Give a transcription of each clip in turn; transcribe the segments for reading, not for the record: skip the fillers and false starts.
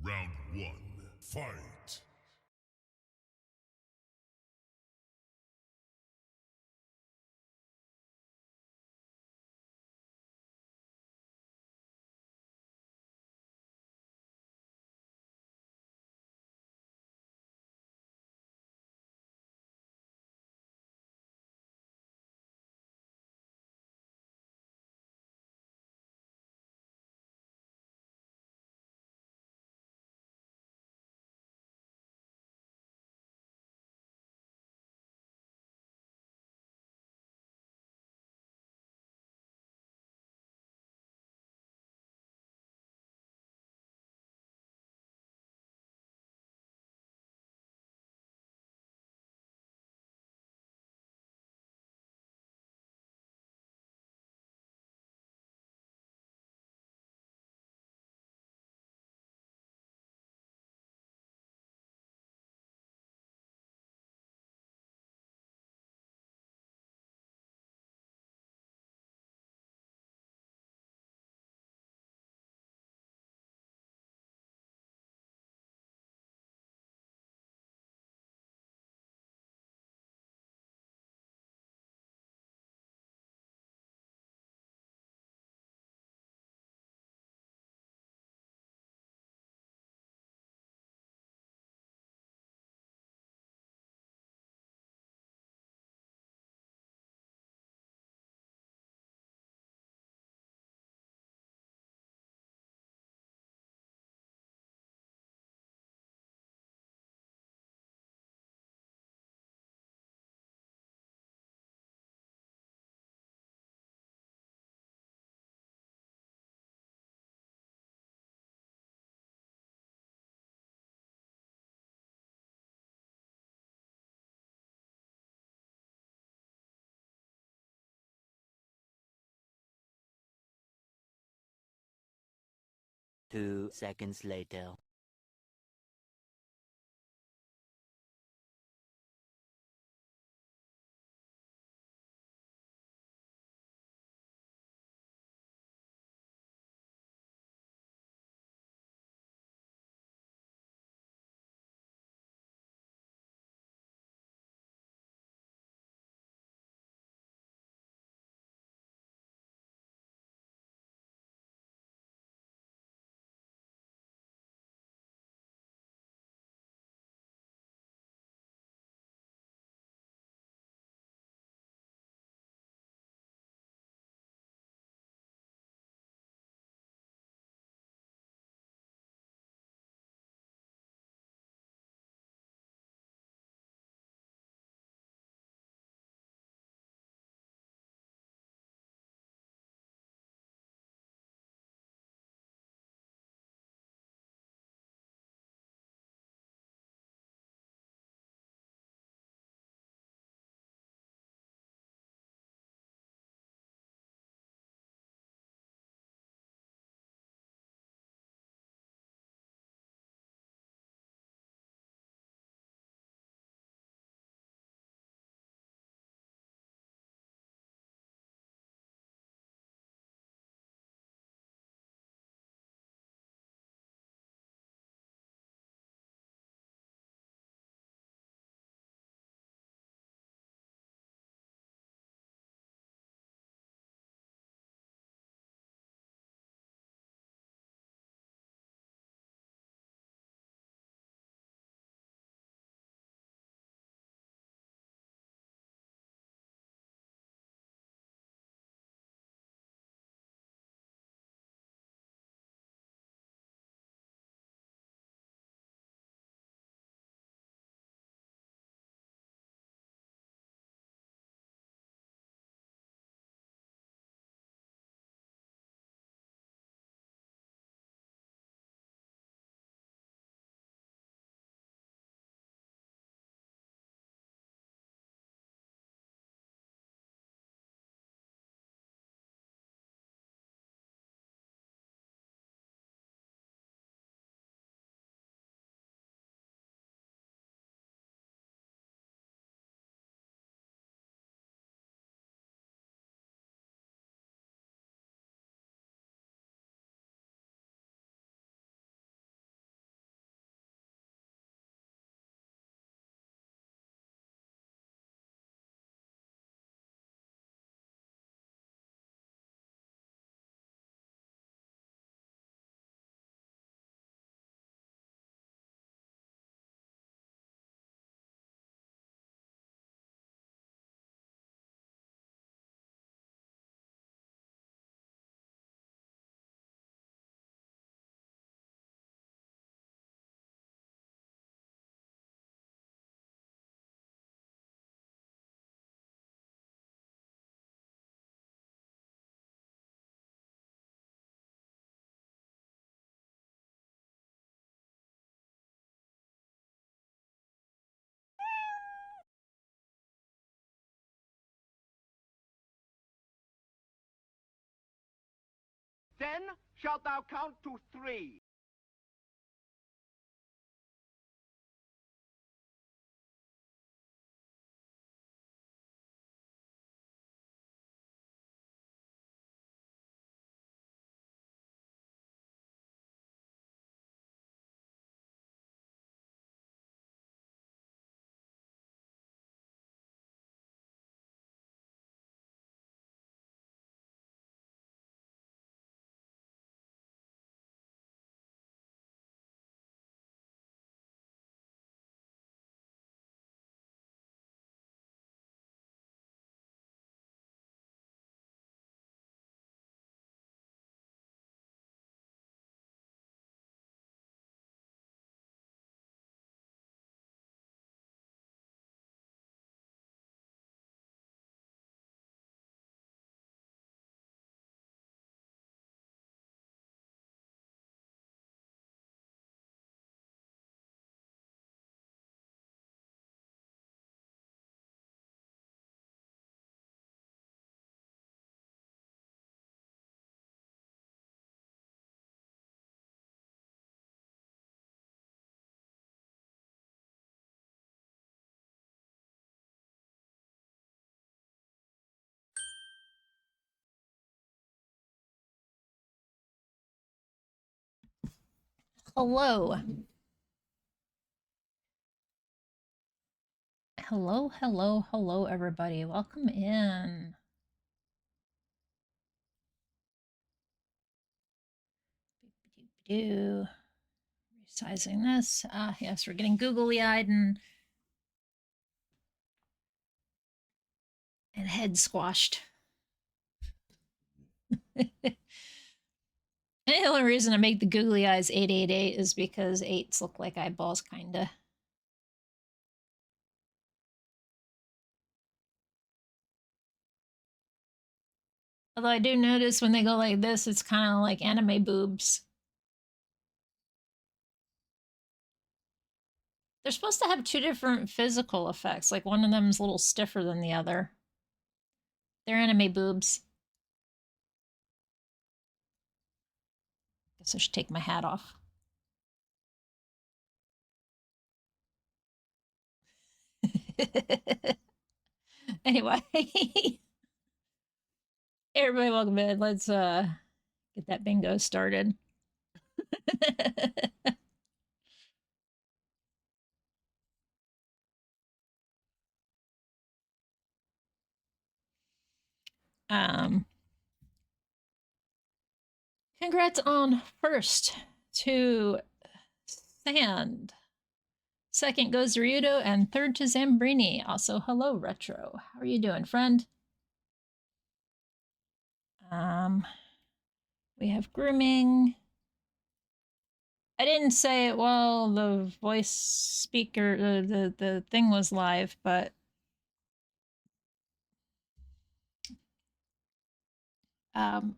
Round one, fight! Two seconds later. Then shalt thou count to 3. Hello. Hello, hello, hello, everybody. Welcome in. Resizing this. Yes, we're getting googly-eyed and head squashed. And the only reason I make the googly eyes 888 is because 8s look like eyeballs, kinda. Although I do notice when they go like this, it's kind of like anime boobs. They're supposed to have 2 different physical effects. Like one of them's a little stiffer than the other. They're anime boobs. Guess I should take my hat off. Anyway. Hey everybody, welcome in. Let's get that bingo started. Congrats on first to Sand. Second goes to Ryudo, and third to Zambrini. Also, hello, Retro. How are you doing, friend? We have grooming. I didn't say it while the voice speaker, the thing was live, but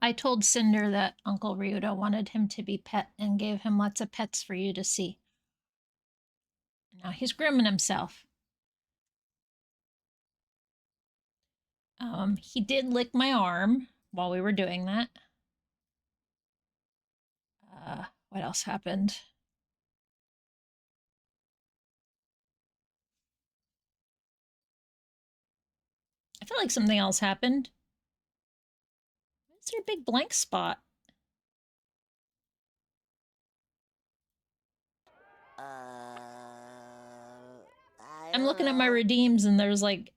I told Cinder that Uncle Ryudo wanted him to be pet and gave him lots of pets for you to see. Now he's grooming himself. He did lick my arm while we were doing that. What else happened? I feel like something else happened. Is there a big blank spot? I'm looking at my redeems and there's like,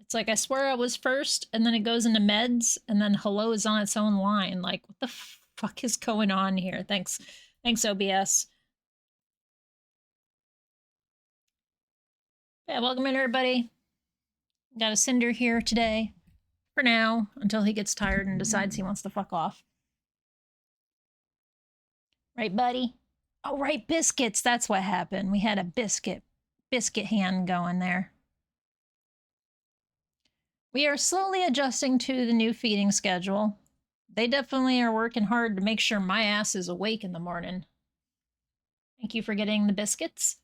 it's like I swear I was first and then it goes into meds and then hello is on its own line. Like, what the fuck is going on here? Thanks, OBS. Yeah, welcome in, everybody. Got a Cinder here today. For now, until he gets tired and decides he wants to fuck off. Right, buddy? Oh, right, biscuits. That's what happened. We had a biscuit hand going there. We are slowly adjusting to the new feeding schedule. They definitely are working hard to make sure my ass is awake in the morning. Thank you for getting the biscuits.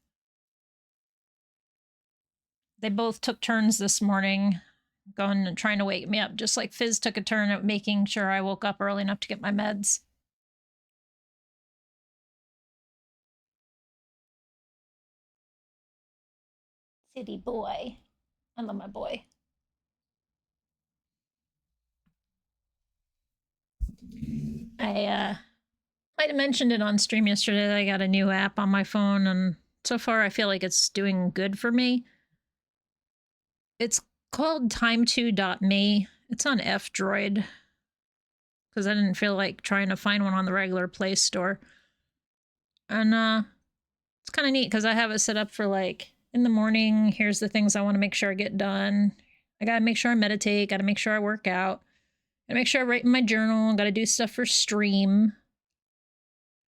They both took turns this morning going and trying to wake me up, just like Fizz took a turn at making sure I woke up early enough to get my meds. City boy. I love my boy. I might have mentioned it on stream yesterday that I got a new app on my phone, and so far I feel like it's doing good for me. It's called time2.me. It's on F-Droid because I didn't feel like trying to find one on the regular Play Store. And it's kind of neat because I have it set up for like in the morning, here's the things I want to make sure I get done. I gotta make sure I meditate, gotta make sure I work out, gotta make sure I write in my journal, gotta do stuff for stream.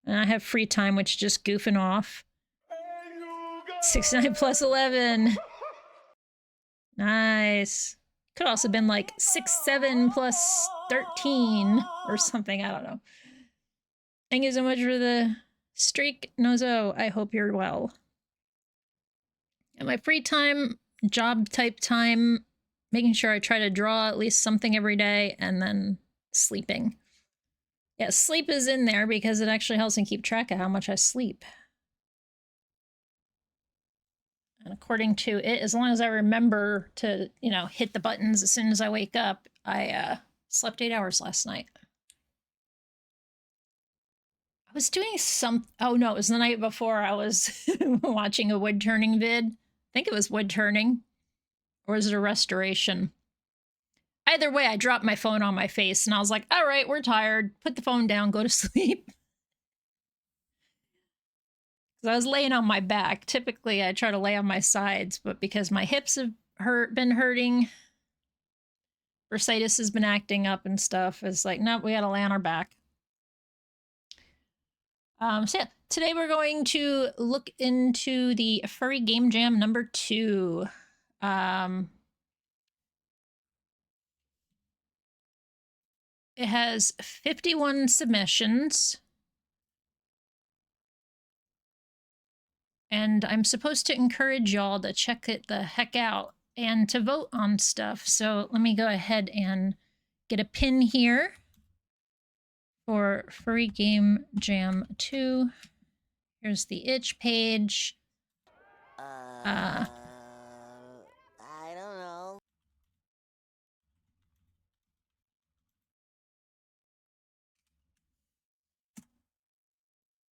And I have free time, which is just goofing off. 69 plus 11. Nice. Could also been like 67 plus 13 or something. I don't know. Thank you so much for the streak, Nozo. I hope you're well. And my free time, job type time, making sure I try to draw at least something every day, and then sleeping. Yeah, sleep is in there because it actually helps me keep track of how much I sleep. And according to it, as long as I remember to, you know, hit the buttons as soon as I wake up, I slept 8 hours last night. I was doing oh no, it was the night before. I was watching a wood turning vid. I think it was wood turning. Or is it a restoration? Either way, I dropped my phone on my face and I was like, all right, we're tired. Put the phone down, go to sleep. I was laying on my back. Typically, I try to lay on my sides, but because my hips have been hurting, bursitis has been acting up and stuff, it's like, nope, we gotta lay on our back. So yeah, today we're going to look into the Furry Game Jam number 2. It has 51 submissions. And I'm supposed to encourage y'all to check it the heck out and to vote on stuff. So let me go ahead and get a pin here for Furry Game Jam 2. Here's the itch page. I don't know.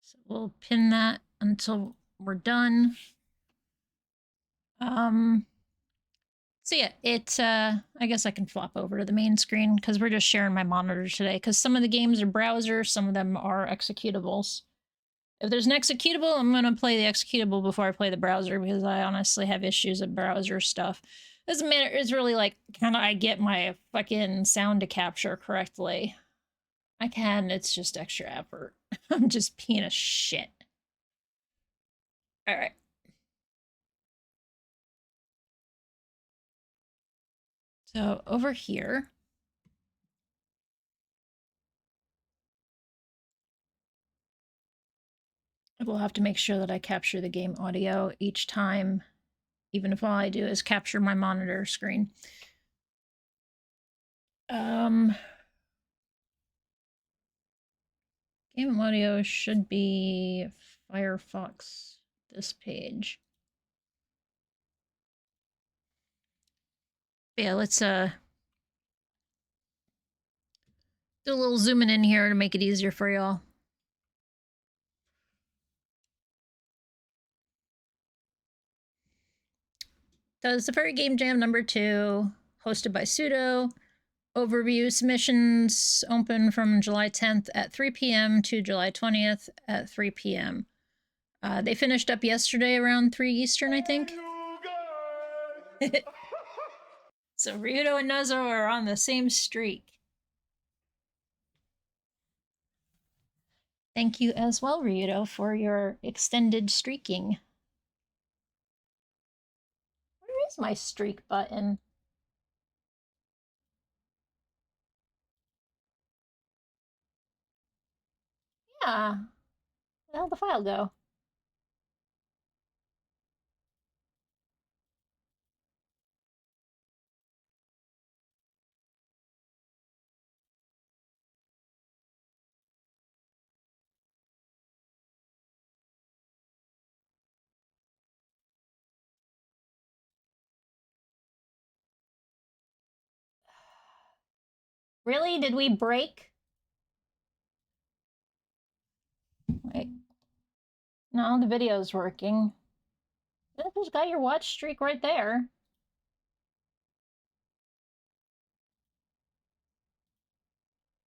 So we'll pin that until we're done. So yeah, I guess I can flop over to the main screen because we're just sharing my monitor today because some of the games are browser, some of them are executables. If there's an executable, I'm going to play the executable before I play the browser because I honestly have issues with browser stuff. Doesn't matter, it's really like, can I get my fucking sound to capture correctly? I can, it's just extra effort. I'm just being a shit. All right. So over here, I will have to make sure that I capture the game audio each time, even if all I do is capture my monitor screen. Game audio should be Firefox, this page. Yeah, let's do a little zooming in here to make it easier for y'all. Does the Furry Game Jam number 2, hosted by Sudo. Overview submissions open from July 10th at 3 p.m. to July 20th at 3 p.m. They finished up yesterday around 3 Eastern, I think. So Ryudo and Nuzo are on the same streak. Thank you as well, Ryudo, for your extended streaking. Where is my streak button? Yeah. Where the hell did the file go? Really? Did we break? Wait. No, the video's working. That just got your watch streak right there.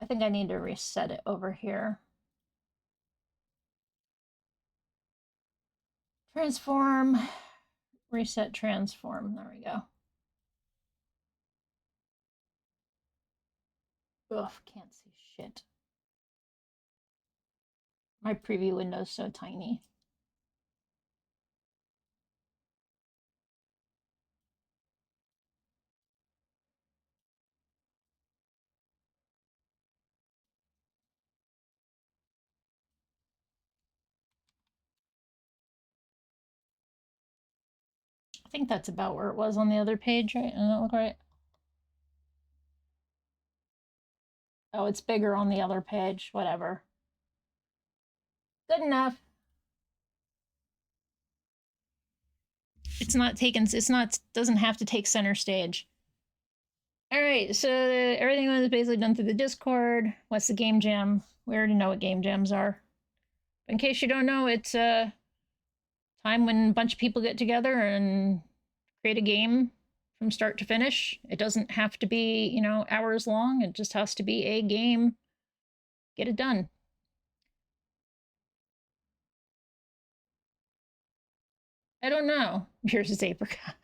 I think I need to reset it over here. Transform. Reset transform. There we go. Ugh, can't see shit. My preview window's so tiny. I think that's about where it was on the other page, right? Doesn't that look right? Oh, it's bigger on the other page. Whatever. Good enough. Doesn't have to take center stage. All right, so everything was basically done through the Discord. What's the game jam? We already know what game jams are. In case you don't know, it's a time when a bunch of people get together and create a game from start to finish. It doesn't have to be, you know, hours long. It just has to be a game. Get it done. I don't know. Here's his apricot.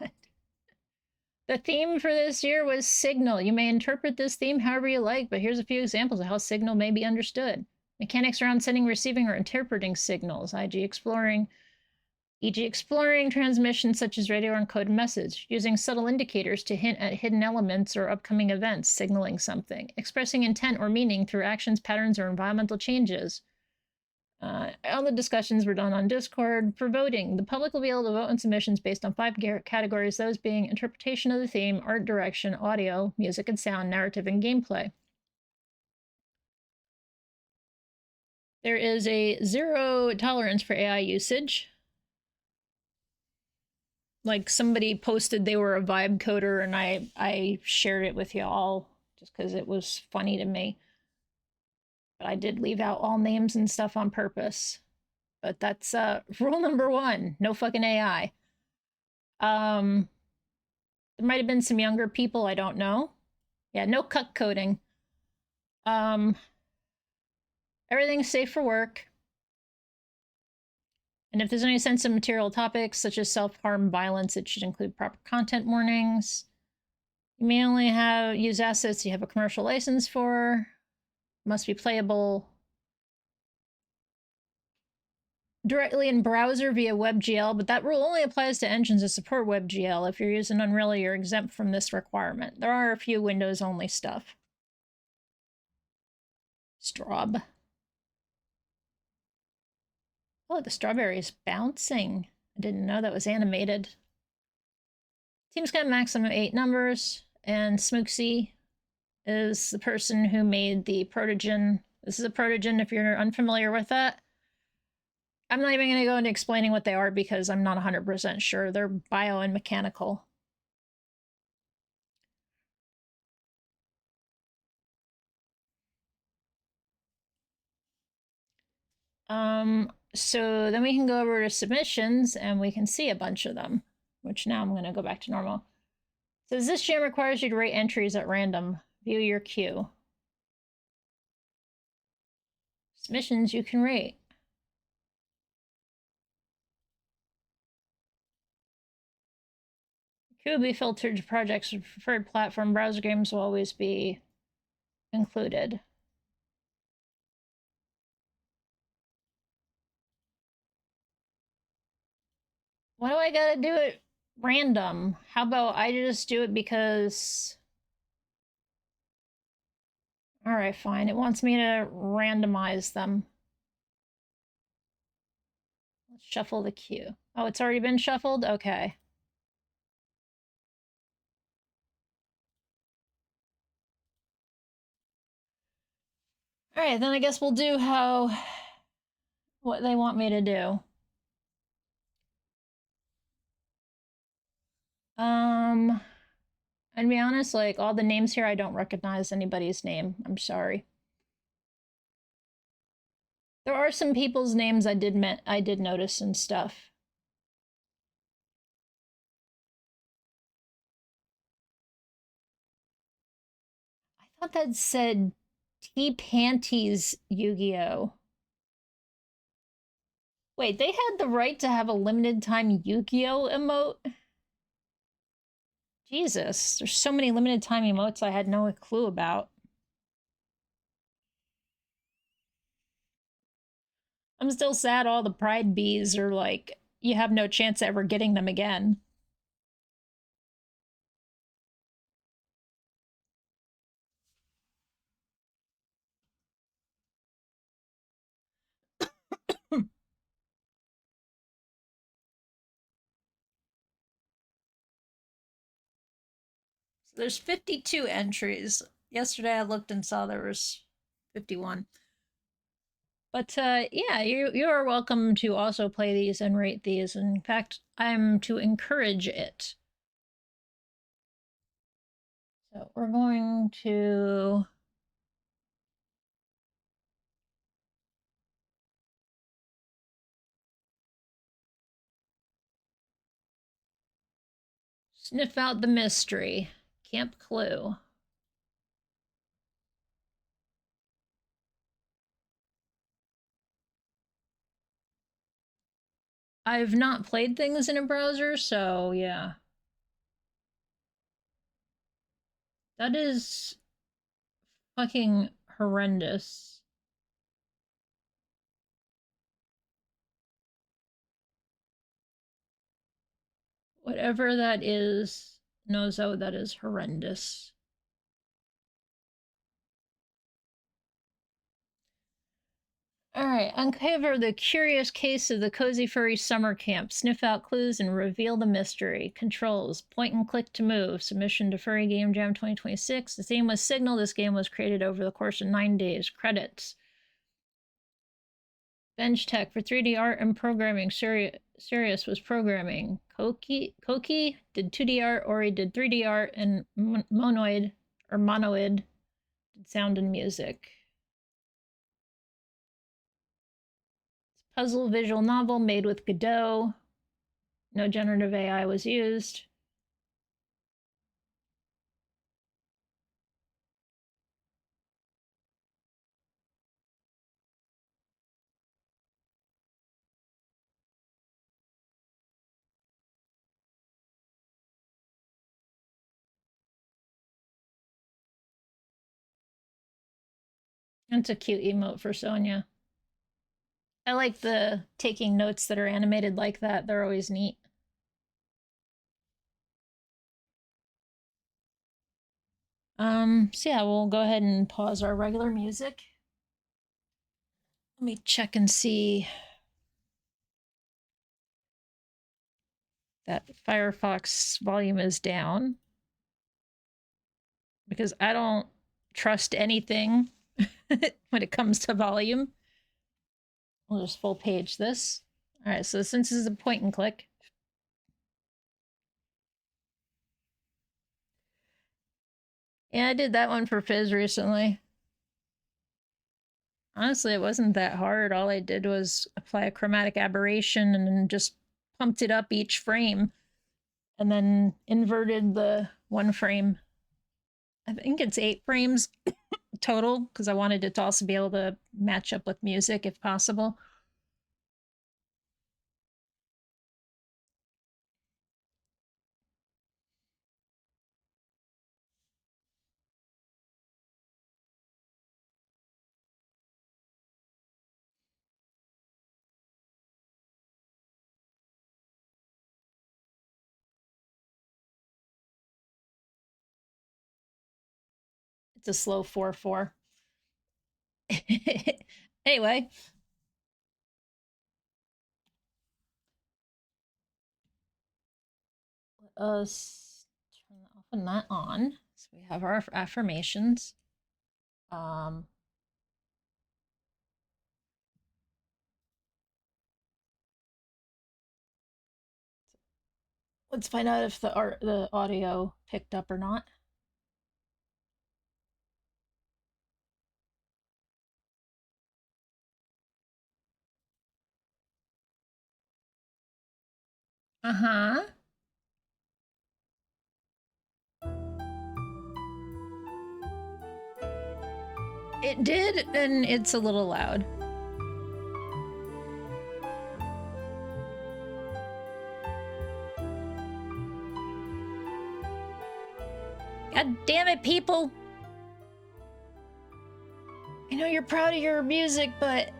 The theme for this year was Signal. You may interpret this theme however you like, but here's a few examples of how Signal may be understood. Mechanics around sending, receiving, or interpreting signals, e.g. exploring transmissions such as radio or encoded message, using subtle indicators to hint at hidden elements or upcoming events, signaling something, expressing intent or meaning through actions, patterns, or environmental changes. All the discussions were done on Discord. For voting, the public will be able to vote on submissions based on 5 categories, those being interpretation of the theme, art direction, audio, music and sound, narrative, and gameplay. There is a 0 tolerance for AI usage. Like somebody posted they were a vibe coder and I shared it with y'all just because it was funny to me. But I did leave out all names and stuff on purpose. But that's rule number 1, no fucking AI. There might have been some younger people, I don't know. Yeah, no cuck coding. Everything's safe for work. And if there's any sensitive material topics, such as self-harm, violence, it should include proper content warnings. You may only use assets you have a commercial license for. Must be playable directly in browser via WebGL, but that rule only applies to engines that support WebGL. If you're using Unreal, you're exempt from this requirement. There are a few Windows-only stuff. Straub. Oh, the strawberry is bouncing. I didn't know that was animated. Team's got a maximum of 8 numbers, and Smooksy is the person who made the protogen. This is a protogen if you're unfamiliar with that. I'm not even going to go into explaining what they are because I'm not 100% sure. They're bio and mechanical. So then we can go over to submissions and we can see a bunch of them, which now I'm going to go back to normal. So this jam requires you to rate entries at random. View your queue. Submissions you can rate. Queue will be filtered to projects with preferred platform. Browser games will always be included. Why do I gotta do it random? How about I just do it because... Alright, fine. It wants me to randomize them. Let's shuffle the queue. Oh, it's already been shuffled? Okay. Alright, then I guess we'll do what they want me to do. And to be honest, like all the names here, I don't recognize anybody's name. I'm sorry. There are some people's names I did notice and stuff. I thought that said T Panties Yu-Gi-Oh. Wait, they had the right to have a limited time Yu-Gi-Oh emote? Jesus, there's so many limited time emotes I had no clue about. I'm still sad all the Pride Bees are like, you have no chance of ever getting them again. So there's 52 entries. Yesterday I looked and saw there was 51. But yeah, you are welcome to also play these and rate these. In fact, I'm to encourage it. So we're going to sniff out the mystery. Camp Clue. I've not played things in a browser, so yeah. That is fucking horrendous. Whatever that is, Nozo, that is horrendous. All right, uncover the curious case of the Cozy Furry summer camp. Sniff out clues and reveal the mystery. Controls: point and click to move. Submission to Furry Game Jam 2026. The theme was Signal. This game was created over the course of 9 days. Credits: Bench Tech for 3D art and programming. Sirius was programming. Koki did 2D art. Ori did 3D art, and Monoid did sound and music. Puzzle visual novel made with Godot. No generative AI was used. It's a cute emote for Sonia. I like the taking notes that are animated like that. They're always neat. So yeah, we'll go ahead and pause our regular music. Let me check and see that Firefox volume is down, because I don't trust anything when it comes to volume. We'll just full page this. All right, so since this is a point and click, yeah, I did that one for Fizz recently. Honestly, it wasn't that hard. All I did was apply a chromatic aberration and then just pumped it up each frame and then inverted the one frame. I think it's 8 frames total, because I wanted it to also be able to match up with music if possible. It's a slow 4/4. Anyway. Let us turn that off and that on. So we have our affirmations. Let's find out if the audio picked up or not. Uh-huh. It did, and it's a little loud. God damn it, people! I know you're proud of your music, but...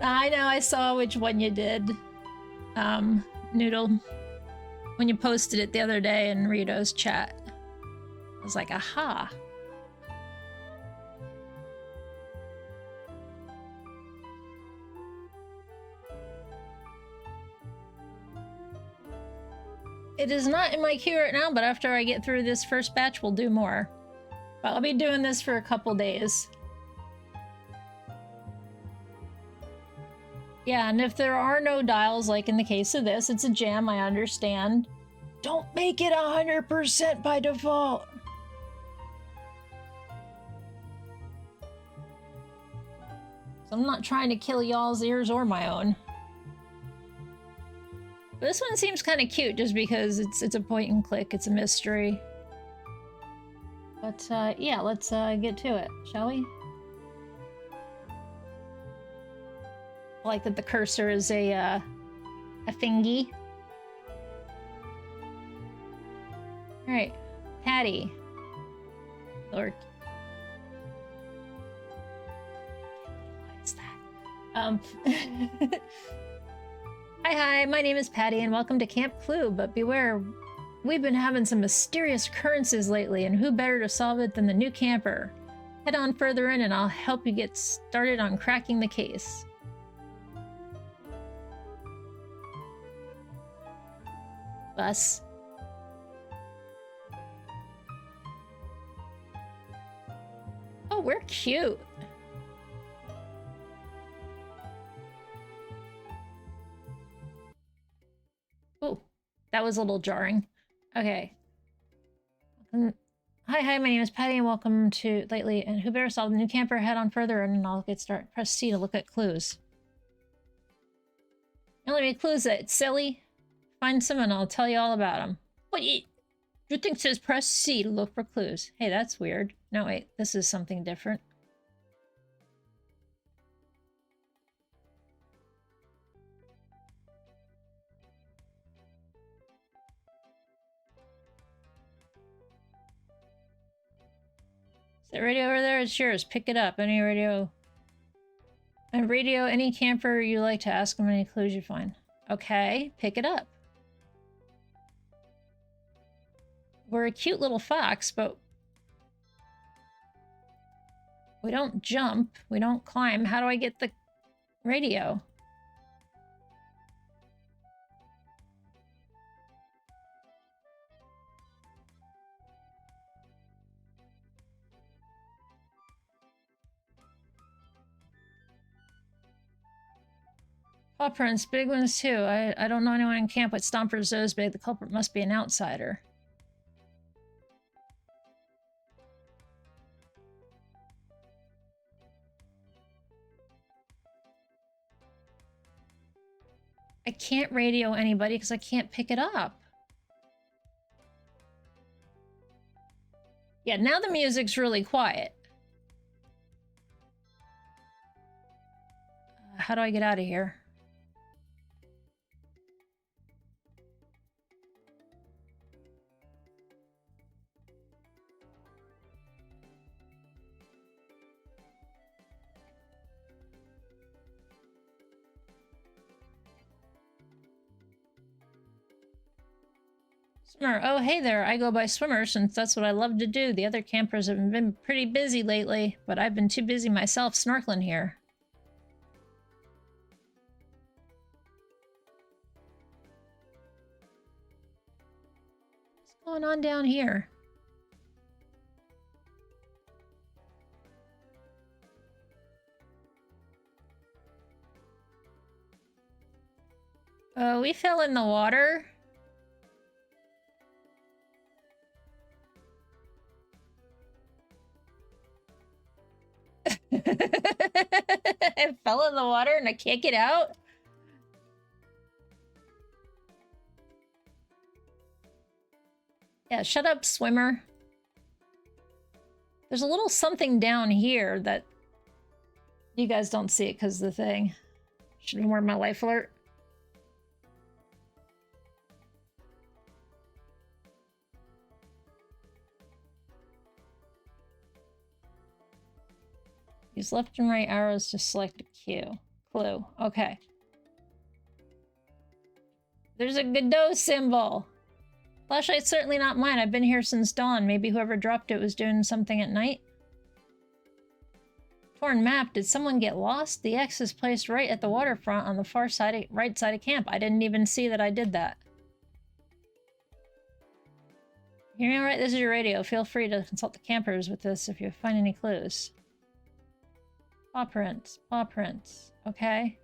I know, I saw which one you did. Noodle. When you posted it the other day in Rito's chat. I was like, aha. It is not in my queue right now, but after I get through this first batch, we'll do more. But I'll be doing this for a couple days. Yeah, and if there are no dials, like in the case of this, it's a jam, I understand. Don't make it 100% by default. So I'm not trying to kill y'all's ears or my own. But this one seems kind of cute just because it's a point and click, it's a mystery. But yeah, let's get to it, shall we? I like that the cursor is a thingy. Alright, Patty. Lord. What is that? Hi, my name is Patty and welcome to Camp Clue, but beware, we've been having some mysterious occurrences lately, and who better to solve it than the new camper? Head on further in and I'll help you get started on cracking the case. Bus. Oh, we're cute. Oh, that was a little jarring. Okay. Hi, my name is Patty and welcome to Lately. And who better solve the new camper? Head on further and I'll get started. Press C to look at clues. You only make clues that silly. Find some and I'll tell you all about them. What you think says press C to look for clues? Hey, that's weird. No, wait, this is something different. Is that radio over there? It's yours. Pick it up. Any radio. And radio any camper you like to ask them any clues you find. Okay, pick it up. We're a cute little fox, but we don't jump. We don't climb. How do I get the radio? Paw prints, big ones too. I don't know anyone in camp with stompers those big. The culprit must be an outsider. I can't radio anybody because I can't pick it up. Yeah, now the music's really quiet. How do I get out of here? Swimmer. Oh, hey there. I go by Swimmer since that's what I love to do. The other campers have been pretty busy lately, but I've been too busy myself snorkeling here. What's going on down here? We fell in the water. It fell in the water and I can't get out? Yeah, shut up, swimmer. There's a little something down here that you guys don't see it because of the thing. Should have worn my life alert. Use left and right arrows to select a clue. Okay. There's a Godot symbol. Flashlight's certainly not mine. I've been here since dawn. Maybe whoever dropped it was doing something at night. Torn map. Did someone get lost? The X is placed right at the waterfront on the far side, right side of camp. I didn't even see that I did that. Hear me all right? This is your radio. Feel free to consult the campers with this if you find any clues. Paw prints. Paw prints. Okay.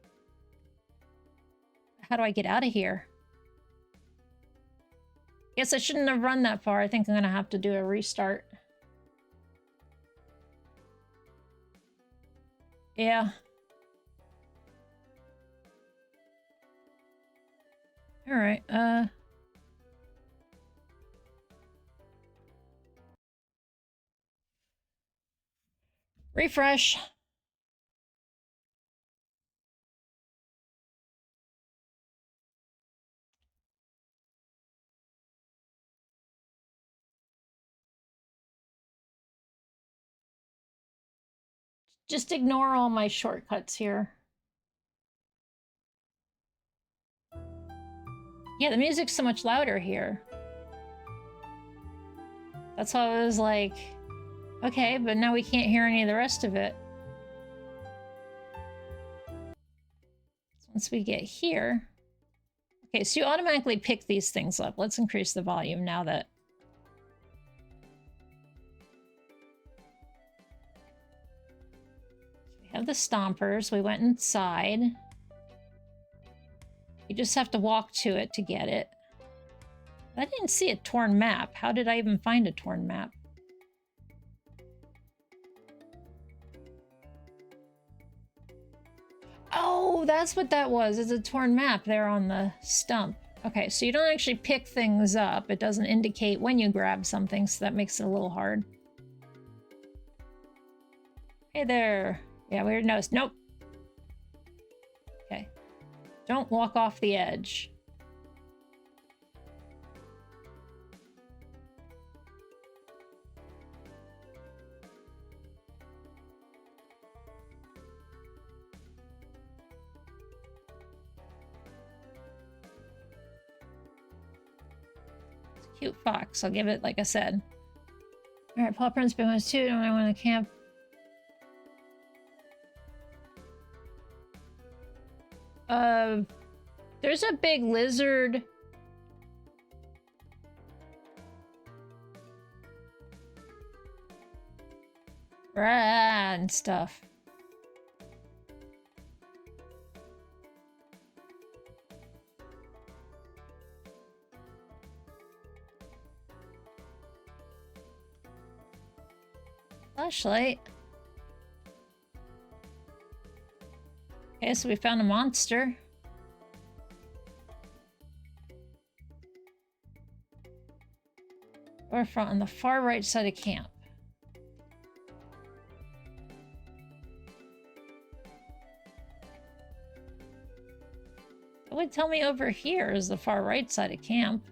How do I get out of here? Guess I shouldn't have run that far. I think I'm gonna have to do a restart. Yeah. Alright, refresh. Just ignore all my shortcuts here. Yeah, the music's so much louder here. That's why I was like, okay, but now we can't hear any of the rest of it. So once we get here... Okay, so you automatically pick these things up. Let's increase the volume now that... We have the stompers. We went inside. You just have to walk to it to get it. I didn't see a torn map. How did I even find a torn map? Oh, that's what that was. It's a torn map there on the stump. Okay, so you don't actually pick things up. It doesn't indicate when you grab something, so that makes it a little hard. Hey there. Yeah, weird nose. Nope. Okay. Don't walk off the edge. It's a cute fox. I'll give it, like I said. Alright, paw prints been ones too. Don't I want to camp? There's a big lizard. And stuff. Flashlight. Okay, so we found a monster. Forefront on the far right side of camp. It would tell me over here is the far right side of camp.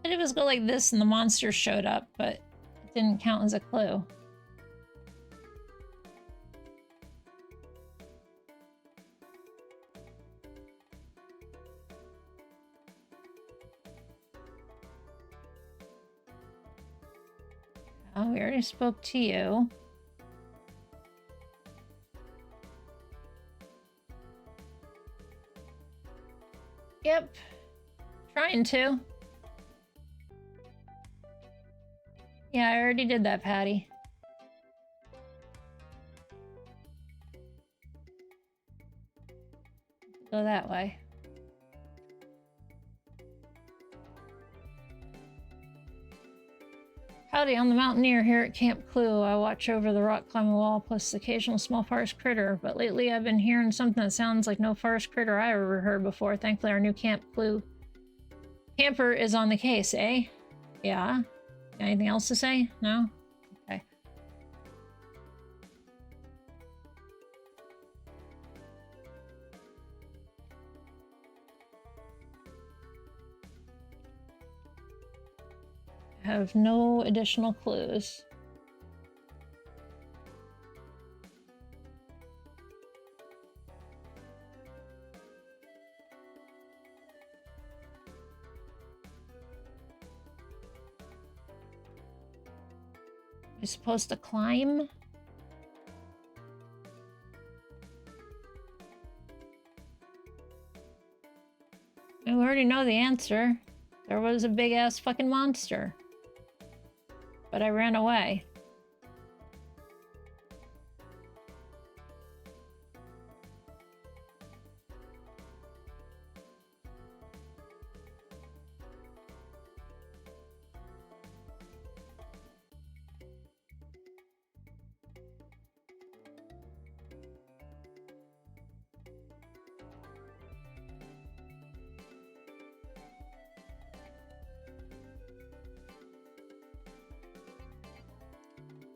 It was go like this and the monster showed up, but it didn't count as a clue. Oh, we already spoke to you. Yep. Trying to. Yeah, I already did that, Patty. Go that way. Howdy, I'm the mountaineer here at Camp Clue. I watch over the rock climbing wall plus the occasional small forest critter, but lately I've been hearing something that sounds like no forest critter I ever heard before. Thankfully our new Camp Clue camper is on the case, eh? Yeah? Anything else to say? No? Okay. I have no additional clues. You're supposed to climb? We already know the answer. There was a big-ass fucking monster. But I ran away.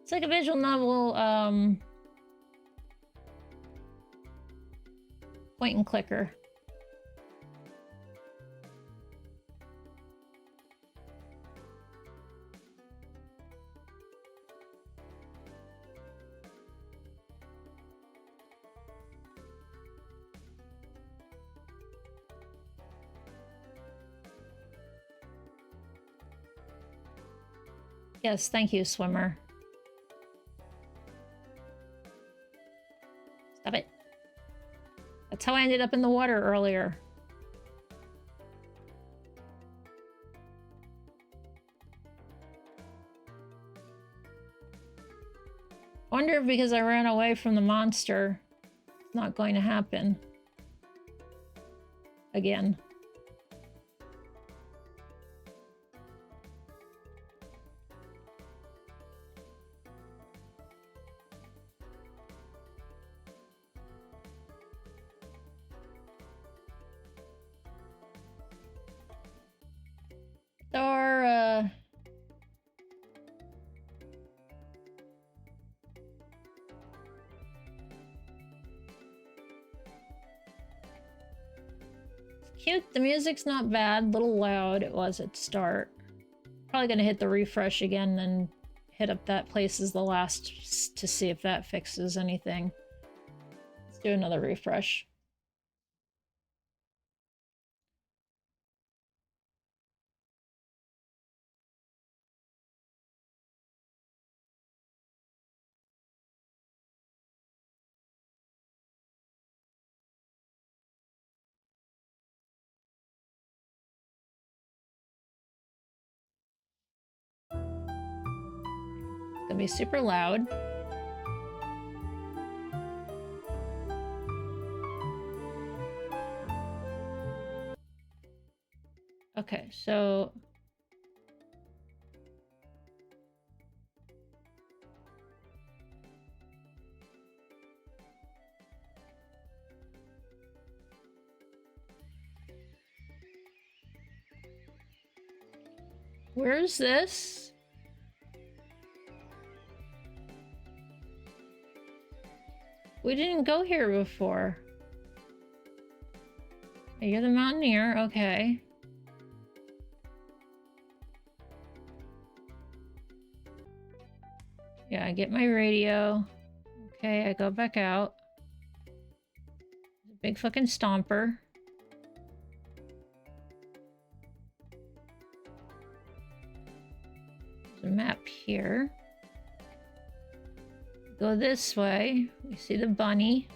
It's like a visual novel, point and clicker. Yes, thank you, swimmer. Stop it. That's how I ended up in the water earlier. I wonder if because I ran away from the monster, it's not going to happen. Again. Cute. The music's not bad. Little loud it was at start. Probably gonna hit the refresh again and hit up that place as the last to see if that fixes anything. Let's do another refresh. Gonna be super loud. Okay, so where's this? We didn't go here before. You're the mountaineer, okay. Yeah, I get my radio. Okay, I go back out. Big fucking stomper. There's a map here. go this way. We see the bunny.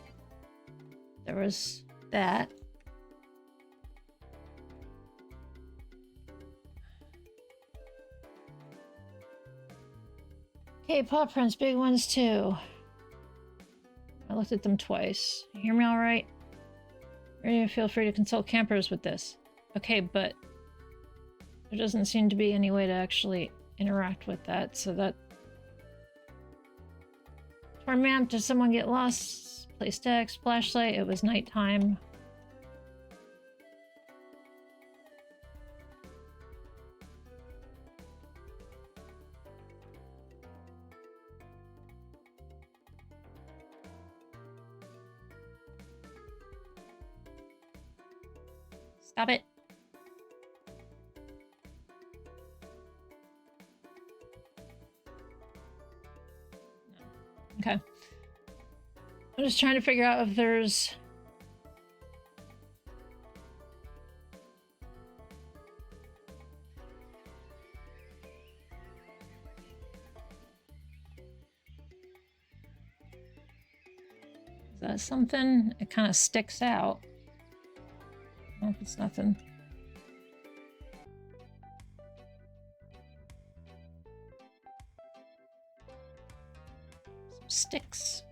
There was that. Okay, paw prints, big ones too. I looked at them twice. You hear me all right? Feel free to consult campers with this. Okay, but there doesn't seem to be any way to actually interact with that, so that... Torn map, did someone get lost? Place text, flashlight, it was nighttime. Stop it. Okay. I'm just trying to figure out if there's... Is that something? It kind of sticks out. I don't know if it's nothing. Some sticks.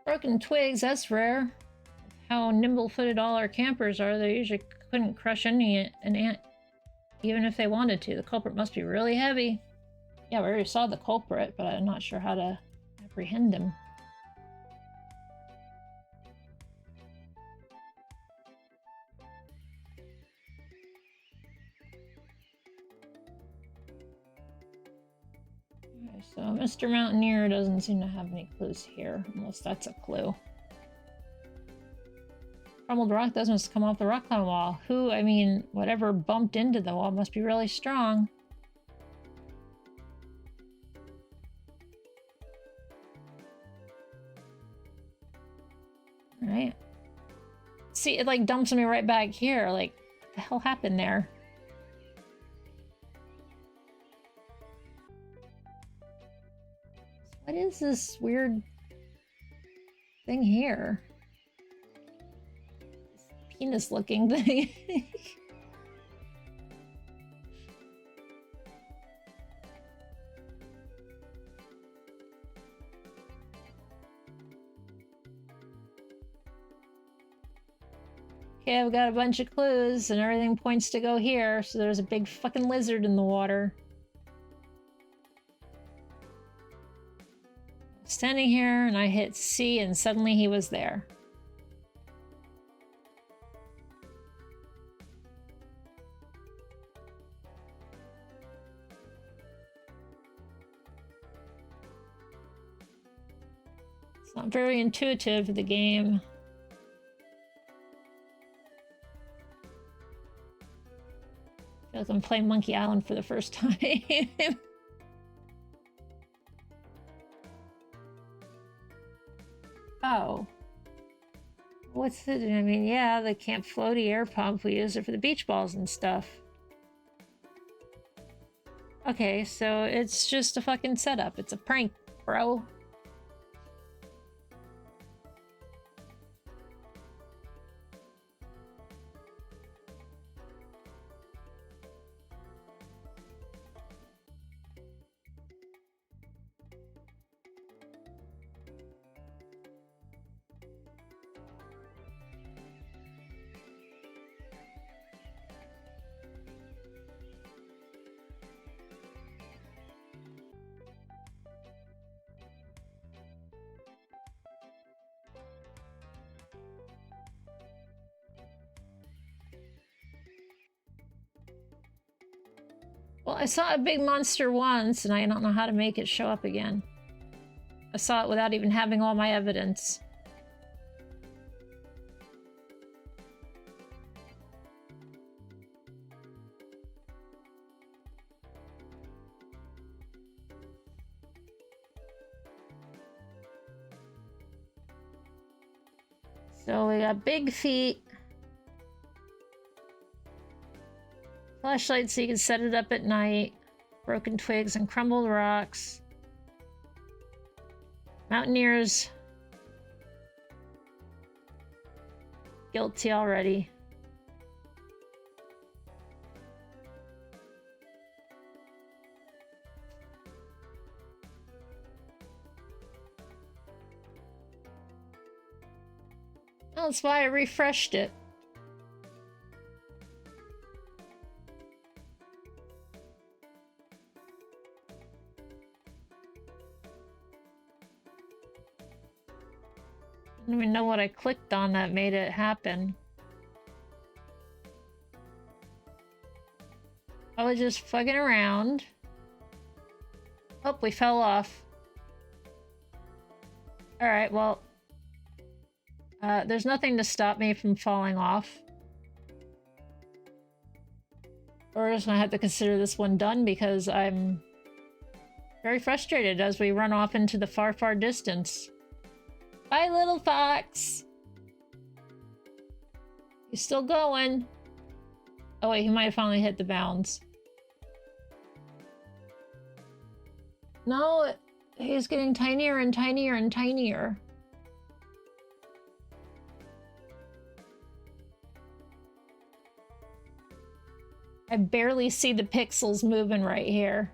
Broken twigs, that's rare. How nimble-footed all our campers are, they usually couldn't crush an ant, even if they wanted to. The culprit must be really heavy. Yeah, we already saw the culprit, but I'm not sure how to apprehend him. Okay, so Mr. Mountaineer doesn't seem to have any clues here, unless that's a clue. Crumbled rock doesn't come off the rock climb wall. Who, I mean, whatever bumped into the wall must be really strong. Alright. See, it like dumps me right back here. Like, what the hell happened there? What is this weird thing here? This penis looking thing. Okay, I've got a bunch of clues and everything points to go here, so there's a big fucking lizard in the water. Standing here and I hit C and suddenly he was there. It's not very intuitive, the game. I feel like I'm playing Monkey Island for the first time. Oh. What's it? I mean, yeah, the Camp Floaty air pump. We use it for the beach balls and stuff. Okay, so it's just a fucking setup. It's a prank, bro. Well, I saw a big monster once, and I don't know how to make it show up again. I saw it without even having all my evidence. So we got big feet. Flashlight so you can set it up at night. Broken twigs and crumbled rocks. Mountaineers. Guilty already. Well, that's why I refreshed it. I don't even know what I clicked on that made it happen. I was just fucking around. Oh, we fell off. Alright, well... there's nothing to stop me from falling off. We're just gonna have to consider this one done because I'm very frustrated as we run off into the far, far distance. Bye, little fox! He's still going. Oh wait, he might have finally hit the bounds. No, he's getting tinier and tinier and tinier. I barely see the pixels moving right here.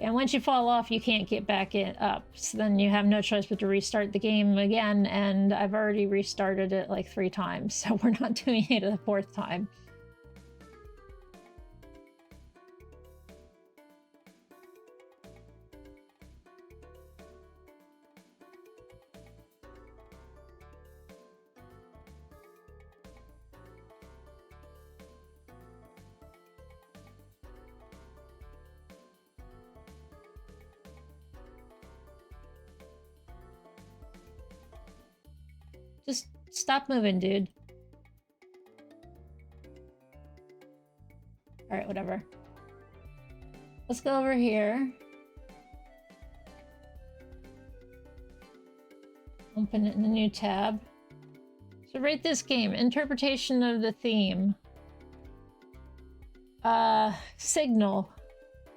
And once you fall off, you can't get back up. So then you have no choice but to restart the game again, and I've already restarted it like 3 times, so we're not doing it a 4th time. Just stop moving, dude. Alright, whatever. Let's go over here. Open it in the new tab. So rate this game. Interpretation of the theme. Signal.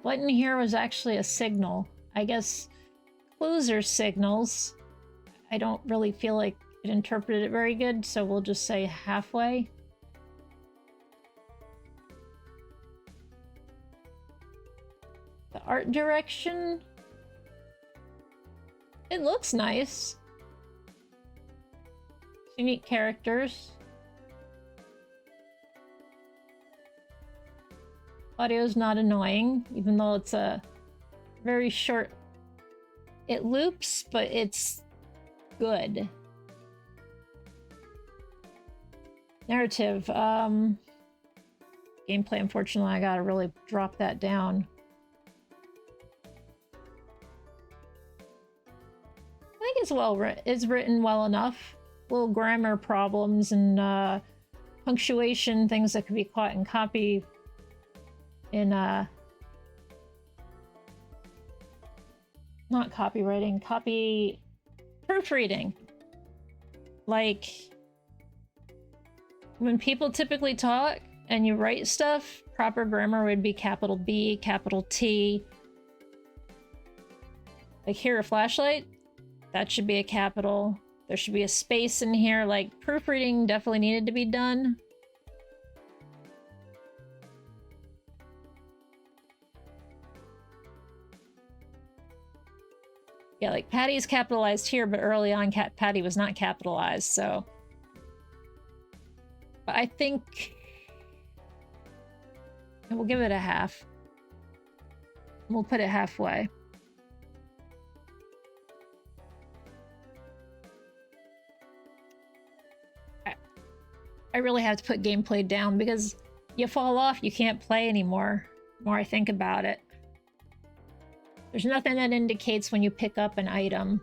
What in here was actually a signal? I guess clues are signals. I don't really feel like it interpreted it very good, so we'll just say halfway. The art direction. It looks nice. Unique characters. Audio's not annoying, even though it's a very short... It loops, but it's good. Narrative. Gameplay, unfortunately, I gotta really drop that down. I think it's written well enough. Little grammar problems and punctuation, things that could be caught in copy in not copywriting, copy proofreading. Like when people typically talk and you write stuff, proper grammar would be capital B, capital T. Like here, a flashlight, that should be a capital. There should be a space in here. Like, proofreading definitely needed to be done. Yeah, like Patty's capitalized here, but early on Patty was not capitalized, so... But I think... We'll give it a half. We'll put it halfway. I really have to put gameplay down because you fall off, you can't play anymore. The more I think about it. There's nothing that indicates when you pick up an item.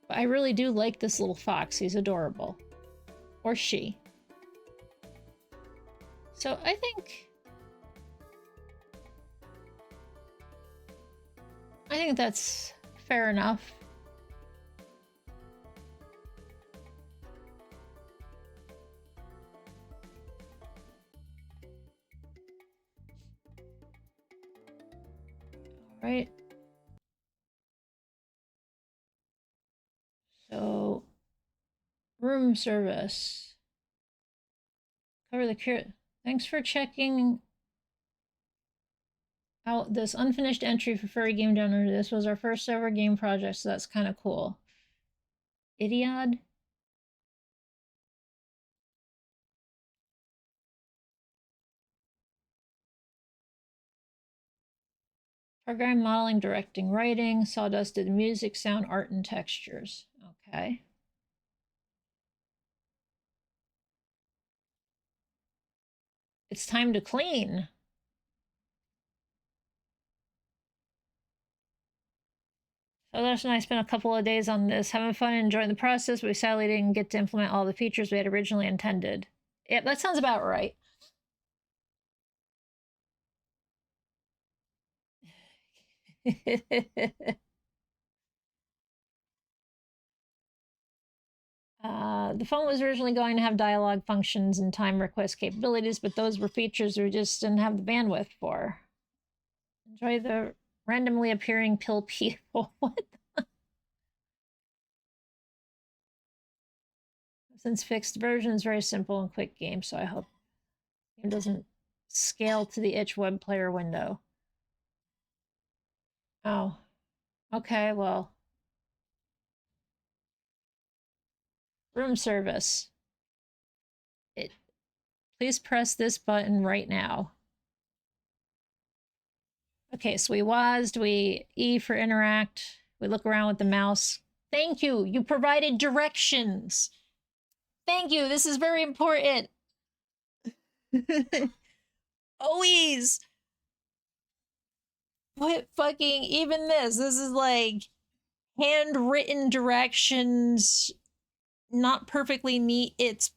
But I really do like this little fox. He's adorable. Or she. So I think that's fair enough. right? So, room service. Cover the cure. Thanks for checking out this unfinished entry for Furry Game Donor. This was our first ever game project, so that's kind of cool. Idiod? Program modeling, directing, writing. Sawdust did music, sound, art, and textures. Okay. It's time to clean. Sawdust and I spent a couple of days on this, having fun and enjoying the process. We sadly didn't get to implement all the features we had originally intended. Yep, that sounds about right. The phone was originally going to have dialogue functions and time request capabilities, but those were features we just didn't have the bandwidth for. Enjoy the randomly appearing pill people. What? Since fixed version is very simple and quick game, so I hope it doesn't scale to the itch web player window. Oh. Okay, well. Room service. Please press this button right now. Okay, so we WASD, we E for interact, we look around with the mouse. Thank you, you provided directions. Thank you, this is very important. Always. What fucking, even this is like handwritten directions, not perfectly neat. It's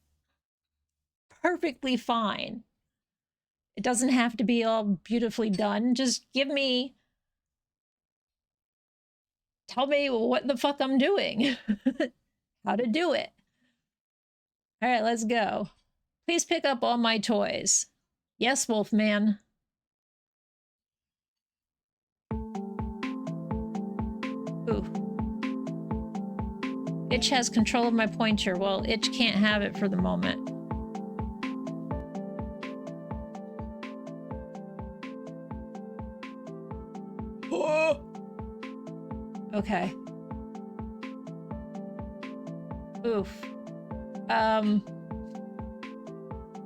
perfectly fine. It doesn't have to be all beautifully done. Just give me, tell me what the fuck I'm doing. How to do it. All right, let's go. Please pick up all my toys. Yes, Wolfman. Ooh. Itch has control of my pointer. Well, Itch can't have it for the moment. Okay. Oof.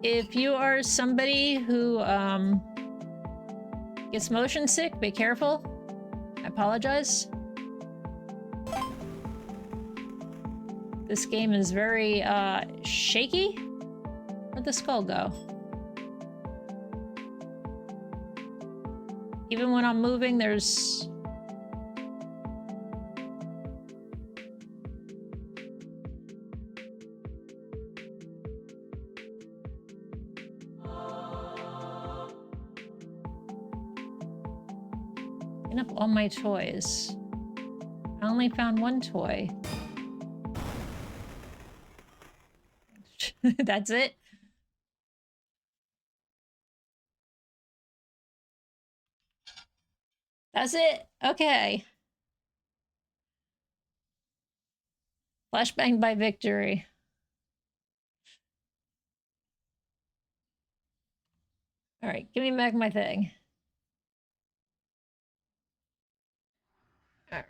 If you are somebody who, gets motion sick, be careful. I apologize. This game is very, shaky. Where'd the skull go? Even when I'm moving, there's... Picking up all my toys. I only found one toy. That's it? That's it? Okay. Flashbang by victory. All right, give me back my thing. All right.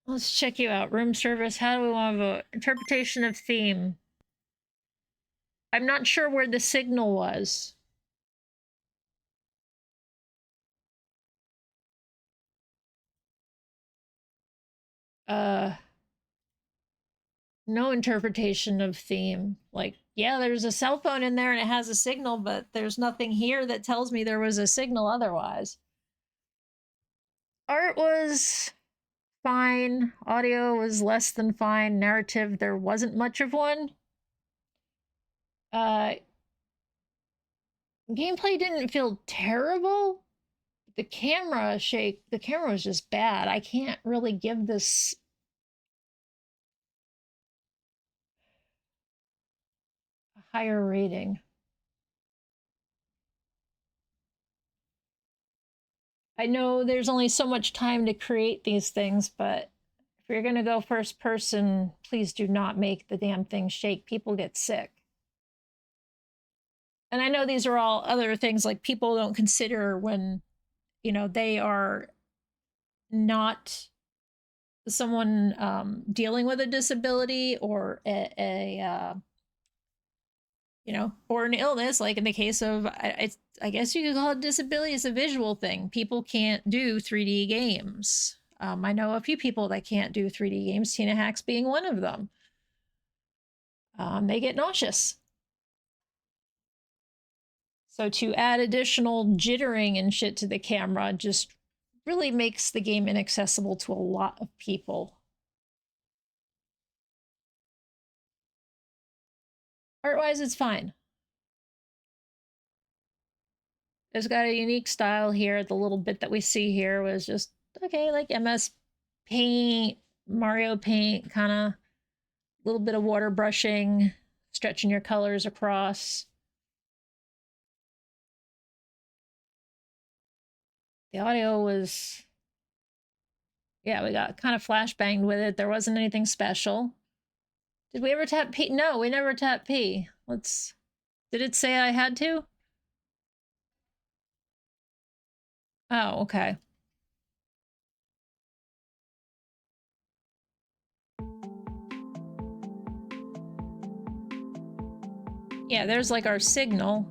Let's check you out. Room service. How do we want to vote? Interpretation of theme. I'm not sure where the signal was. No interpretation of theme. Like, yeah, there's a cell phone in there and it has a signal, but there's nothing here that tells me there was a signal otherwise. Art was fine. Audio was less than fine. Narrative, there wasn't much of one. Gameplay didn't feel terrible. The camera was just bad. I can't really give this a higher rating. I know there's only so much time to create these things, but if you're going to go first person, please do not make the damn thing shake. People get sick. And I know these are all other things like people don't consider when, you know, they are not someone dealing with a disability or you know, or an illness, like in the case of, I guess you could call it disability. It's a visual thing. People can't do 3D games. I know a few people that can't do 3D games, Tina Hacks being one of them. They get nauseous. So to add additional jittering and shit to the camera just really makes the game inaccessible to a lot of people. Art-wise, it's fine. It's got a unique style here. The little bit that we see here was just, okay, like MS Paint, Mario Paint, kind of a little bit of water brushing, stretching your colors across. The audio was, yeah, we got kind of flashbanged with it. There wasn't anything special. Did we ever tap P? No, we never tapped P. Did it say I had to? Oh, okay. Yeah, there's like our signal.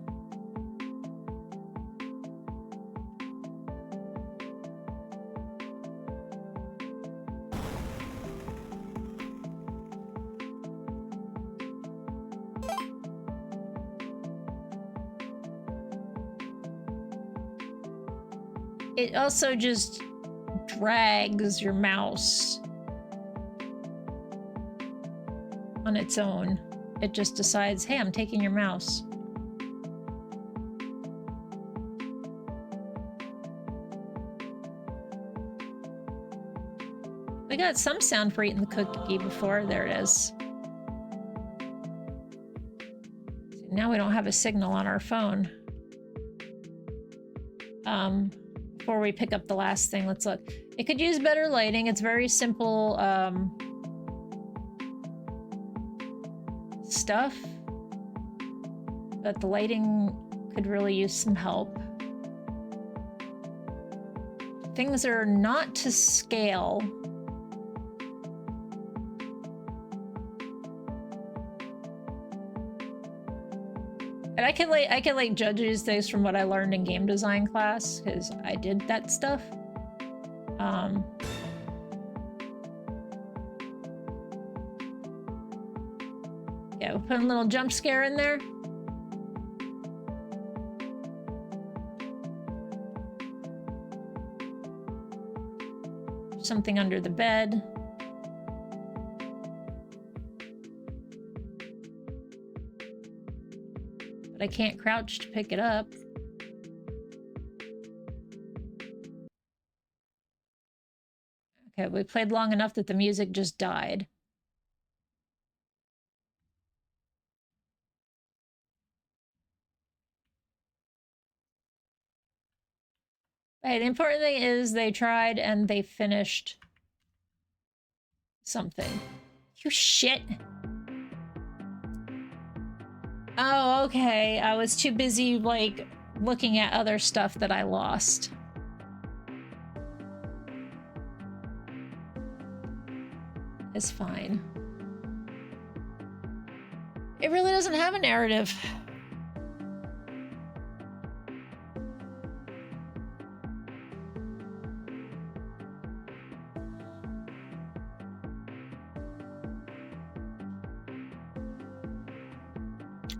It also just drags your mouse on its own. It just decides, hey, I'm taking your mouse. We got some sound for eating the cookie before. There it is. So now we don't have a signal on our phone. Before we pick up the last thing, let's look. It could use better lighting. It's very simple stuff, but the lighting could really use some help. Things are not to scale. And I can like judge these things from what I learned in game design class, because I did that stuff. Yeah, we'll put a little jump scare in there. Something under the bed. But I can't crouch to pick it up. Okay, we played long enough that the music just died. Hey, the important thing is they tried and they finished something. You shit. Oh, okay. I was too busy, like, looking at other stuff that I lost. It's fine. It really doesn't have a narrative.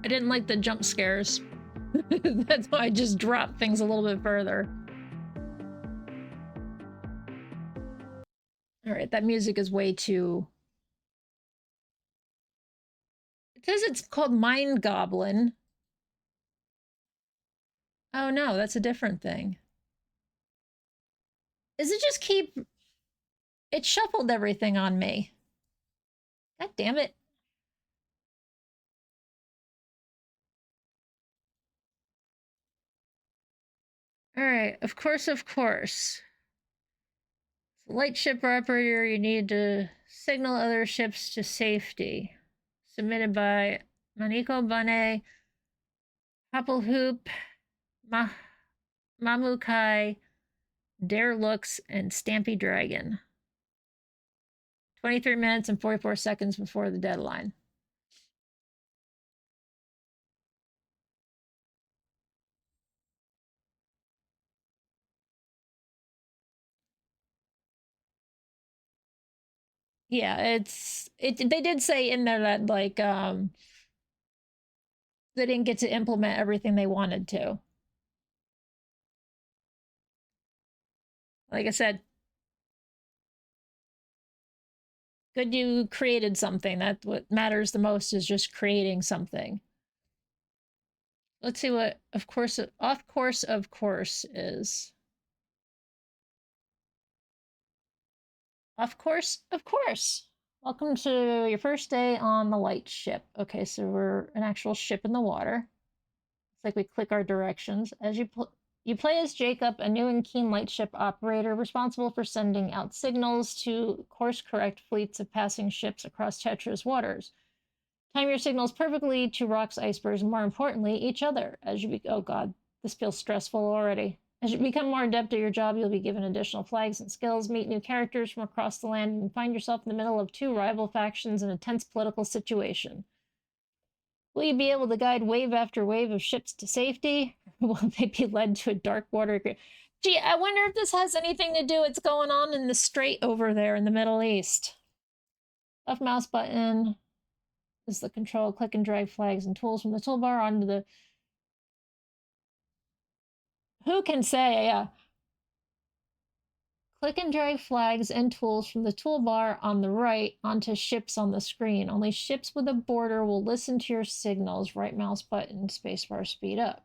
I didn't like the jump scares. That's why I just dropped things a little bit further. All right, that music is way too... It says it's called Mind Goblin. Oh no, that's a different thing. Does it just keep... It shuffled everything on me. God damn it. Alright, of course, of course. Lightship operator, you need to signal other ships to safety. Submitted by Maniko Bane, Hoop, Mamukai, Dare Looks, and Stampy Dragon. 23 minutes and 44 seconds before the deadline. Yeah, they did say in there that like they didn't get to implement everything they wanted to. Like I said, good you created something. That's what matters the most, is just creating something. Let's see what of course is. Of course. Welcome to your first day on the light ship. Okay, so we're an actual ship in the water. It's like we click our directions. As you play as Jacob, a new and keen lightship operator responsible for sending out signals to course-correct fleets of passing ships across treacherous waters. Time your signals perfectly to rocks, icebergs, and more importantly, each other. Oh god, this feels stressful already. As you become more adept at your job, you'll be given additional flags and skills, meet new characters from across the land, and find yourself in the middle of two rival factions in a tense political situation. Will you be able to guide wave after wave of ships to safety? Or will they be led to a dark water? Gee, I wonder if this has anything to do with what's going on in the strait over there in the Middle East. Left mouse button is the control. Click and drag flags and tools from the toolbar onto the... Who can say? Yeah. Click and drag flags and tools from the toolbar on the right onto ships on the screen. Only ships with a border will listen to your signals. Right mouse button, spacebar, speed up.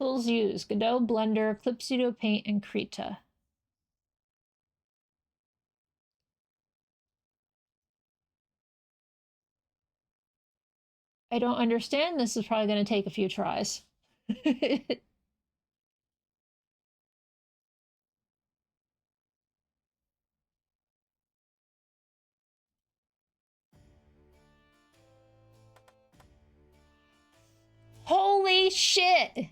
Tools used: Godot, Blender, Clip Studio Paint, and Krita. I don't understand. This is probably going to take a few tries. Holy shit!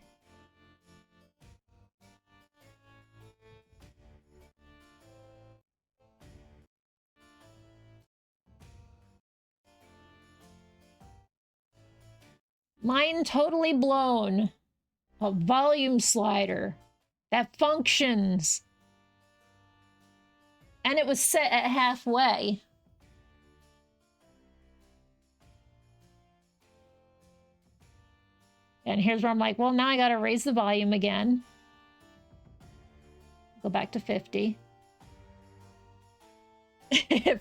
Mind totally blown. A volume slider that functions. And it was set at halfway. And here's where I'm like, well, now I gotta raise the volume again. Go back to 50.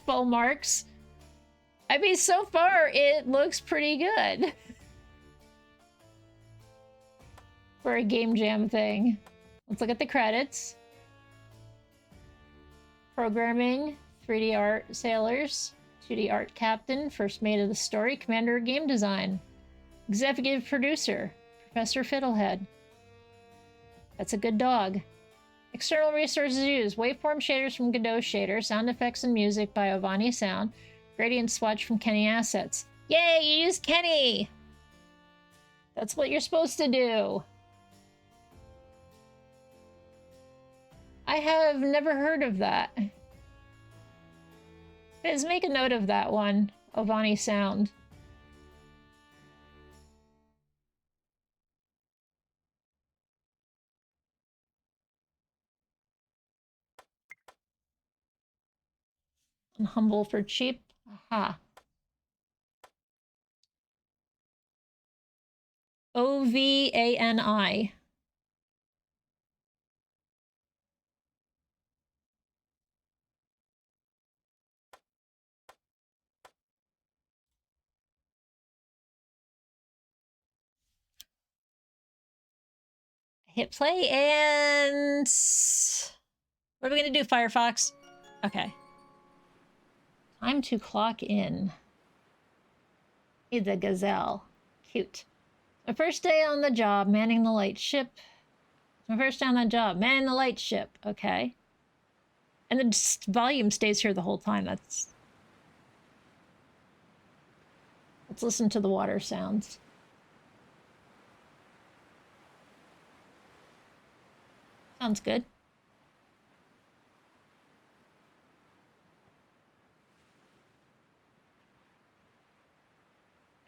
Full marks. I mean, so far, it looks pretty good. For a game jam thing. Let's look at the credits. Programming, 3D art, sailors, 2D art captain, first mate of the story, commander of game design. Executive producer, Professor Fiddlehead. That's a good dog. External resources used: waveform shaders from Godot Shader, sound effects and music by Ovani Sound, gradient swatch from Kenny Assets. Yay, you used Kenny! That's what you're supposed to do. I have never heard of that. Let's make a note of that one, Ovani Sound. And humble for cheap. Aha. Ovani. Hit play and... What are we gonna do, Firefox? Okay. Time to clock in. He's a gazelle. Cute. My first day on the job, manning the lightship. My first day on the job, manning the lightship. Okay. And the volume stays here the whole time. That's... Let's listen to the water sounds. Sounds good.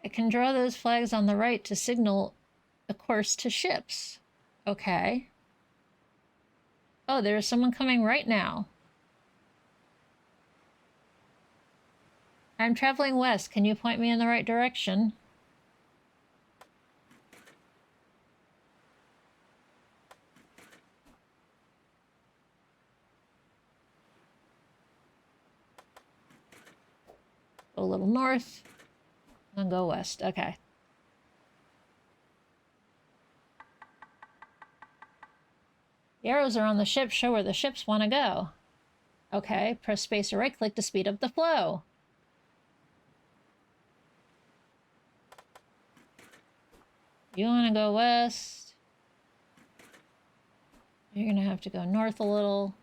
I can draw those flags on the right to signal a course to ships. Okay. Oh, there's someone coming right now. I'm traveling west. Can you point me in the right direction? Go a little north, and go west. Okay. The arrows are on the ship, show where the ships want to go. Okay, press space or right click to speed up the flow. You want to go west. You're going to have to go north a little.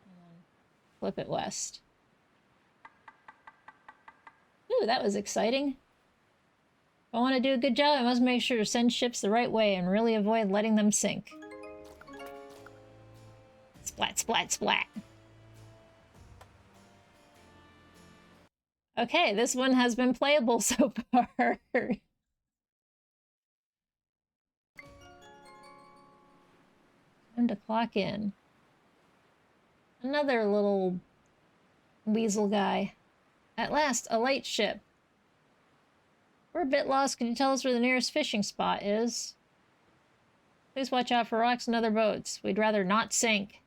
And then flip it west. Ooh, that was exciting. If I want to do a good job, I must make sure to send ships the right way and really avoid letting them sink. Splat, splat, splat. Okay, this one has been playable so far. Time to clock in. Another little weasel guy. At last, a light ship. We're a bit lost. Can you tell us where the nearest fishing spot is? Please watch out for rocks and other boats. We'd rather not sink.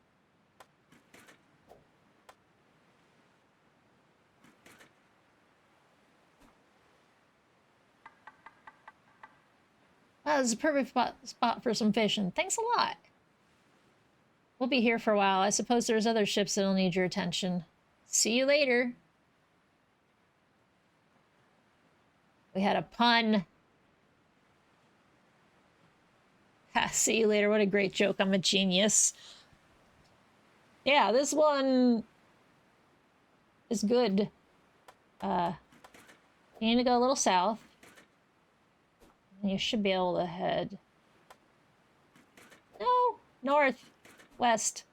Wow, this is a perfect spot for some fishing. Thanks a lot. We'll be here for a while. I suppose there's other ships that'll need your attention. See you later. We had a pun. Ha, see you later. What a great joke. I'm a genius. Yeah, this one is good. You need to go a little south. And you should be able to head... No! North. West.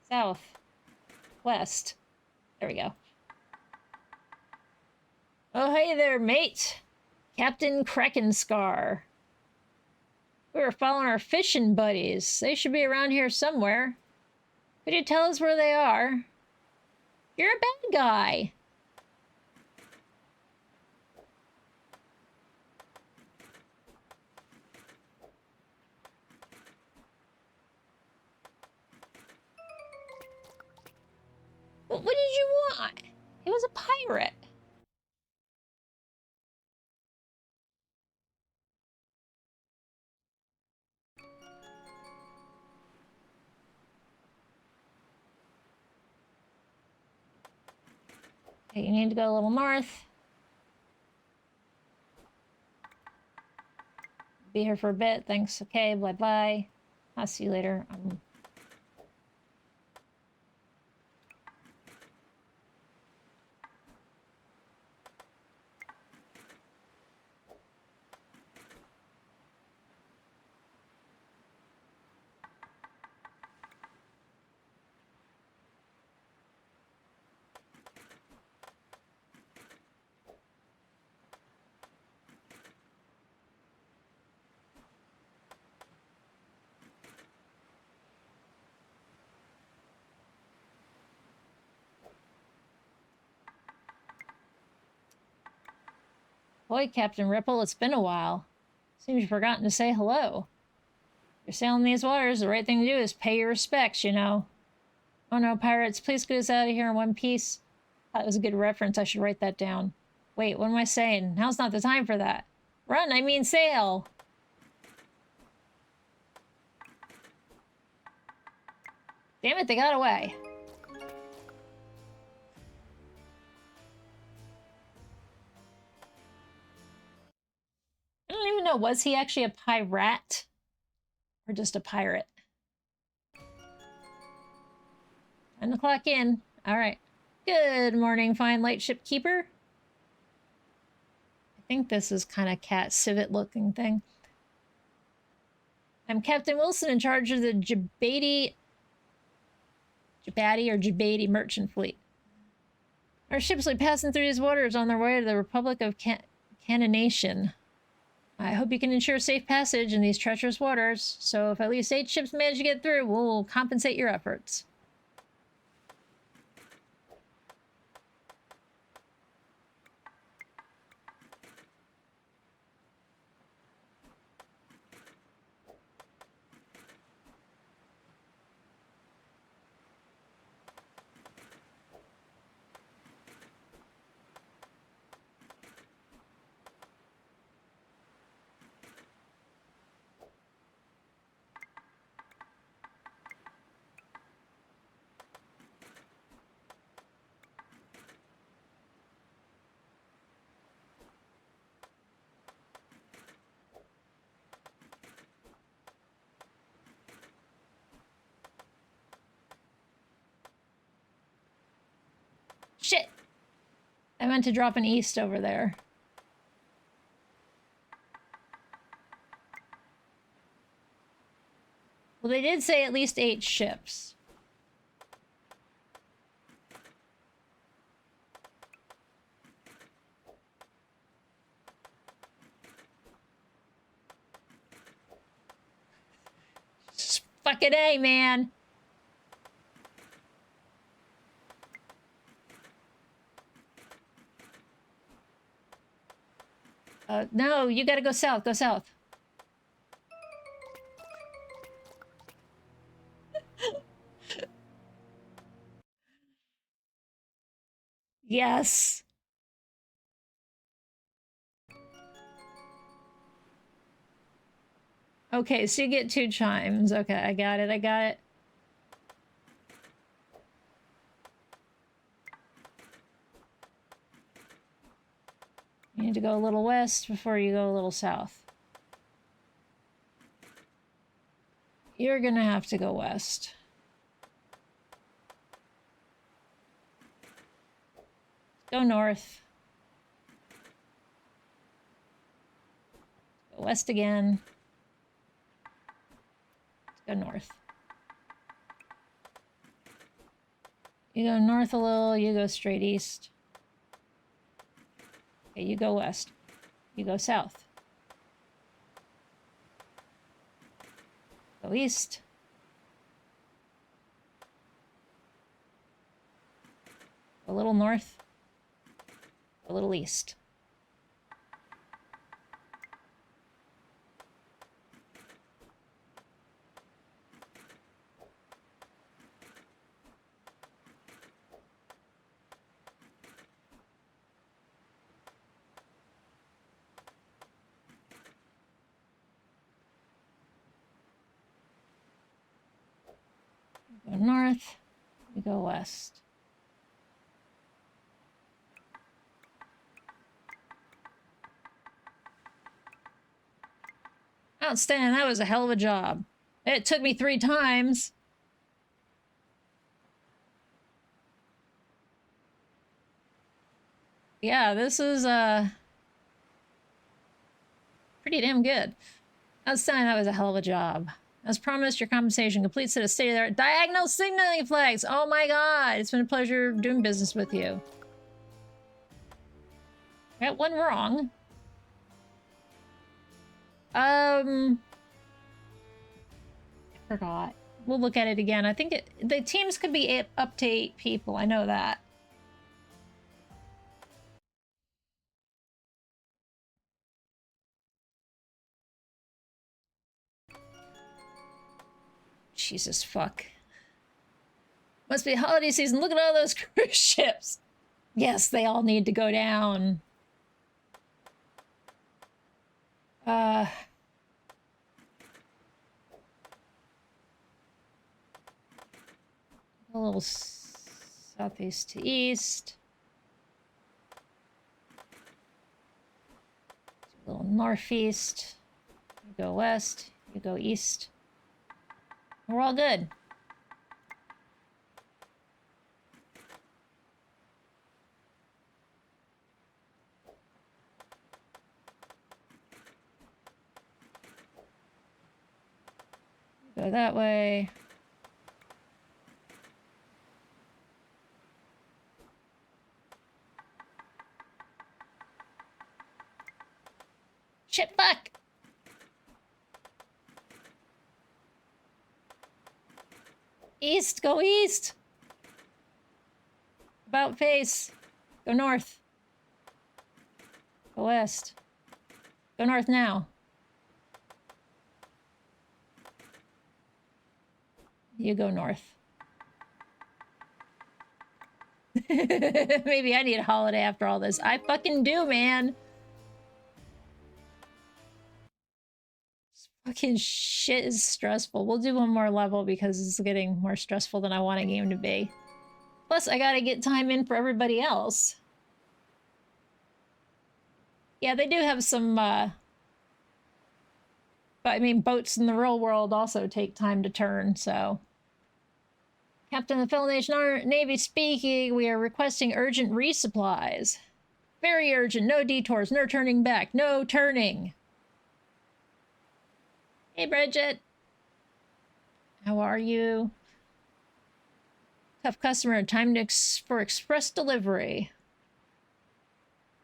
South. West. There we go. Oh, hey there, mate. Captain Krakenscar. We were following our fishing buddies. They should be around here somewhere. Could you tell us where they are? You're a bad guy. What did you want? He was a pirate. Okay, you need to go a little north. Be here for a bit. Thanks. Okay, bye-bye. I'll see you later. Boy, Captain Ripple, it's been a while. Seems you've forgotten to say hello. You're sailing these waters, the right thing to do is pay your respects, you know. Oh no, pirates, please get us out of here in one piece. That was a good reference, I should write that down. Wait, what am I saying? Now's not the time for that. Run, I mean sail! Damn it, they got away. know, was he actually a pirate? Or just a pirate? 10 o'clock in. Alright. Good morning, fine lightship keeper. I think this is kind of cat civet looking thing. I'm Captain Wilson in charge of the Jabati or merchant fleet. Our ships will be passing through these waters on their way to the Republic of Canonation. I hope you can ensure safe passage in these treacherous waters, so if at least 8 ships manage to get through, we'll compensate your efforts. Shit! I meant to drop an east over there. Well, they did say at least 8 ships. Just fucking A, man! No, you gotta go south. Go south. Yes. Okay, so you get 2 chimes. Okay, I got it. I got it. You need to go a little west before you go a little south. You're gonna have to go west. Go north. Go west again. Go north. You go north a little, you go straight east. Okay, you go west. You go south. Go east. A little north. A little east. Go north, you go west. Outstanding, that was a hell of a job. It took me 3 times. Yeah, this is pretty damn good. Outstanding, that was a hell of a job. As promised, your compensation complete set of state-of-the-art diagonal signaling flags. Oh my god, it's been a pleasure doing business with you. Got one wrong. I forgot. We'll look at it again. I think the teams could be up to 8 people. I know that. Jesus fuck. Must be holiday season. Look at all those cruise ships. Yes, they all need to go down. A little southeast to east. A little northeast. You go west. You go east. We're all good. Go that way. Shit, fuck! East, go east! About face. Go north. Go west. Go north now. You go north. Maybe I need a holiday after all this. I fucking do, man. This fucking shit is stressful. We'll do one more level because it's getting more stressful than I want a game to be. Plus, I gotta get time in for everybody else. Yeah, they do have some, but I mean, boats in the real world also take time to turn, so. Captain of the Federation Navy speaking, we are requesting urgent resupplies. Very urgent, no detours, no turning back, no turning. Hey, Bridget. How are you? Tough customer, time to for express delivery.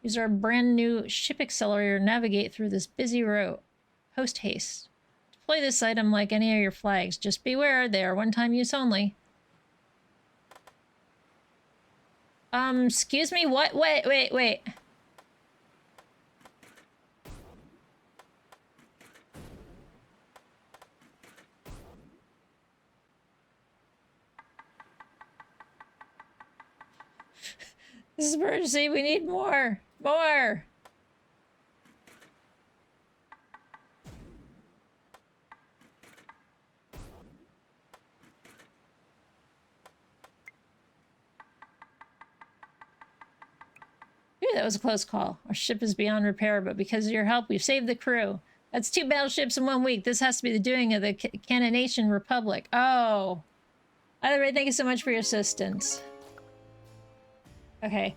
Use our brand new ship accelerator to navigate through this busy route. Post haste. Deploy this item like any of your flags. Just beware, they are one-time use only. Excuse me, what? Wait. This is emergency, we need more! More! Phew, that was a close call. Our ship is beyond repair, but because of your help, we've saved the crew. That's 2 battleships in 1 week. This has to be the doing of the Cannonation Republic. Oh. Either way, thank you so much for your assistance. Okay.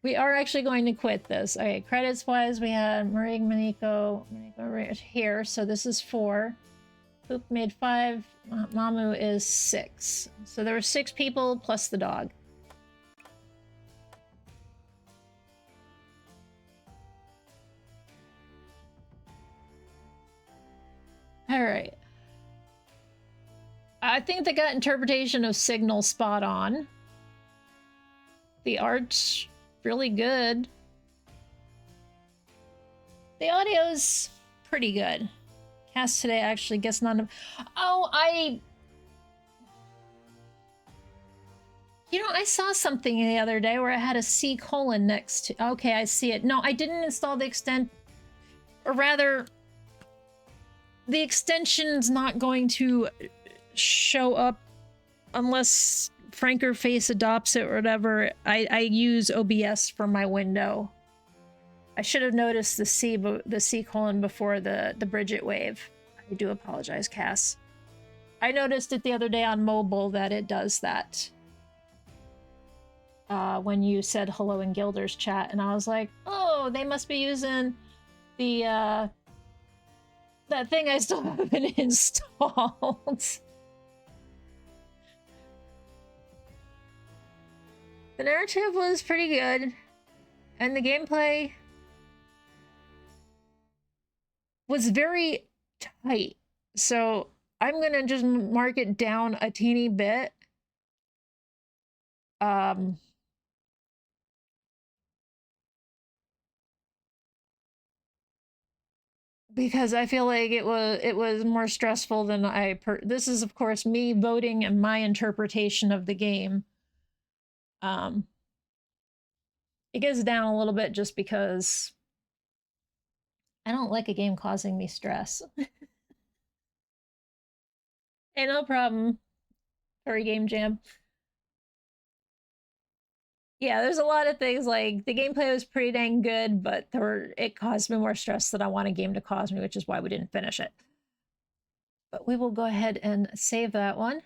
We are actually going to quit this. Okay, credits-wise, we had Marig, Maniko right here, so this is 4. Poop made 5. Mamu is 6. So there were 6 people plus the dog. Alright. I think they got interpretation of signal spot on. The art's really good. The audio's pretty good. Cast today actually gets none of... Oh, You know, I saw something the other day where I had a C colon next to... Okay, I see it. No, I didn't install the extent... Or rather... The extension's not going to show up unless Frankerface adopts it or whatever. I use OBS for my window. I should have noticed the C colon before the Bridget wave. I do apologize, Cass. I noticed it the other day on mobile that it does that. When you said hello in Gilder's chat, and I was like, oh, they must be using the that thing I still haven't installed. The narrative was pretty good, and the gameplay was very tight. So I'm gonna just mark it down a teeny bit. Because I feel like it was more stressful than this is of course me voting and my interpretation of the game. It gets down a little bit just because I don't like a game causing me stress. Hey, no problem. Furry Game Jam. Yeah, there's a lot of things like the gameplay was pretty dang good, but it caused me more stress than I want a game to cause me, which is why we didn't finish it. But we will go ahead and save that one.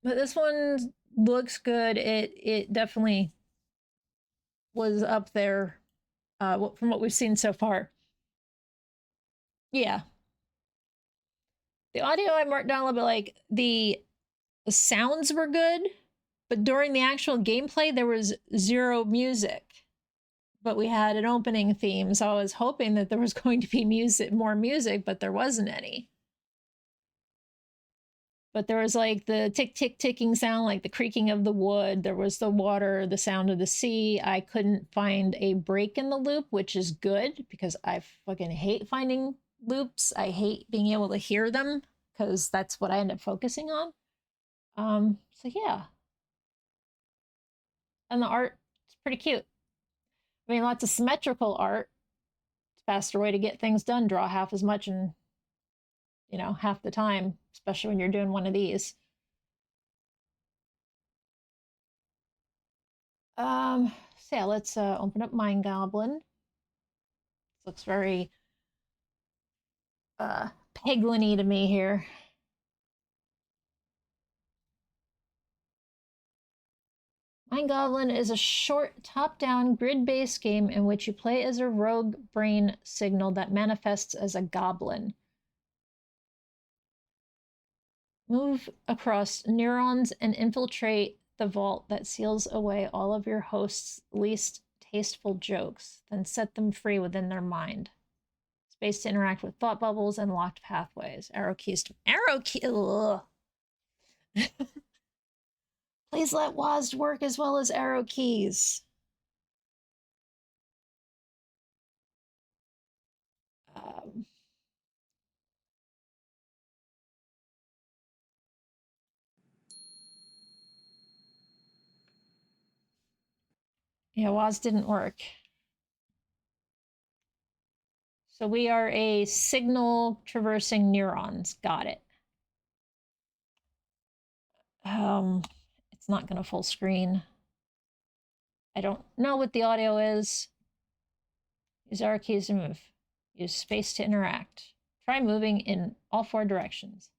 But this one looks good. It definitely was up there from what we've seen so far. Yeah. The audio I marked down a little bit, like the sounds were good, but during the actual gameplay there was zero music. But we had an opening theme, so I was hoping that there was going to be more music, but there wasn't any. But there was like the tick, tick, ticking sound, like the creaking of the wood. There was the water, the sound of the sea. I couldn't find a break in the loop, which is good because I fucking hate finding loops. I hate being able to hear them because that's what I end up focusing on. So yeah. And the art is pretty cute. I mean, lots of symmetrical art. It's a faster way to get things done. Draw half as much in, half the time, especially when you're doing one of these. So yeah, let's open up Mind Goblin. This looks very Peglin-y to me here. Mind Goblin is a short, top-down, grid-based game in which you play as a rogue brain signal that manifests as a goblin. Move across neurons and infiltrate the vault that seals away all of your host's least tasteful jokes, then set them free within their mind. Space to interact with thought bubbles and locked pathways. Arrow keys to Please let WASD work as well as arrow keys. Yeah, WASD didn't work. So we are a signal traversing neurons. Got it. It's not going to full screen. I don't know what the audio is. Use arrow keys to move. Use space to interact. Try moving in all 4 directions.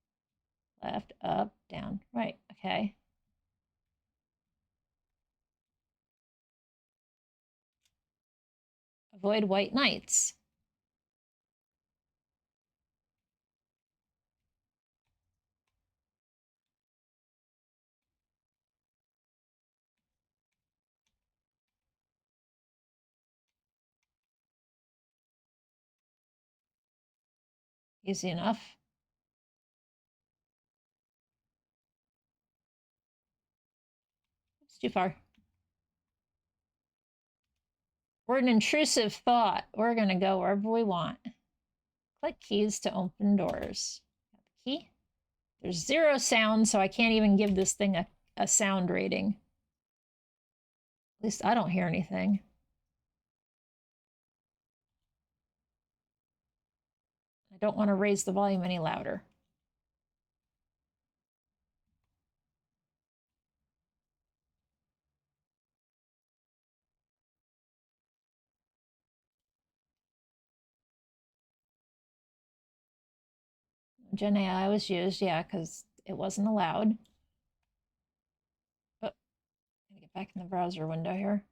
Left, up, down, right. Okay. Avoid white knights. Easy enough. It's too far. We're an intrusive thought. We're going to go wherever we want. Click keys to open doors. Key? There's 0 sound, so I can't even give this thing a sound rating. At least I don't hear anything. I don't want to raise the volume any louder. Gen AI was used, yeah, because it wasn't allowed. Oh, I'm gonna get back in the browser window here.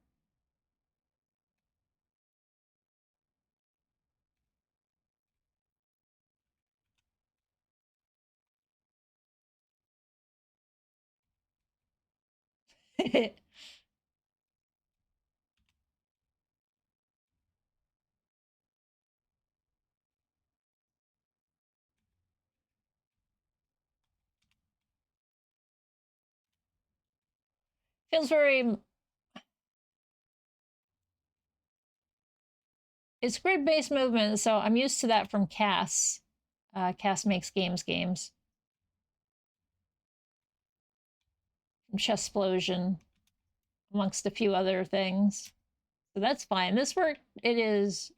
Feels very... It's grid-based movement, so I'm used to that from Cass. Cass makes games. From Chessplosion, amongst a few other things. So that's fine. This work, it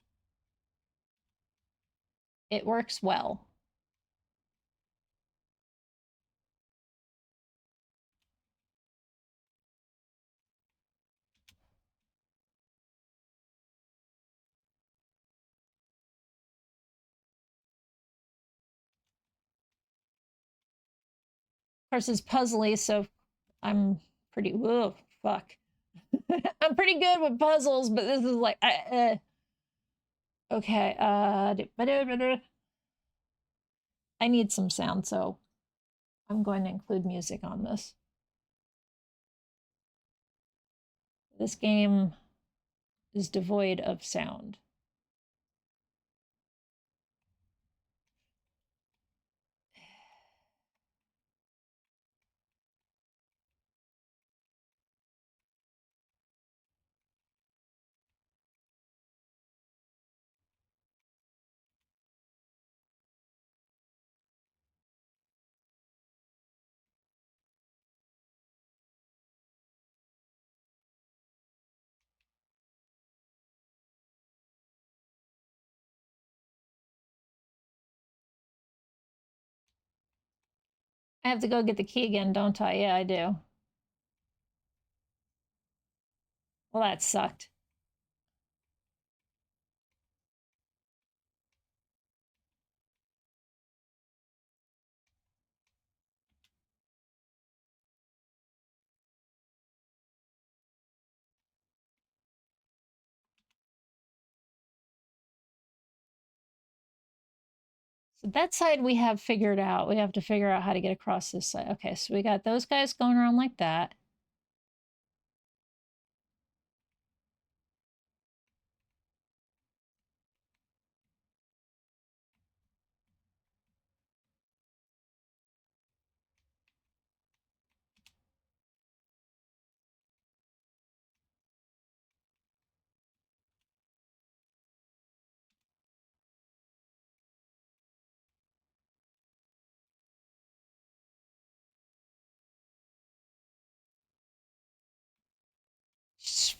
works well. course, it's puzzly, so I'm pretty. Whoa, fuck. I'm pretty good with puzzles, but this is like. Okay. I need some sound, so I'm going to include music on this. This game is devoid of sound. I have to go get the key again, don't I? Yeah, I do. Well, that sucked. So that side we have figured out. We have to figure out how to get across this side. Okay, so we got those guys going around like that.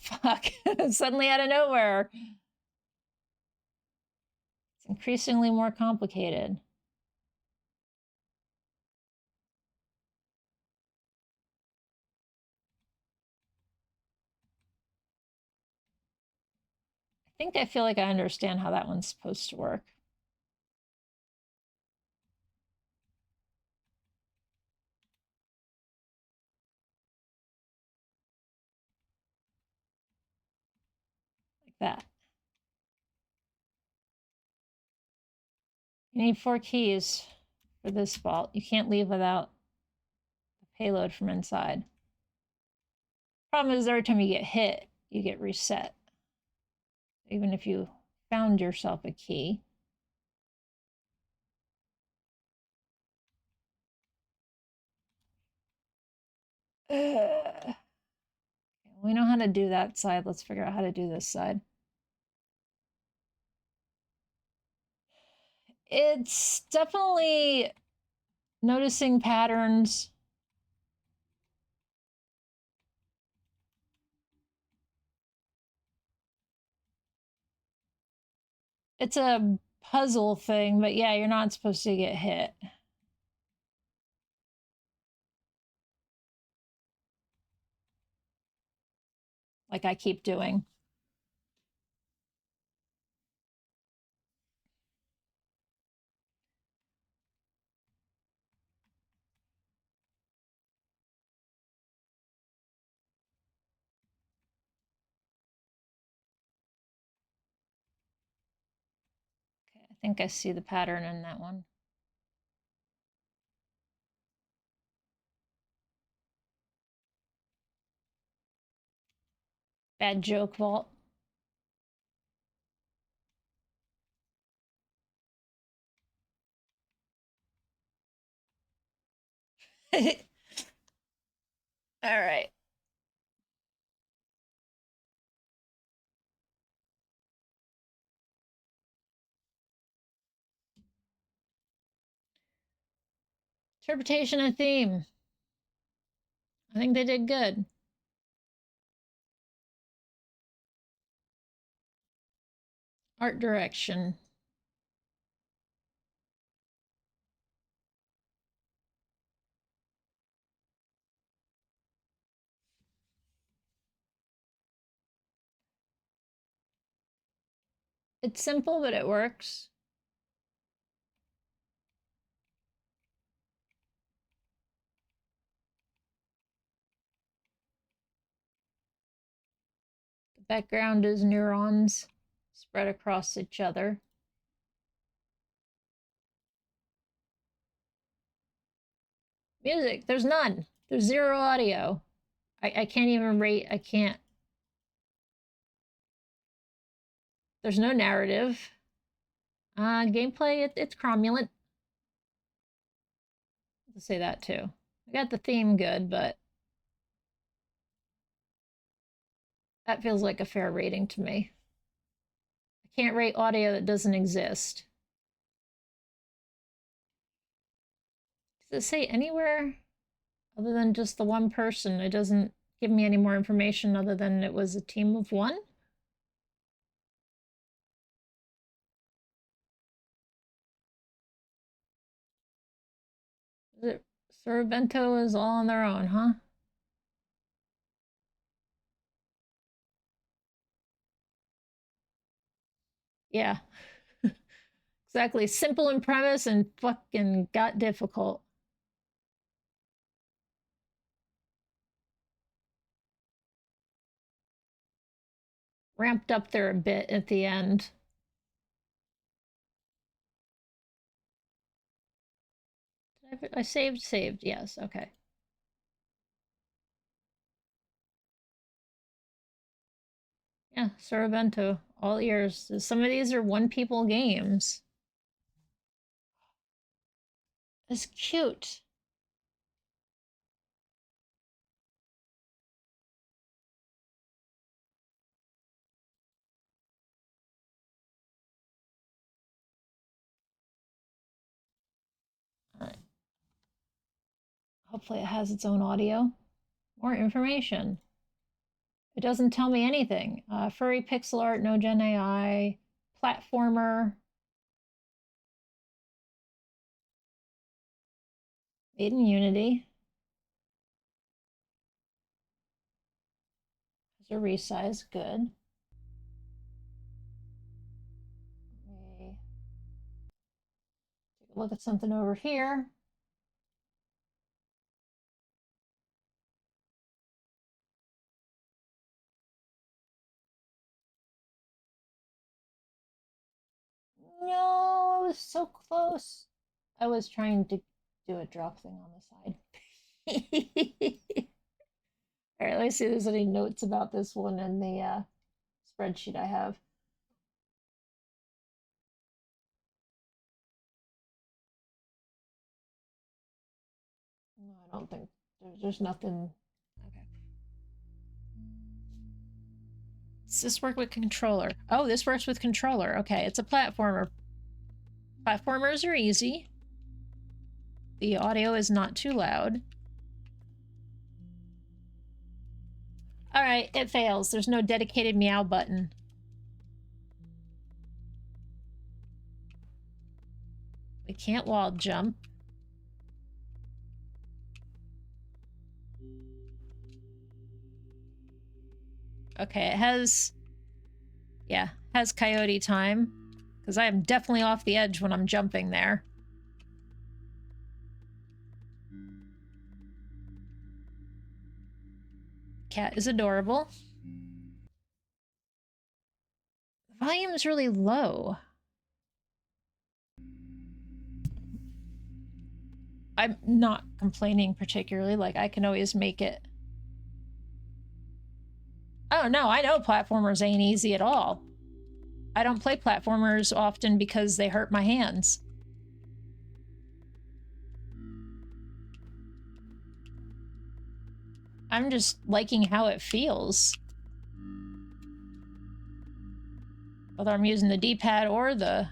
Fuck. Suddenly out of nowhere. It's increasingly more complicated. I feel like I understand how that one's supposed to work. Like that. You need 4 keys for this vault. You can't leave without the payload from inside. Problem is, every time you get hit, you get reset. Even if you found yourself a key. We know how to do that side. Let's figure out how to do this side. It's definitely noticing patterns. It's a puzzle thing, but yeah, you're not supposed to get hit. Like I keep doing. Okay, I think I see the pattern in that one. Bad joke, Vault. All right. Interpretation and theme. I think they did good. Art direction. It's simple, but it works. Background is neurons spread across each other. Music, there's none. There's zero audio. I can't even rate, I can't. There's no narrative. Gameplay, it's cromulent. To say that too. I got the theme good, but that feels like a fair rating to me. I can't rate audio that doesn't exist. Does it say anywhere other than just the one person? It doesn't give me any more information other than it was a team of one? Is it Sorrento is all on their own, huh? Yeah. Exactly. Simple in premise and fucking got difficult. Ramped up there a bit at the end. I saved, yes, okay. Yeah, Sorrento, all ears. Some of these are one people games. It's cute. All right. Hopefully it has its own audio. More information. It doesn't tell me anything. Furry pixel art, no gen AI, platformer. Made in Unity. There's a resize, good. Let me take a look at something over here. No, I was so close. I was trying to do a drop thing on the side. All right, let me see if there's any notes about this one in the spreadsheet I have. No, I don't think there's nothing. Okay. Does this work with controller? Oh, this works with controller. Okay, it's a platformer. Platformers are easy. The audio is not too loud. All right, it fails. There's no dedicated meow button. We can't wall jump. Okay, it has... Yeah, has coyote time. Because I am definitely off the edge when I'm jumping there. Cat is adorable. The volume is really low. I'm not complaining particularly, like I can always make it. Oh no, I know platformers ain't easy at all. I don't play platformers often because they hurt my hands. I'm just liking how it feels. Whether I'm using the D-pad or the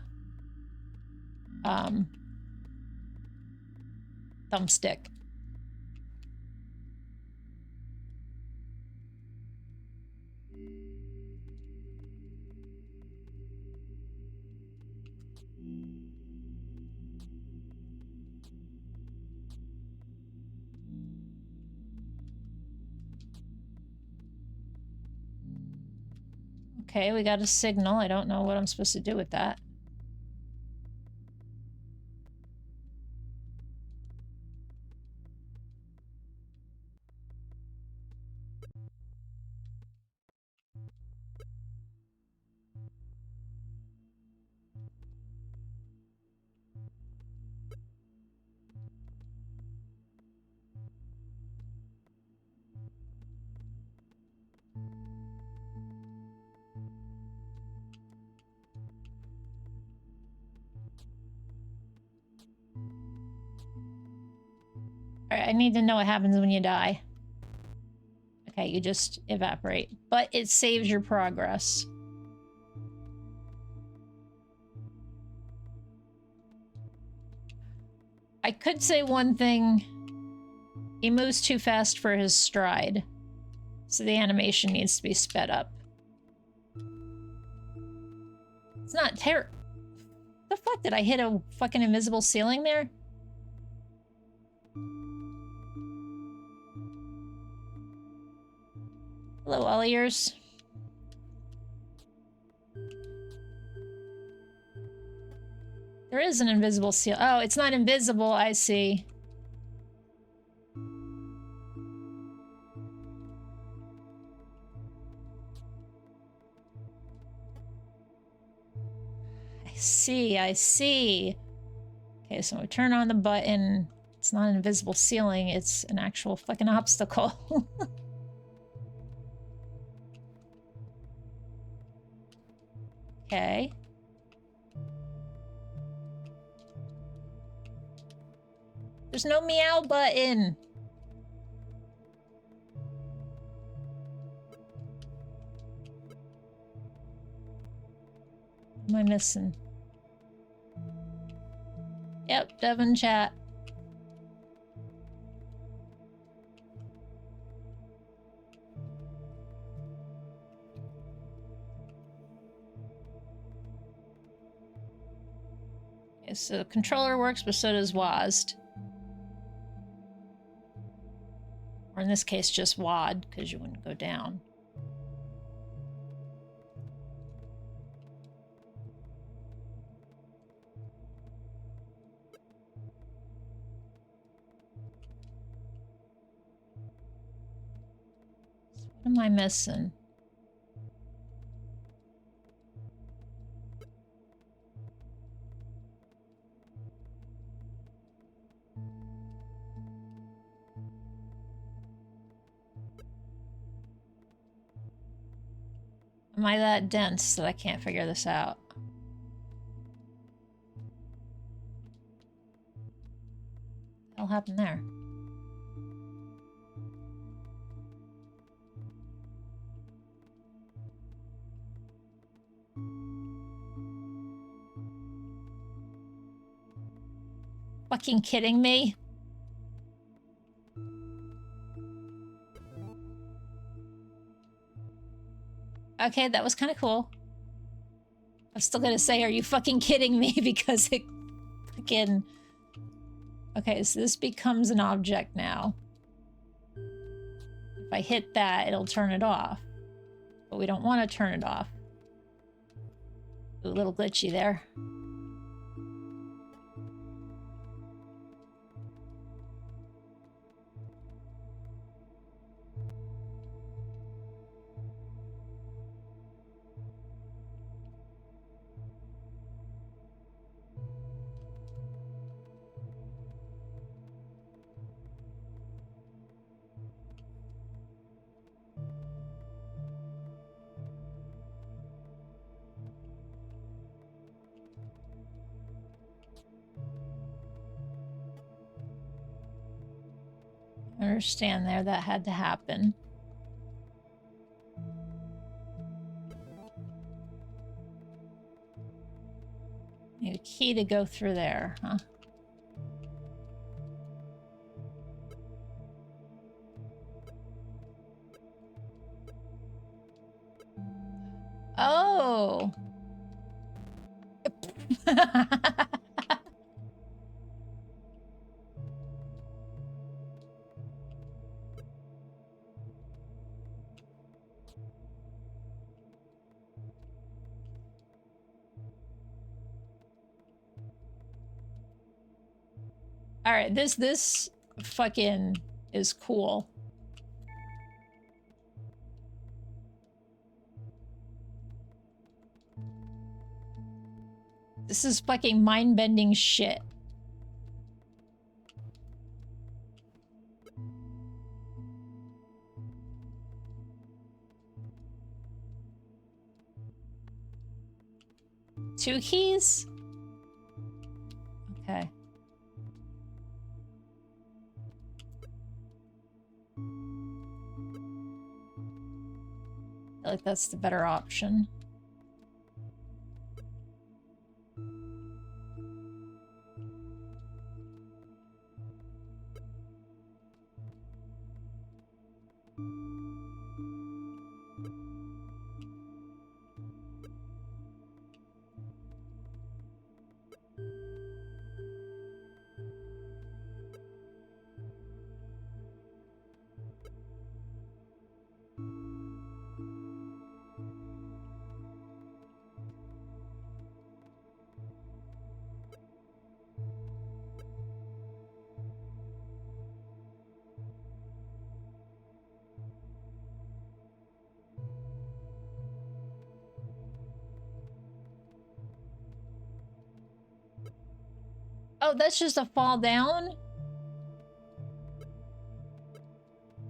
thumbstick. Okay, we got a signal. I don't know what I'm supposed to do with that. Alright, I need to know what happens when you die. Okay, you just evaporate. But it saves your progress. I could say one thing. He moves too fast for his stride. So the animation needs to be sped up. It's not the fuck? Did I hit a fucking invisible ceiling there? Hello, all ears. There is an invisible seal. Oh, it's not invisible, I see. I see. Okay, so we turn on the button. It's not an invisible ceiling, it's an actual fucking obstacle. Okay. There's no meow button. What am I missing? Yep, Devon chat. Okay, so the controller works, but so does WASD. Or in this case, just WAD, because you wouldn't go down. What am I missing? Am I that dense that I can't figure this out? What the hell happened there? Fucking kidding me? Okay, that was kind of cool. I'm still gonna say, are you fucking kidding me? Because it fucking... Okay, so this becomes an object now. If I hit that, it'll turn it off. But we don't want to turn it off. Ooh, a little glitchy there. I understand there, that had to happen. Need a key to go through there, huh? Oh! Alright, this fucking is cool. This is fucking mind-bending shit. Two keys? Okay. feel like that's the better option. Oh, that's just a fall down?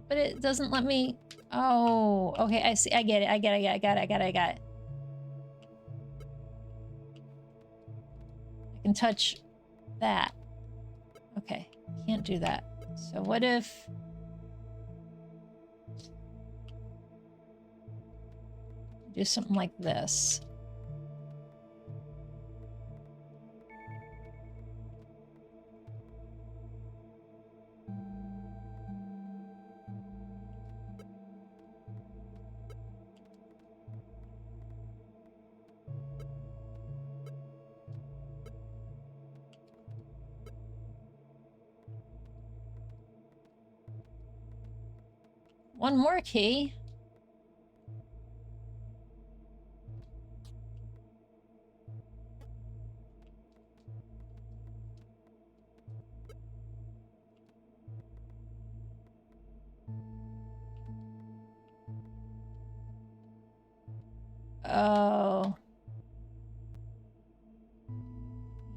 But it doesn't let me... Oh, okay, I see. I get it. I got it. I can touch that. Okay, can't do that. So what if... do something like this? One more key. Oh.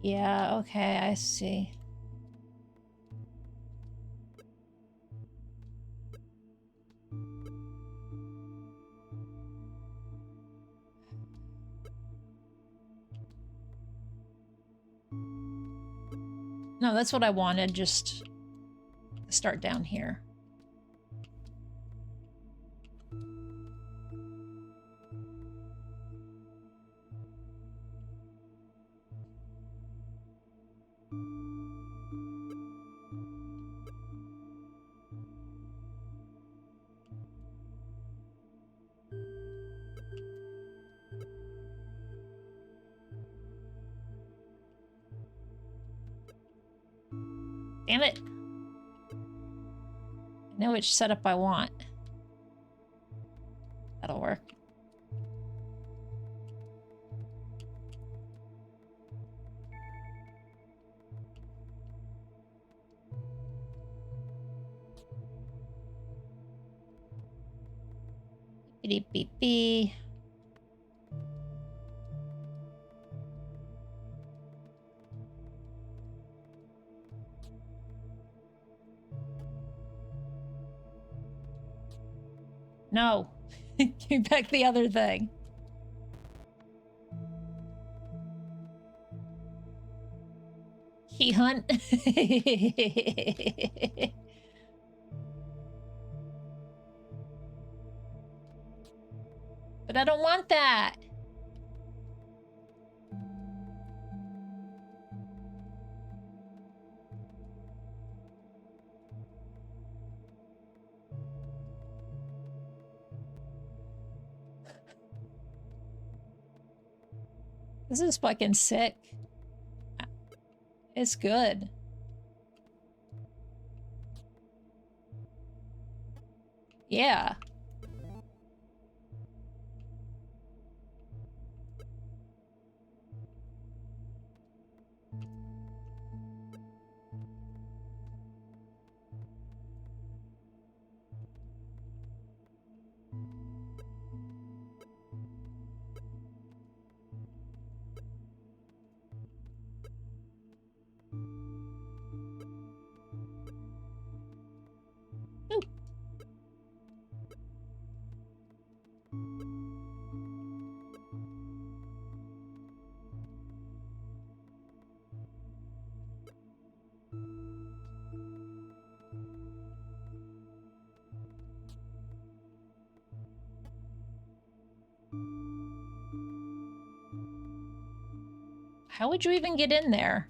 Yeah, okay, I see. No, that's what I wanted, just start down here. Damn it. I know which setup I want. That'll work. Beep beep beep. No. Give me back the other thing. Key hunt. But I don't want that. This is fucking sick. It's good. Yeah. How would you even get in there?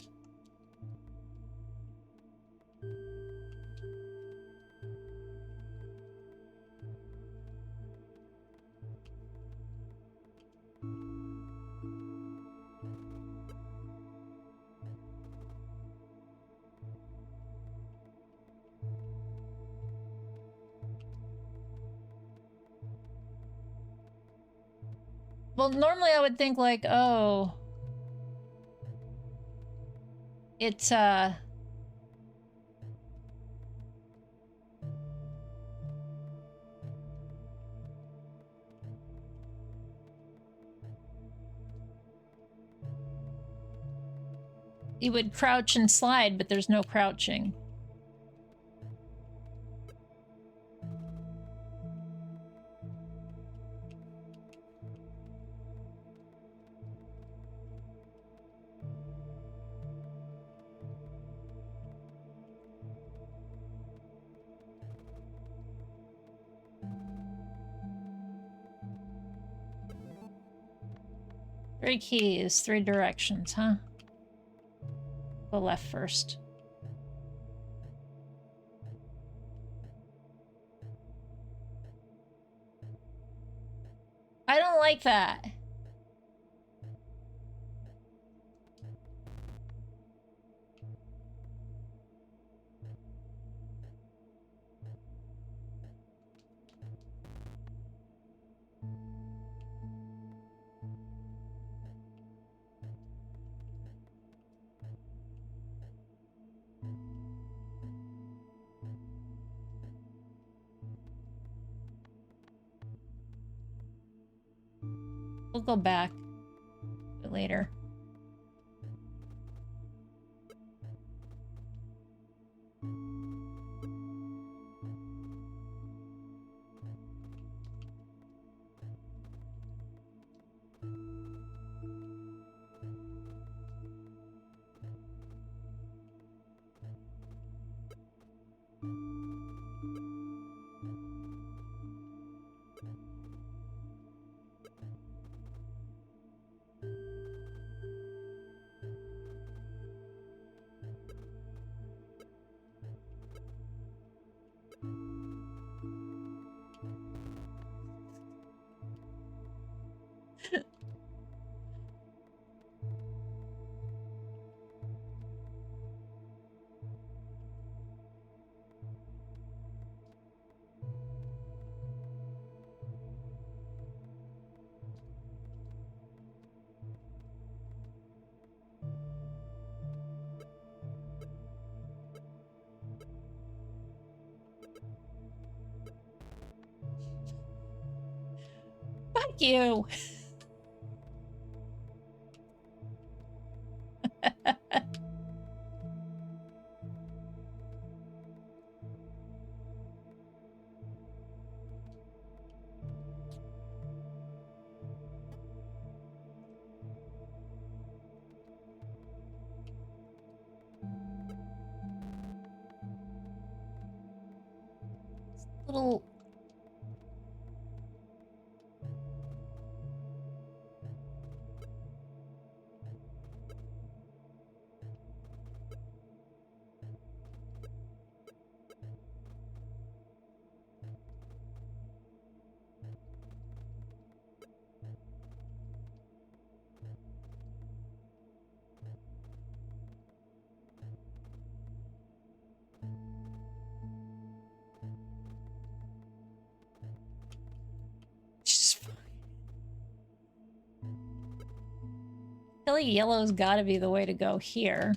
Well, normally I would think like, oh, it's, you would crouch and slide, but there's no crouching. Three keys, three directions, huh? Go left first. I don't like that. We'll go back a bit later. Fuck you. Little... I feel like yellow's gotta be the way to go here.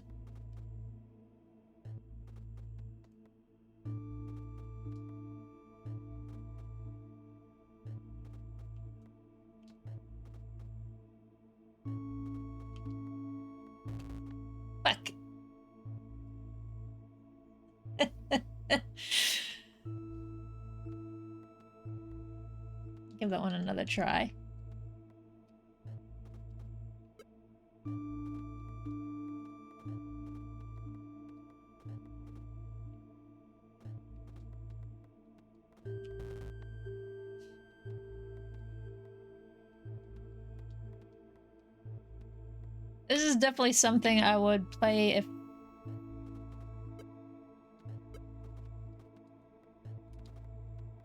Fuck. Give that one another try. This is definitely something I would play if...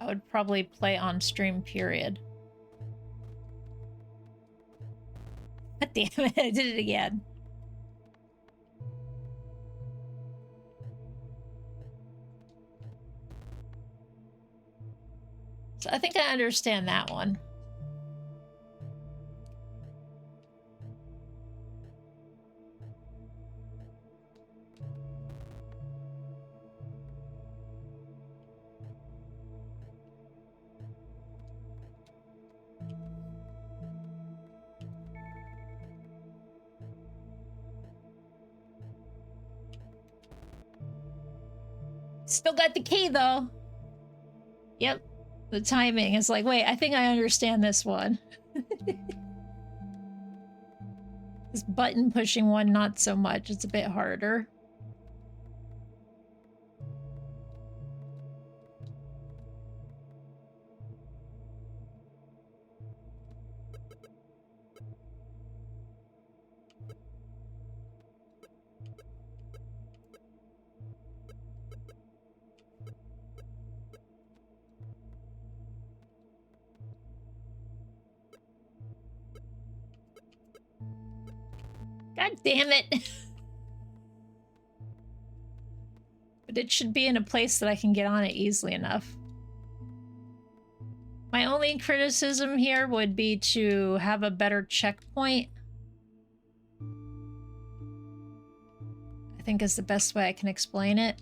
I would probably play on stream, period. God damn it, I did it again. So I think I understand that one. Still got the key though. Yep. The timing is like, wait, I think I understand this one. This button pushing one, not so much. It's a bit harder. God damn it. But it should be in a place that I can get on it easily enough. My only criticism here would be to have a better checkpoint. I think is the best way I can explain it.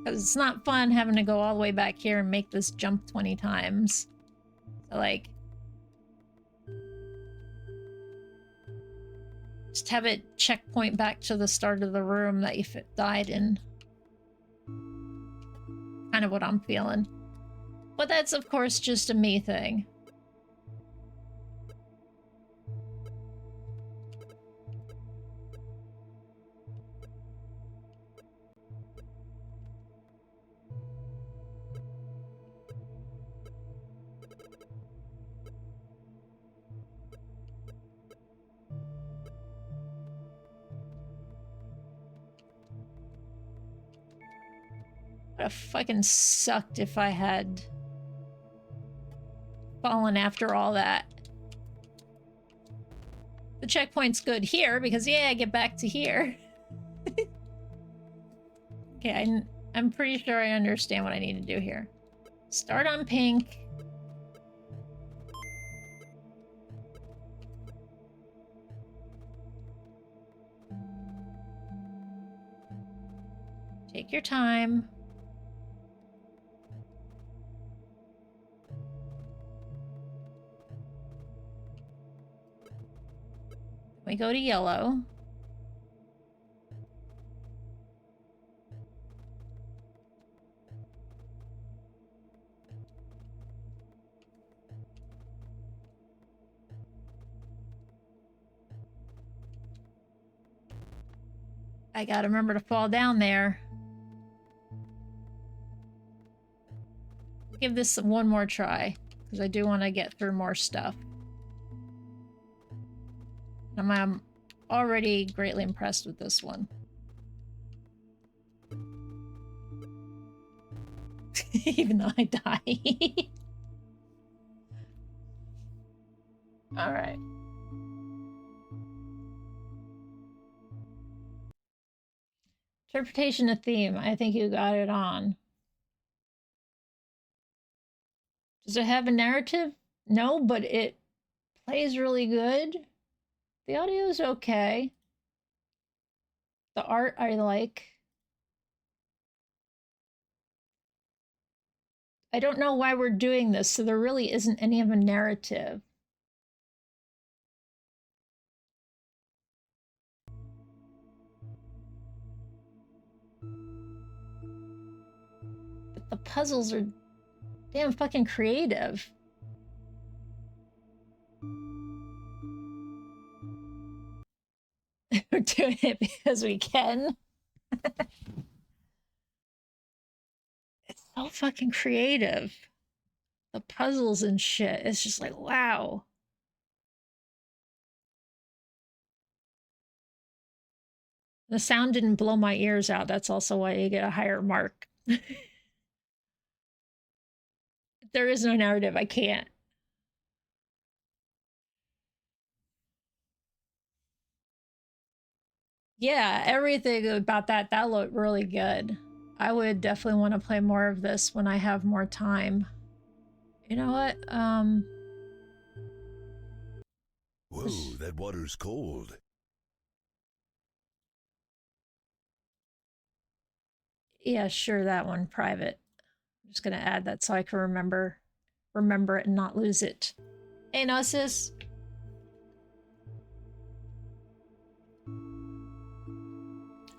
Because it's not fun having to go all the way back here and make this jump 20 times. So, like... just have it checkpoint back to the start of the room that you died in. Kind of what I'm feeling. But that's, of course, just a me thing. Would have fucking sucked if I had fallen after all that. The checkpoint's good here because, yeah, I get back to here. Okay, I'm pretty sure I understand what I need to do here. Start on pink. Take your time. We go to yellow. I gotta remember to fall down there. Give this one more try, because I do want to get through more stuff. I'm already greatly impressed with this one. Even though I die. Alright. Interpretation of theme. I think you got it on. Does it have a narrative? No, but it plays really good. The audio is okay. The art I like. I don't know why we're doing this, so there really isn't any of a narrative. But the puzzles are damn fucking creative. because we can. It's so fucking creative. The puzzles and shit. It's just like, wow. The sound didn't blow my ears out. That's also why you get a higher mark. There is no narrative. I can't. Yeah, everything about that looked really good. I would definitely want to play more of this when I have more time. You know what? Whoa, that water's cold. Yeah, sure, that one, private. I'm just gonna add that so I can remember it and not lose it. Hey, Gnosis.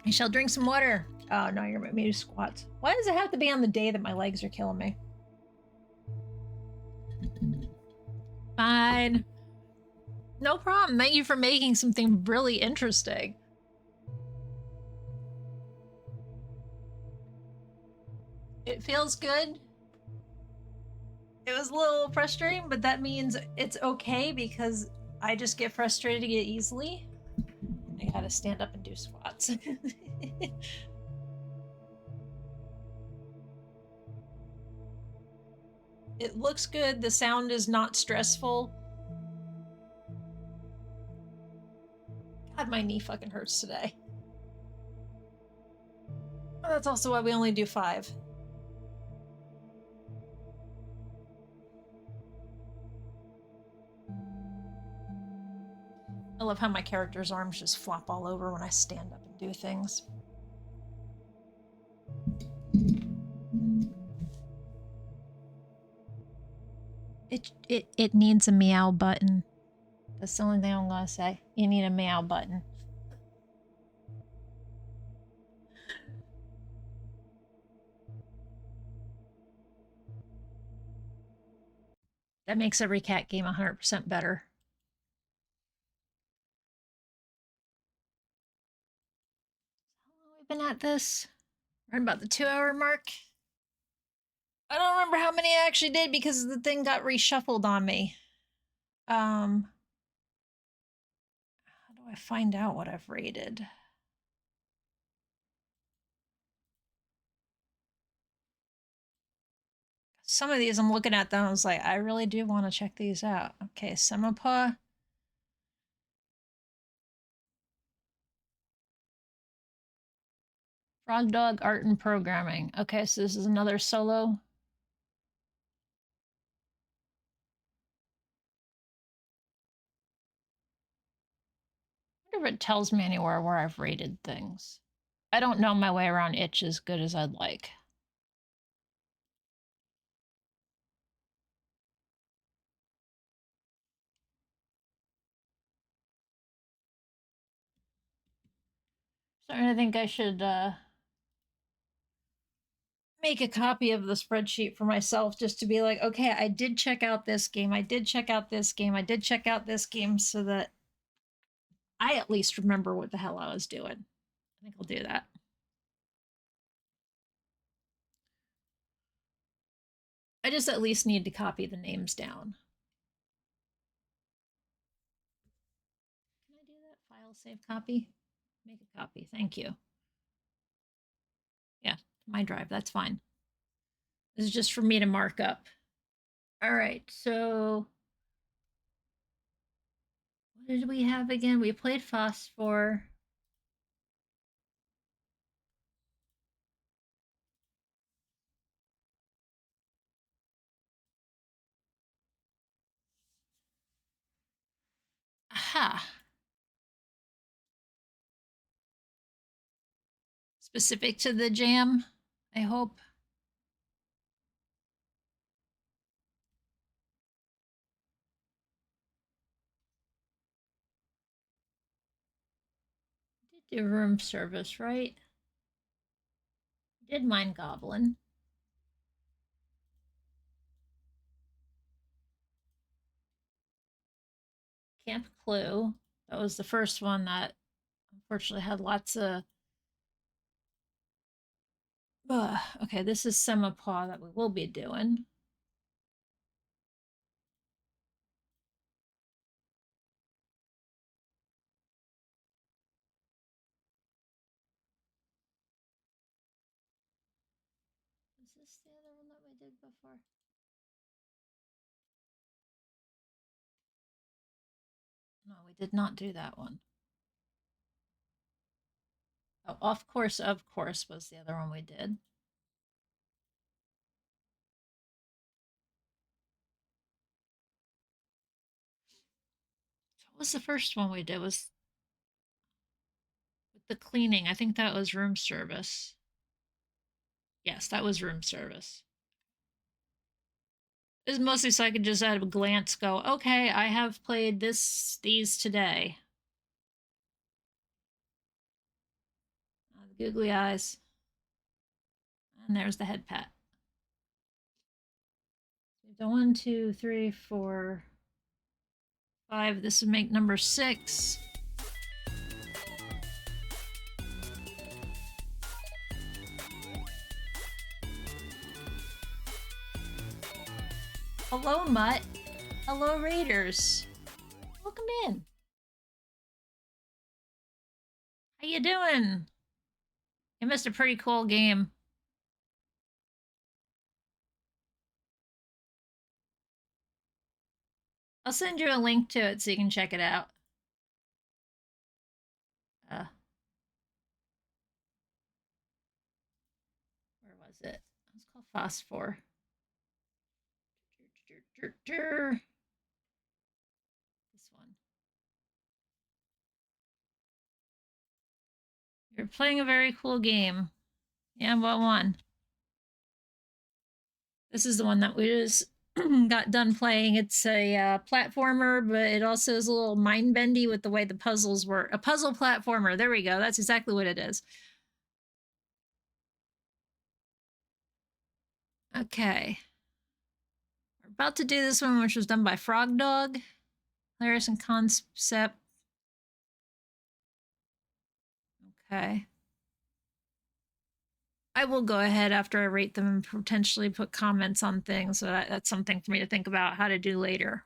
I shall drink some water. Oh, no, you're making me do squats. Why does it have to be on the day that my legs are killing me? Fine. No problem. Thank you for making something really interesting. It feels good. It was a little frustrating, but that means it's okay because I just get frustrated easily. I gotta stand up and do squats. It looks good. The sound is not stressful. God, my knee fucking hurts today. But that's also why we only do 5. I love how my character's arms just flop all over when I stand up and do things. It needs a meow button. That's the only thing I'm gonna say. You need a meow button. That makes every cat game 100% better. How long have we been at this? Right about the 2-hour mark. I don't remember how many I actually did because the thing got reshuffled on me. How do I find out what I've rated? Some of these I'm looking at them, I was like, I really do want to check these out. Okay, Semapaw. Frog Dog Art and Programming. Okay, so this is another solo. I wonder if it tells me anywhere where I've rated things. I don't know my way around itch as good as I'd like. So I think I should make a copy of the spreadsheet for myself just to be like, okay, I did check out this game, I did check out this game, I did check out this game, so that I at least remember what the hell I was doing. I think I'll do that. I just at least need to copy the names down. Can I do that? File, save, copy? Make a copy. Thank you. Yeah, my drive. That's fine. This is just for me to mark up. All right, so what did we have again? We played Phosphor. Aha. Specific to the jam, I hope. Did do room service, right? Did Mind Goblin. Camp Clue. That was the first one that Unfortunately, had lots of. Okay, this is Semapaw that we will be doing. Is this the other one that we did before? No, we did not do that one. Oh, of course was the other one we did. So what was the first one we did? Was with the cleaning. I think that was room service. Yes, that was room service. It was mostly so I could just at a glance go, okay, I have played these today. The googly eyes. And there's the head pat. The 1, 2, 3, 4, 5. This would make number 6. Hello, Mutt. Hello, Raiders. Welcome in. How you doing? You missed a pretty cool game. I'll send you a link to it so you can check it out. Where was it? It's called Phosphor. This one. You're playing a very cool game. Yeah, what one? This is the one that we just got done playing. It's a platformer, but it also is a little mind bendy with the way the puzzles work. A puzzle platformer. There we go. That's exactly what it is. Okay. We're about to do this one, which was done by Frog Dog. Hilarious and concept. Okay. I will go ahead after I rate them and potentially put comments on things. So that's something for me to think about how to do later.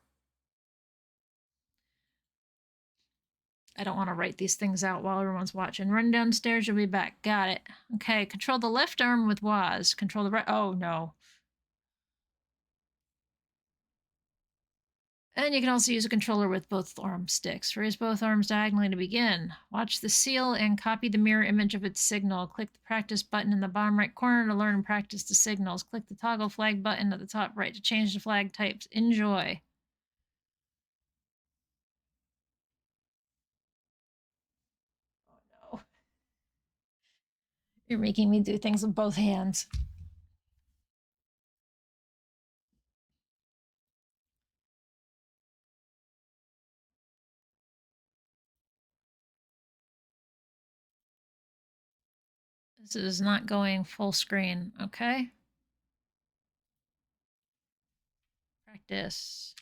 I don't want to write these things out while everyone's watching. Run downstairs, you'll be back. Got it. Okay, control the left arm with WAS. Control the right. Oh, no. And you can also use a controller with both arm sticks. Raise both arms diagonally to begin. Watch the seal and copy the mirror image of its signal. Click the practice button in the bottom right corner to learn and practice the signals. Click the toggle flag button at the top right to change the flag types. Enjoy. Oh no. You're making me do things with both hands. This is not going full screen, okay? Practice.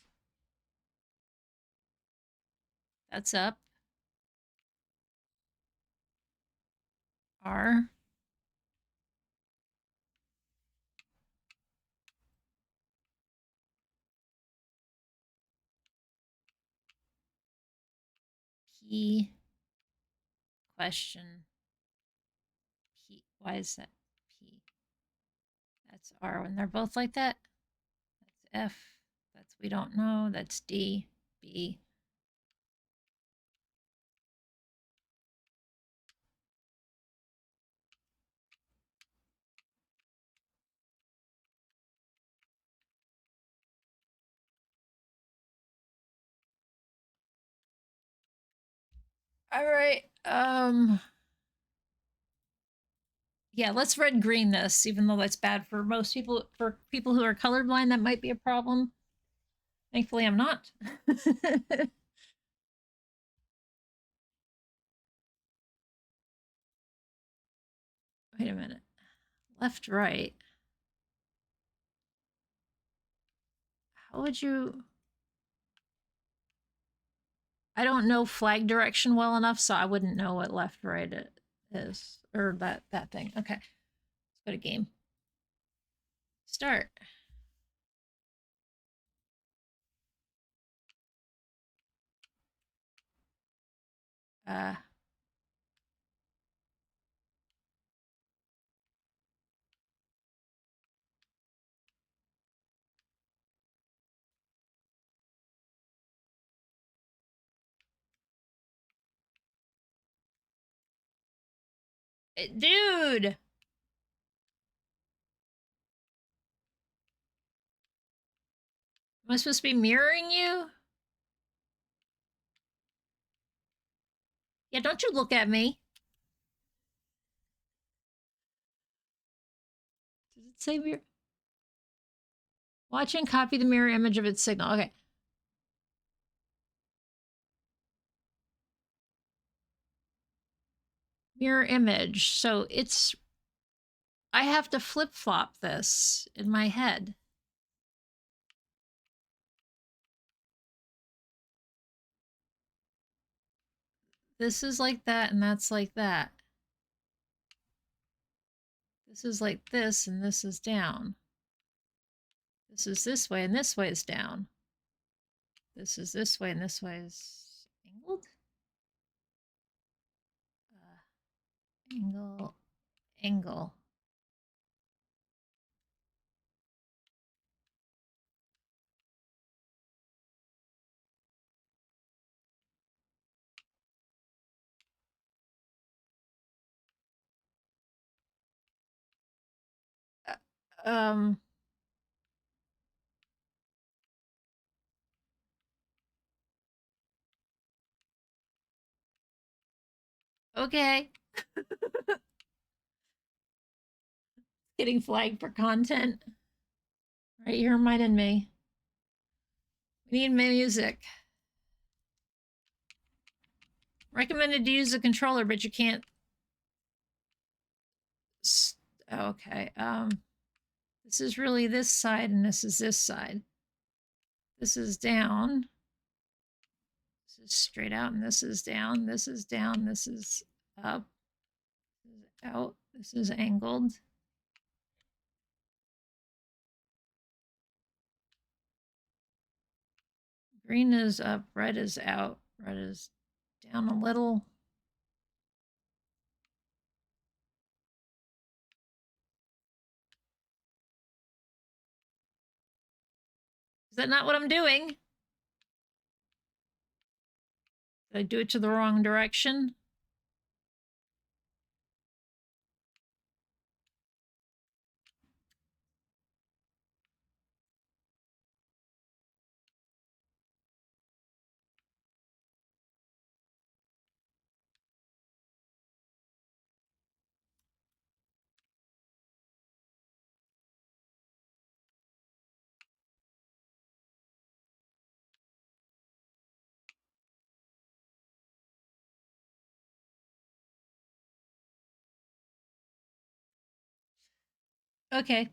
That's up. R. P. Question. P. Why is that P? That's R when they're both like that. That's F. That's we don't know. That's D. B. All right. Yeah, let's red green this, even though that's bad for most people. For people who are colorblind, that might be a problem. Thankfully, I'm not. Wait a minute. Left, right. How would you... I don't know flag direction well enough, so I wouldn't know what left right it is. Or that thing. Okay. Let's go to game. Start. Dude! Am I supposed to be mirroring you? Yeah, don't you look at me. Does it say mirror? Watch and copy the mirror image of its signal. Okay. Mirror image. So it's... I have to flip-flop this in my head. This is like that, and that's like that. This is like this, and this is down. This is this way, and this way is down. This is this way, and this way is angled. Angle, angle. Um... Okay. Getting flagged for content. Right, you're reminding me. We need music. Recommended to use the controller, but you can't. Okay. This is really this side, and this is this side. This is down. This is straight out, and this is down. This is down. This is up. This is out. This is angled. Green is up. Red is out. Red is down a little. Is that not what I'm doing? Did I do it to the wrong direction? Okay.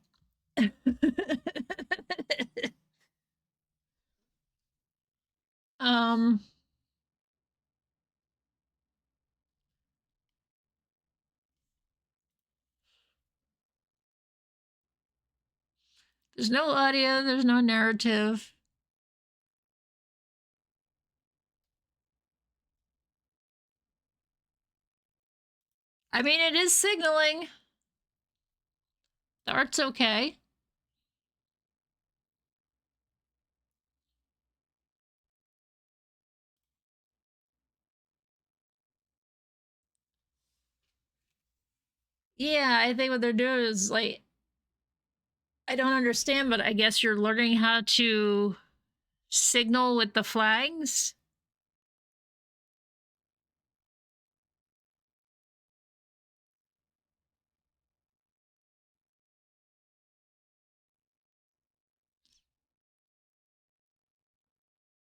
There's no audio, there's no narrative. I mean, it is signaling. The art's okay. Yeah, I think what they're doing is like, I don't understand, but I guess you're learning how to signal with the flags.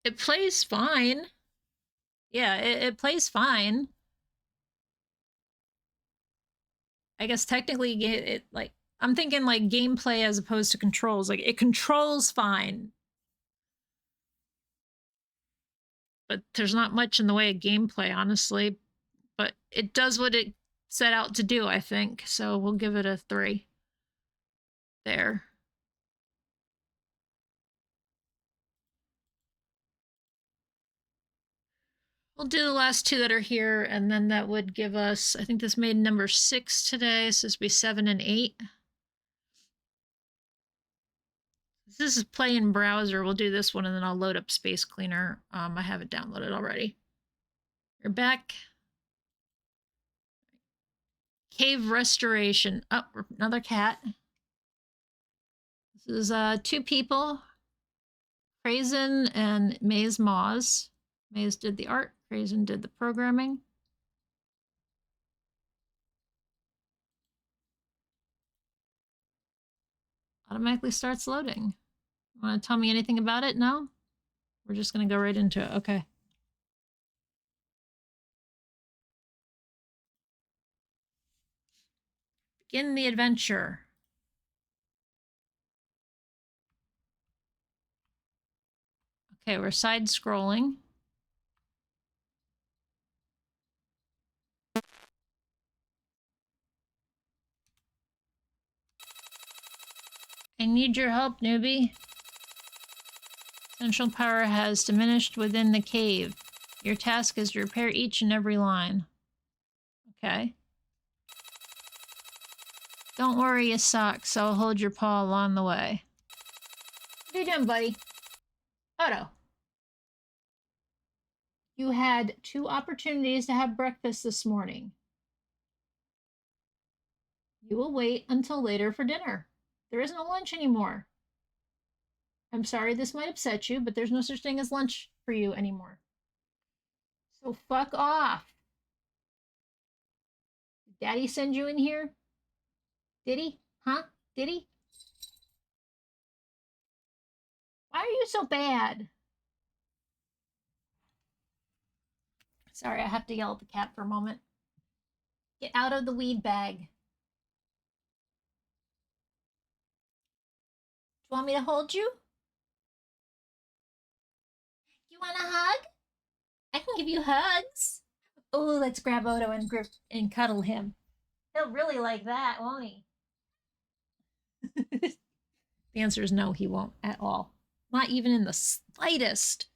It plays fine. Yeah, it plays fine. I guess technically it like, I'm thinking like gameplay as opposed to controls. Like, it controls fine. but there's not much in the way of gameplay, honestly. But it does what it set out to do, I think. So we'll give it a 3. There. We'll do the last 2 that are here, and then that would give us, I think this made number 6 today, so this would be 7 and 8. This is play in browser. We'll do this one, and then I'll load up Space Cleaner. I have it downloaded already. You're back. Cave Restoration. Oh, another cat. This is 2 people. Crazen and Maze Moz. Maze did the art. Crazen did the programming. Automatically starts loading. Want to tell me anything about it? No? We're just going to go right into it. Okay. Begin the adventure. Okay, we're side scrolling. I need your help, newbie. Central power has diminished within the cave. Your task is to repair each and every line. Okay. Don't worry, you suck, I'll hold your paw along the way. What are you doing, buddy? Otto. You had 2 opportunities to have breakfast this morning. You will wait until later for dinner. There isn't a lunch anymore. I'm sorry this might upset you, but there's no such thing as lunch for you anymore. So fuck off. Did Daddy send you in here? Did he? Huh? Did he? Why are you so bad? Sorry, I have to yell at the cat for a moment. Get out of the weed bag. Do you want me to hold you? You want a hug? I can give you hugs. Oh, let's grab Odo and cuddle him. He'll really like that, won't he? The answer is no, he won't at all. Not even in the slightest.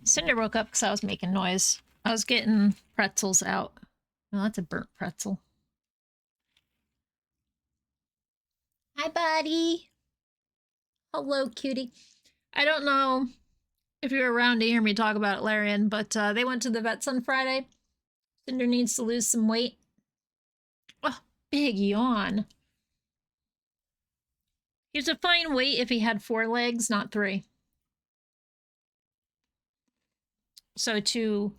Cinder woke up because I was making noise. I was getting pretzels out. Well, that's a burnt pretzel. Hi, buddy. Hello, cutie. I don't know if you were around to hear me talk about it, Larian, but they went to the vets on Friday. Cinder needs to lose some weight. Oh, big yawn. He's a fine weight if he had 4 legs, not 3. So to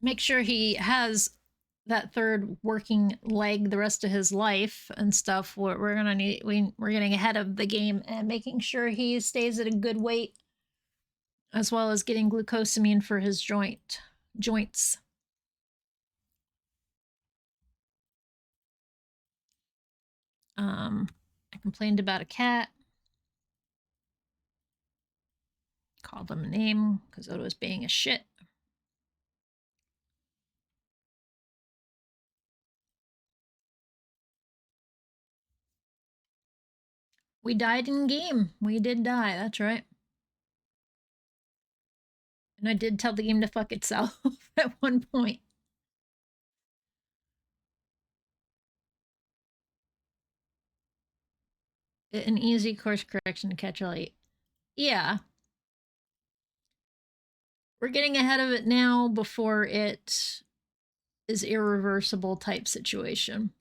make sure he has that 3rd working leg the rest of his life and stuff, we're gonna need we're getting ahead of the game and making sure he stays at a good weight, as well as getting glucosamine for his joints. I complained about a cat. Called him a name because Odo was being a shit. We died in game. We did die, that's right. And I did tell the game to fuck itself at one point. An easy course correction to catch all 8. Yeah. We're getting ahead of it now before it is irreversible type situation.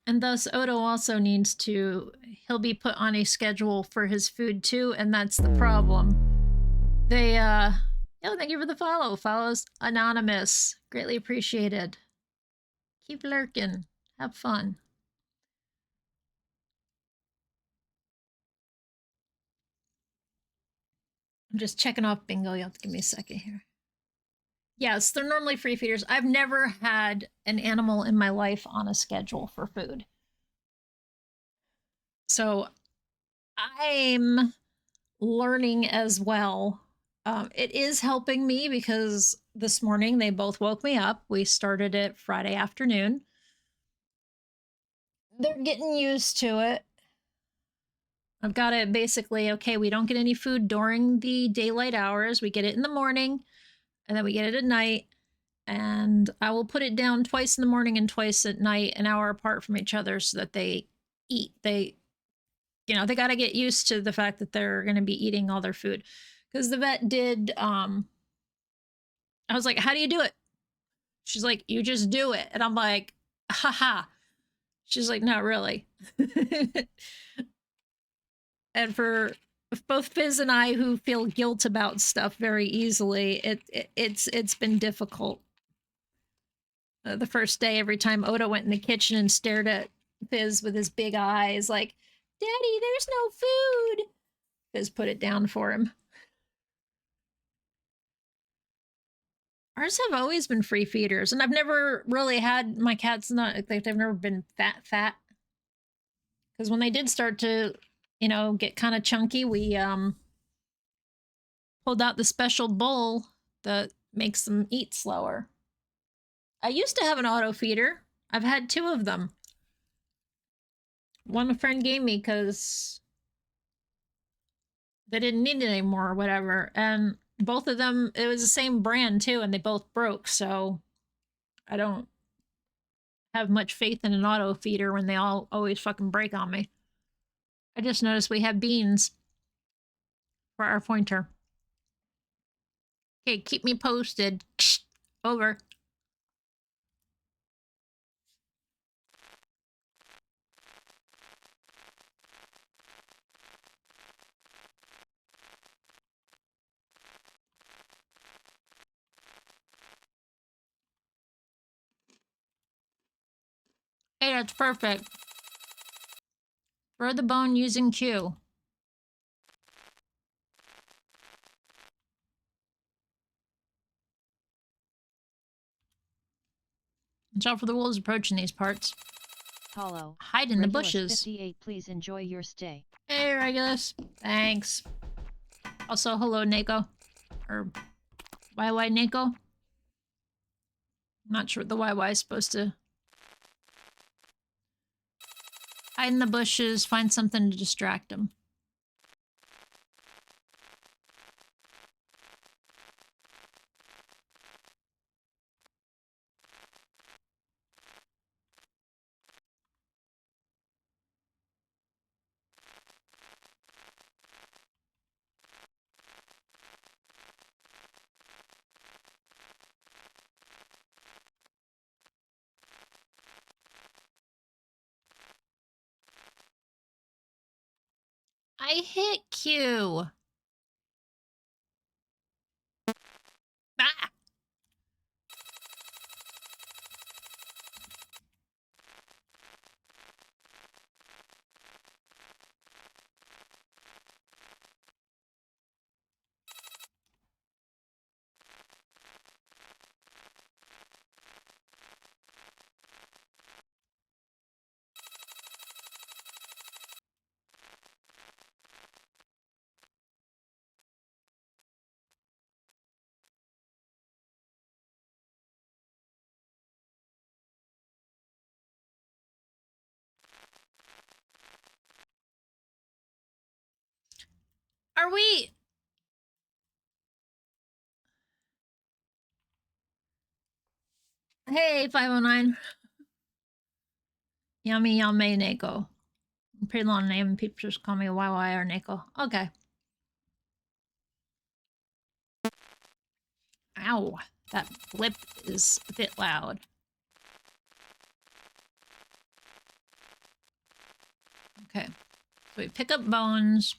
And thus, Odo also needs to, he'll be put on a schedule for his food too, and that's the problem. They, oh, thank you for the follow. Follows anonymous. Greatly appreciated. Keep lurking. Have fun. I'm just checking off bingo. You'll have to give me a second here. Yes, they're normally free feeders. I've never had an animal in my life on a schedule for food. So I'm learning as well. It is helping me because this morning they both woke me up. We started it Friday afternoon. They're getting used to it. I've got it basically, okay, we don't get any food during the daylight hours. We get it in the morning and then we get it at night. And I will put it down twice in the morning and twice at night, an hour apart from each other so that they eat. They got to get used to the fact that they're going to be eating all their food. Because the vet did, I was like, how do you do it? She's like, you just do it. And I'm like, haha. She's like, not really. And for both Fizz and I, who feel guilt about stuff very easily, it's been difficult. The first day, every time Oda went in the kitchen and stared at Fizz with his big eyes, like, Daddy, there's no food. Fizz put it down for him. Ours have always been free feeders, and I've never really had my cats not like they've never been fat. Because when they did start to, get kind of chunky, we pulled out the special bowl that makes them eat slower. I used to have an auto feeder. I've had 2 of them. One a friend gave me because they didn't need it anymore or whatever. And both of them, it was the same brand too, and they both broke. So I don't have much faith in an auto feeder when they all always fucking break on me. I just noticed we have beans for our pointer. Okay, keep me posted. Over. Hey, that's perfect. Throw the bone using Q. Watch out for the wolves approaching these parts. Hollow. Hide in the bushes. 58, please enjoy your stay. Hey, Regulus. Thanks. Also, hello, Neko. Or YY Neko. Not sure what the YY is supposed to. Hide in the bushes, find something to distract him. I hit Q. Ah! Are we... Hey, 509. Yummy, yummy, Neko. Pretty long name. People just call me YY or Neko. Okay. Ow, that blip is a bit loud. Okay, so we pick up bones.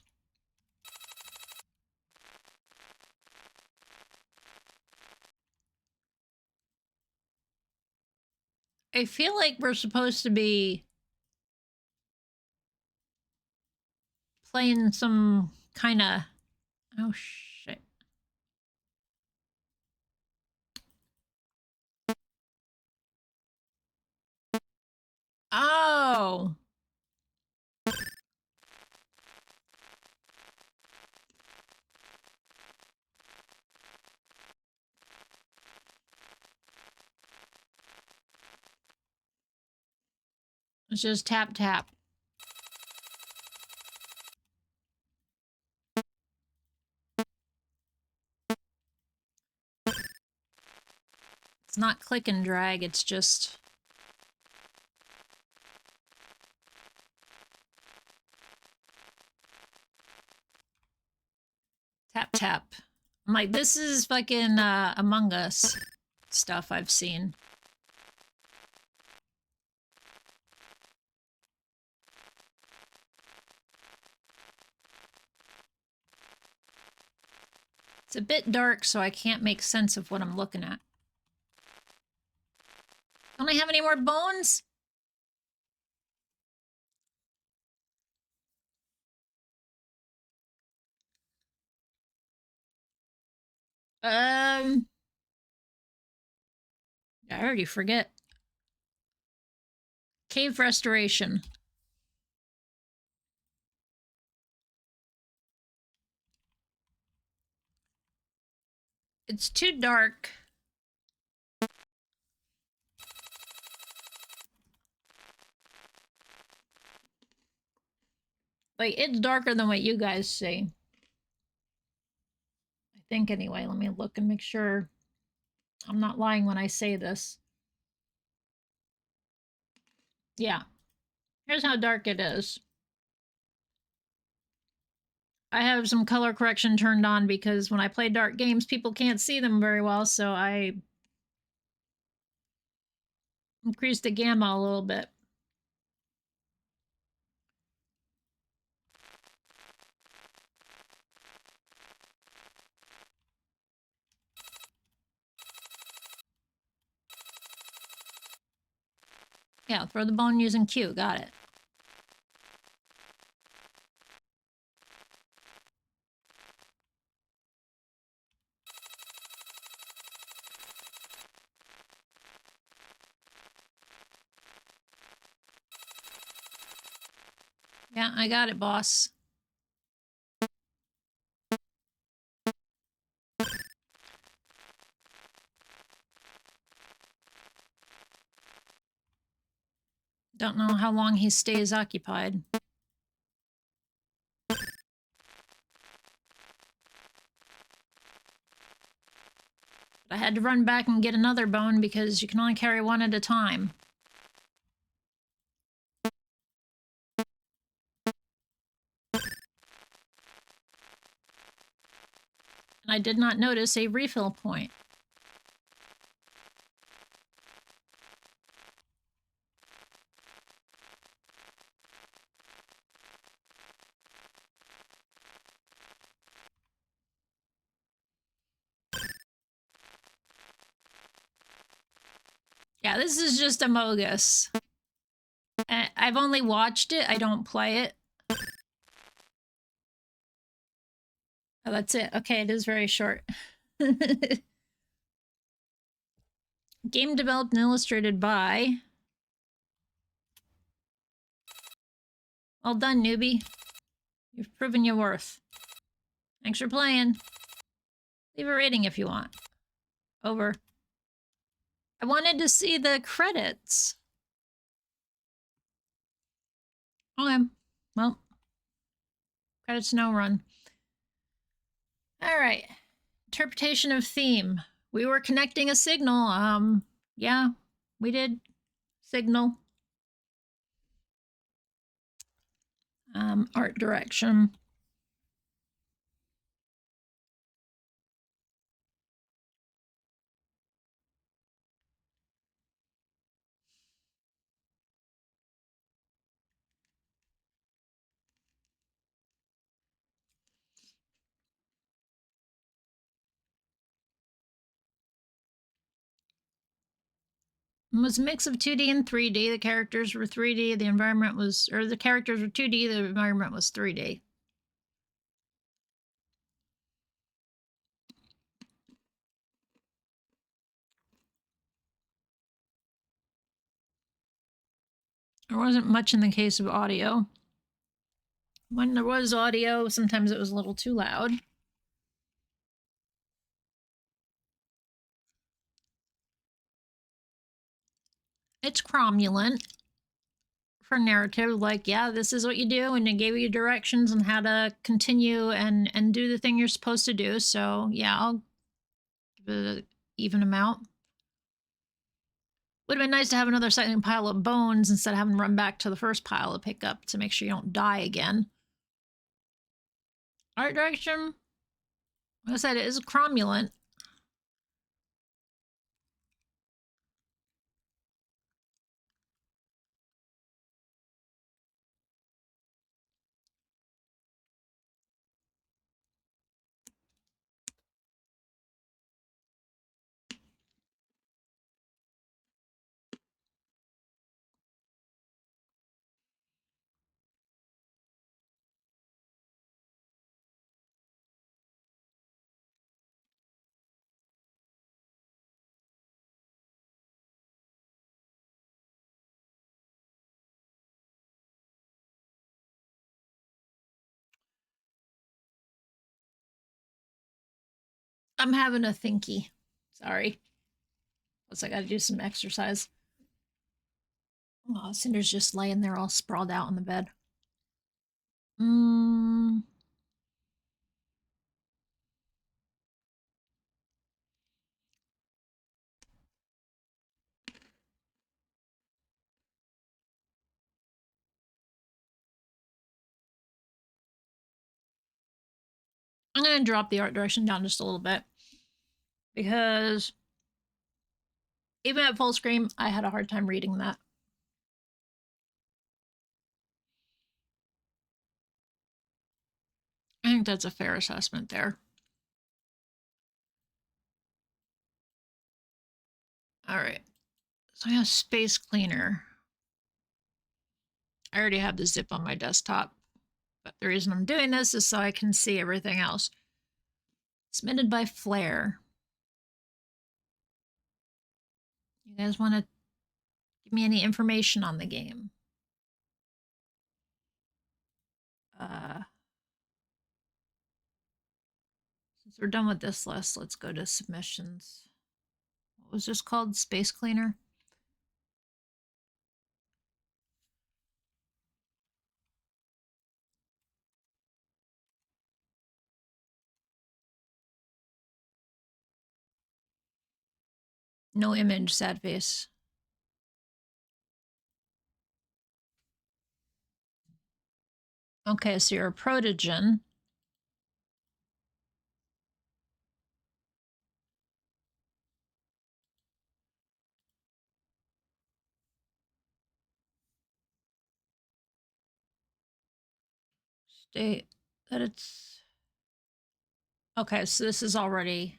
I feel like we're supposed to be playing some kind of... Oh, shit. Oh! It's just tap, tap. It's not click and drag, it's just... Tap, tap. I'm like, this is fucking Among Us stuff I've seen. It's a bit dark, so I can't make sense of what I'm looking at. Don't I have any more bones? I already forget. Cave restoration. It's too dark. Like, it's darker than what you guys see. I think anyway. Let me look and make sure I'm not lying when I say this. Yeah. Here's how dark it is. I have some color correction turned on because when I play dark games, people can't see them very well, so I increased the gamma a little bit. Yeah, throw the bone using Q. Got it. Yeah, I got it, boss. Don't know how long he stays occupied. I had to run back and get another bone because you can only carry one at a time. And I did not notice a refill point. Yeah, this is just Among Us. I've only watched it, I don't play it. Oh, that's it. Okay, it is very short. Game developed and illustrated by... Well done, newbie. You've proven your worth. Thanks for playing. Leave a rating if you want. Over. I wanted to see the credits. Okay. Well. Credits no run. Alright. Interpretation of theme. We were connecting a signal. Yeah, we did. Signal. Art direction. It was a mix of 2D and 3D. The characters were 3D. The environment was, or the characters were 2D. The environment was 3D. There wasn't much in the case of audio. When there was audio, sometimes it was a little too loud. It's cromulent for narrative, like, yeah, this is what you do, and it gave you directions on how to continue and do the thing you're supposed to do. So yeah, I'll give it an even amount. Would have been nice to have another second pile of bones instead of having to run back to the first pile to pick up to make sure you don't die again. Art direction, like I said, it is cromulent. I'm having a thinky. Sorry. Plus I gotta do some exercise. Oh, Cinder's just laying there all sprawled out on the bed. I'm going to drop the art direction down just a little bit because even at full screen, I had a hard time reading that. I think that's a fair assessment there. All right. So I have Space Cleaner. I already have the zip on my desktop, but the reason I'm doing this is so I can see everything else. Submitted by Flare. You guys want to give me any information on the game? Since we're done with this list, let's go to submissions. What was this called? Space Cleaner? No image, sad face. Okay, so you're a protogen. State that it's... Okay, so this is already...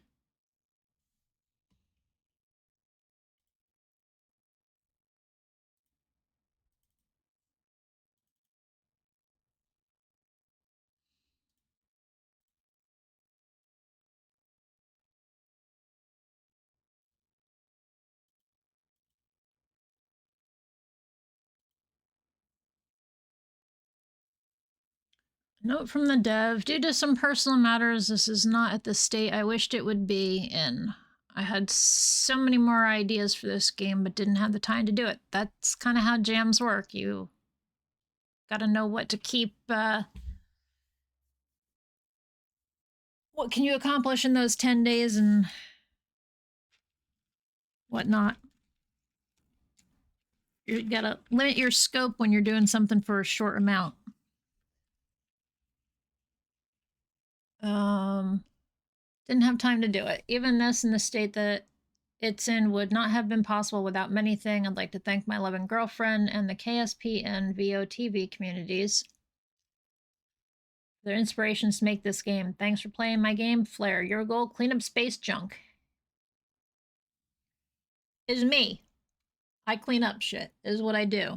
Note from the dev, due to some personal matters, this is not at the state I wished it would be in. I had so many more ideas for this game, but didn't have the time to do it. That's kind of how jams work. You gotta know what to keep, what can you accomplish in those 10 days and whatnot. You gotta limit your scope when you're doing something for a short amount. Didn't have time to do it. Even this in the state that it's in would not have been possible without many things. I'd like to thank my loving girlfriend and the KSP and VOTV communities for their inspirations to make this game. Thanks for playing my game, Flare. Your goal, clean up space junk. Is me. I clean up shit, is what I do.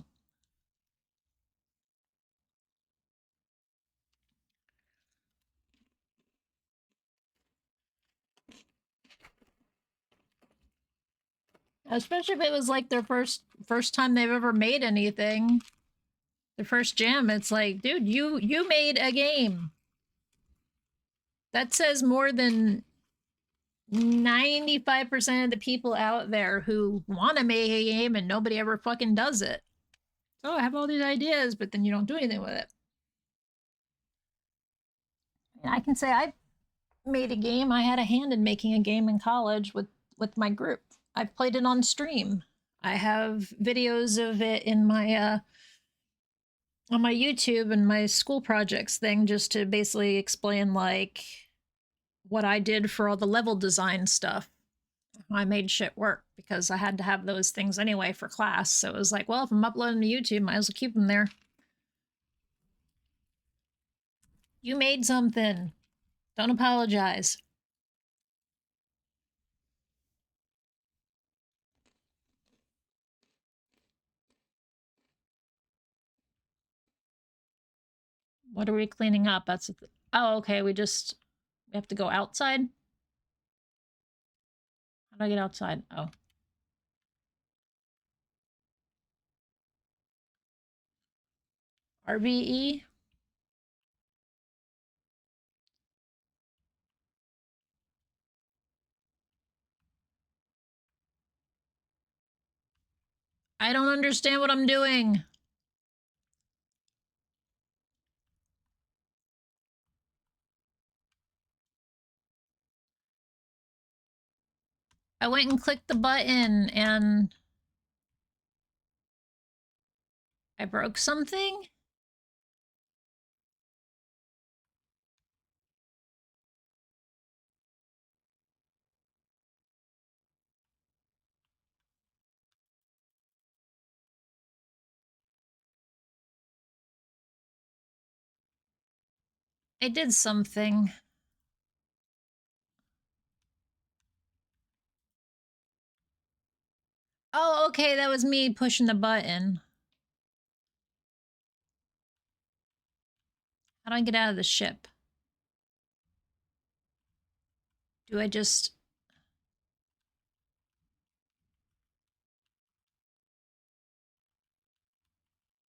Especially if it was like their first time they've ever made anything. Their first jam, it's like, dude, you made a game. That says more than 95% of the people out there who want to make a game and nobody ever fucking does it. So I have all these ideas, but then you don't do anything with it. And I can say I made a game. I had a hand in making a game in college with my group. I've played it on stream. I have videos of it in my on my YouTube and my school projects thing, just to basically explain like what I did for all the level design stuff. I made shit work because I had to have those things anyway for class. So it was like, well, if I'm uploading to YouTube, might as well keep them there. You made something. Don't apologize. What are we cleaning up? That's oh, okay. We have to go outside. How do I get outside? Oh. RBE? I don't understand what I'm doing. I went and clicked the button and I broke something? I did something. Oh, okay, that was me pushing the button. How do I get out of the ship? Do I just...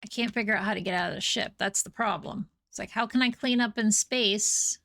I can't figure out how to get out of the ship. That's the problem. It's like, how can I clean up in space?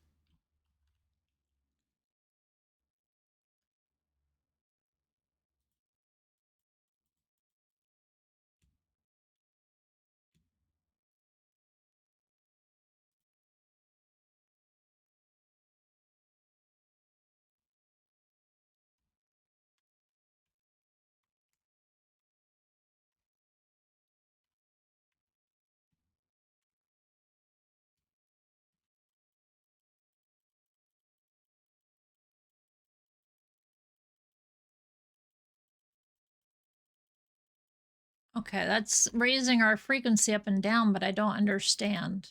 Okay, that's raising our frequency up and down, but I don't understand.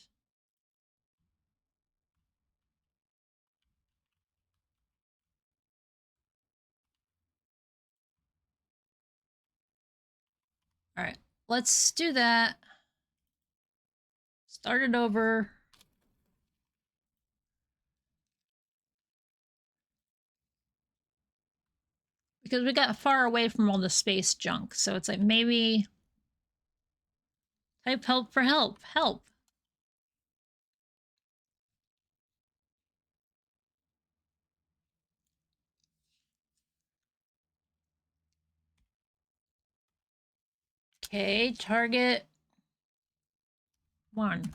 All right, let's do that. Start it over. Because we got far away from all the space junk, so it's like maybe... Type help for help. Help. Okay, target 1.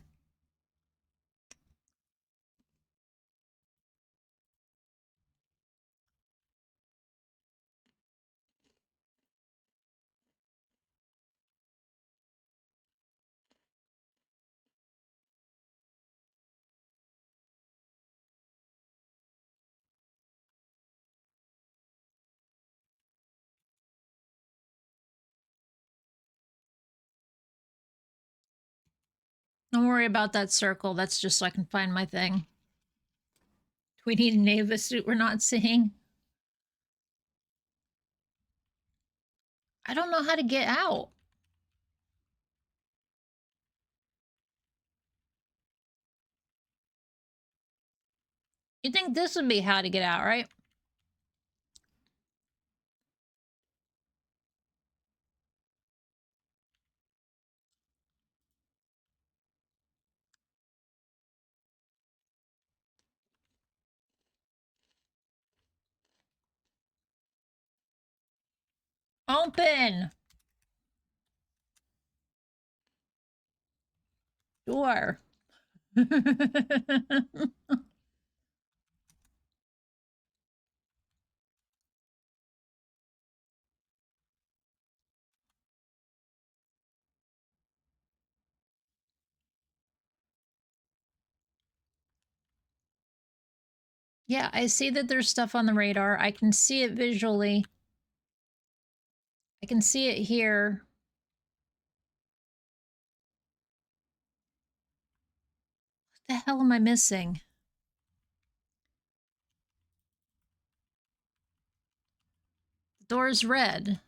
Don't worry about that circle. That's just so I can find my thing. Do we need a Neva suit we're not seeing? I don't know how to get out. You think this would be how to get out, right? Open! Door. Yeah, I see that there's stuff on the radar. I can see it visually. I can see it here. What the hell am I missing? The door's red.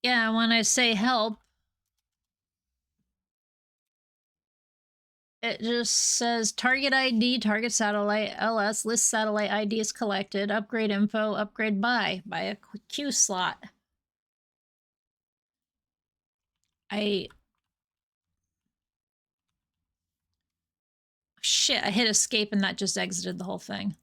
Yeah, when I say help, it just says target ID, target satellite, LS, list satellite IDs collected, upgrade info, upgrade by a queue slot. Shit, I hit escape and that just exited the whole thing.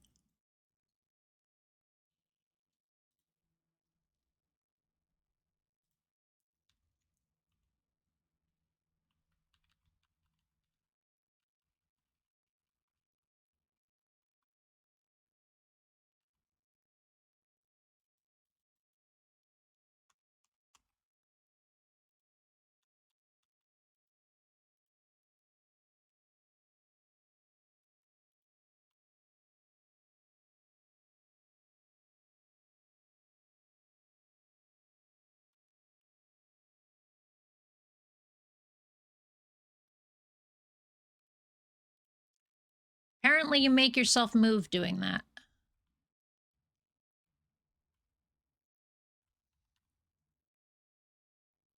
Apparently you make yourself move doing that.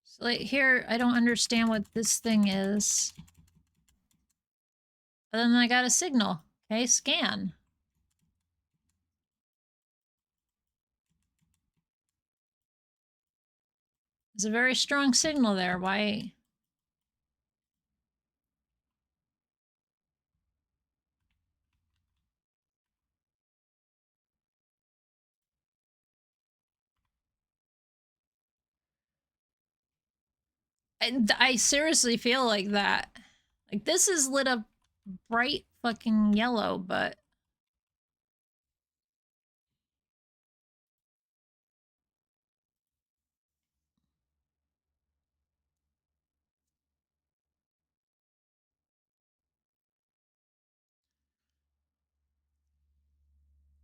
So like here, I don't understand what this thing is. But then I got a signal. Okay, scan. There's a very strong signal there. Why? I seriously feel like that. Like, this is lit up bright fucking yellow, but...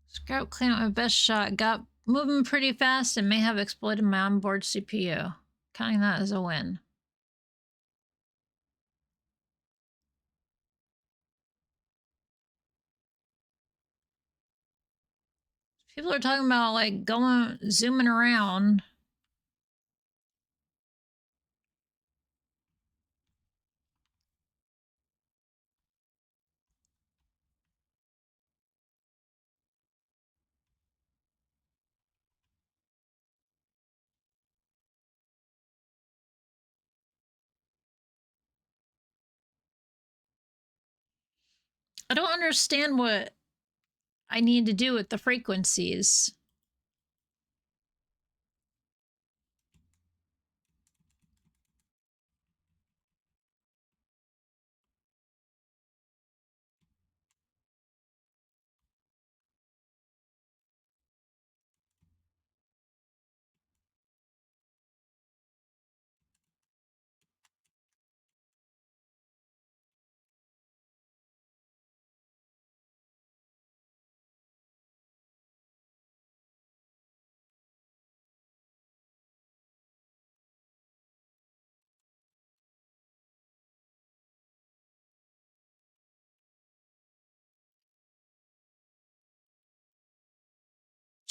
Scout clean up my best shot. Got moving pretty fast and may have exploited my onboard CPU. Counting that as a win. People are talking about, like, zooming around. I don't understand what I need to do with the frequencies.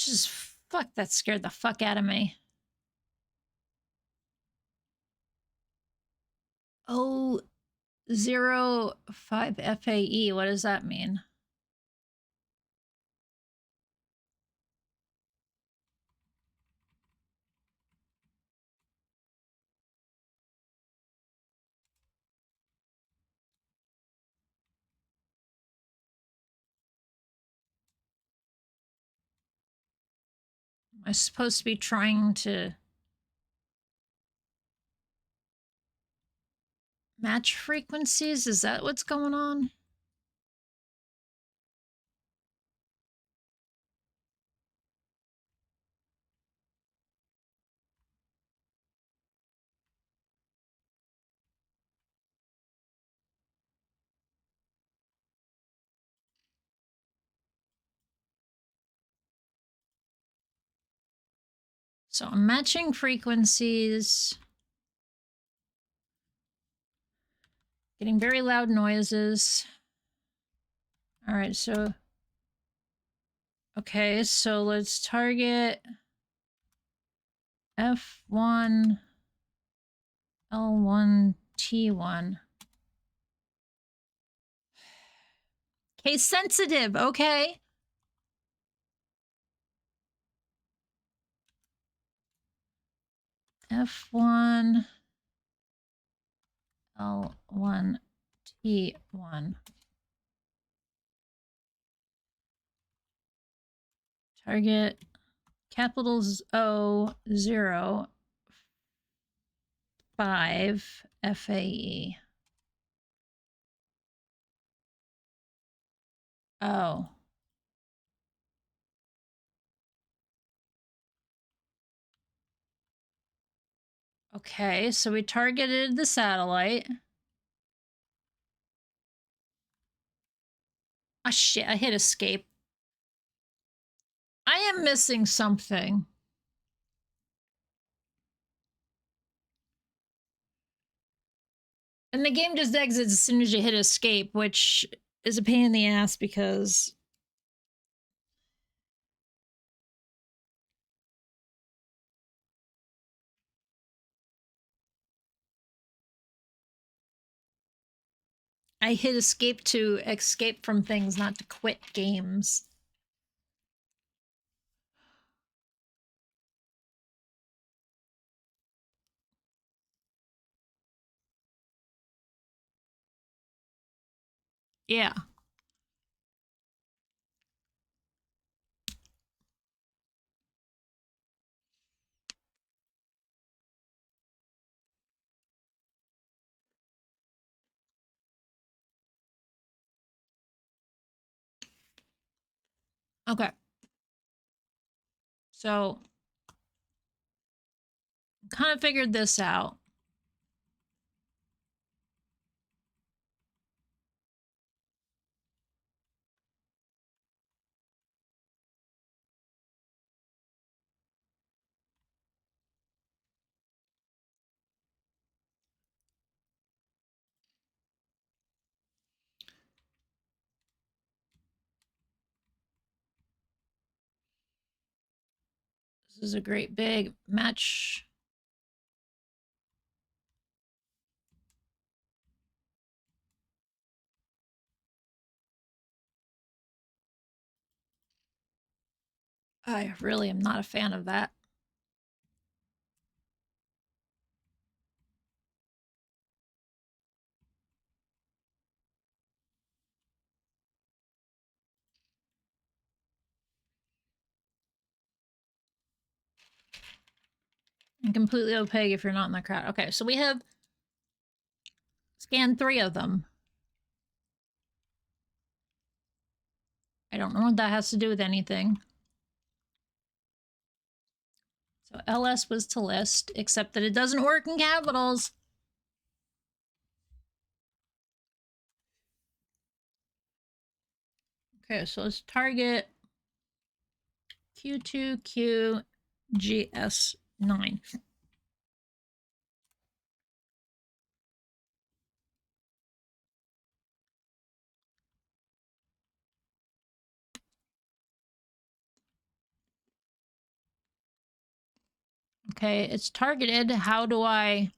Just fuck, that scared the fuck out of me. Oh, 05 FAE, what does that mean? Am I supposed to be trying to match frequencies? Is that what's going on? So I'm matching frequencies. Getting very loud noises. All right, so... Okay, so let's target F1, L1, T1. Case sensitive, okay. F1, L1, T1. Target capitals O 0 5 FAE. Oh. Okay, so we targeted the satellite. Ah, shit, I hit escape. I am missing something. And the game just exits as soon as you hit escape, which is a pain in the ass because I hit escape to escape from things, not to quit games. Yeah. Okay. So, kind of figured this out. This is a great big match. I really am not a fan of that. And completely opaque if you're not in the crowd. Okay, so we have scanned 3 of them. I don't know what that has to do with anything. So LS was to list, except that it doesn't work in capitals. Okay, so let's target Q2QGS9. Okay, it's targeted. How do I...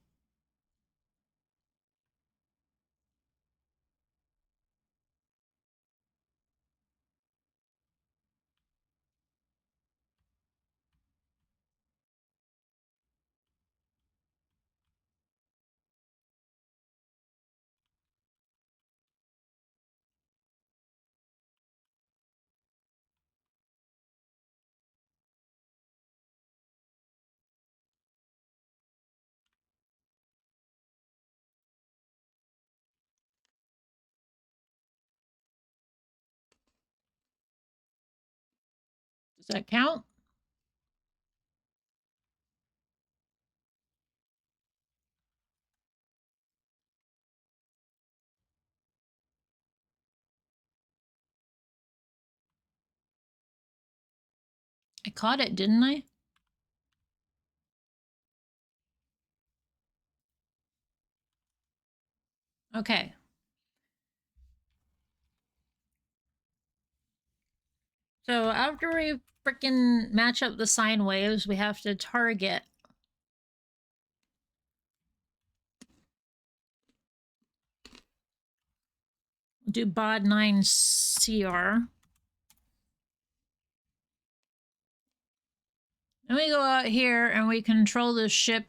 Does that count? I caught it, didn't I? Okay. So after we frickin' match up the sine waves, we have to target. Do bod 9 CR. Then we go out here and we control this ship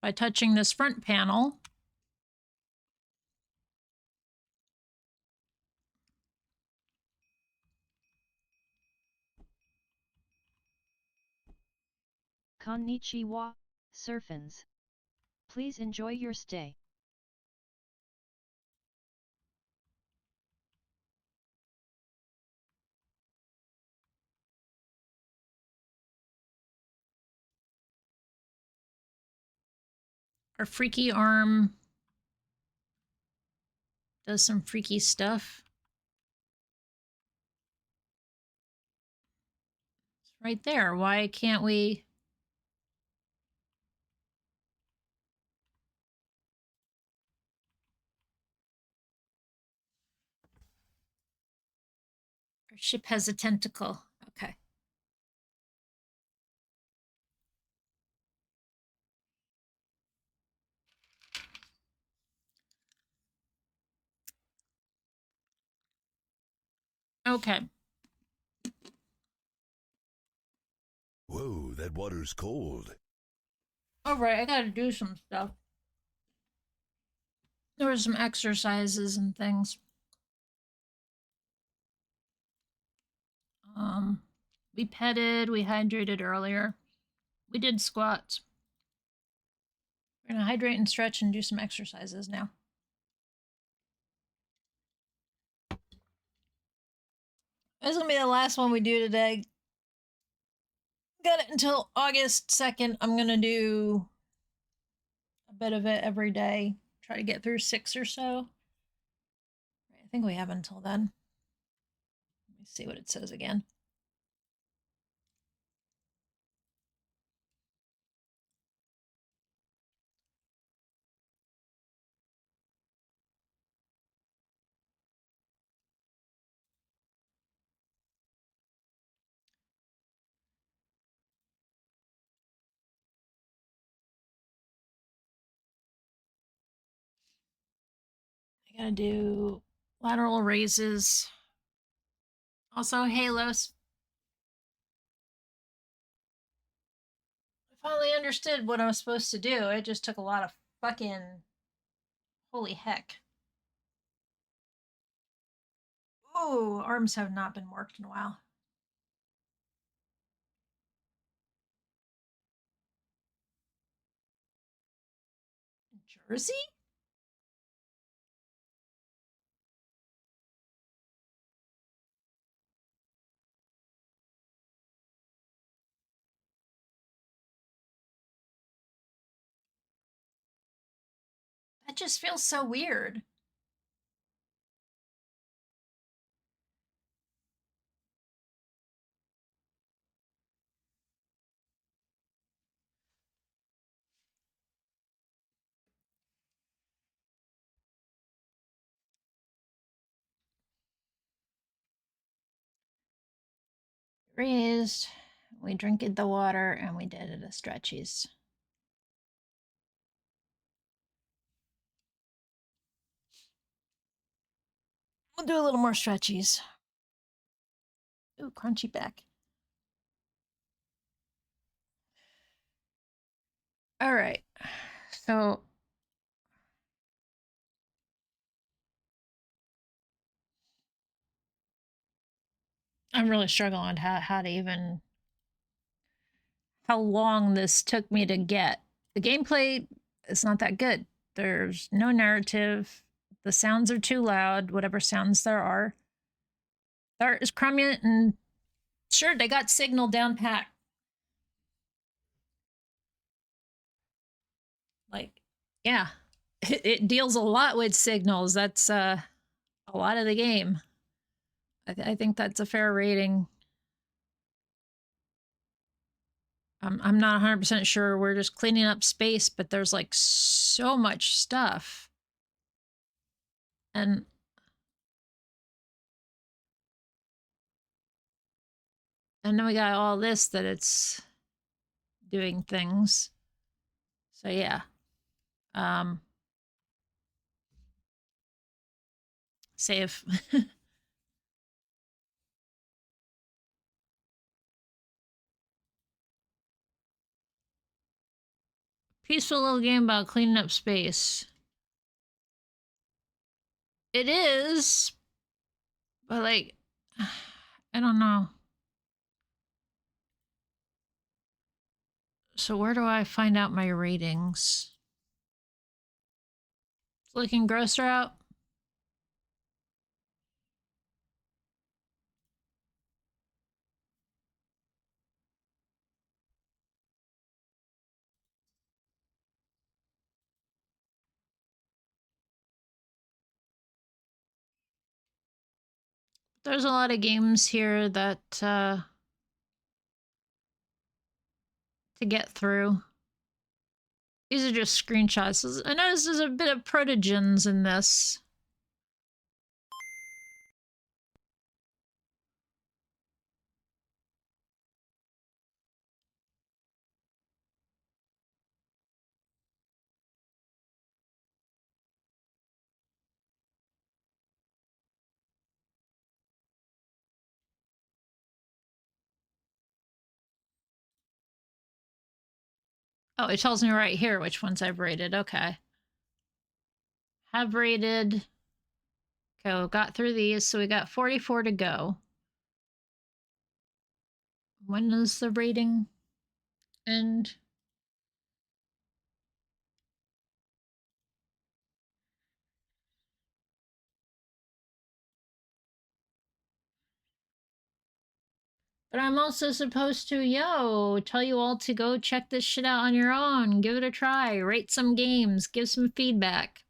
by touching this front panel. Konnichiwa, Surfins. Please enjoy your stay. Our freaky arm does some freaky stuff. It's right there. Why can't we... Our ship has a tentacle. Okay. Okay. Whoa, that water's cold. All right, I gotta do some stuff. There were some exercises and things. We petted, we hydrated earlier. We did squats. We're gonna hydrate and stretch and do some exercises now. This is gonna be the last one we do today. Got it until August 2nd. I'm gonna do a bit of it every day. Try to get through 6 or so. I think we have until then. Let me see what it says again. I gotta do lateral raises. Also, halos. I finally understood what I was supposed to do. It just took a lot of fucking... Holy heck. Ooh, arms have not been worked in a while. Jersey? That just feels so weird. Raised, we drank the water, and we did it a stretchies. We'll do a little more stretchies. Ooh, crunchy back. All right. So I'm really struggling with how to even how long this took me to get. The gameplay is not that good. There's no narrative. The sounds are too loud, whatever sounds there are. The art is crummy, and sure, they got signal down pat. Like, yeah, it deals a lot with signals. That's a lot of the game. I think that's a fair rating. I'm not 100% sure. We're just cleaning up space, but there's like so much stuff. And then we got all this that it's doing things. So yeah. Save. Peaceful little game about cleaning up space. It is, but like, I don't know. So where do I find out my ratings? It's looking grosser out. There's a lot of games here that to get through. These are just screenshots. I noticed there's a bit of protogens in this. Oh, it tells me right here which ones I've rated. Okay. Have rated. Okay, we got through these, so we got 44 to go. When does the rating end? But I'm also supposed to, tell you all to go check this shit out on your own. Give it a try. Rate some games. Give some feedback.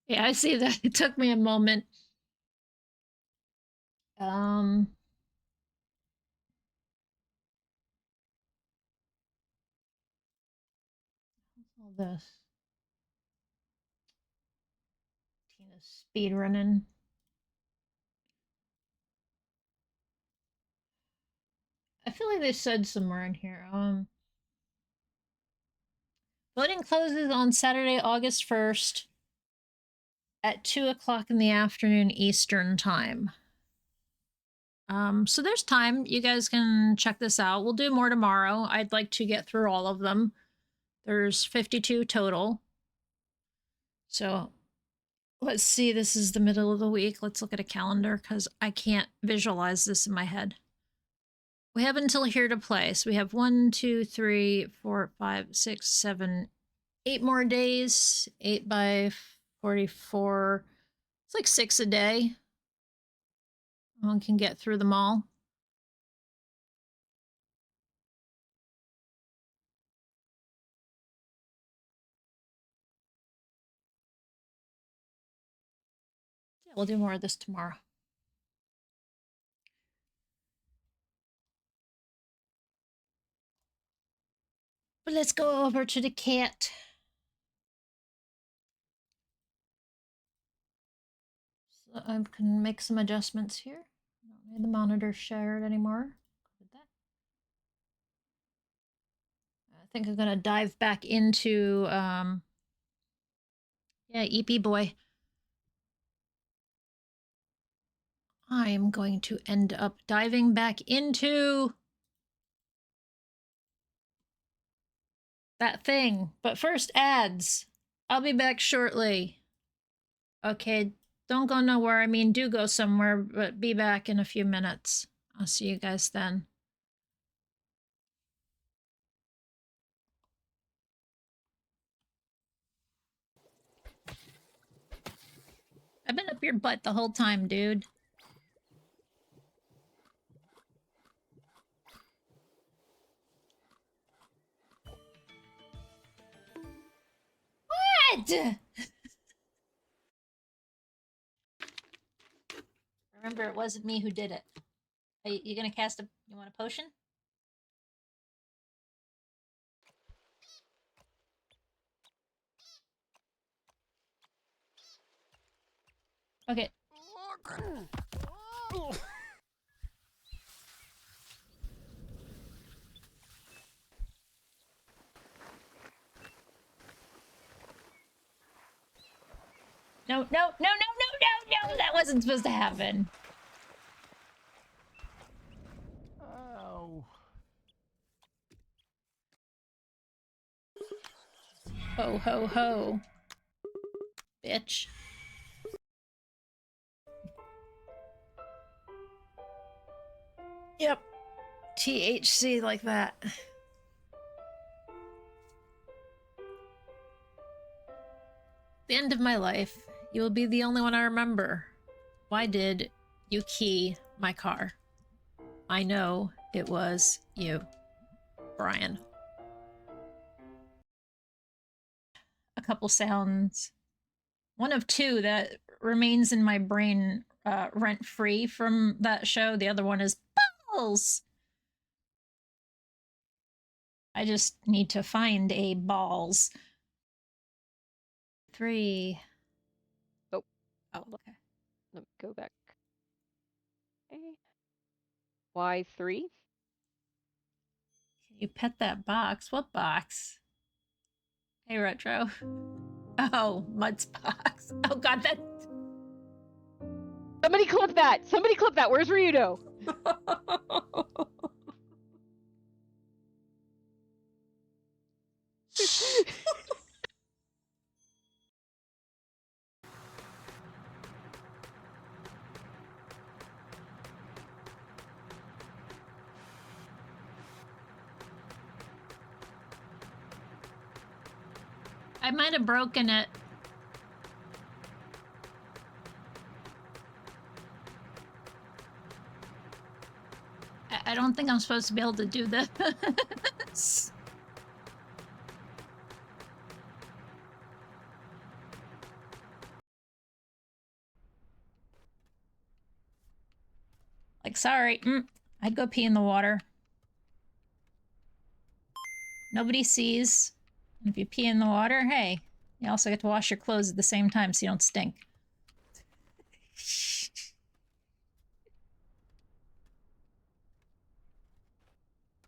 Yeah, I see that. It took me a moment. All this. Tina's speed running. I feel like they said somewhere in here. Voting closes on Saturday, August 1st at 2 o'clock in the afternoon Eastern time. So there's time. You guys can check this out. We'll do more tomorrow. I'd like to get through all of them. There's 52 total. So let's see. This is the middle of the week. Let's look at a calendar because I can't visualize this in my head. We have until here to play. So we have 1, 2, 3, 4, 5, 6, 7, 8 more days. 8 by 44. It's like 6 a day. One can get through them all. Yeah, we'll do more of this tomorrow. But let's go over to the cat. So I can make some adjustments here. need the monitor shared anymore. I think I'm gonna dive back into yeah, EP boy. I am going to end up diving back into that thing. But first, ads. I'll be back shortly. Okay, don't go nowhere. I mean, do go somewhere, but be back in a few minutes. I'll see you guys then. I've been up your butt the whole time, dude. What? Remember, it wasn't me who did it. Are you gonna cast a... You want a potion? Okay. No, no, no, no, no, no, no! That wasn't supposed to happen. Oh. Ho, ho, ho. Bitch. Yep. THC like that. The end of my life, you will be the only one I remember. Why did you key my car? I know it was you, Brian. A couple sounds. One of two that remains in my brain rent-free from that show. The other one is balls. I just need to find a balls. 3. Oh. Oh, okay. Let me go back. Okay. Why 3? Can you pet that box? What box? Hey, Retro. Oh, Mud's box. Oh god, that... Somebody clip that! Somebody clip that! Where's Ryudo? I might have broken it. I don't think I'm supposed to be able to do this. Like, sorry. I'd go pee in the water. Nobody sees. And if you pee in the water, hey, you also get to wash your clothes at the same time so you don't stink.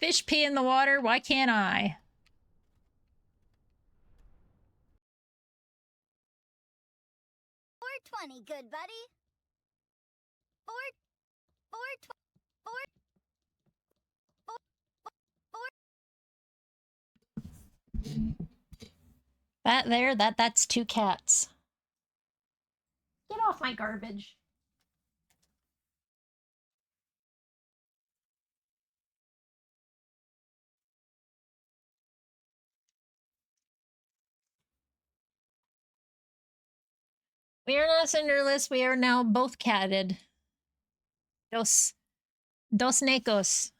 Fish pee in the water, why can't I? $4.20, good buddy. 4. That's 2 cats. Get off my garbage. We are not cinderless. We are now both catted. Dos necos.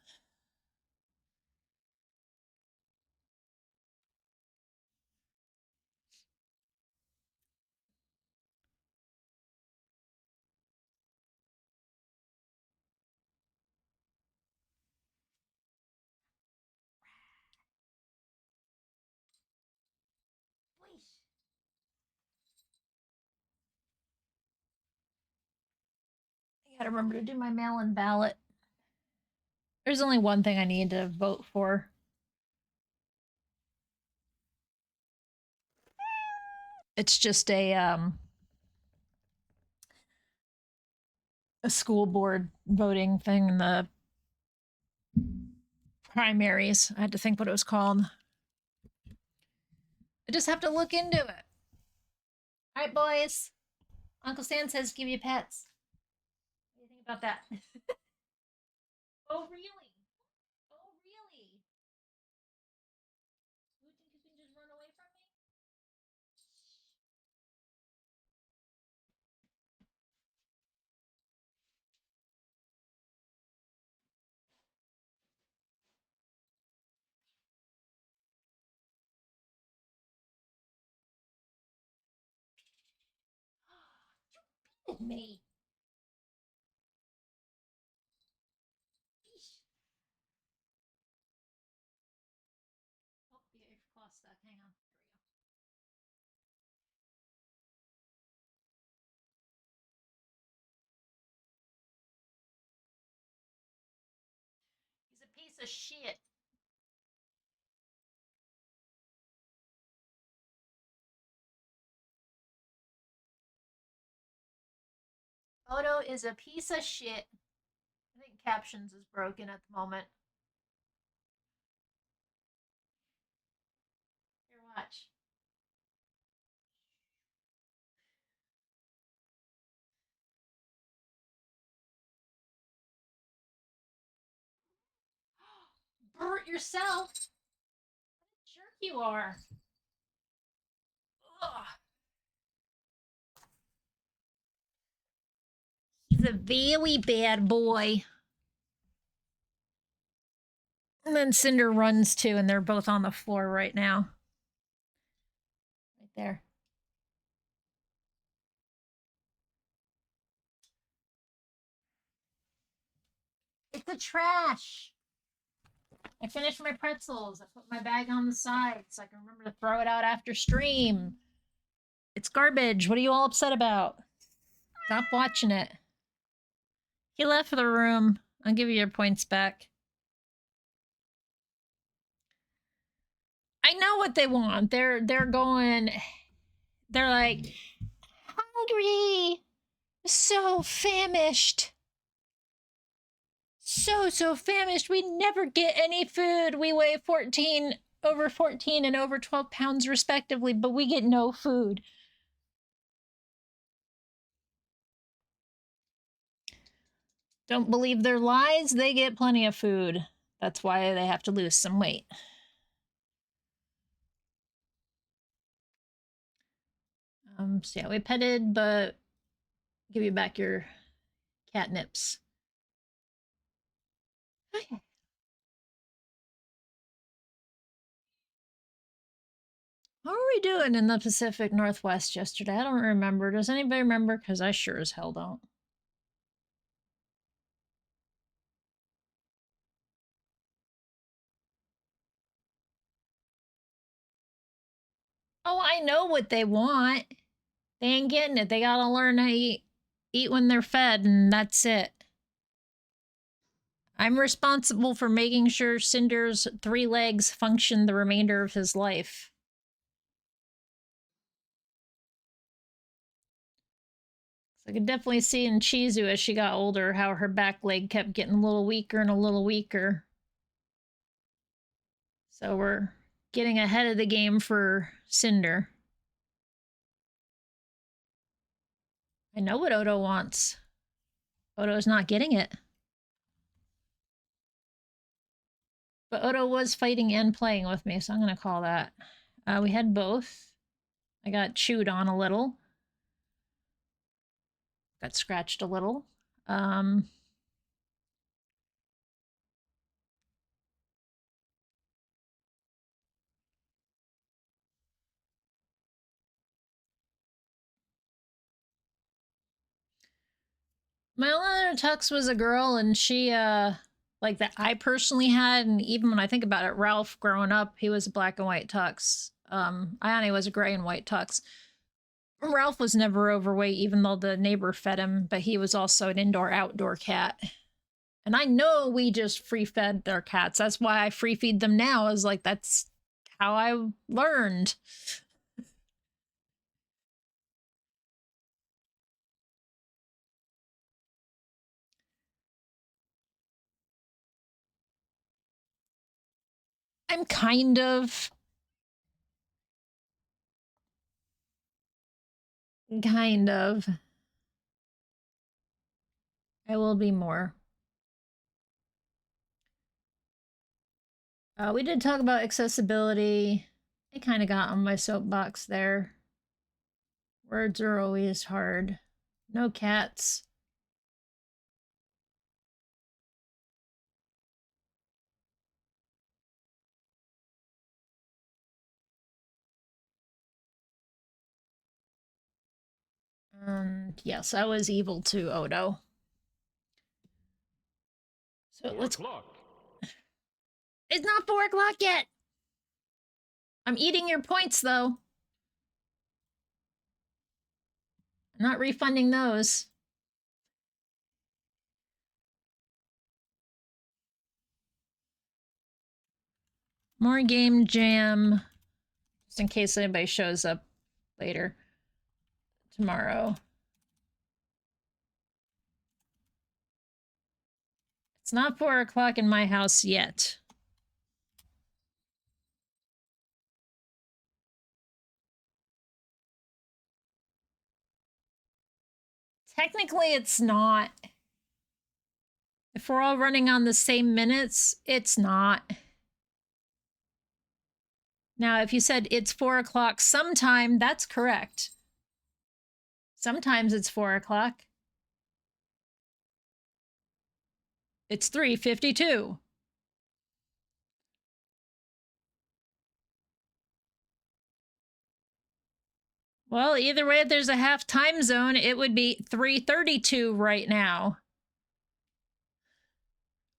gotta remember to do my mail-in ballot. There's only one thing I need to vote for. It's just a school board voting thing in the primaries. I had to think what it was called. I just have to look into it. All right, boys. Uncle Stan says give you pets. What do you think about that? Oh, really? Oh, really? You think you can just run away from me? You bit me. Eesh. Oh, yeah, your claw's stuck. Hang on. There we go. He's a piece of shit. Odo is a piece of shit. I think captions is broken at the moment. Here, watch. Burt yourself. What a jerk you are. Ugh. He's a very bad boy. And then Cinder runs too, and they're both on the floor right now. Right there. It's the trash. I finished my pretzels. I put my bag on the side so I can remember to throw it out after stream. It's garbage. What are you all upset about? Stop watching it. He left the room. I'll give you your points back. I know what they want. They're going. They're like hungry, so famished. So famished. We never get any food. We weigh over 14 and over 12 pounds respectively, but we get no food. Don't believe their lies. They get plenty of food. That's why they have to lose some weight. So yeah, we petted, but give you back your catnips. Okay. How were we doing in the Pacific Northwest yesterday? I don't remember. Does anybody remember? Because I sure as hell don't. Oh, I know what they want. They ain't getting it. They gotta learn how to eat when they're fed, and that's it. I'm responsible for making sure Cinder's 3 legs function the remainder of his life. So I could definitely see in Chizu as she got older how her back leg kept getting a little weaker and a little weaker. So we're getting ahead of the game for Cinder. I know what Odo wants. Odo's not getting it. But Odo was fighting and playing with me, so I'm going to call that. We had both. I got chewed on a little. Got scratched a little. My other tux was a girl, and she, like that I personally had, and even when I think about it, Ralph growing up, he was a black and white tux. Ayane was a gray and white tux. Ralph was never overweight, even though the neighbor fed him, but he was also an indoor-outdoor cat. And I know we just free-fed their cats. That's why I free-feed them now, is like, that's how I learned. I'm kind of. Kind of. I will be more. We did talk about accessibility. I kind of got on my soapbox there. Words are always hard. No cats. And yes, I was evil too, Odo. So let's. It's not 4 o'clock yet. I'm eating your points, though. I'm not refunding those. More game jam. Just in case anybody shows up later. Tomorrow. It's not 4 o'clock in my house yet. Technically, it's not. If we're all running on the same minutes, it's not. Now, if you said it's 4 o'clock sometime, that's correct. Sometimes it's 4 o'clock. It's 3:52. Well, either way, if there's a half time zone, it would be 3:32 right now.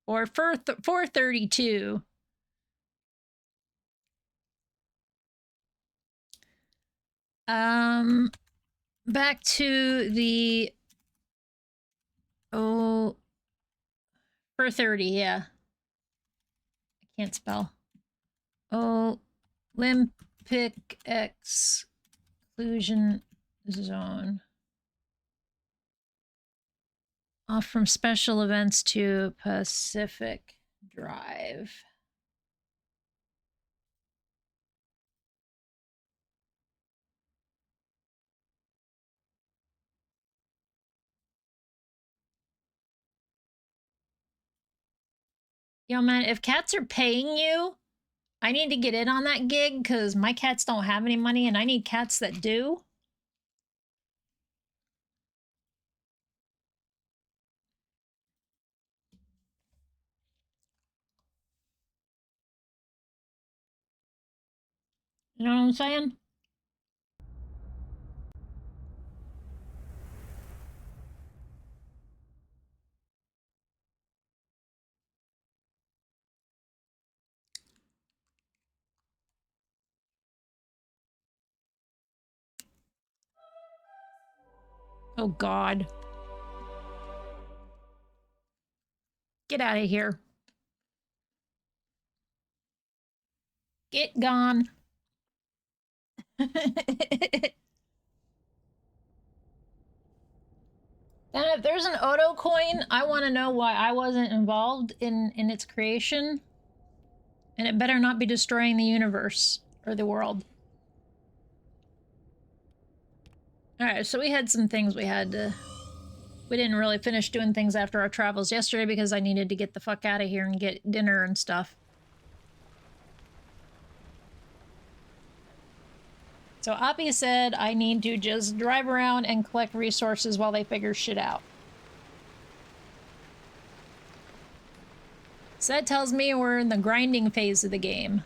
Or 4:32. Back to the 4:30, yeah. I can't spell. Olympic exclusion zone. Off from special events to Pacific Drive. Yo, man, if cats are paying you, I need to get in on that gig because my cats don't have any money and I need cats that do. You know what I'm saying? Oh, God. Get out of here. Get gone. And if there's an Odo coin, I want to know why I wasn't involved in its creation. And it better not be destroying the universe or the world. Alright, so we had some things we had to... We didn't really finish doing things after our travels yesterday because I needed to get the fuck out of here and get dinner and stuff. So Appy said I need to just drive around and collect resources while they figure shit out. So that tells me we're in the grinding phase of the game.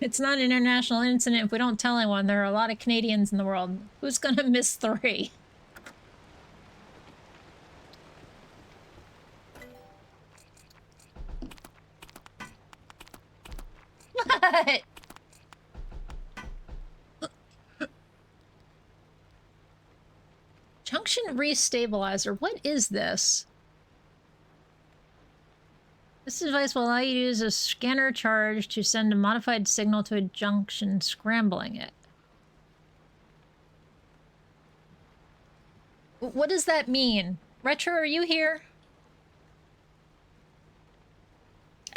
It's not an international incident if we don't tell anyone. There are a lot of Canadians in the world. Who's gonna miss 3? What? junction restabilizer. What is this? This device will allow you to use a scanner charge to send a modified signal to a junction, scrambling it. What does that mean? Retro, are you here?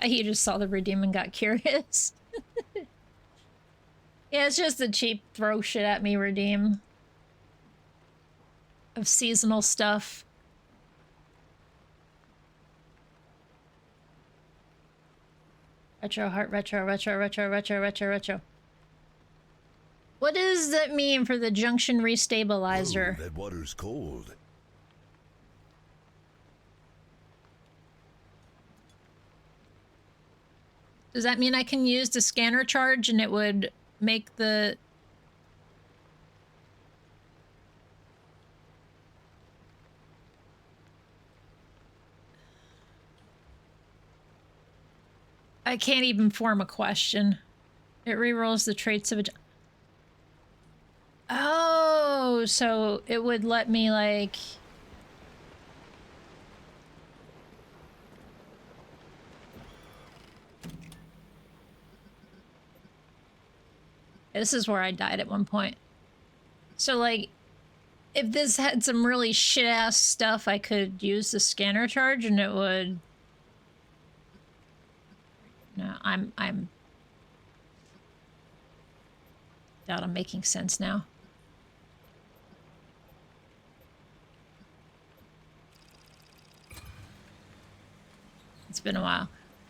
You just saw the redeem and got curious. Yeah, it's just a cheap throw shit at me redeem. Of seasonal stuff. Retro, heart, retro, retro, retro, retro, retro, retro. What does that mean for the junction restabilizer? Whoa, that water's cold. Does that mean I can use the scanner charge and it would make the... I can't even form a question. It rerolls the traits of a... Oh, so it would let me, like... This is where I died at one point. So, like, if this had some really shit-ass stuff, I could use the scanner charge and it would... No, I'm... Doubt I'm making sense now. It's been a while.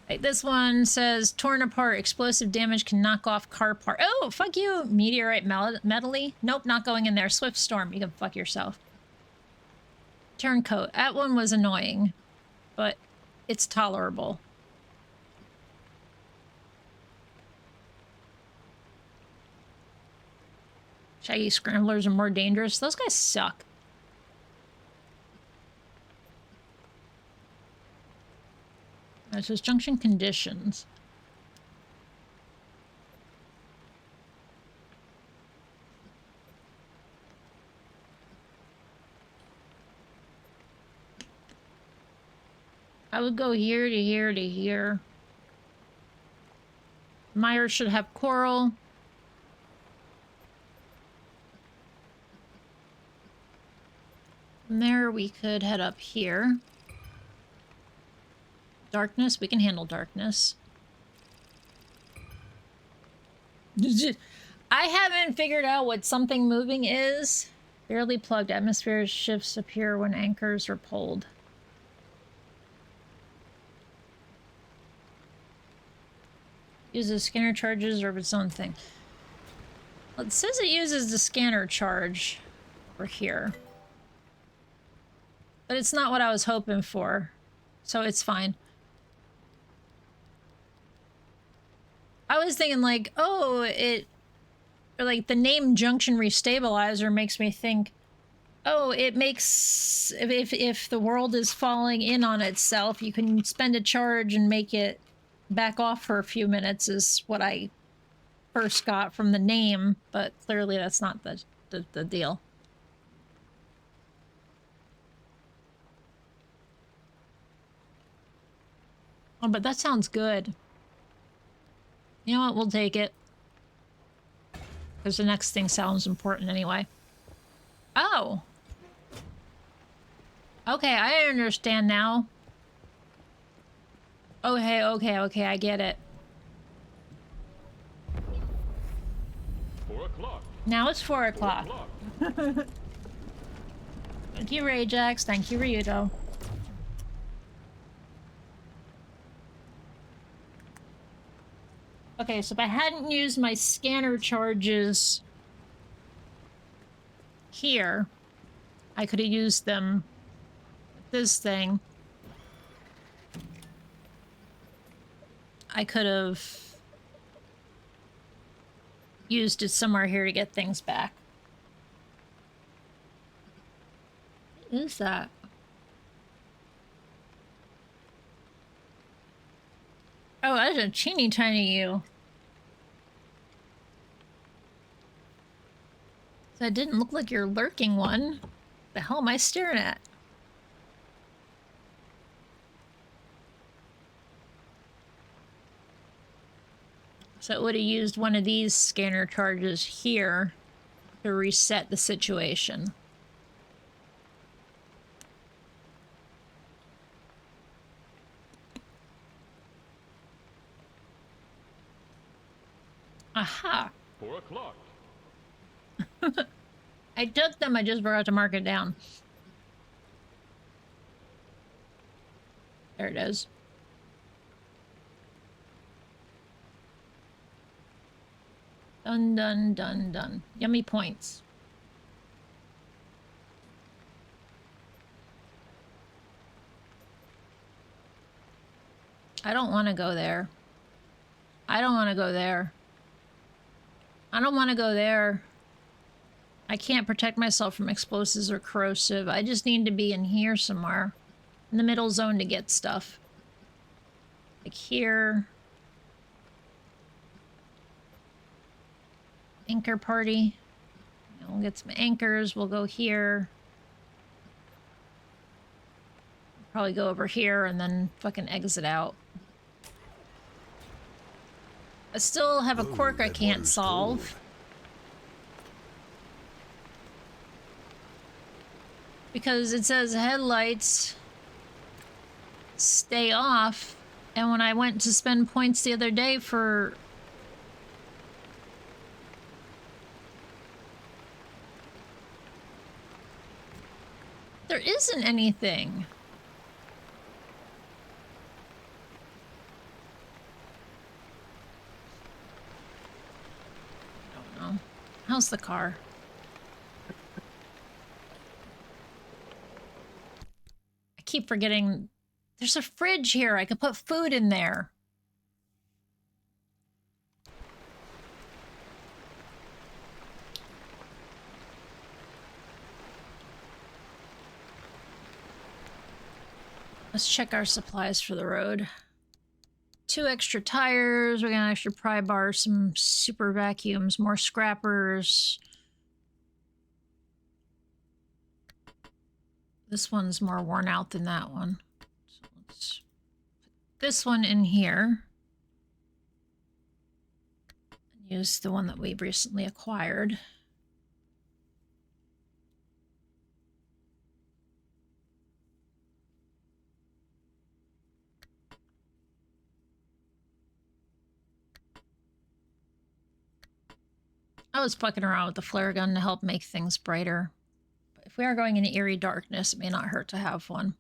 Right, this one says, torn apart, explosive damage can knock off car part. Oh, fuck you, meteorite metally. Nope, not going in there. Swift storm, you can fuck yourself. Turncoat, that one was annoying, but it's tolerable. Shaggy scramblers are more dangerous. Those guys suck. It says junction conditions. I would go here to here to here. Meyer should have coral. From there we could head up here. Darkness, we can handle darkness. I haven't figured out what something moving is. Barely plugged. Atmosphere shifts appear when anchors are pulled. Uses scanner charges or its own thing. Well, it says it uses the scanner charge over here. But it's not what I was hoping for. So it's fine. I was thinking like, oh, or like the name Junction Restabilizer makes me think, oh, it makes, if the world is falling in on itself, you can spend a charge and make it back off for a few minutes is what I first got from the name, but clearly that's not the deal. Oh, but that sounds good. You know what? We'll take it. Because the next thing sounds important anyway. Oh! Okay, I understand now. Okay, okay, I get it. 4 o'clock. Now it's 4 o'clock. Thank you, Rajax. Thank you, Ryudo. Okay, so if I hadn't used my scanner charges here, I could have used them with this thing. I could have used it somewhere here to get things back. What is that? Oh, that's a teeny tiny you. That didn't look like your lurking one. The hell am I staring at? So it would have used one of these scanner charges here to reset the situation. Aha! 4 o'clock. I took them, I just forgot to mark it down. There it is. Done, done, done, done. Yummy points. I don't want to go there. I don't want to go there. I don't want to go there. I can't protect myself from explosives or corrosive. I just need to be in here somewhere. In the middle zone to get stuff. Like here. Anchor party. We'll get some anchors. We'll go here. Probably go over here and then fucking exit out. I still have a quirk I can't solve. Because it says headlights stay off. And when I went to spend points the other day for... There isn't anything. I don't know. How's the car? I keep forgetting. There's a fridge here. I could put food in there. Let's check our supplies for the road. 2 extra tires. We got an extra pry bar, some super vacuums, more scrappers. This one's more worn out than that one. So let's put this one in here. And use the one that we've recently acquired. I was fucking around with the flare gun to help make things brighter. But if we are going into eerie darkness, it may not hurt to have one.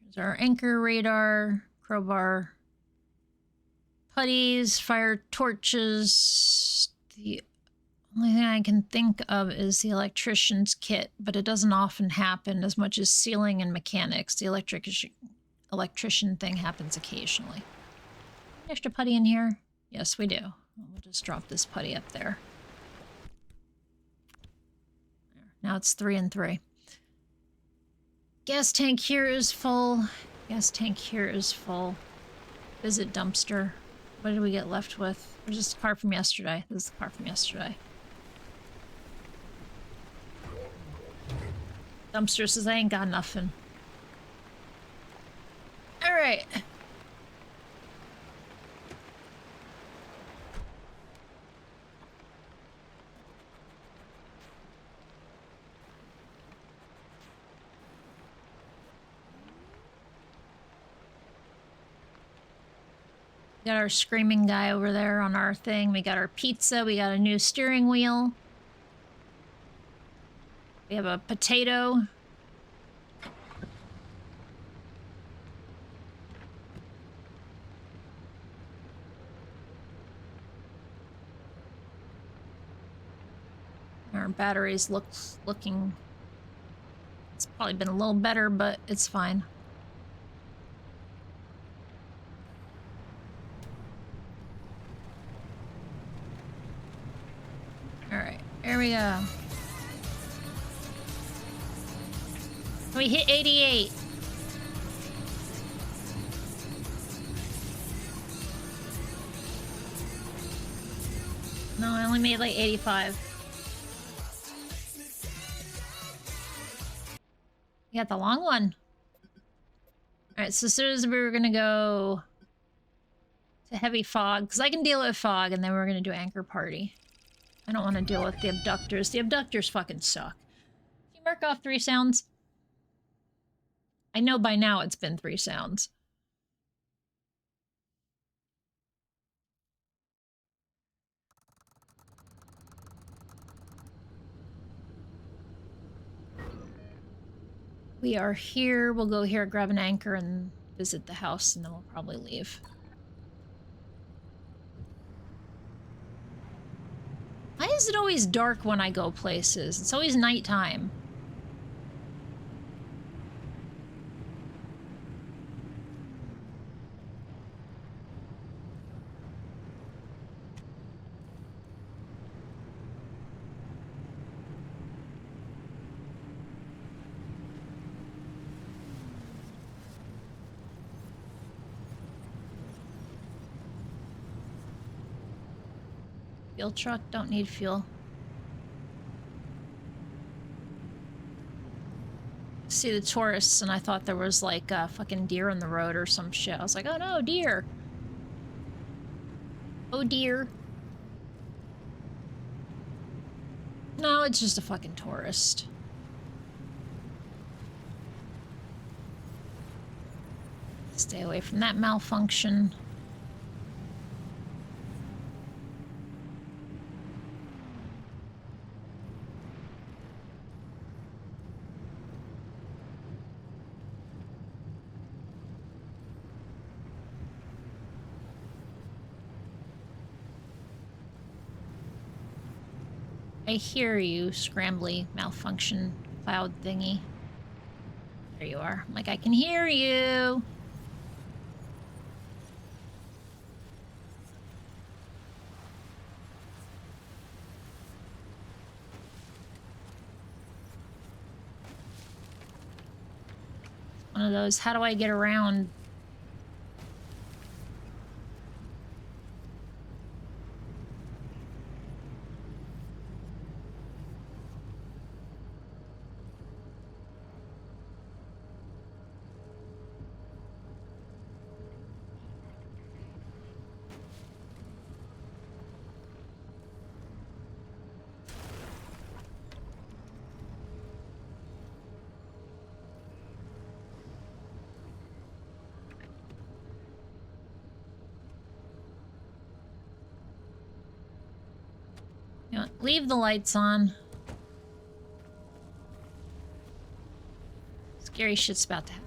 Here's our anchor radar, crowbar, putties, fire torches. The only thing I can think of is the electrician's kit, but it doesn't often happen as much as sealing and mechanics. The electrician thing happens occasionally. Extra putty in here? Yes, we do. We'll just drop this putty up there. Now it's 3 and 3. Gas tank here is full. Gas tank here is full. Visit dumpster. What did we get left with? Or just the car from yesterday? This is the car from yesterday. Dumpster says I ain't got nothing. All right. Got our screaming guy over there on our thing. We got our pizza. We got a new steering wheel. We have a potato. Our batteries looking... It's probably been a little better, but it's fine. Alright, here we go. We hit 88. No, I only made like 85. You got the long one. Alright, so as soon as we were gonna go to heavy fog, because I can deal with fog, and then we're gonna do anchor party. I don't want to deal with the abductors. The abductors fucking suck. Can you mark off 3 sounds? I know by now it's been 3 sounds. We are here. We'll go here, grab an anchor, and visit the house, and then we'll probably leave. Why is it always dark when I go places? It's always nighttime. Fuel truck, don't need fuel. See the tourists, and I thought there was like a fucking deer on the road or some shit. I was like, oh no, deer. Oh dear. No, it's just a fucking tourist. Stay away from that malfunction. I hear you, scrambly malfunction cloud thingy. There you are. I'm like, I can hear you. One of those, how do I get around? You know, leave the lights on. Scary shit's about to happen.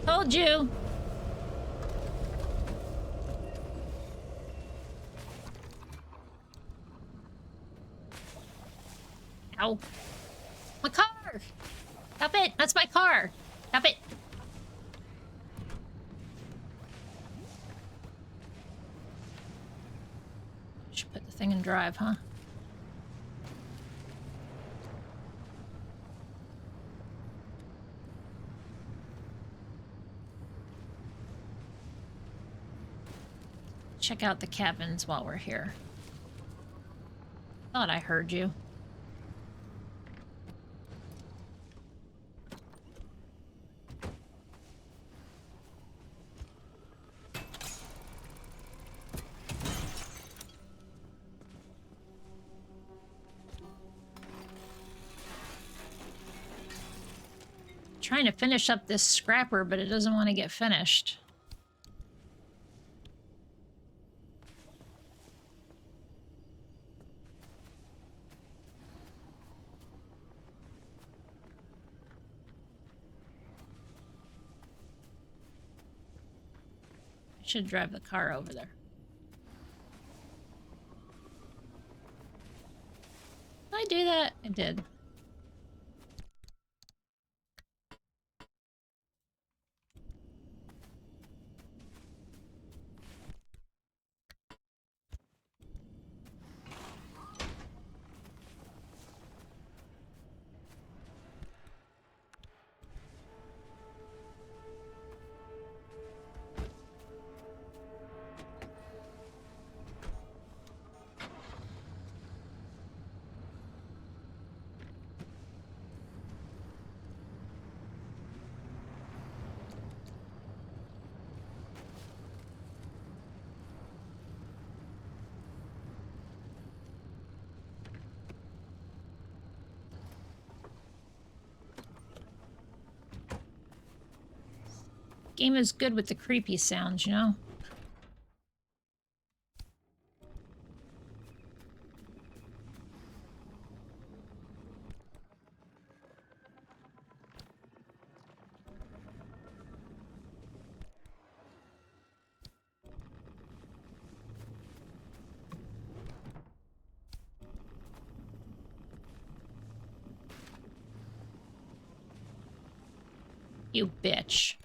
Told you! Ow. My car! Stop it! That's my car! Stop it! Should put the thing in drive, huh? Check out the cabins while we're here. Thought I heard you. Trying to finish up this scrapper, but it doesn't want to get finished. I should drive the car over there. Did I do that? I did. Game is good with the creepy sounds, you know? You bitch.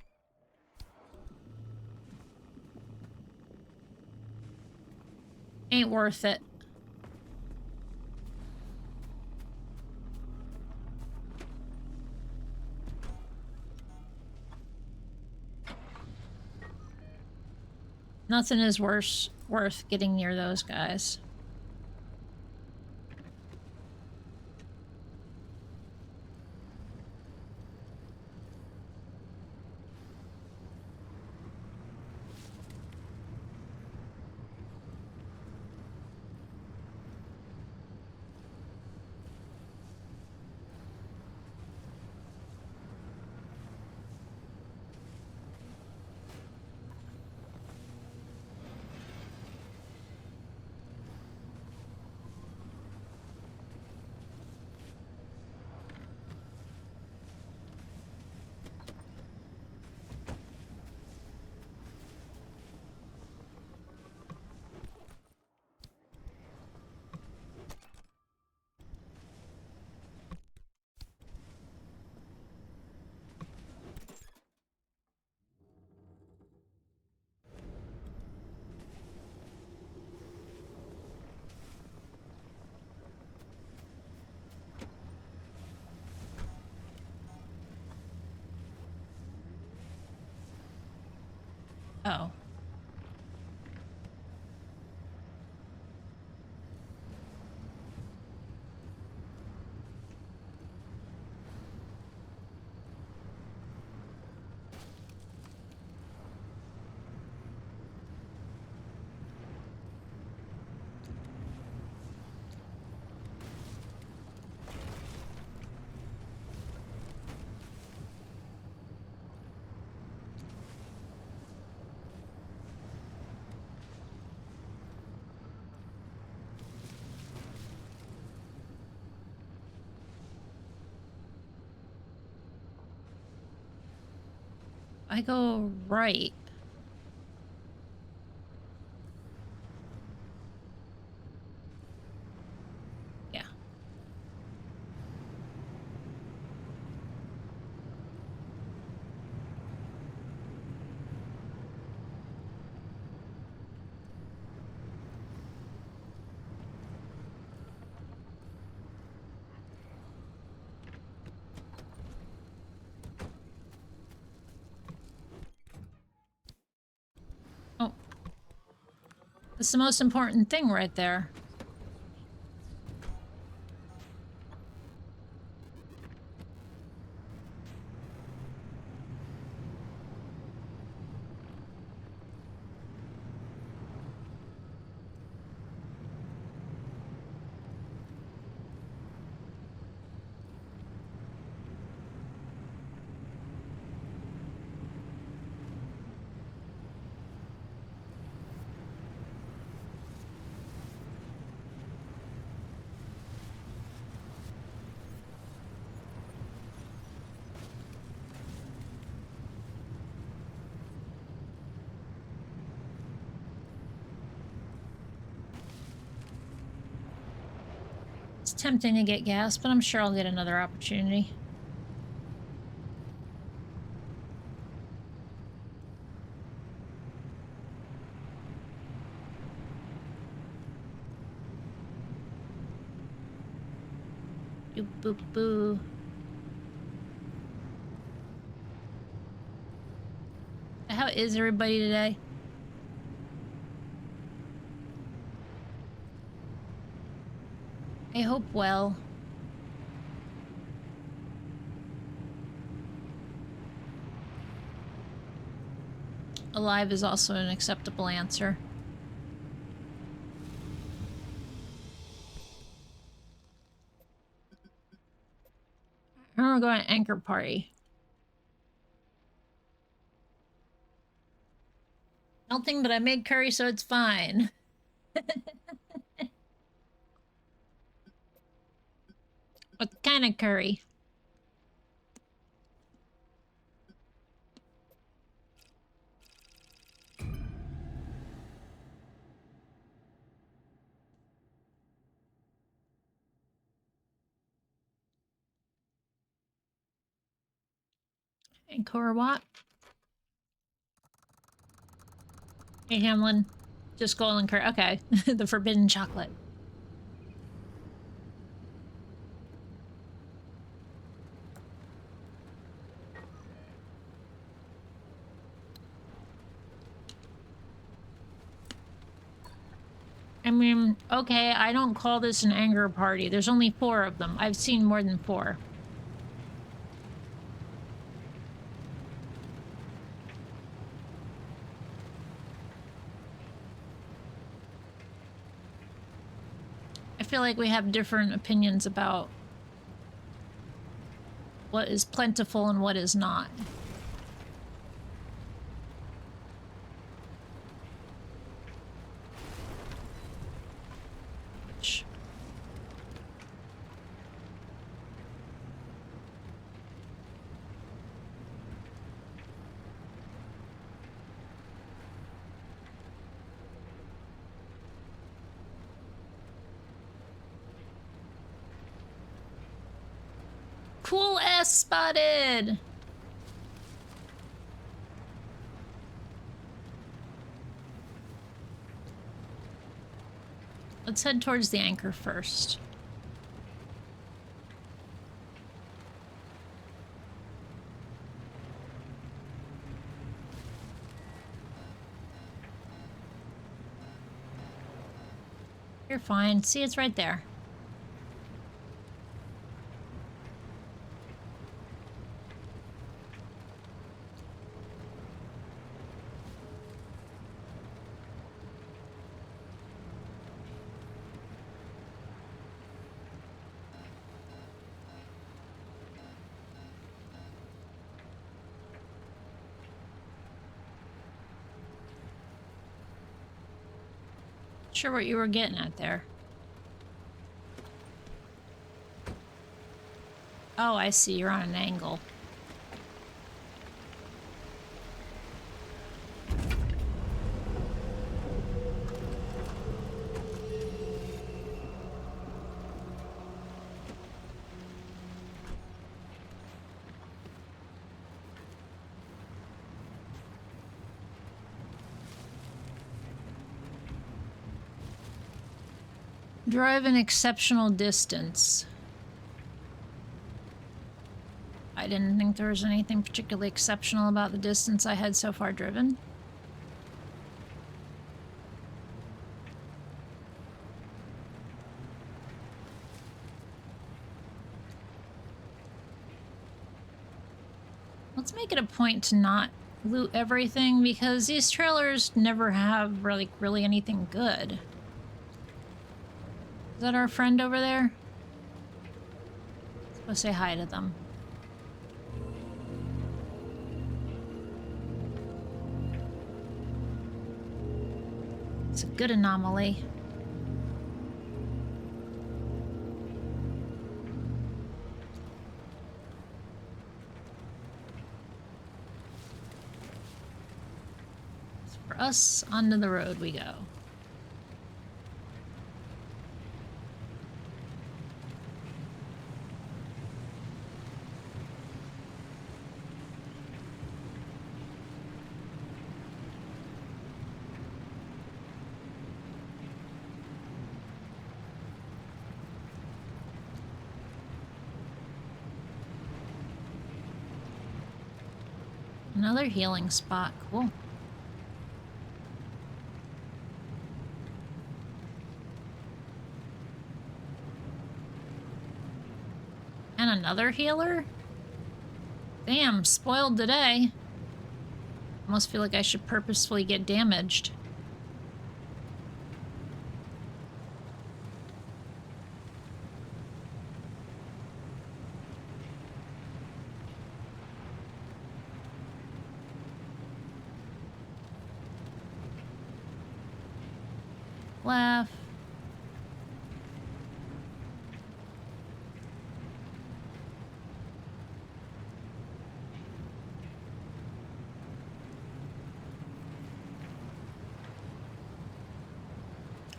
Ain't worth it. Nothing is worth getting near those guys. Oh. I go right. Yeah. Oh. That's the most important thing right there. It's tempting to get gas, but I'm sure I'll get another opportunity. Boop, boop, boo. How is everybody today? I hope well. Alive is also an acceptable answer. I remember going to Anchor Party. Melting, but I made curry, so it's fine. What kind of curry? Angkor Wat? Hey, Hamlin. Just golden curry. Okay. The forbidden chocolate. I mean, okay, I don't call this an anger party. There's only 4 of them. I've seen more than 4. I feel like we have different opinions about what is plentiful and what is not. Cool S spotted! Let's head towards the anchor first. You're fine. See, it's right there. Sure what you were getting at there. Oh, I see. You're on an angle. Drive an exceptional distance. I didn't think there was anything particularly exceptional about the distance I had so far driven. Let's make it a point to not loot everything because these trailers never have really anything good. Is that our friend over there? Let's go say hi to them. It's a good anomaly. So for us, onto the road we go. Another healing spot. Cool. And another healer? Damn, spoiled today. Almost feel like I should purposefully get damaged. left.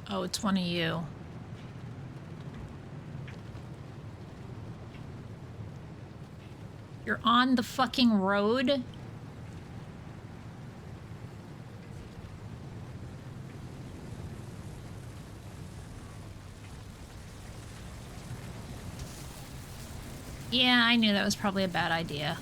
Oh, it's one of you. You're on the fucking road? Yeah, I knew that was probably a bad idea.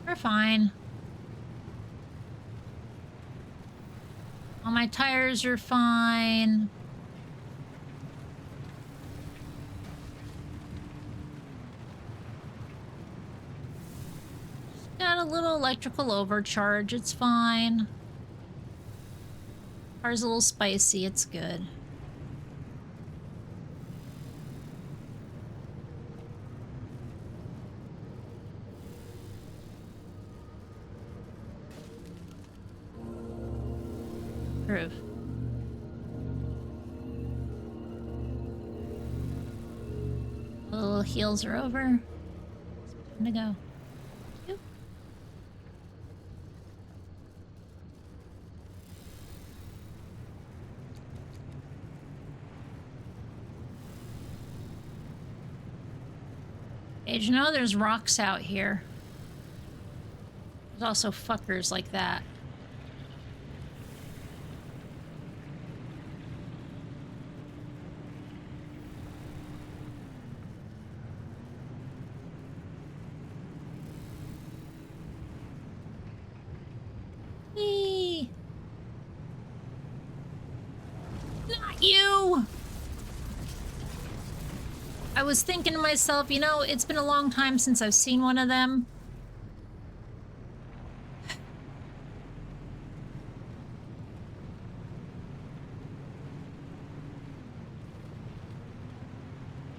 We're fine. All my tires are fine. Just got a little electrical overcharge. It's fine. Car's a little spicy. It's good. Proof. Little heels are over. Time to go. Yoop. Hey, did you know there's rocks out here? There's also fuckers like that. Whee! Not you! I was thinking to myself, you know, it's been a long time since I've seen one of them.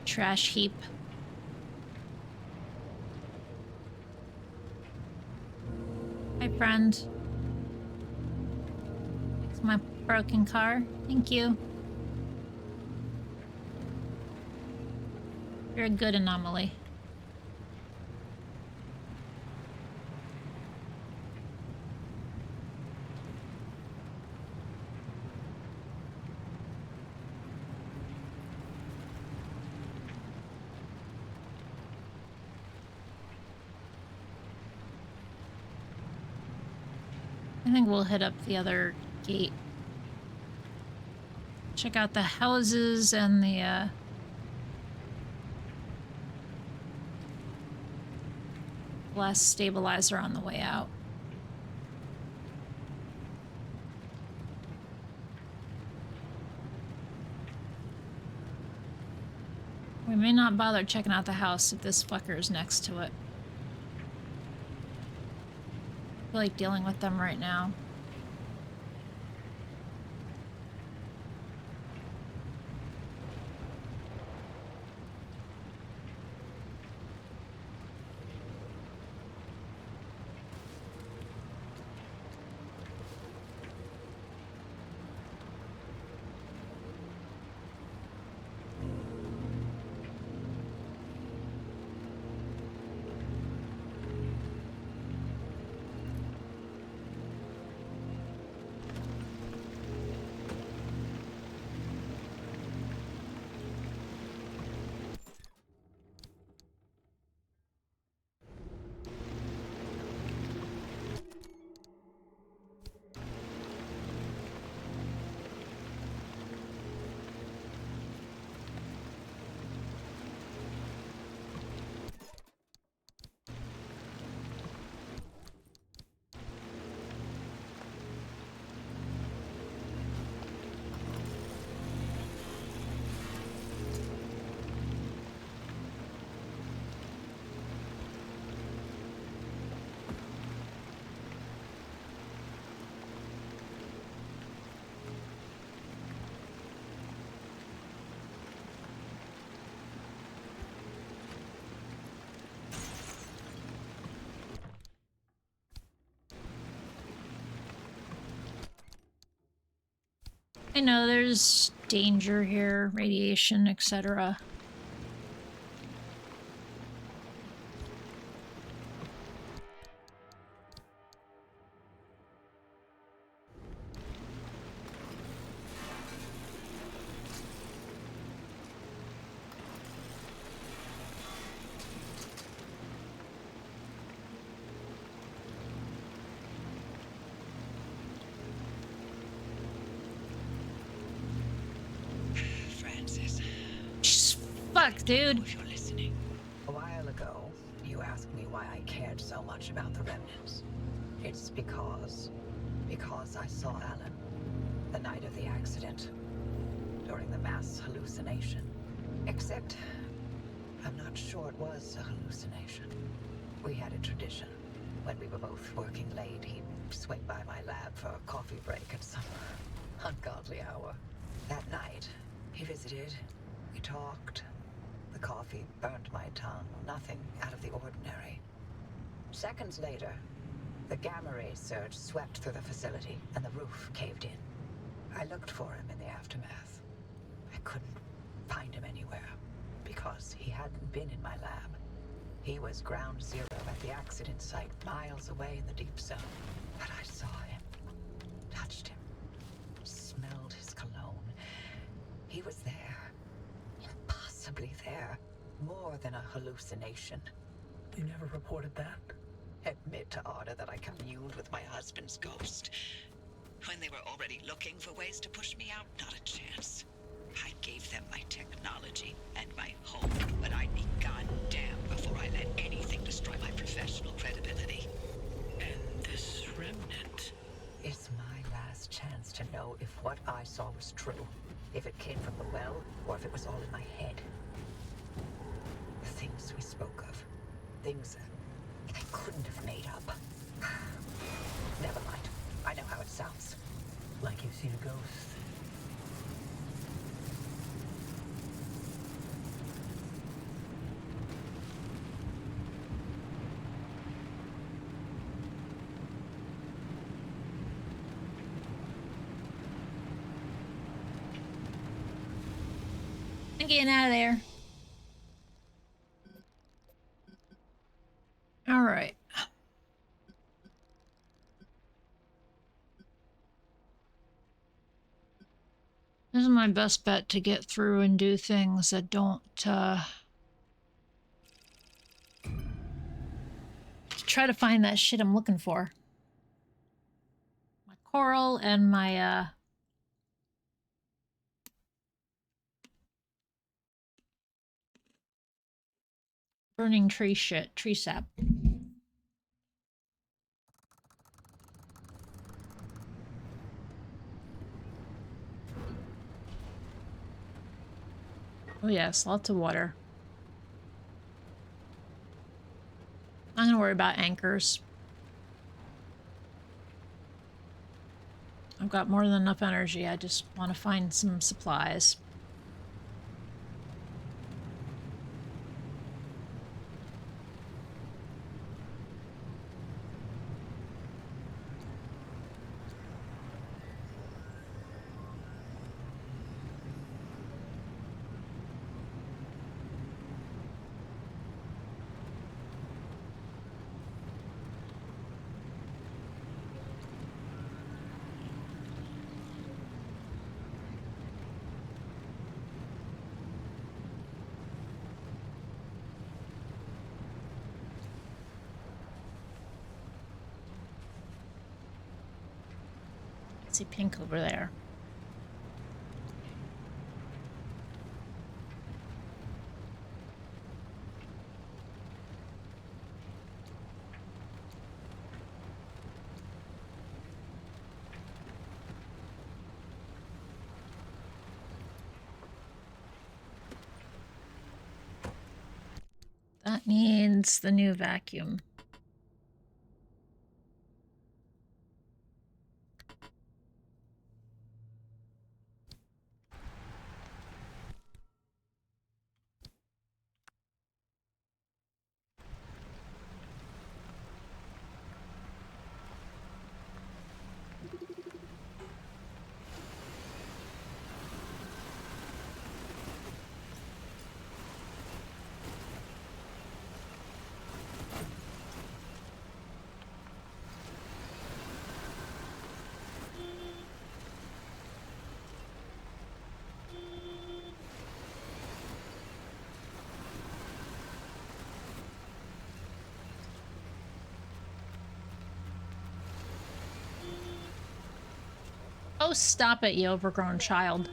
Trash heap. Hi, friend. It's my broken car. Thank you. You're a good anomaly. I think we'll hit up the other gate. Check out the houses and the, glass stabilizer on the way out. We may not bother checking out the house if this fucker is next to it. I feel like dealing with them right now. I know there's danger here, radiation, etc. Francis, Fuck, dude. if you're listening. A while ago, you asked me why I cared so much about the remnants. It's because I saw Alan the night of the accident, during the mass hallucination. Except, I'm not sure it was a hallucination. We had a tradition. When we were both working late, he'd swing by my lab for a coffee break at some ungodly hour. That night, he visited, we talked. The coffee burned my tongue, nothing out of the ordinary. Seconds later, the gamma ray surge swept through the facility and the roof caved in. I looked for him in the aftermath. I couldn't find him anywhere because he hadn't been in my lab. He was ground zero at the accident site, miles away in the deep zone. But I saw him, touched him, smelled his cologne. He was there, impossibly there, more than a hallucination. You never reported that? Admit to Arda that I communed with my husband's ghost. When they were already looking for ways to push me out, not a chance. I gave them my technology and my hope, but I'd be goddamned before I let anything destroy my professional credibility. And this remnant? It's my last chance to know if what I saw was true. If it came from the well, or if it was all in my head. The things we spoke of. Things I couldn't have made up. Never mind. I know how it sounds. Like you've seen a ghost. I'm getting out of there. All right. This is my best bet to get through and do things that don't, try to find that shit I'm looking for. My coral and my, burning tree shit, tree sap. Oh yes, lots of water. I'm gonna worry about anchors. I've got more than enough energy. I just want to find some supplies. I see pink over there. That needs the new vacuum. Oh, stop it, you overgrown child.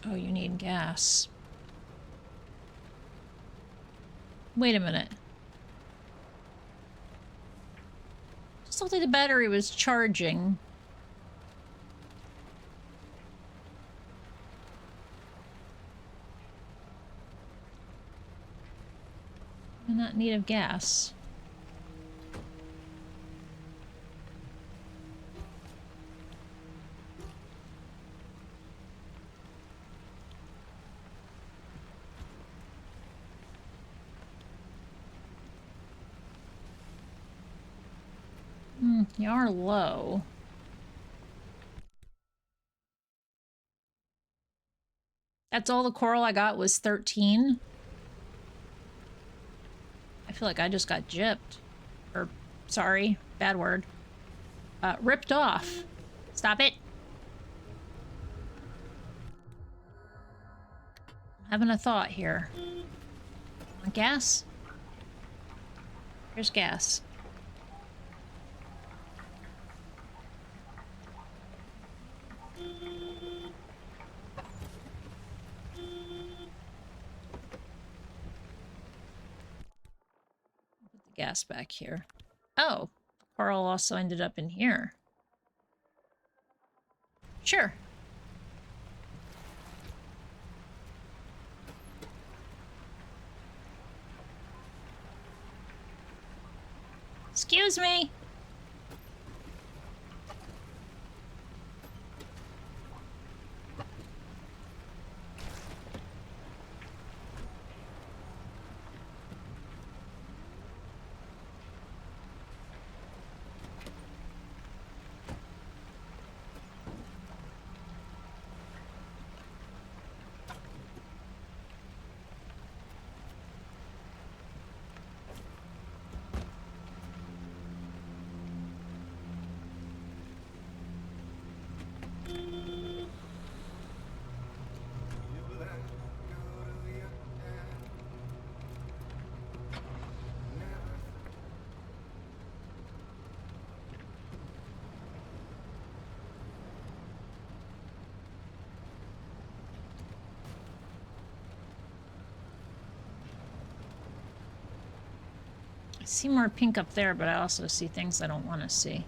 Oh, you need gas. Wait a minute. Just thought the battery was charging. I'm not in need of gas. You are low. That's all the coral I got was 13. I feel like I just got gypped. Or, sorry, bad word. Ripped off. Stop it. I'm having a thought here. Want gas? Here's gas. Put the gas back here. Oh, coral also ended up in here. Sure. Excuse me. I see more pink up there, but I also see things I don't want to see.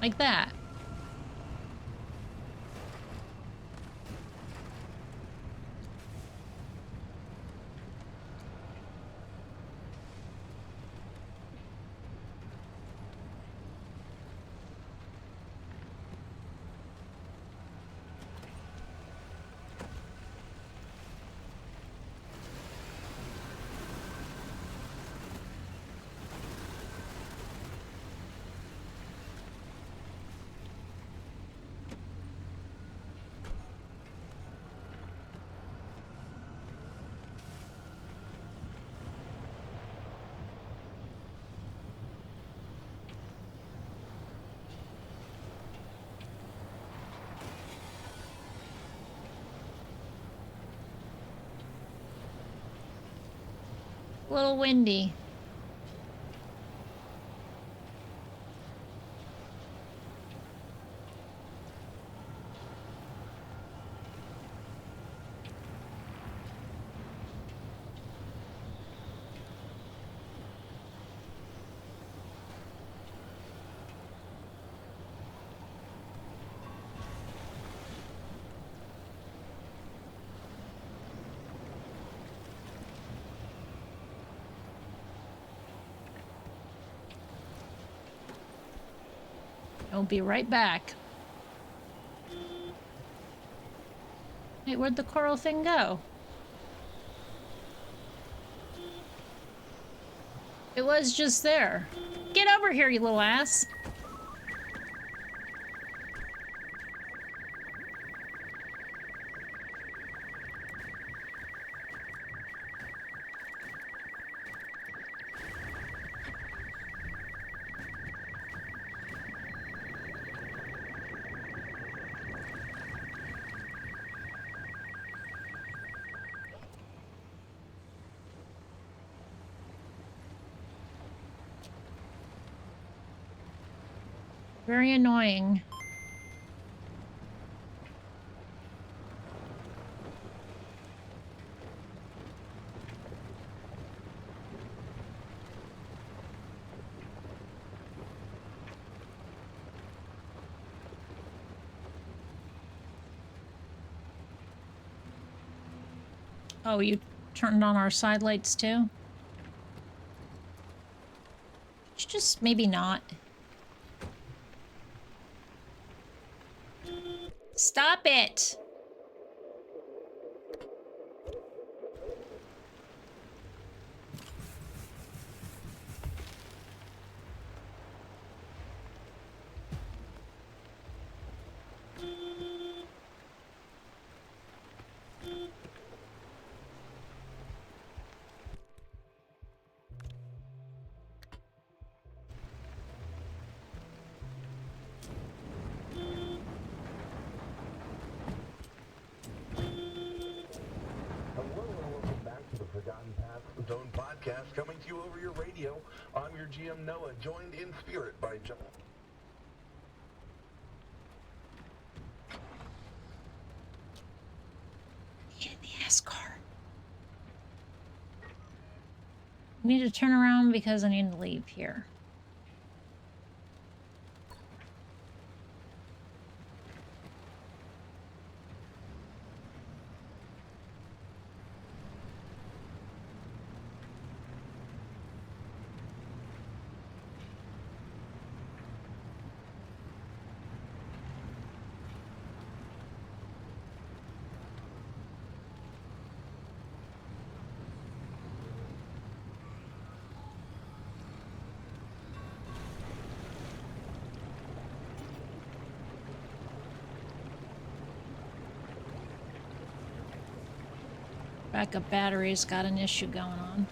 Like that. A little windy. I'll be right back. Hey, where'd the coral thing go? It was just there. Get over here, you little ass. Very annoying. Oh, you turned on our side lights too? Just maybe not. Stop it! Zone podcast coming to you over your radio. I'm your GM Noah, joined in spirit by John. Get in the ass car. I need to turn around because I need to leave here. Backup battery's got an issue going on.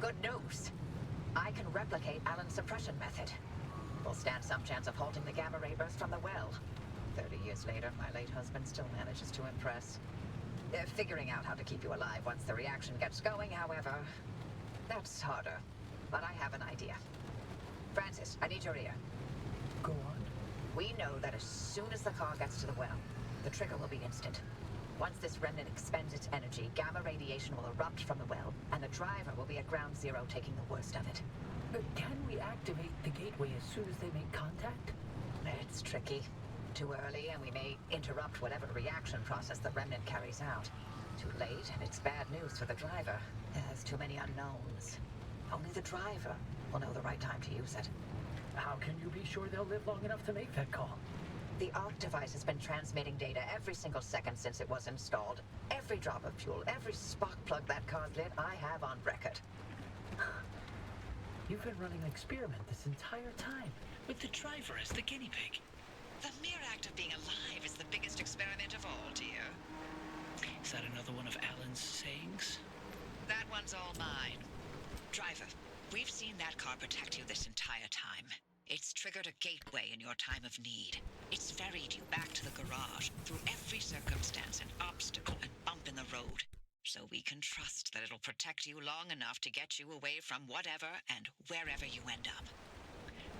Good news. I can replicate Alan's suppression method. We'll stand some chance of halting the gamma ray burst from the well. 30 years later, my late husband still manages to impress. Figuring out how to keep you alive once the reaction gets going, however, that's harder. But I have an idea. Francis, I need your ear. Go on. We know that as soon as the car gets to the well, the trigger will be instant. Once this remnant expends its energy, gamma radiation will erupt from the well, and the driver will be at ground zero taking the worst of it. But can we activate the gateway as soon as they make contact? It's tricky. Too early, and we may interrupt whatever reaction process the remnant carries out. Too late, and it's bad news for the driver. There's too many unknowns. Only the driver will know the right time to use it. How can you be sure they'll live long enough to make that call? The ARC device has been transmitting data every single second since it was installed. Every drop of fuel, every spark plug that car's lit, I have on record. You've been running an experiment this entire time. With the driver as the guinea pig. The mere act of being alive is the biggest experiment of all, dear. Is that another one of Alan's sayings? That one's all mine. Driver, car protect you this entire time. It's triggered a gateway in your time of need. It's ferried you back to the garage through every circumstance and obstacle and bump in the road. So we can trust that it'll protect you long enough to get you away from whatever and wherever you end up.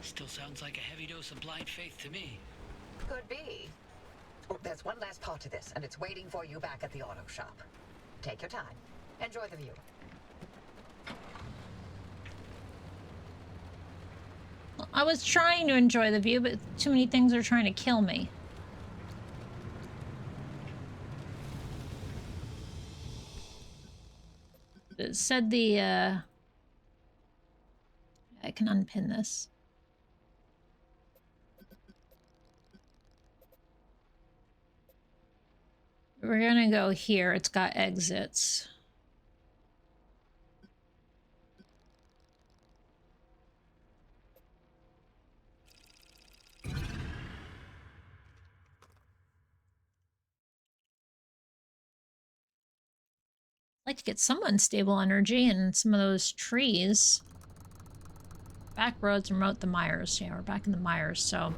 Still sounds like a heavy dose of blind faith to me. Could be. Oh, there's one last part to this, and it's waiting for you back at the auto shop. Take your time. Enjoy the view. I was trying to enjoy the view, but too many things are trying to kill me. It said I can unpin this. We're gonna go here. It's got exits. I'd like to get some unstable energy in some of those trees. Back roads and remote the Myers. Yeah, we're back in the Myers, so...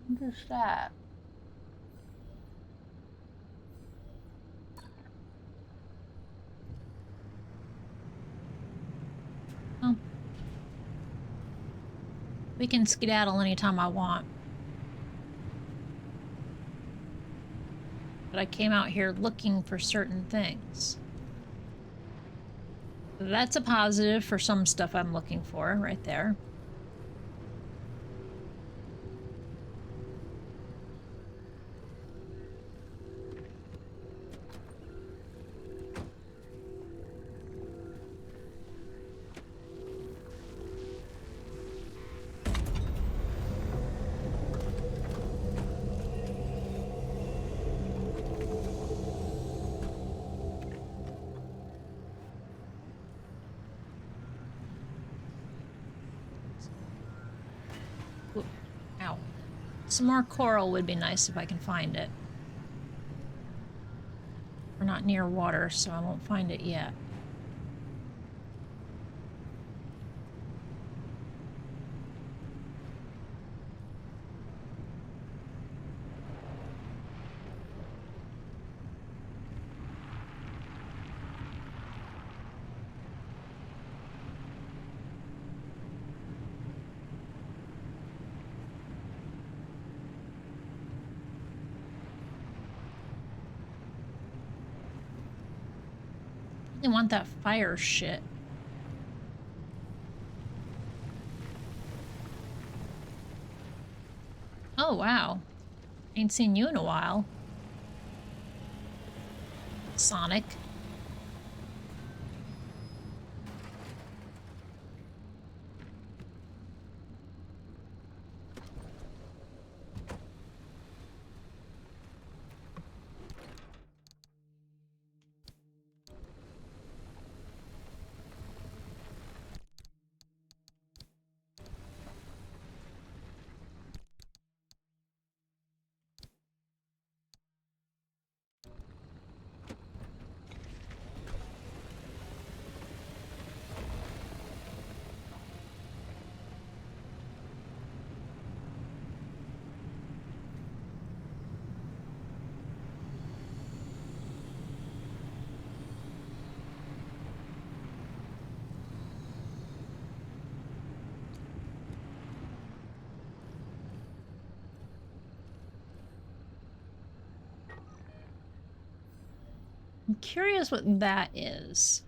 What is that? Oh. We can skedaddle anytime I want. But I came out here looking for certain things. That's a positive for some stuff I'm looking for right there. Ow. Some more coral would be nice if I can find it. We're not near water, so I won't find it yet. I want that fire shit. Oh, wow. Ain't seen you in a while. Sonic. I'm curious what that is.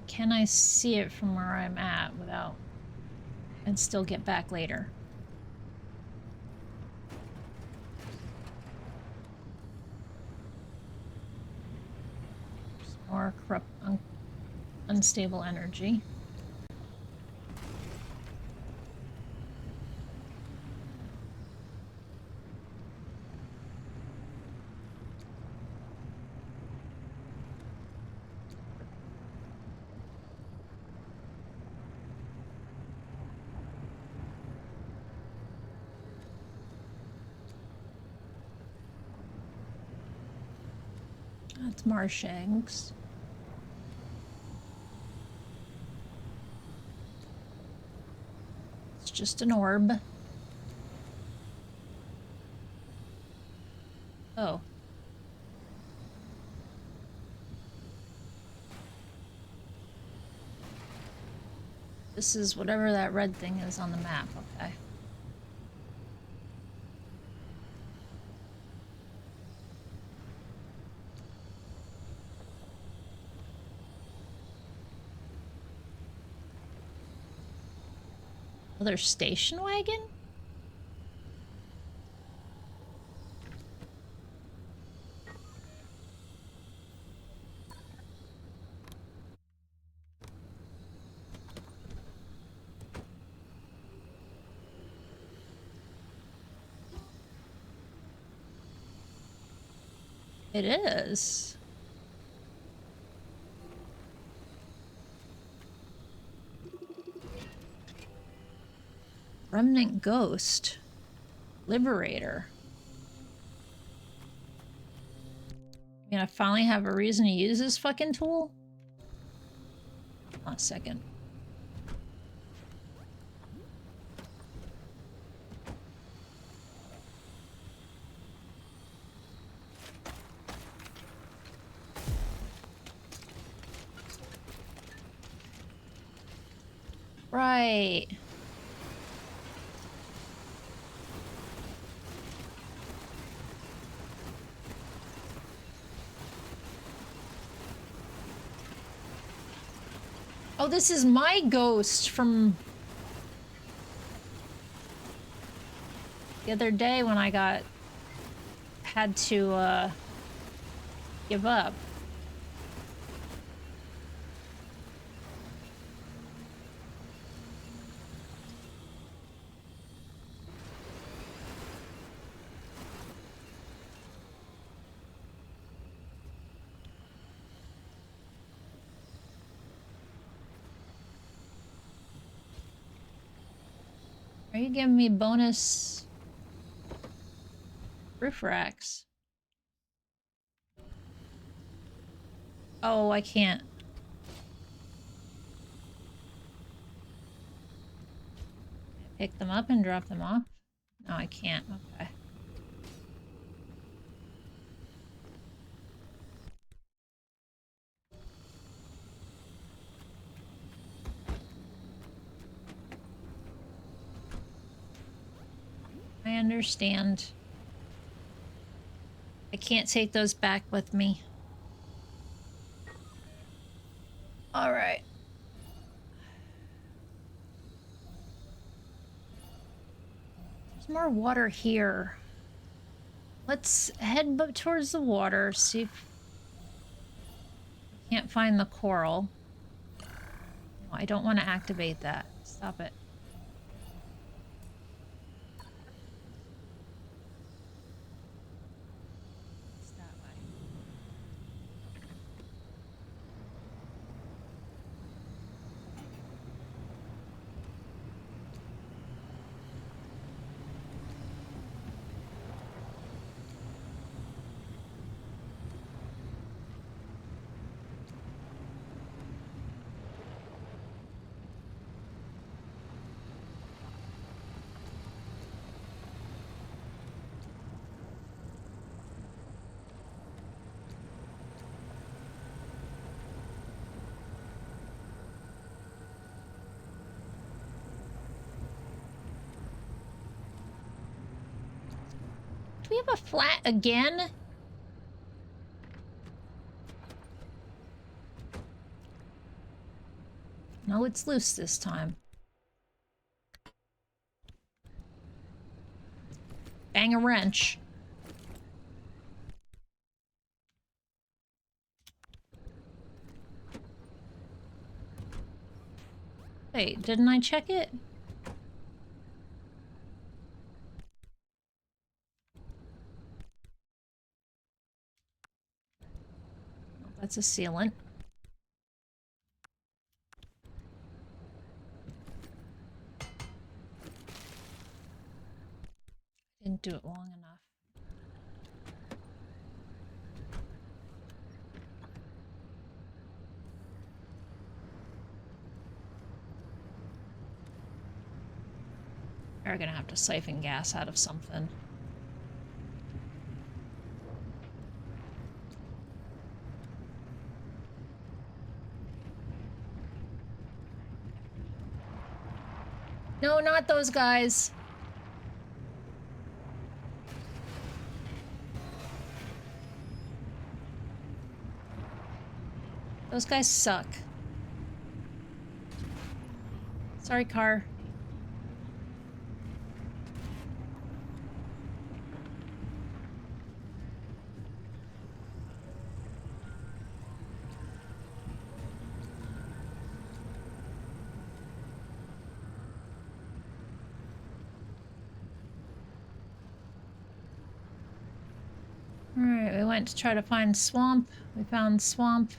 Can I see it from where I'm at without... and still get back later? More corrupt, unstable energy. That's marsh eggs. It's just an orb. Oh. This is whatever that red thing is on the map, okay. Another station wagon? It is. Remnant Ghost. Liberator. I mean, I finally have a reason to use this fucking tool? Hold on a second. Right. Oh, this is my ghost from the other day when I had to give up. Are you giving me bonus roof racks? Oh, I can't. Pick them up and drop them off? No, I can't. Okay. I understand. I can't take those back with me. All right. There's more water here. Let's head towards the water, see if we can't find the coral. No, I don't want to activate that. Stop it. It's that way. Do we have a flat again? No, it's loose this time. Bang a wrench. Wait, didn't I check it? That's a sealant. Didn't do it long enough. are gonna have to siphon gas out of something. No, not those guys. Those guys suck. Sorry, car. Alright, we went to try to find swamp. We found swamp.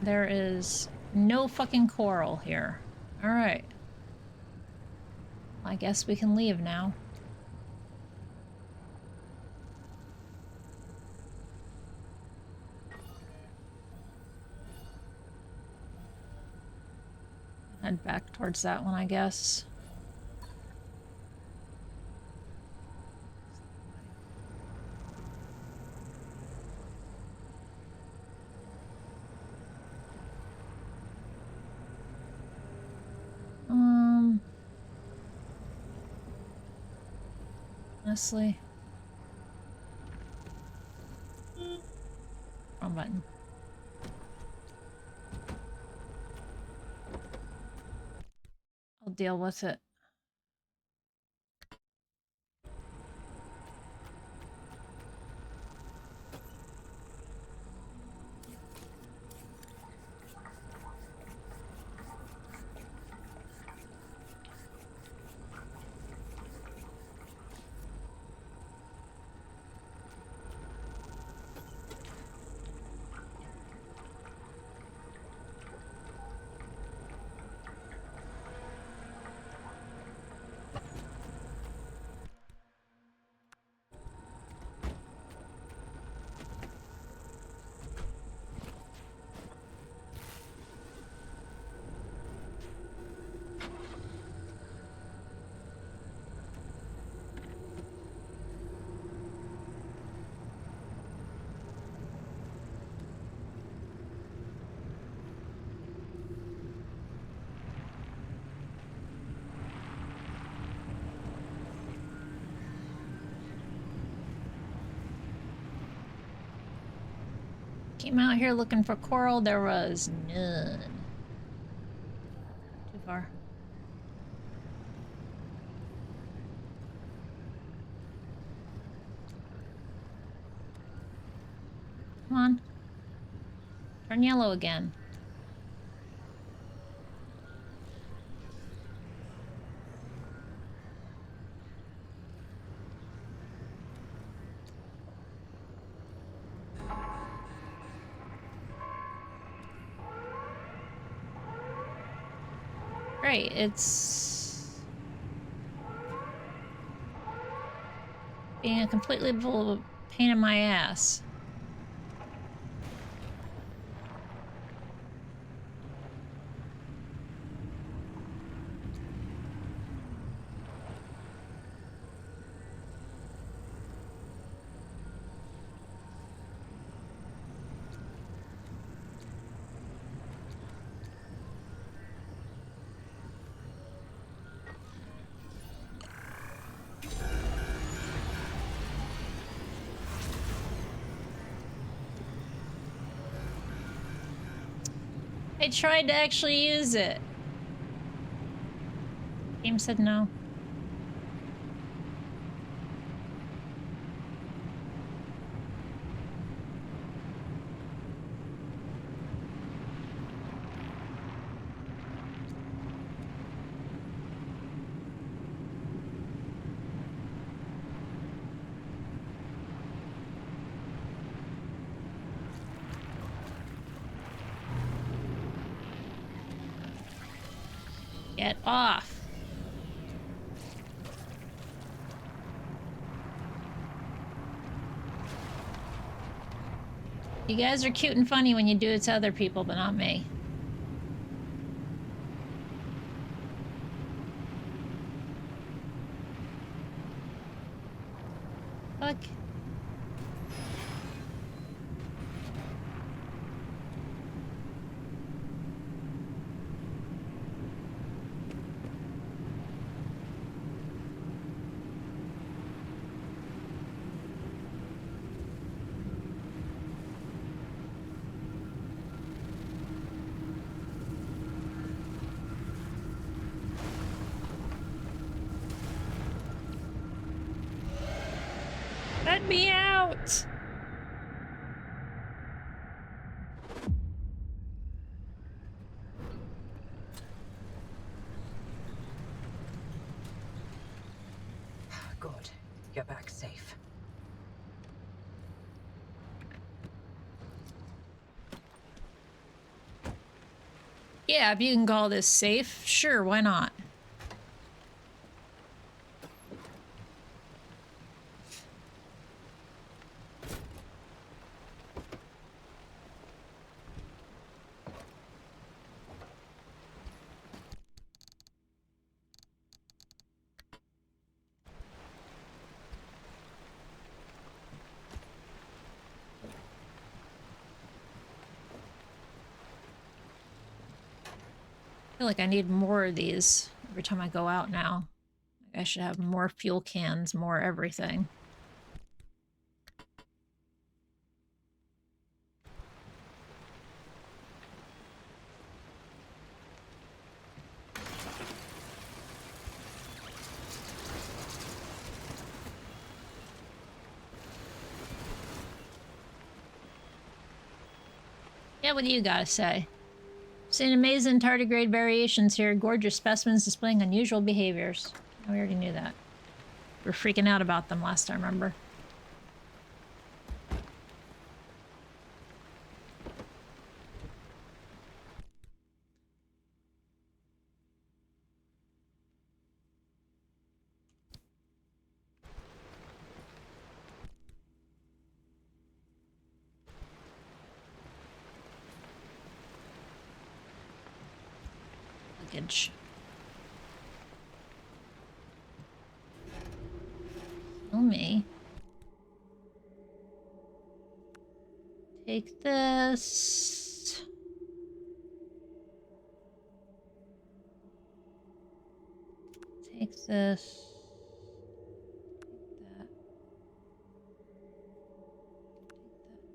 There is no fucking coral here. Alright. I guess we can leave now. Head back towards that one, I guess. Honestly. Wrong button. I'll deal with it. Came out here looking for coral, there was none. Too far. Come on. Turn yellow again. Right, it's being a completely pain in my ass. I tried to actually use it. Game said no. Get off. You guys are cute and funny when you do it to other people, but not me. Fuck. Let me out! Good. You're back safe. Yeah, if you can call this safe, sure, why not? I feel like I need more of these every time I go out now. I should have more fuel cans, more everything. Yeah, what do you gotta say? Seen amazing tardigrade variations here. Gorgeous specimens displaying unusual behaviors. Oh, we already knew that. We were freaking out about them last time, remember? Luggage. Kill me. Take this. Take this.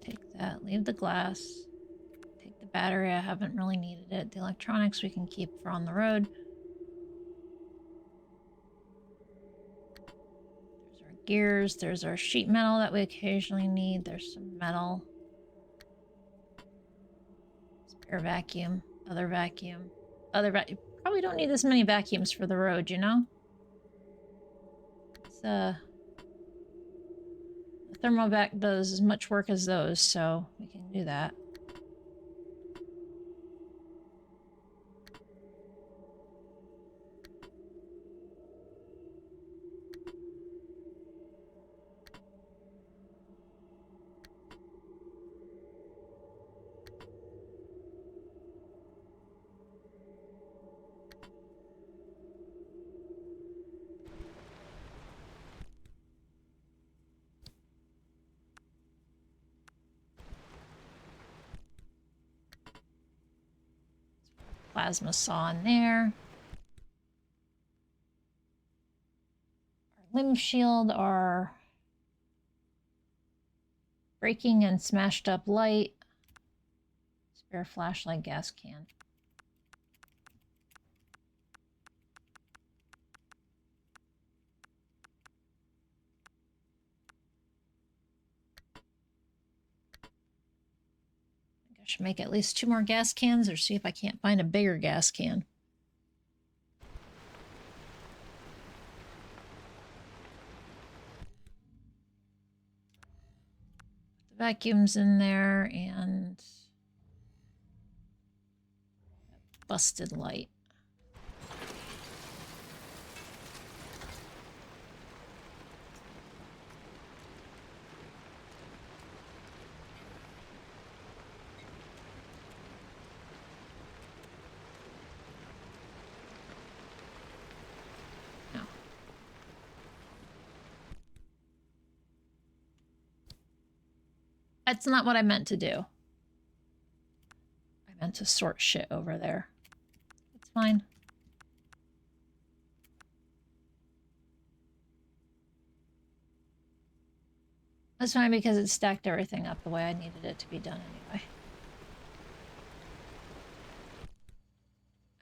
Take that. Leave the glass. Take the battery. I haven't really needed it. The electronics we can keep for on the road. There's our gears. There's our sheet metal that we occasionally need. There's some metal. Spare vacuum. Other vacuum. Other vacuum. Probably don't need this many vacuums for the road, you know? It's, the thermovac does as much work as those, so we can do that. Plasma saw in there. Our limb shield, our breaking and smashed up light. Spare flashlight, gas can. I should make at least 2 more gas cans or see if I can't find a bigger gas can. The vacuum's in there and busted light. That's not what I meant to do. I meant to sort shit over there. It's fine. That's fine because it stacked everything up the way I needed it to be done anyway.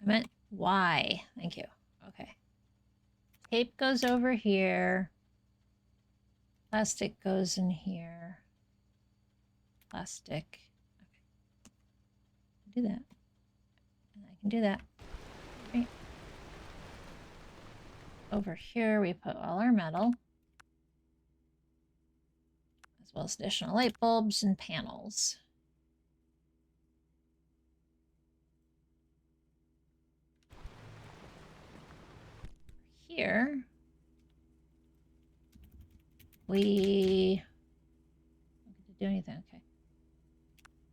I meant why. Thank you. Okay. Tape goes over here. Plastic goes in here. Plastic. Okay. Do that. And I can do that. Right. Over here we put all our metal. As well as additional light bulbs and panels. Here we don't get to do anything. Okay.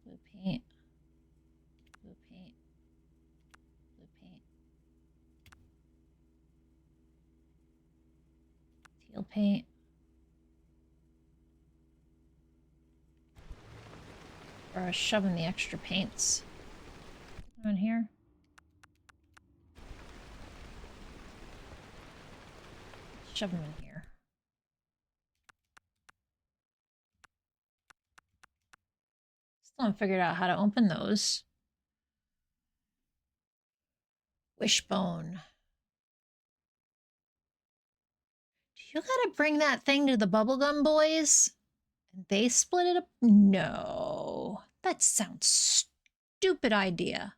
Blue paint. Blue paint. Blue paint. Teal paint. Or shoving the extra paints on here. Shove them in here. Still haven't figured out how to open those. Wishbone. Do you gotta bring that thing to the bubblegum boys? And they split it up? No. That sounds stupid idea.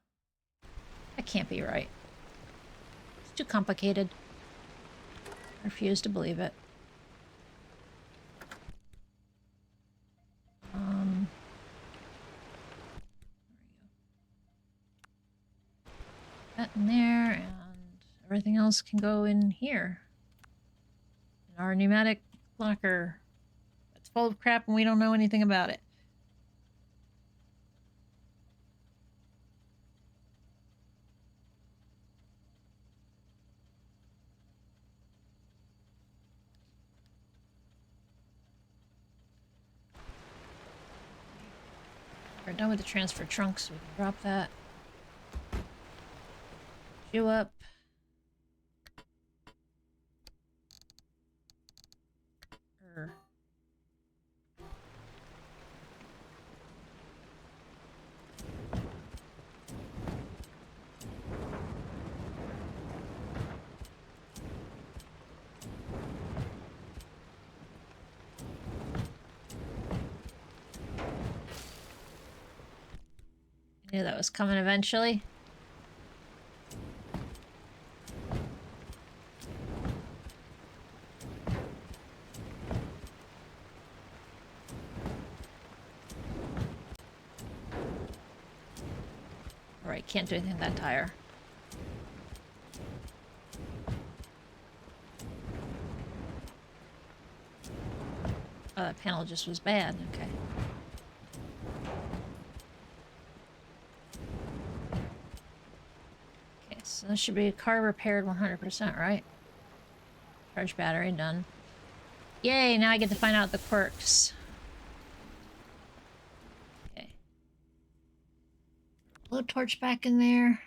That can't be right. It's too complicated. I refuse to believe it. That in there, and everything else can go in here. In our pneumatic locker. It's full of crap and we don't know anything about it. We're done with the transfer trunk, so we can drop that. You up. I knew that was coming eventually. Alright, can't do anything with that tire. Oh, that panel just was bad. Okay. Okay, so this should be a car repaired 100%, right? Charge battery, done. Yay, now I get to find out the quirks. Okay. Blowtorch back in there.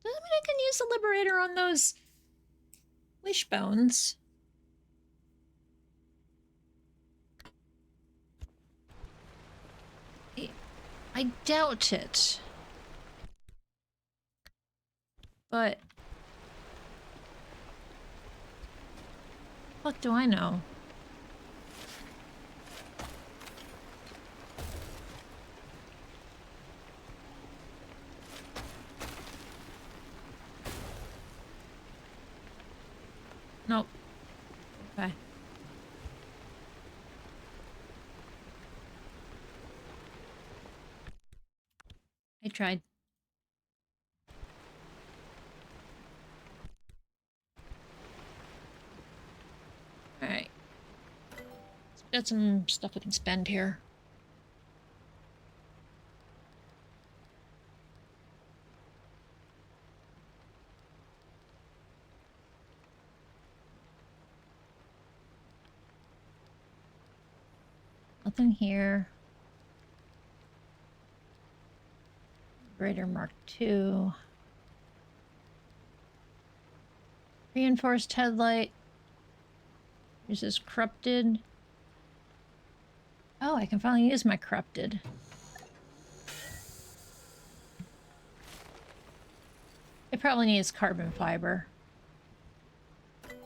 Doesn't mean I can use the Liberator on those wishbones. I doubt it. But what do I know? Nope. Okay. I tried. Alright. Got some stuff we can spend here. Nothing here. Greater Mark II. Reinforced headlight. Uses corrupted. Oh, I can finally use my corrupted. It probably needs carbon fiber. I don't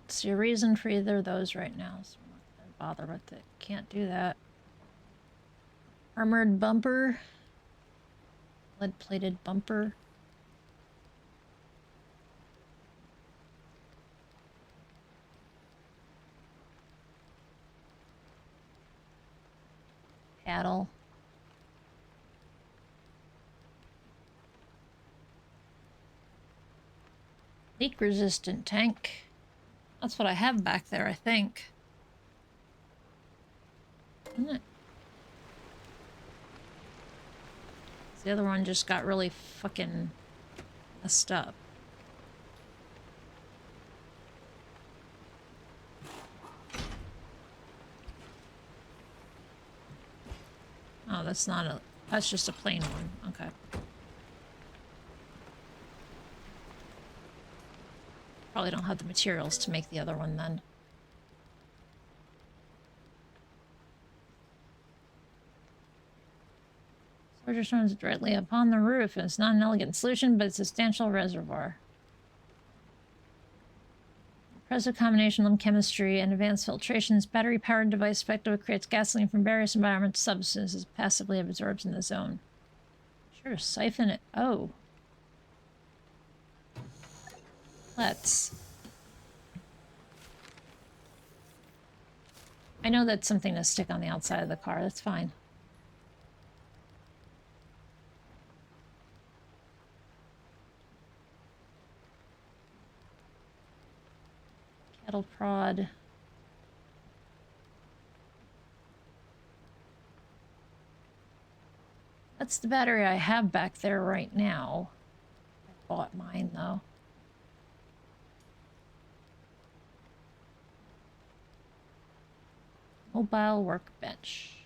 see a reason for either of those right now, so I'm not gonna bother with it. Can't do that. Armored bumper. Lead-plated bumper. Paddle. Leak-resistant tank. That's what I have back there, I think. Isn't it? The other one just got really fucking messed up. Oh, that's not a... That's just a plain one. Okay. Probably don't have the materials to make the other one then. Storage runs directly upon the roof. It's not an elegant solution, but it's a substantial reservoir. Impressive combination of chemistry and advanced filtrations. Battery-powered device effectively creates gasoline from various environmental substances passively absorbs in the zone. Sure, siphon it. Oh. Let's. I know that's something to stick on the outside of the car. That's fine. Cattle prod. That's the battery I have back there right now. I bought mine though. Mobile workbench.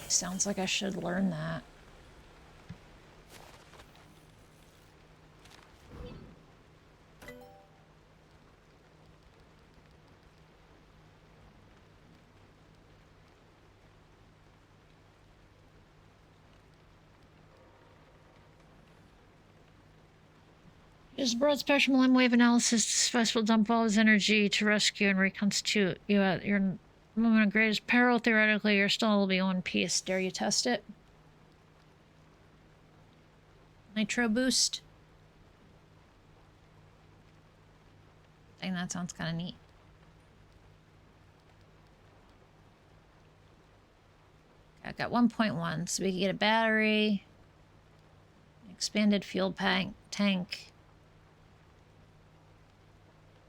Sounds like I should learn that. Use broad spectrum limb wave analysis to successful dump all his energy to rescue and reconstitute you at your moment of greatest peril. Theoretically, you're still will be one piece. Dare you test it? Nitro boost. I think that sounds kind of neat. Okay, I've got 1.1, so we can get a battery, expanded fuel tank.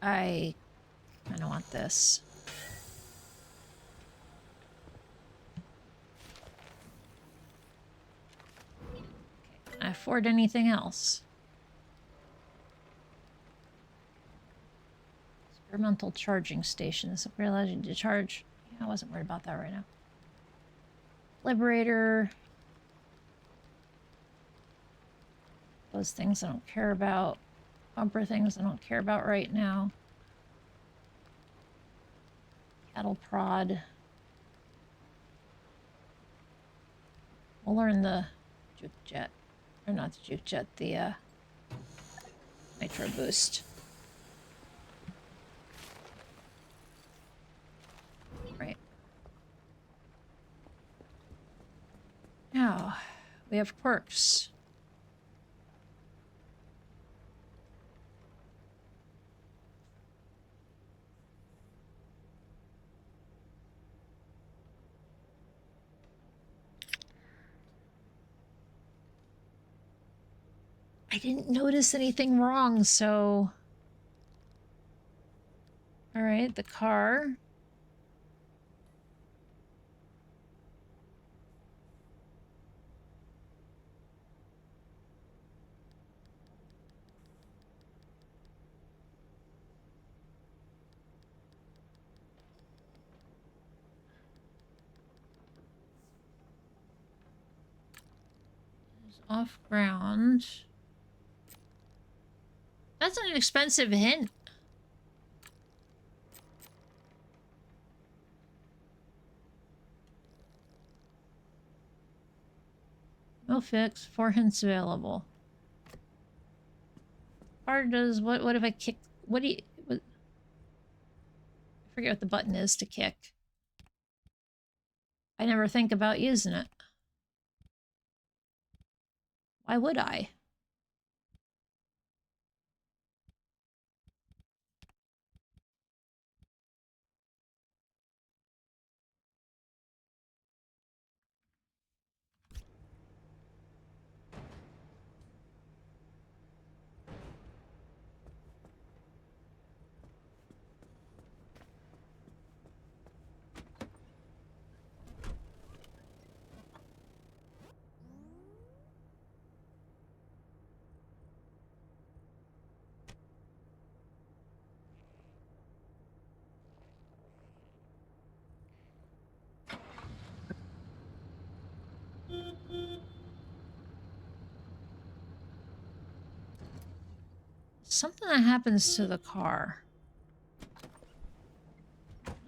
I kind of want this. Okay, can I afford anything else? Experimental charging stations. We're allowed you to charge. Yeah, I wasn't worried about that right now. Liberator. Those things I don't care about. Bumper things I don't care about right now. Cattle prod. We'll learn the juke jet. Or not the juke jet, the nitro boost. Right. Now, we have quirks. I didn't notice anything wrong, so... Alright, the car. It's off ground. That's an expensive hint. No fix. 4 hints available. Car does what if I kick? What do you? What, I forget what the button is to kick. I never think about using it. Why would I? Something that happens to the car.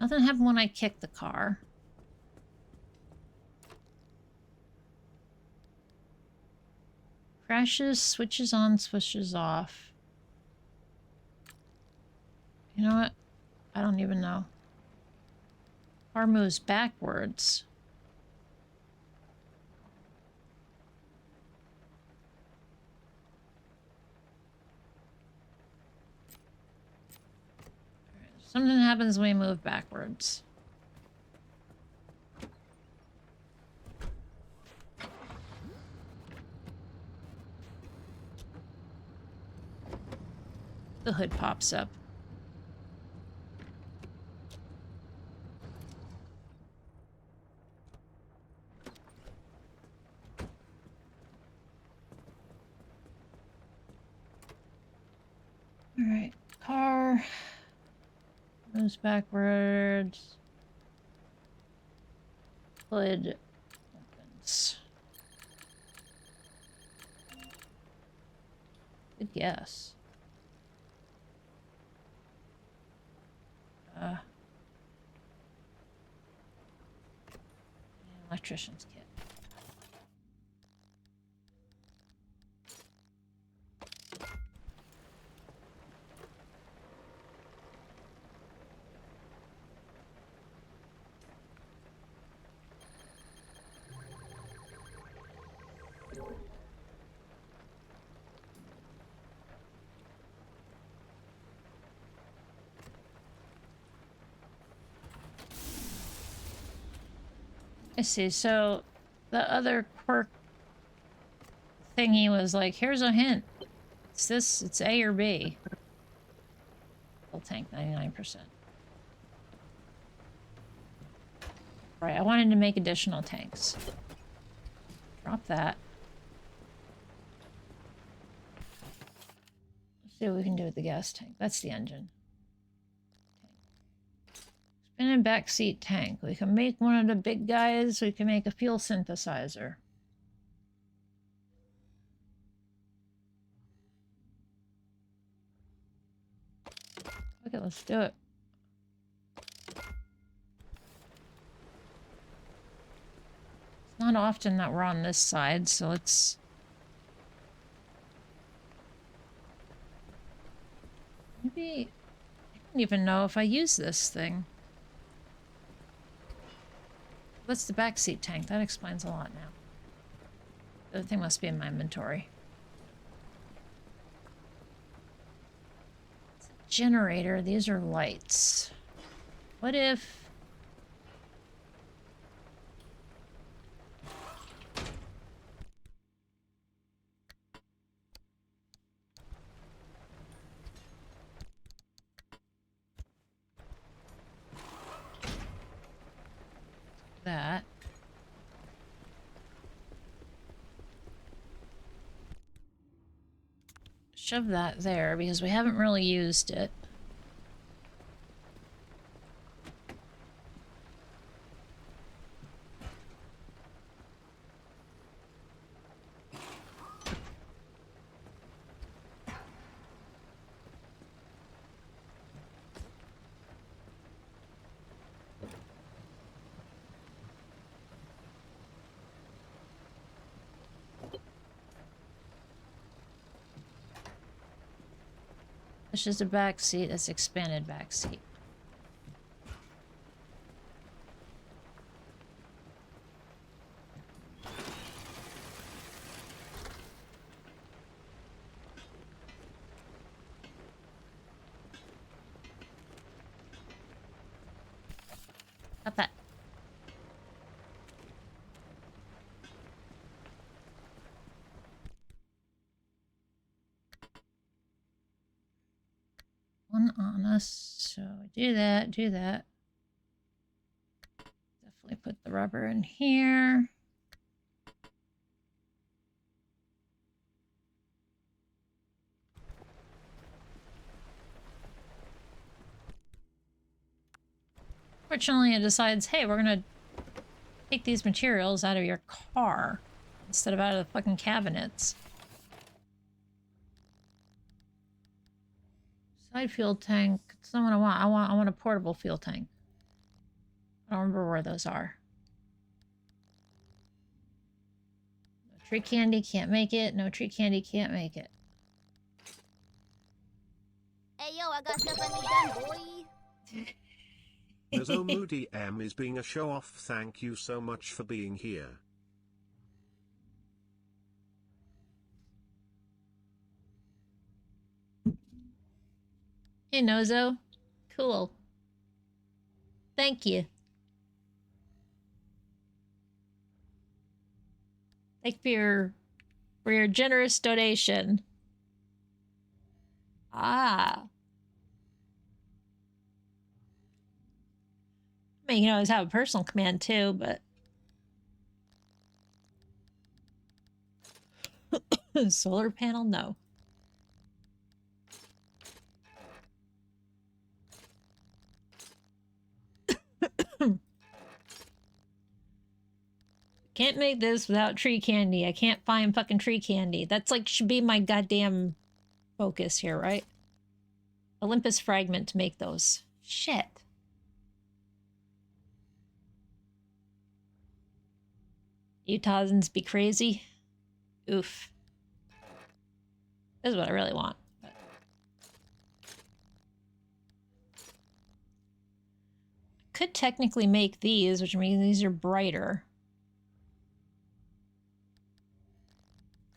Nothing happened when I kicked the car. Crashes, switches on, switches off. You know what? I don't even know. Car moves backwards. Something happens when we move backwards. The hood pops up. All right, car moves backwards. Hood opens. Good guess. Electrician's kit. I see. So the other quirk thingy was like, here's a hint. It's this, it's A or B. Full tank, 99%. Right, I wanted to make additional tanks. Drop that. Let's see what we can do with the gas tank. That's the engine. Spin and backseat tank. We can make one of the big guys. We can make a fuel synthesizer. Okay, let's do it. It's not often that we're on this side, so let's... Maybe... I don't even know if I use this thing. What's the backseat tank? That explains a lot now. The other thing must be in my inventory. It's a generator. These are lights. What if... that. Shove that there because we haven't really used it. It's just a back seat. That's expanded back seat. Got that. One on us. So do that, do that. Definitely put the rubber in here. Fortunately, it decides, hey, we're gonna take these materials out of your car instead of out of the fucking cabinets. Side fuel tank. It's not what I want. I want a portable fuel tank. I don't remember where those are. No tree candy, can't make it. No tree candy, can't make it. Hey yo, I got stuff I need done, boy. Nazo Moody M is being a show-off. Thank you so much for being here. Hey, Nozo. Cool. Thank you. Thank you for your generous donation. Ah. I mean, you can always have a personal command too, but solar panel, no. Can't make this without tree candy. I can't find fucking tree candy. That's like should be my goddamn focus here, right? Olympus fragment to make those. Shit. Utahsans be crazy. Oof. This is what I really want. But... could technically make these, which means these are brighter.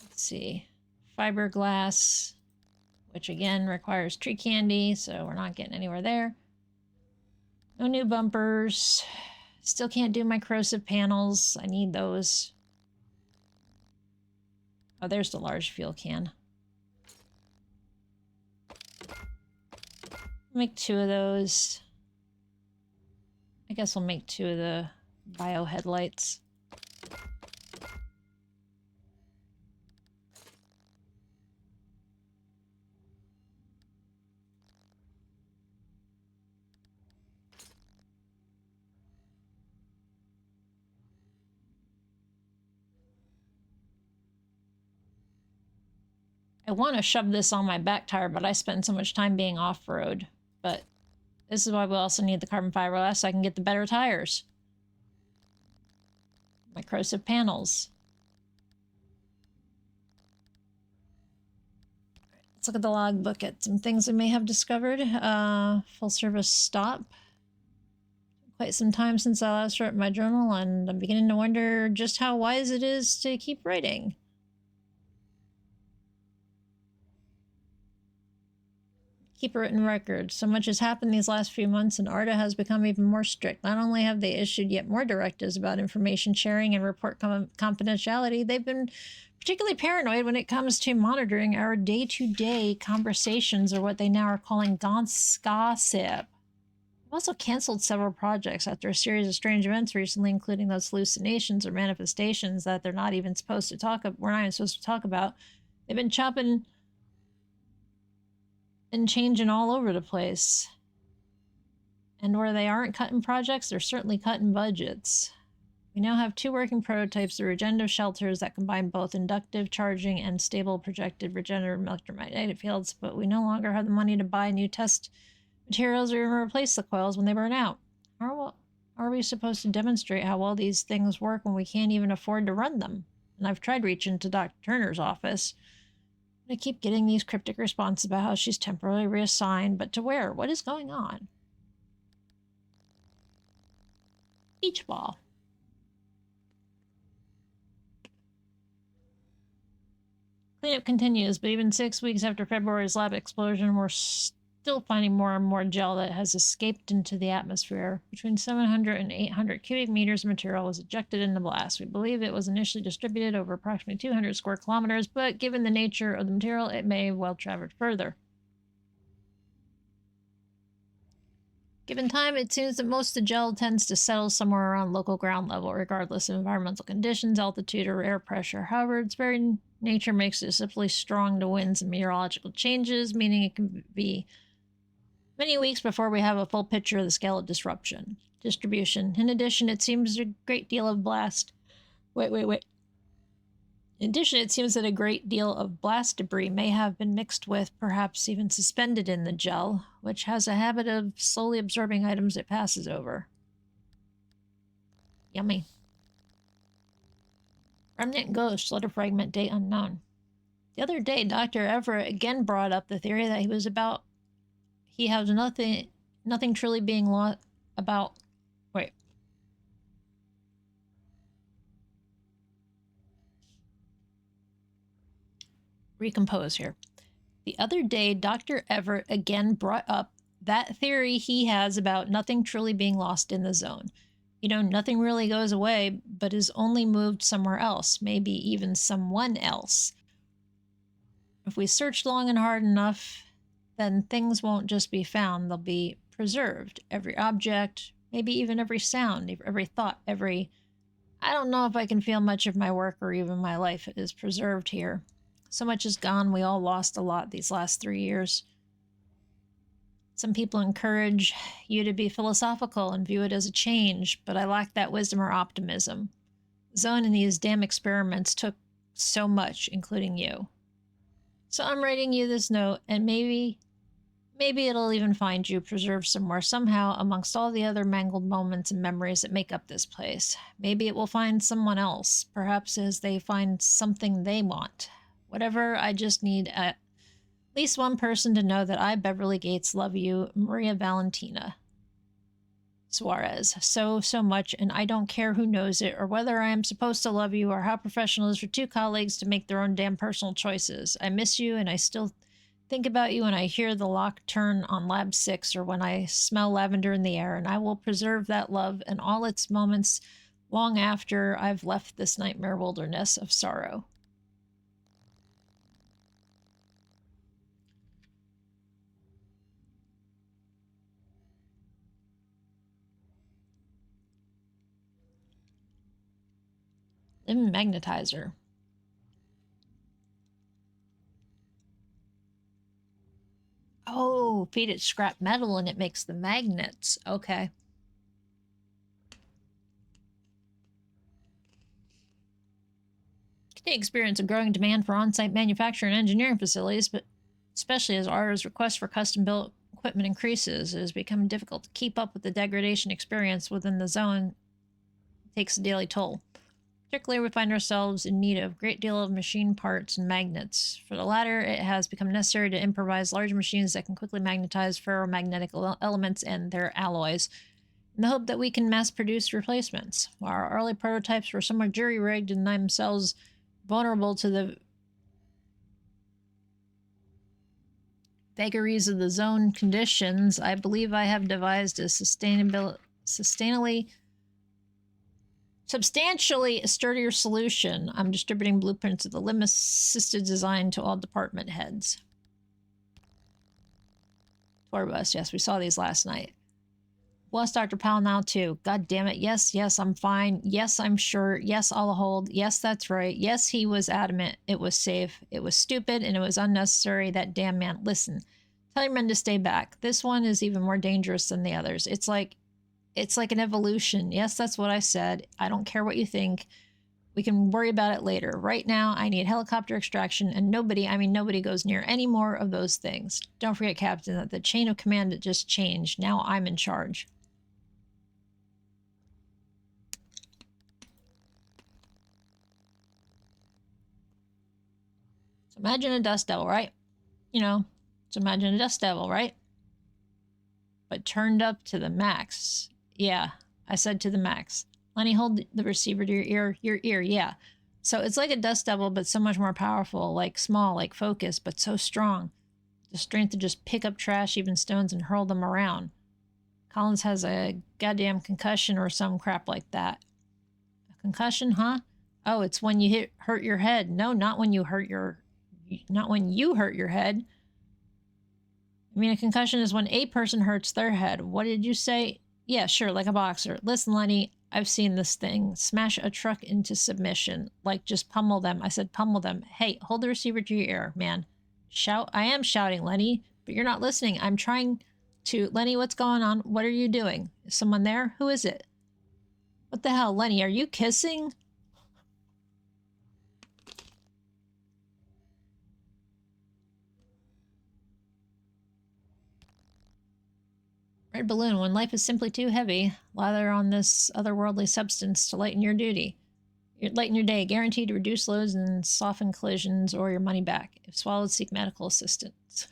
Let's see. Fiberglass, which again requires tree candy, so we're not getting anywhere there. No new bumpers. Still can't do my corrosive panels. I need those. Oh, there's the large fuel can. Make 2 of those. I guess we'll make 2 of the bio headlights. I want to shove this on my back tire, but I spend so much time being off-road. But this is why we also need the carbon fiberglass so I can get the better tires. My corrosive panels. Let's look at the logbook at some things we may have discovered. Full service stop. Quite some time since I last wrote my journal, and I'm beginning to wonder just how wise it is to keep writing. Keep a written record. So much has happened these last few months, and ARDA has become even more strict. Not only have they issued yet more directives about information sharing and report confidentiality, they've been particularly paranoid when it comes to monitoring our day-to-day conversations, or what they now are calling gossip. They've also canceled several projects after a series of strange events recently, including those hallucinations or manifestations that they're not even supposed to talk about. We're not even supposed to talk about. They've been chopping and changing all over the place. And where they aren't cutting projects, they're certainly cutting budgets. We now have 2 working prototypes of regenerative shelters that combine both inductive charging and stable projected regenerative electromagnetic fields, but we no longer have the money to buy new test materials or even replace the coils when they burn out. How are we supposed to demonstrate how well these things work when we can't even afford to run them? And I've tried reaching to Dr. Turner's office. I keep getting these cryptic responses about how she's temporarily reassigned, but to where? What is going on? Beach ball. Cleanup continues, but even 6 weeks after February's lab explosion, we're still finding more and more gel that has escaped into the atmosphere. Between 700 and 800 cubic meters of material was ejected in the blast. We believe it was initially distributed over approximately 200 square kilometers, but given the nature of the material, it may have well traveled further. Given time, it seems that most of the gel tends to settle somewhere around local ground level, regardless of environmental conditions, altitude, or air pressure. However, its very nature makes it simply strong to winds and meteorological changes, meaning it can be many weeks before we have a full picture of the scale of distribution. In addition, it seems a great deal of blast... Wait. In addition, it seems that a great deal of blast debris may have been mixed with, perhaps even suspended in the gel, which has a habit of slowly absorbing items it passes over. Yummy. Remnant ghost, letter fragment, date unknown. The other day, Dr. Everett again brought up the theory that he has nothing truly being lost about... Wait. Recompose here. The other day, Dr. Everett again brought up that theory he has about nothing truly being lost in the zone. You know, nothing really goes away, but is only moved somewhere else, maybe even someone else. If we search long and hard enough, then things won't just be found, they'll be preserved. Every object, maybe even every sound, every thought, I don't know if I can feel much of my work or even my life is preserved here. So much is gone, we all lost a lot these last 3 years. Some people encourage you to be philosophical and view it as a change, but I lack that wisdom or optimism. Zone and these damn experiments took so much, including you. So I'm writing you this note, and maybe it'll even find you preserved somewhere, somehow, amongst all the other mangled moments and memories that make up this place. Maybe it will find someone else, perhaps as they find something they want. Whatever, I just need at least one person to know that I, Beverly Gates, love you, Maria Valentina Suarez, so much, and I don't care who knows it, or whether I am supposed to love you, or how professional it is for two colleagues to make their own damn personal choices. I miss you, and I still think about you when I hear the lock turn on Lab 6, or when I smell lavender in the air, and I will preserve that love and all its moments long after I've left this nightmare wilderness of sorrow. Limb magnetizer. Oh, feed it scrap metal and it makes the magnets. Okay. They experience a growing demand for on-site manufacturing and engineering facilities, but especially as RA's request for custom-built equipment increases, it has become difficult to keep up with the degradation experience within the zone. It takes a daily toll. Particularly, we find ourselves in need of a great deal of machine parts and magnets. For the latter, it has become necessary to improvise large machines that can quickly magnetize ferromagnetic elements and their alloys, in the hope that we can mass-produce replacements. While our early prototypes were somewhat jury-rigged and themselves vulnerable to the vagaries of the zone conditions, I believe I have devised a substantially sturdier solution. I'm distributing blueprints of the limb-assisted design to all department heads. Tour bus, yes, we saw these last night. Bless Dr. Powell now too. God damn it. Yes, I'm fine. Yes, I'm sure. Yes, I'll hold. Yes, that's right. Yes, he was adamant. It was safe. It was stupid and it was unnecessary. That damn man. Listen, tell your men to stay back. This one is even more dangerous than the others. It's like an evolution. Yes, that's what I said. I don't care what you think. We can worry about it later. Right now, I need helicopter extraction, and nobody goes near any more of those things. Don't forget, Captain, that the chain of command just changed. Now I'm in charge. Imagine a dust devil, right? You know, let's imagine a dust devil, right? But turned up to the max. Yeah, I said to the max. Lenny, hold the receiver to your ear. Your ear, yeah. So it's like a dust devil, but so much more powerful, like small, like focused, but so strong. The strength to just pick up trash, even stones, and hurl them around. Collins has a goddamn concussion or some crap like that. A concussion, huh? Oh, it's when you hurt your head. No, not when you hurt your head. I mean, a concussion is when a person hurts their head. What did you say? Yeah, sure, like a boxer. Listen, Lenny, I've seen this thing. Smash a truck into submission. Like, just pummel them. I said pummel them. Hey, hold the receiver to your ear, man. Shout. I am shouting, Lenny, but you're not listening. I'm trying to... Lenny, what's going on? What are you doing? Is someone there? Who is it? What the hell, Lenny? Are you kissing? Red balloon. When life is simply too heavy, lather on this otherworldly substance to lighten your duty. Lighten your day. Guaranteed to reduce loads and soften collisions or your money back. If swallowed, seek medical assistance.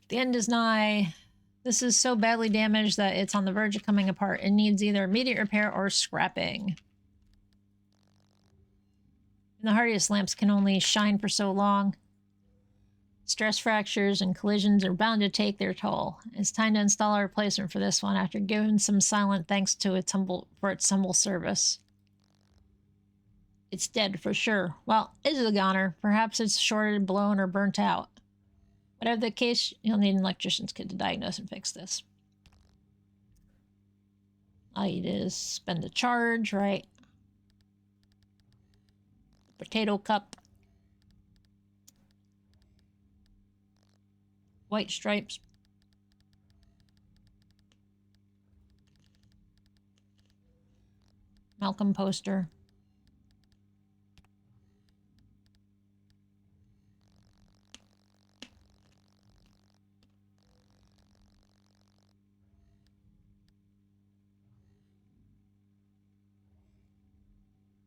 The end is nigh. This is so badly damaged that it's on the verge of coming apart. It needs either immediate repair or scrapping. And the hardiest lamps can only shine for so long. Stress fractures and collisions are bound to take their toll. It's time to install a replacement for this one after giving some silent thanks to its humble service. It's dead for sure. Well, it's a goner. Perhaps it's shorted, blown, or burnt out. Whatever the case, you'll need an electrician's kit to diagnose and fix this. All you do is spend a charge, right? Potato cup. White stripes. Malcolm poster.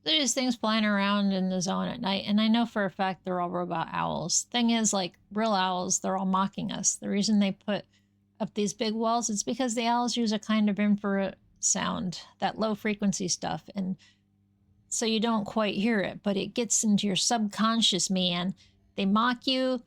There's things flying around in the zone at night, and I know for a fact they're all robot owls. Thing is, like, real owls, they're all mocking us. The reason they put up these big walls is because the owls use a kind of infrared sound, that low-frequency stuff, and so you don't quite hear it, but it gets into your subconscious, man. They mock you,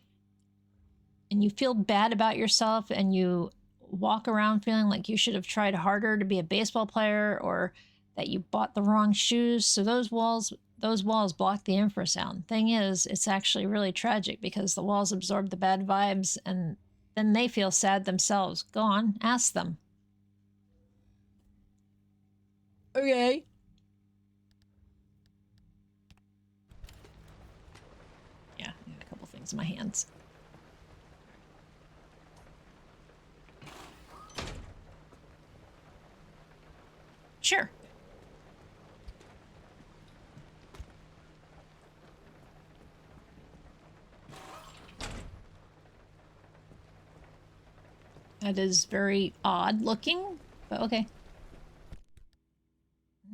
and you feel bad about yourself, and you walk around feeling like you should have tried harder to be a baseball player, or that you bought the wrong shoes. So those walls block the infrasound. Thing is, it's actually really tragic because the walls absorb the bad vibes and then they feel sad themselves. Go on, ask them. Okay. Yeah, I got a couple things in my hands. Sure. That is very odd looking, but okay.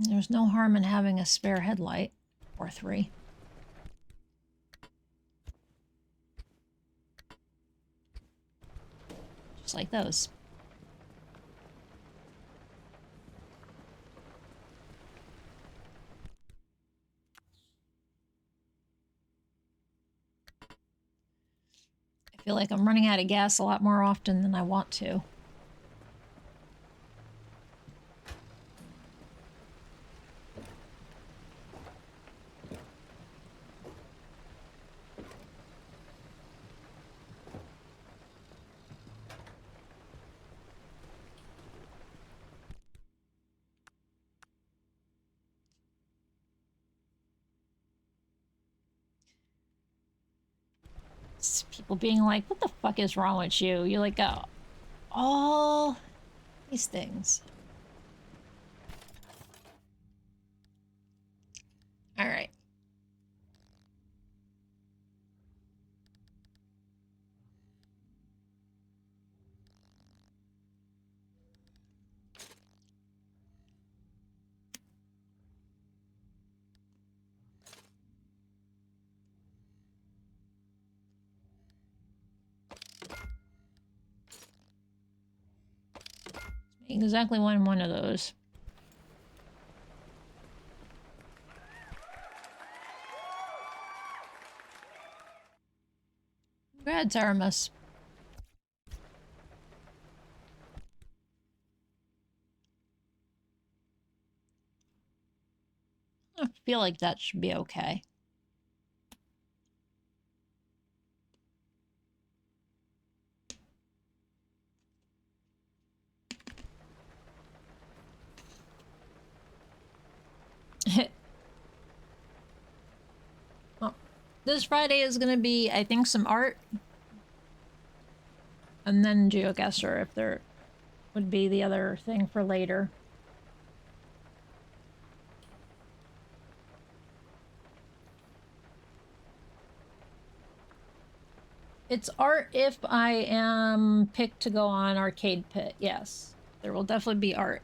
There's no harm in having a spare headlight, or 3. Just like those. I feel like I'm running out of gas a lot more often than I want to. It's people being like, what the fuck is wrong with you? You like all these things. All right. exactly one of those. Congrats, Aramis. I feel like that should be okay. Well, this Friday is going to be, I think, some art. And then GeoGuessr, if there would be the other thing for later. It's art if I am picked to go on Arcade Pit, yes. There will definitely be art.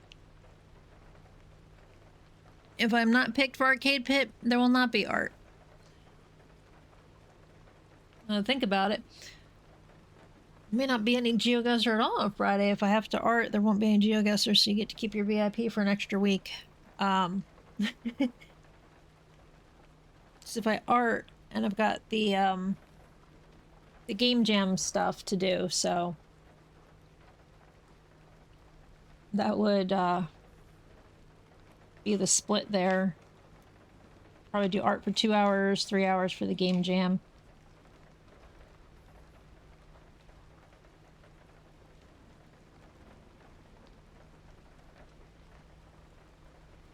If I'm not picked for Arcade Pit, there will not be art. Think about it. There may not be any GeoGuessr at all on Friday. If I have to art, there won't be any GeoGuessr, so you get to keep your VIP for an extra week. So if I art, and I've got the Game Jam stuff to do, so that would be the split there. Probably do art for 2 hours, 3 hours for the Game Jam.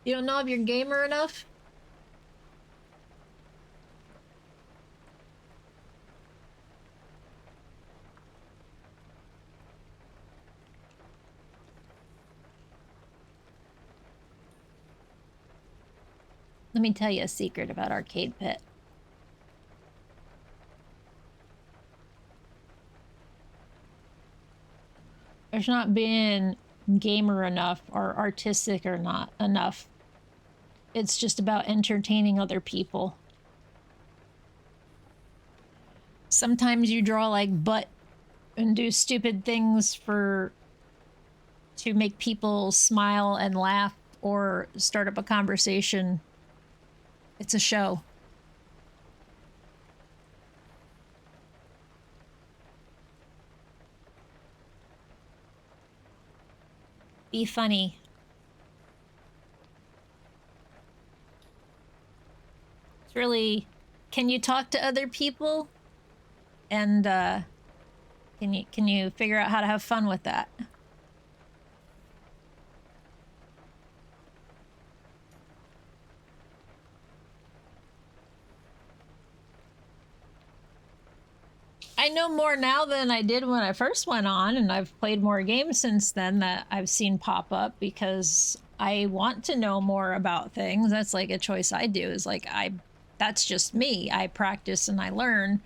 You don't know if you're gamer enough? Let me tell you a secret about Arcade Pit. There's not been gamer enough or artistic or not enough. It's just about entertaining other people. Sometimes you draw like butt and do stupid things to make people smile and laugh or start up a conversation. It's a show. Be funny. It's really, can you talk to other people? And can you figure out how to have fun with that? I know more now than I did when I first went on, and I've played more games since then that I've seen pop up because I want to know more about things. That's like a choice I do, is like that's just me. I practice and I learn,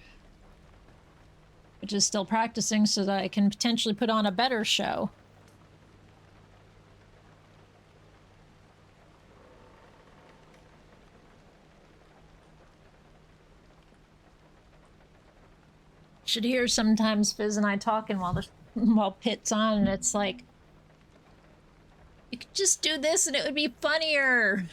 which is still practicing so that I can potentially put on a better show. Should hear sometimes Fizz and I talking while Pit's on, and it's like, you could just do this and it would be funnier.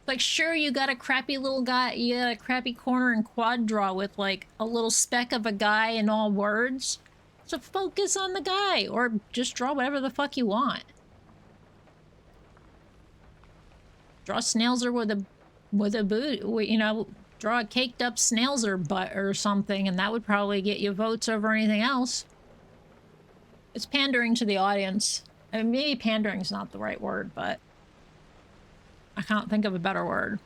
Like, sure, you got a crappy little guy, you got a crappy corner and quad draw with like a little speck of a guy in all words. So focus on the guy, or just draw whatever the fuck you want. Draw Snailser with a boot, you know. Draw a caked up Snailser butt or something, and that would probably get you votes over anything else. It's pandering to the audience. I mean, maybe pandering is not the right word, but I can't think of a better word.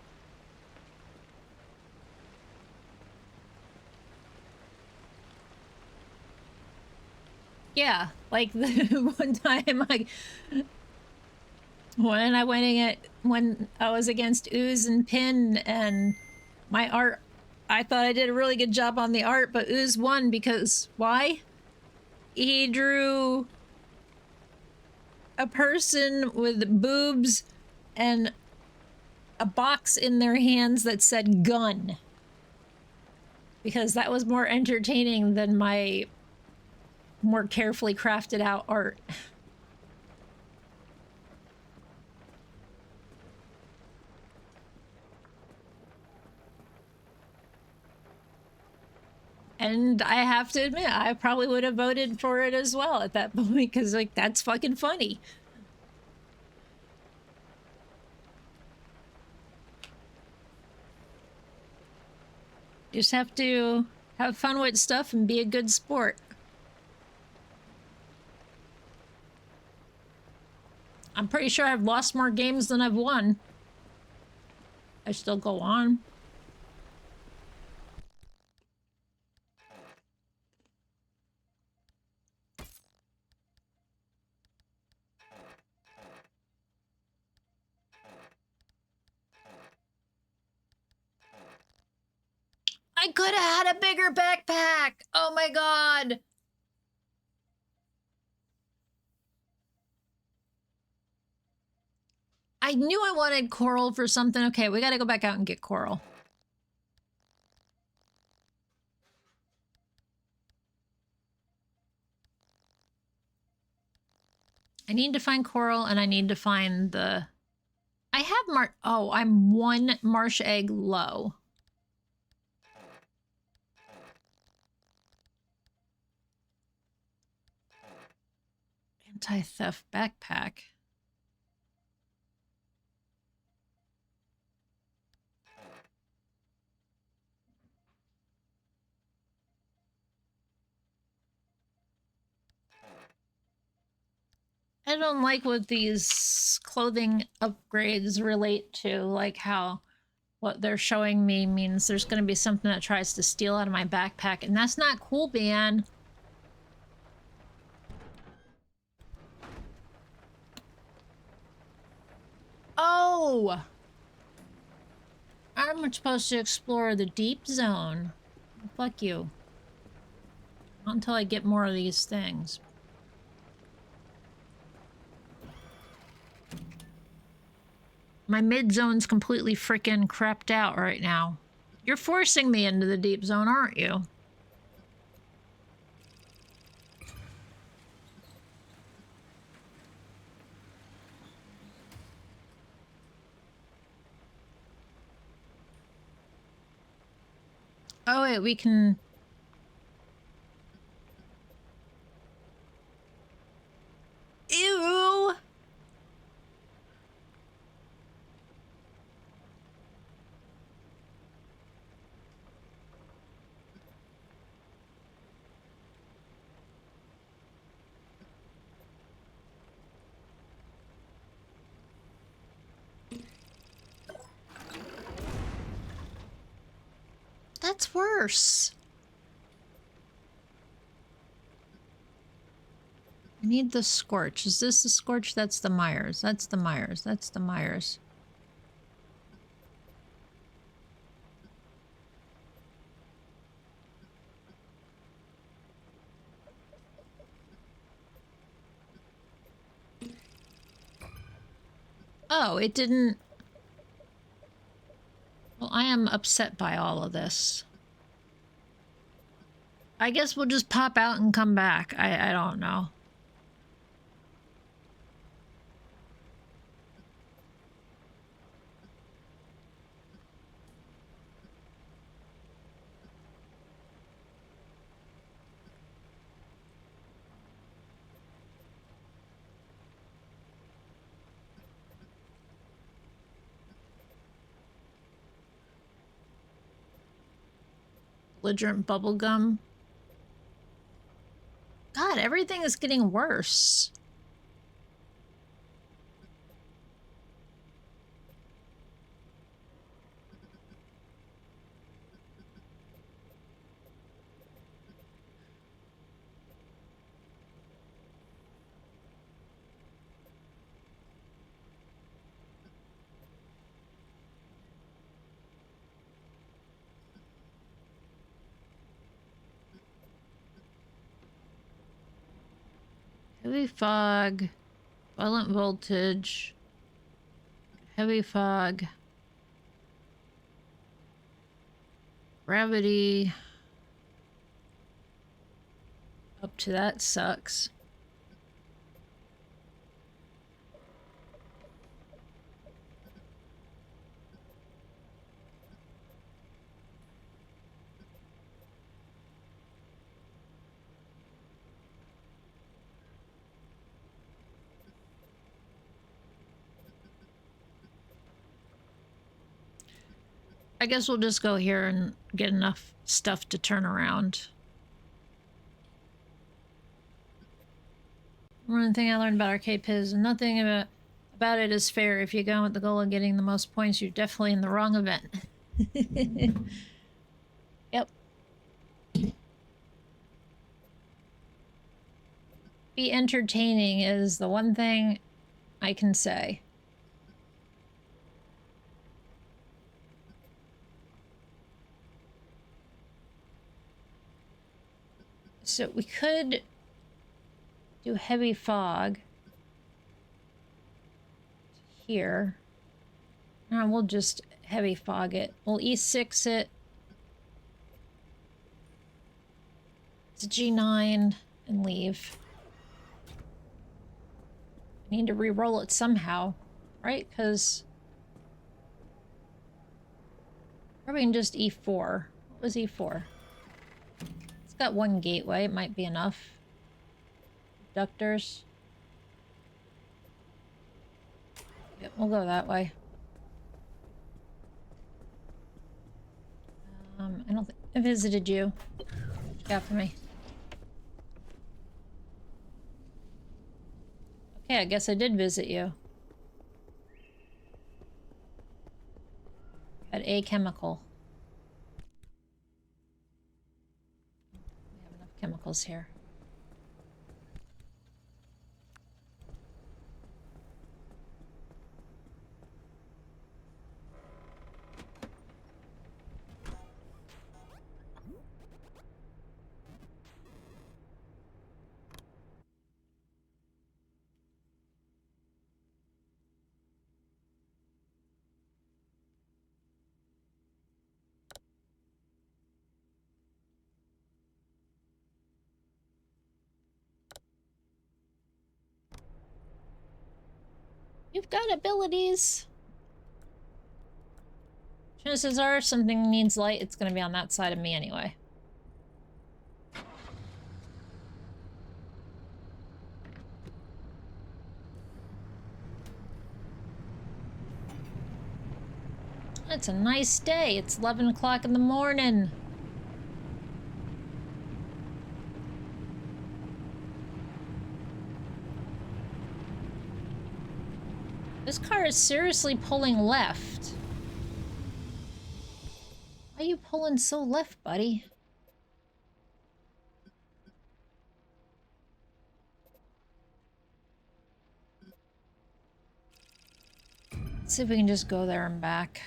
Yeah, like the one time, like when I was against Ooze and Pin, and my art, I thought I did a really good job on the art, but Ooze won because, why? He drew a person with boobs and a box in their hands that said gun. Because that was more entertaining than my more carefully crafted out art. And I have to admit, I probably would have voted for it as well at that point, because, like, that's fucking funny. You just have to have fun with stuff and be a good sport. I'm pretty sure I've lost more games than I've won. I still go on. I could have had a bigger backpack. Oh my god. I knew I wanted coral for something. Okay, we gotta go back out and get coral. I need to find coral and I need to find the... I have oh, I'm one marsh egg low. Anti-theft backpack. I don't like what these clothing upgrades relate to, like how what they're showing me means there's going to be something that tries to steal out of my backpack, and that's not cool, man. Oh! I'm supposed to explore the deep zone. Fuck you. Not until I get more of these things. My mid-zone's completely freaking crapped out right now. You're forcing me into the deep zone, aren't you? Oh wait, we can... Ew! That's worse. I need the Scorch. Is this the Scorch? That's the Myers. That's the Myers. That's the Myers. Oh, it didn't... Well, I am upset by all of this. I guess we'll just pop out and come back. I don't know. Belligerent bubblegum. God, everything is getting worse. Heavy fog, violent voltage, heavy fog, gravity. Up to that sucks. I guess we'll just go here and get enough stuff to turn around. One thing I learned about Arcade Piz, nothing about it is fair. If you go with the goal of getting the most points, you're definitely in the wrong event. Yep. Be entertaining is the one thing I can say. So we could do heavy fog here. No, we'll just heavy fog it. We'll E6 it. It's a G9 and leave. I need to re-roll it somehow, right? Because probably can just E4. What was E4? It's got one gateway. It might be enough. Abductors. Yep, we'll go that way. I don't think I visited you. What you got for me? Okay, I guess I did visit you. At a chemical. We have enough chemicals here. You've got abilities. Chances are something needs light, it's gonna be on that side of me anyway. It's a nice day. It's 11 o'clock in the morning. This car is seriously pulling left. Why are you pulling so left, buddy? Let's see if we can just go there and back.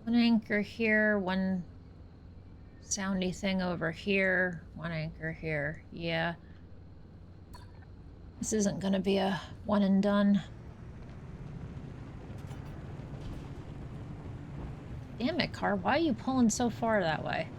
One anchor here, one soundy thing over here, one anchor here. Yeah. This isn't gonna be a one and done. Damn it, car. Why are you pulling so far that way?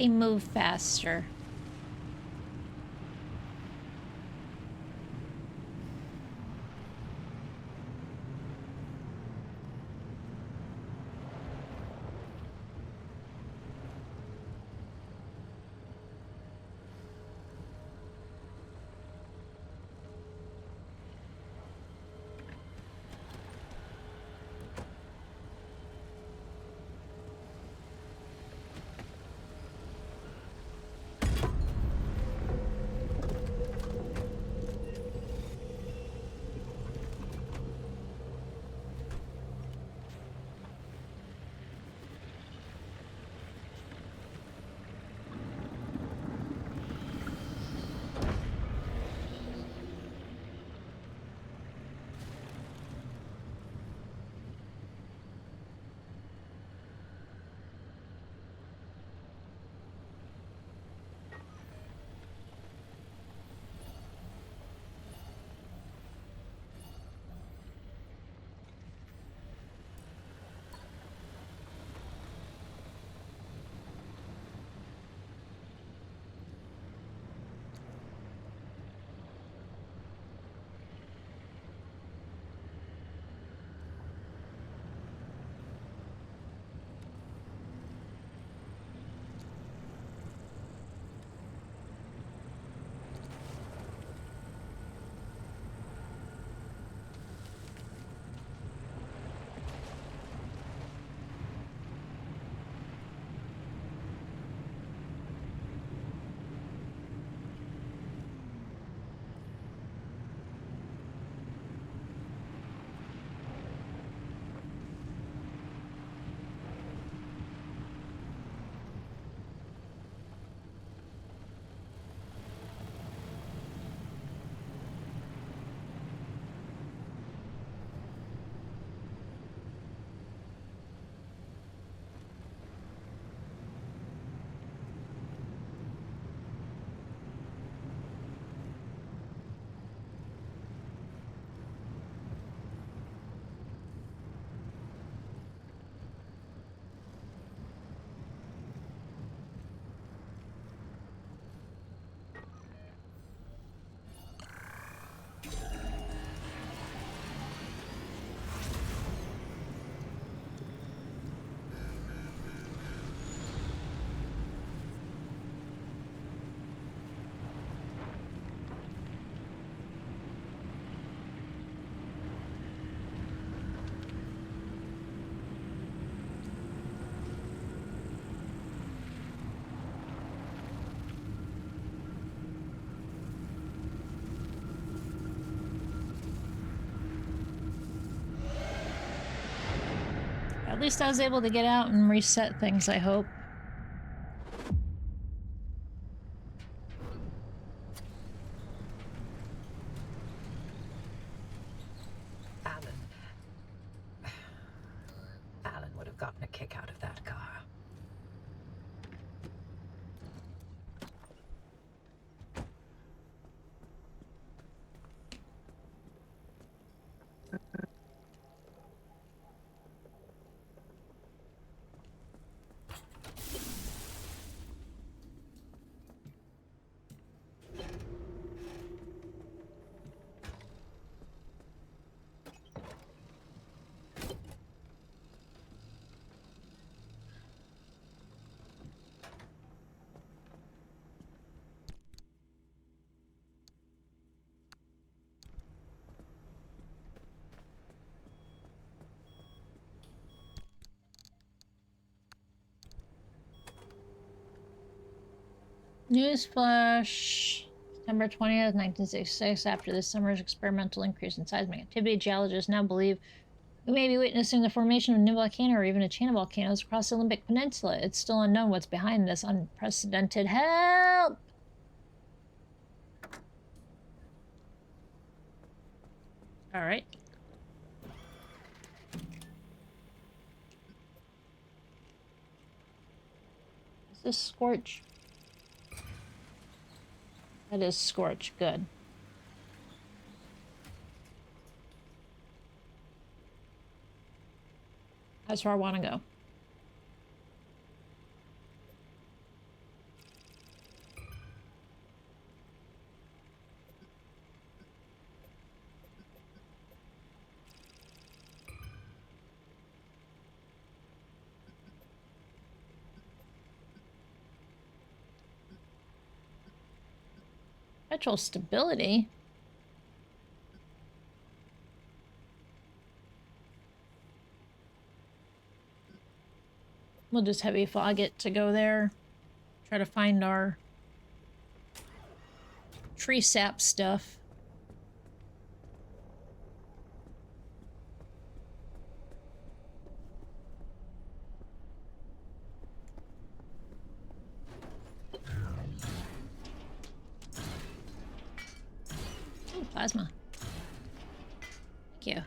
They move faster. At least I was able to get out and reset things, I hope. Alan would have gotten a kick out of that car. Newsflash. September 20th, 1966. After this summer's experimental increase in seismic activity, geologists now believe we may be witnessing the formation of a new volcano or even a chain of volcanoes across the Olympic Peninsula. It's still unknown what's behind this unprecedented help. All right. Is this Scorch? That is Scorch. Good. That's where I want to go. Perpetual stability? We'll just heavy fog it to go there. Try to find our tree sap stuff. Ooh, plasma. Thank you.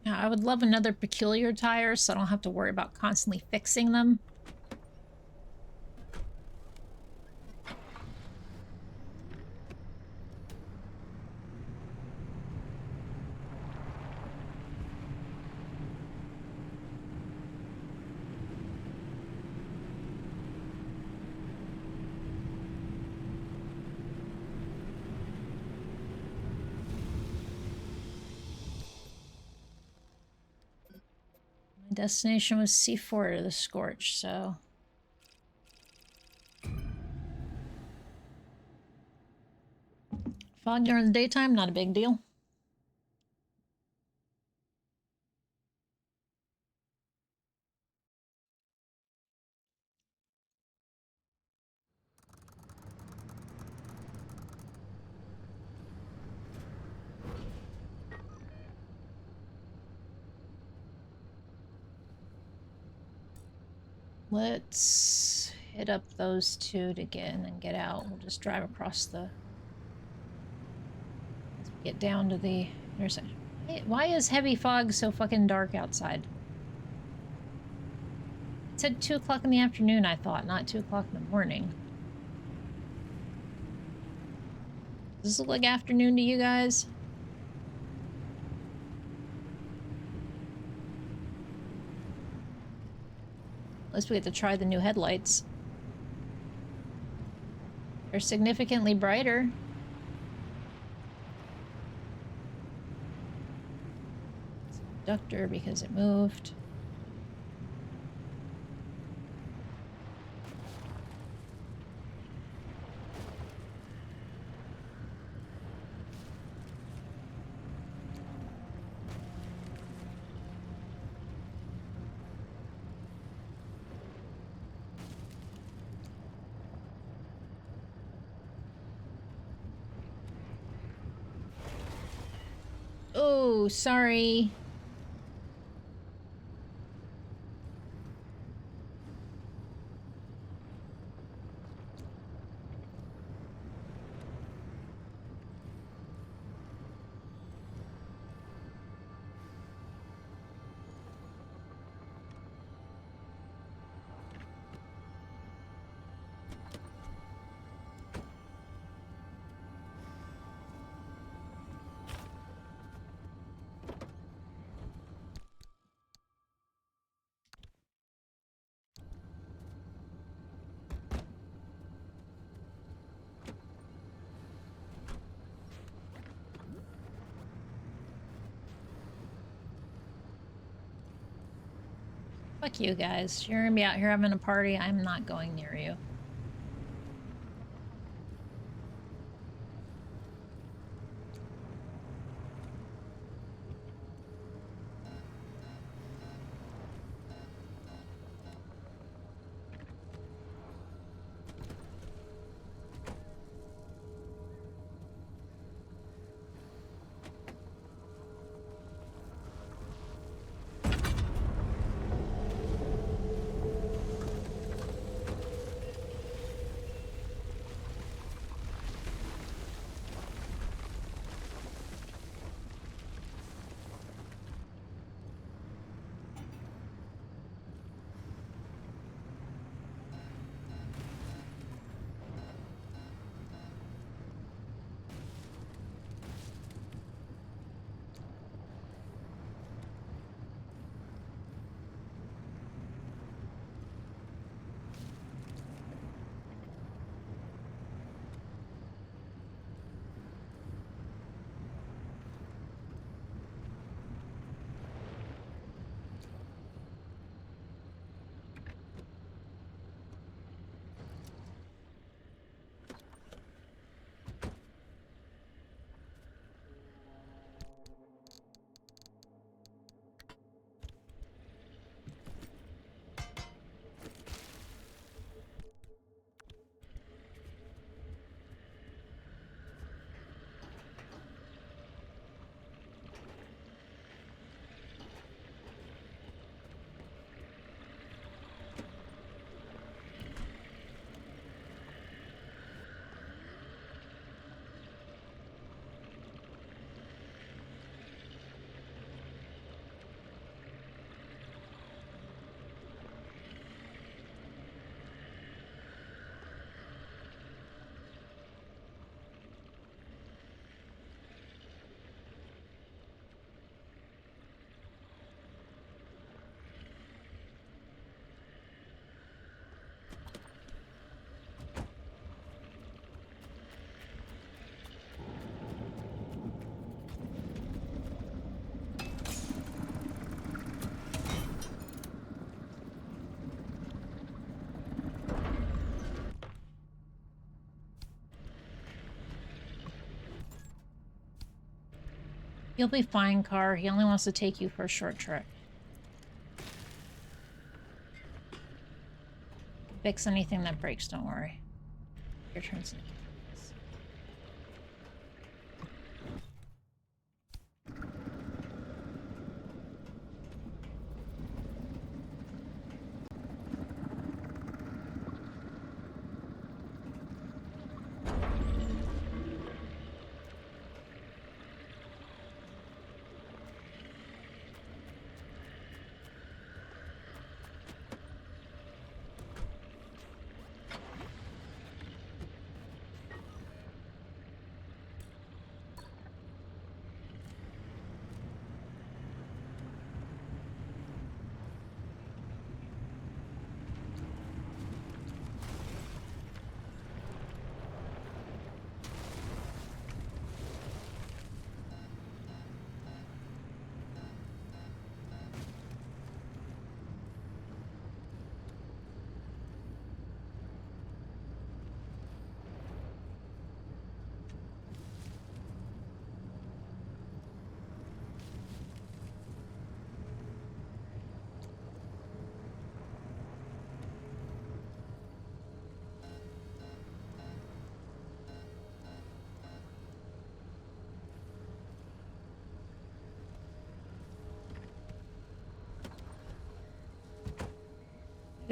Now, I would love another peculiar tire so I don't have to worry about constantly fixing them. Destination was C4 to the Scorch, so... Fog during the daytime, not a big deal. Let's hit up those two to get in and get out. We'll just drive across the... Let's get down to the intersection. Hey, why is heavy fog so fucking dark outside? It said 2 o'clock in the afternoon, I thought, not 2 o'clock in the morning. Does this look like afternoon to you guys? At least we get to try the new headlights. They're significantly brighter. It's a conductor because it moved. Oh, sorry. Fuck you guys. You're gonna be out here having a party. I'm not going near you. You'll be fine, Car. He only wants to take you for a short trip. Fix anything that breaks, don't worry. Your turn.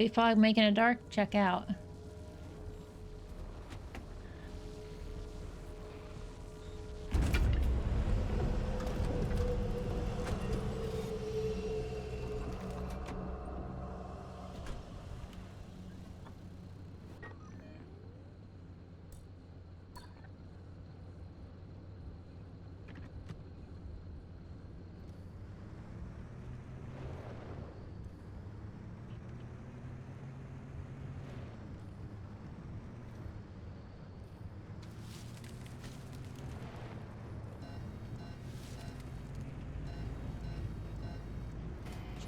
Fog making it dark? Check out.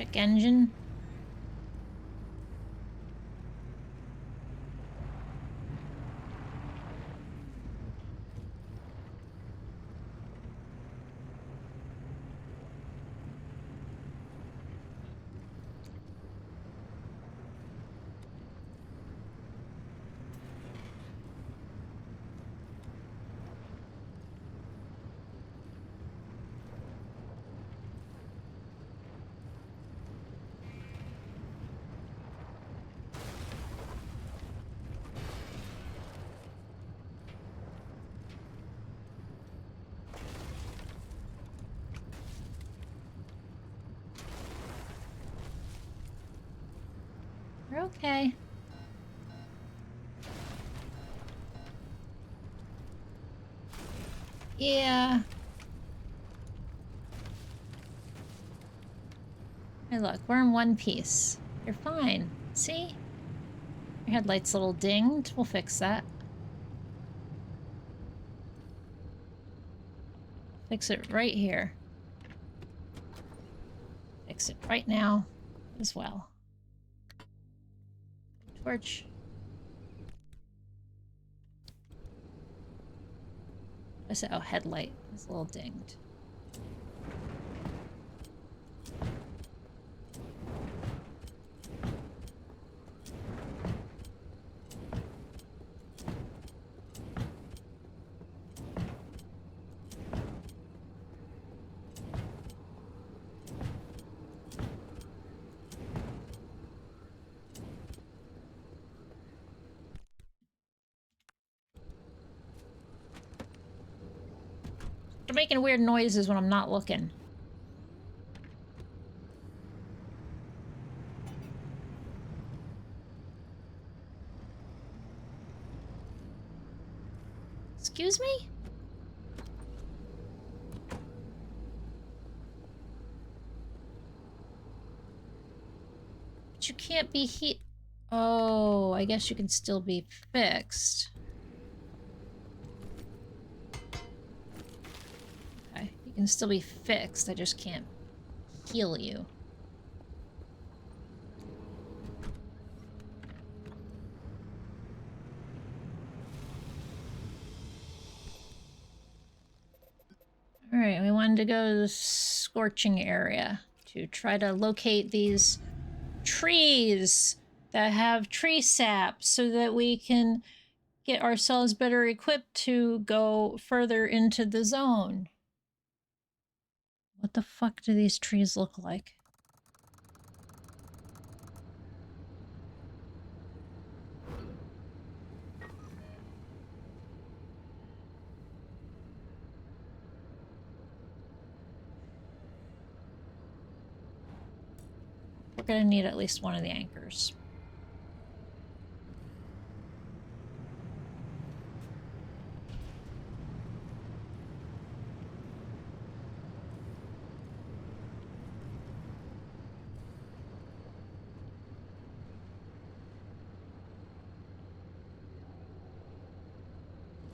Check engine. We're okay. Yeah. Hey, look, we're in one piece. You're fine. See? Your headlight's a little dinged. We'll fix that. Fix it right here. Fix it right now as well. Torch. I said, oh, headlight. It's a little dinged. They're making weird noises when I'm not looking. Excuse me? But you can't be Oh, I guess you can still be fixed. Okay, you can still be fixed. I just can't heal you. Alright, we wanted to go to the scorching area to try to locate these trees that have tree sap so that we can get ourselves better equipped to go further into the zone. What the fuck do these trees look like? We're gonna need at least one of the anchors.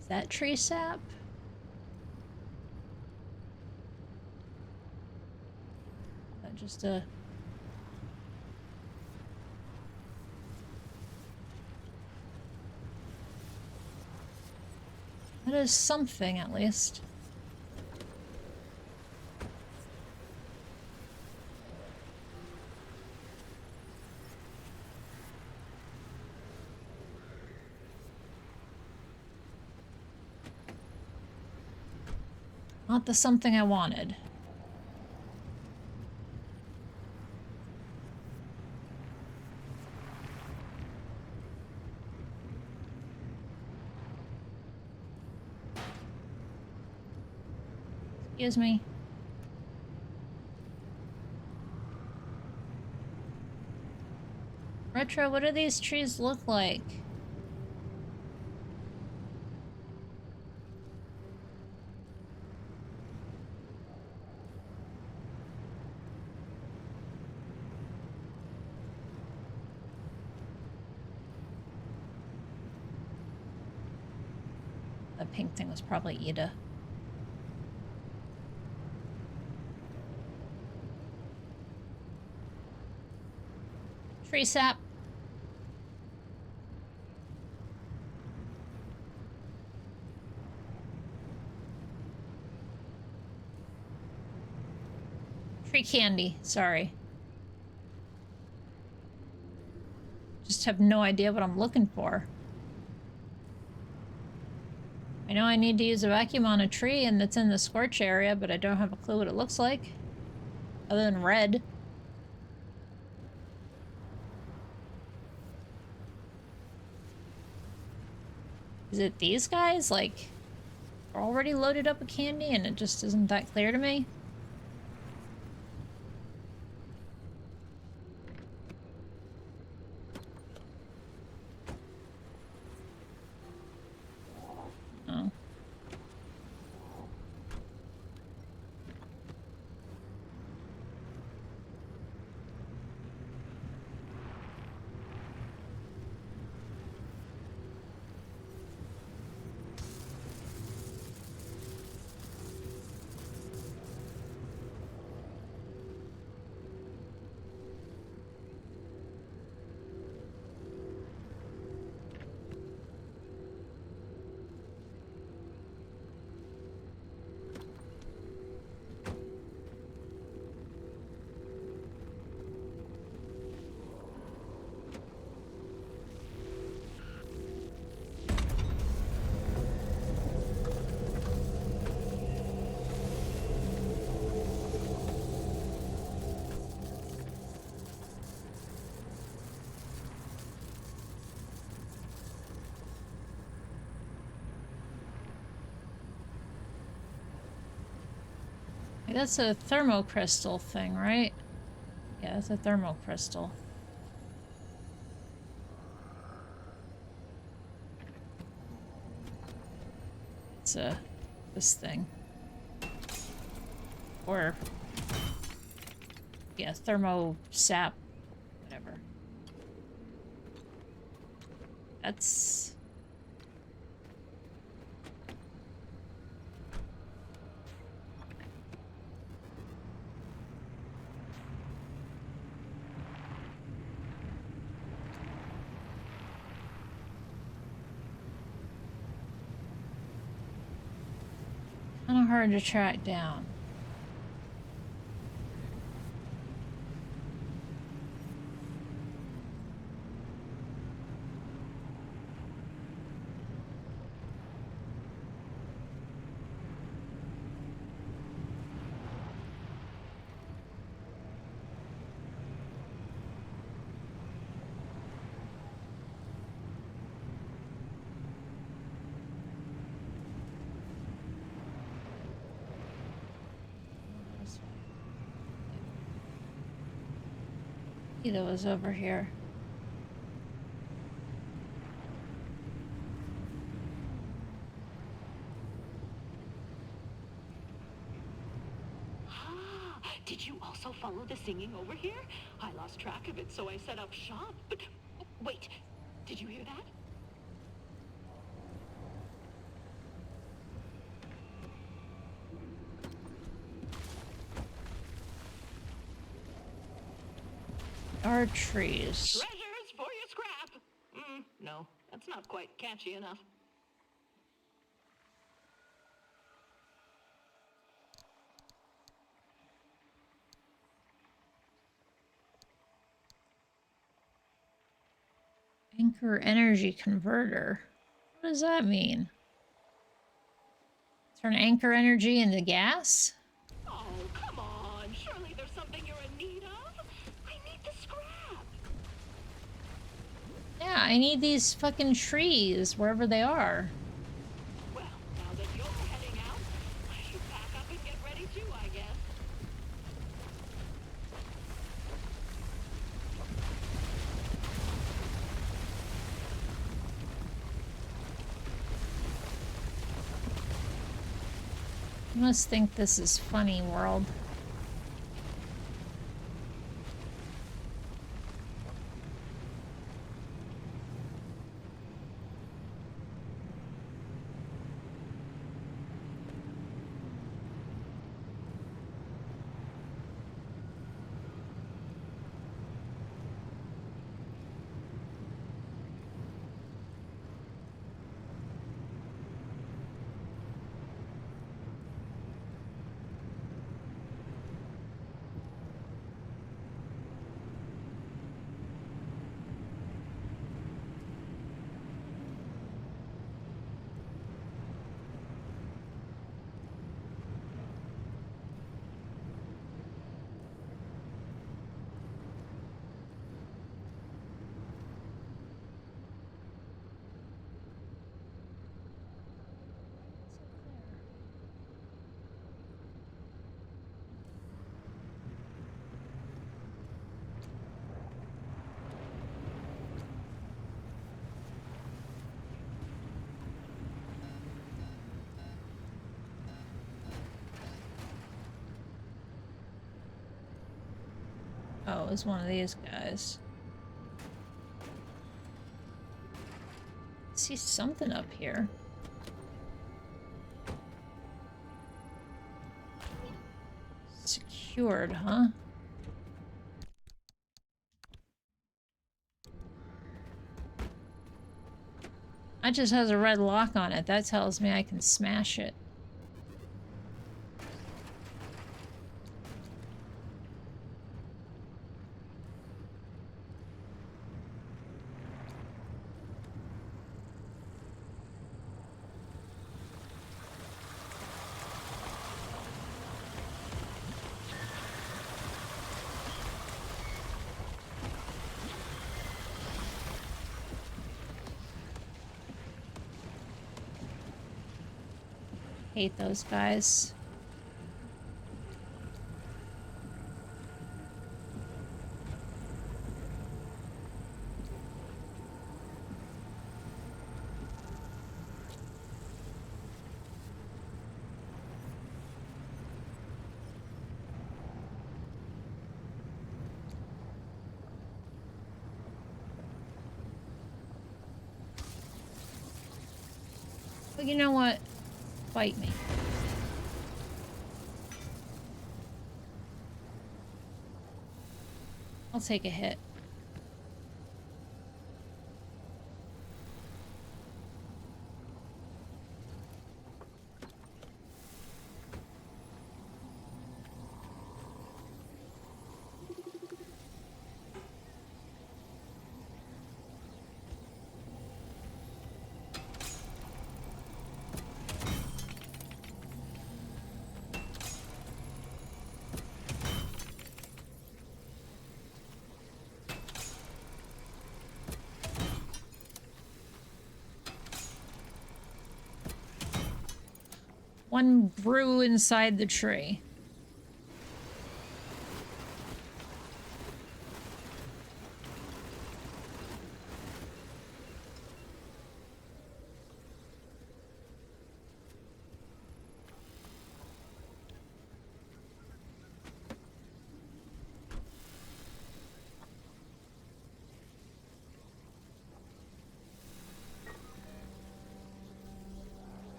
Is that tree sap? Is that just a... That is something, at least. Not the something I wanted. Excuse me. Retro, what do these trees look like? That pink thing was probably Ida. Tree sap. Tree candy, sorry. Just have no idea what I'm looking for. I know I need to use a vacuum on a tree and it's in the scorch area, but I don't have a clue what it looks like. Other than red. Is it these guys? Like, are already loaded up with candy and it just isn't that clear to me? Oh. That's a thermocrystal thing, right? Yeah, that's a thermocrystal. It's this thing. Or, yeah, thermo sap, whatever. That's... I Kind of hard to track down. That was over here. Did you also follow the singing over here? I lost track of it, so I set up shop, but... Wait, did you hear that? Our trees. Treasures for your scrap! No, that's not quite catchy enough. Anchor energy converter. What does that mean? Turn anchor energy into gas? Oh, come on. Surely there's something you're in need of. I need the scrap. Yeah, I need these fucking trees, wherever they are. Well, now that you're heading out, I should pack up and get ready too, I guess. You must think this is funny, world. Oh, it was one of these guys. I see something up here. Secured, huh? That just has a red lock on it. That tells me I can smash it. Hate those guys. But you know what? Fight me. I'll take a hit. One grew inside the tree.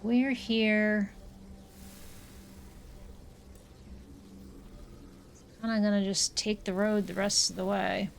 We're here. I'm gonna just take the road the rest of the way.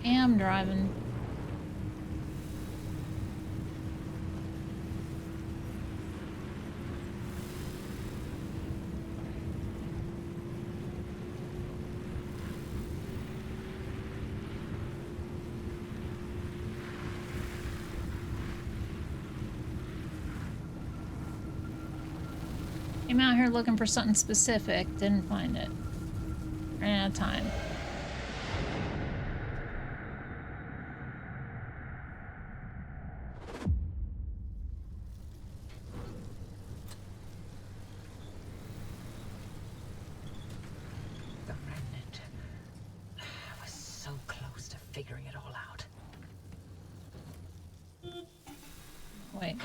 Am driving. Came out here looking for something specific, didn't find it. Ran out of time. The remnant. I was so close to figuring it all out. Wait.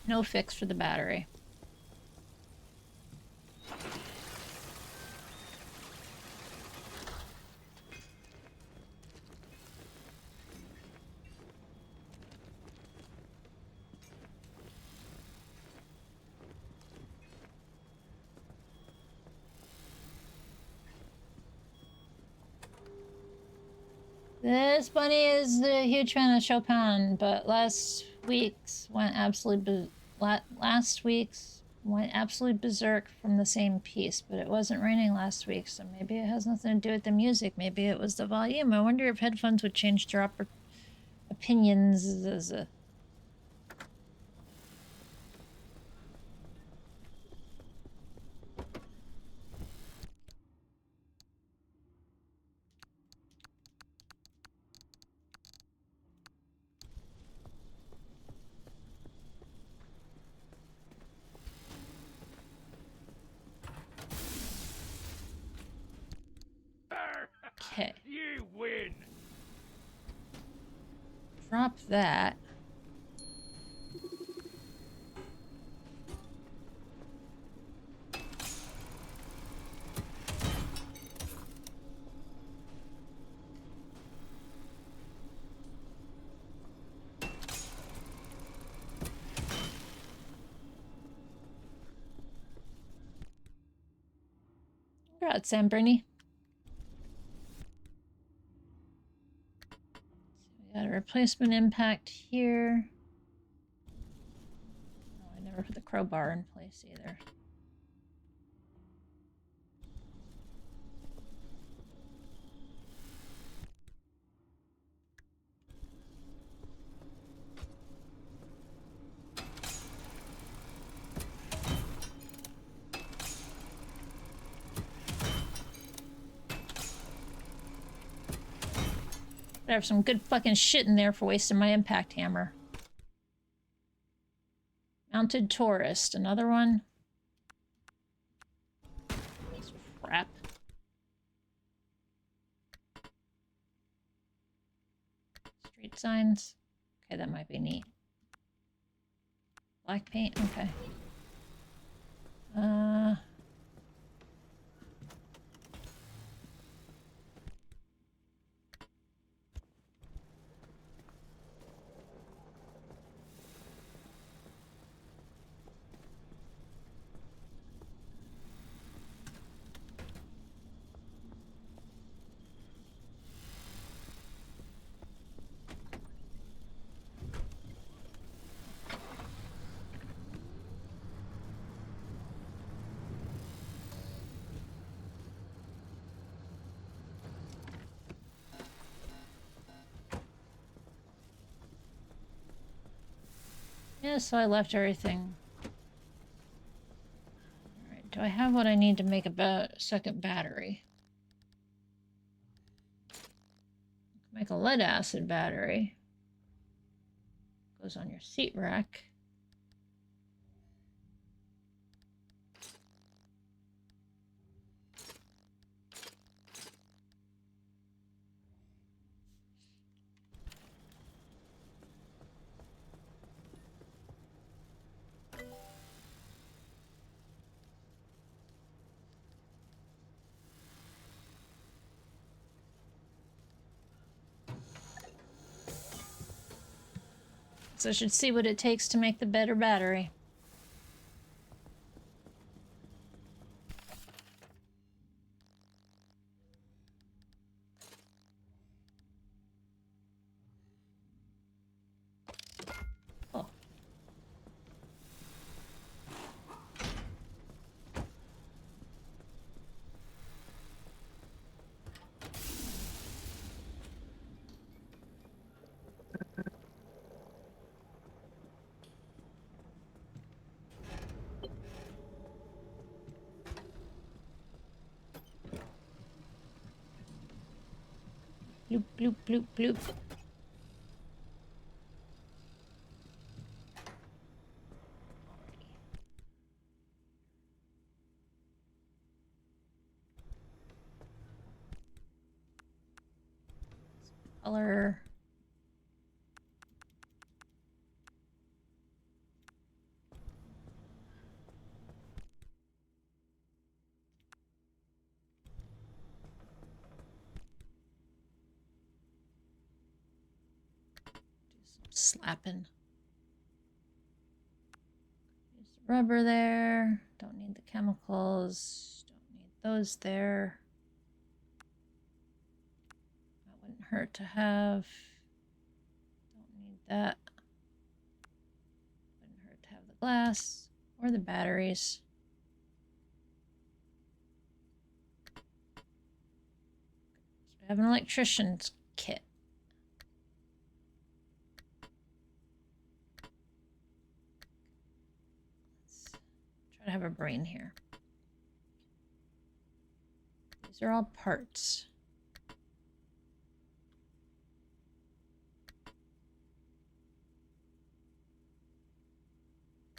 No fix for the battery. Yes, Bunny is a huge fan of Chopin, but last week's went absolutely berserk from the same piece. But it wasn't raining last week, so maybe it has nothing to do with the music. Maybe it was the volume. I wonder if headphones would change their opinions. Okay. You win. Drop that. Congrats, Sam Brittany. We got a replacement impact here. Oh, I never put the crowbar in place either. I have some good fucking shit in there for wasting my impact hammer. Mounted tourist, another one. Crap. Street signs. Okay, that might be neat. Black paint, okay. Yeah, so I left everything. Alright, do I have what I need to make a second battery? Make a lead acid battery. Goes on your seat rack. So I should see what it takes to make the better battery. Oh. Bloop, bloop, bloop, bloop. Color. Slapping. Use the rubber there. Don't need the chemicals. Don't need those there. That wouldn't hurt to have. Don't need that. Wouldn't hurt to have the glass or the batteries. So we have an electrician's kit. Let's try to have a brain here. These are all parts.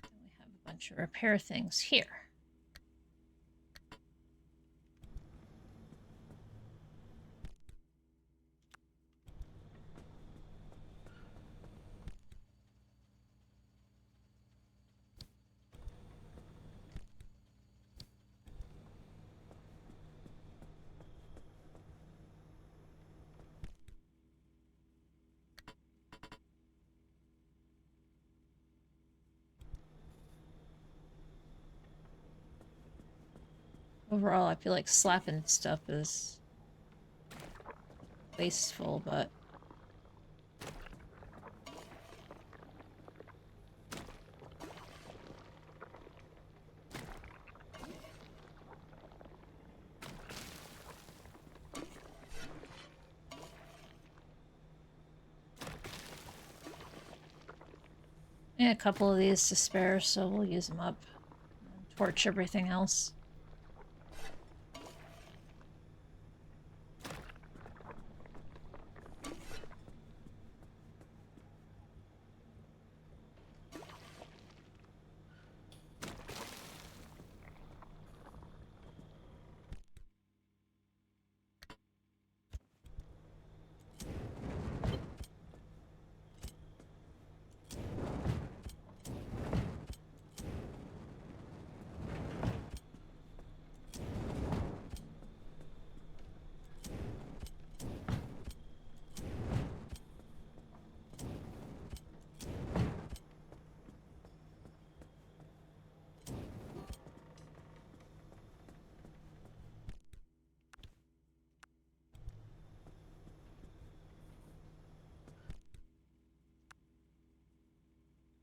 Then we have a bunch of repair things here. Overall, I feel like slapping stuff is wasteful, but... yeah, a couple of these to spare, so we'll use them up. Torch everything else.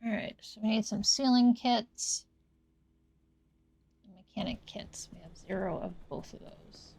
Alright, so we need some sealing kits and mechanic kits. We have 0 of both of those.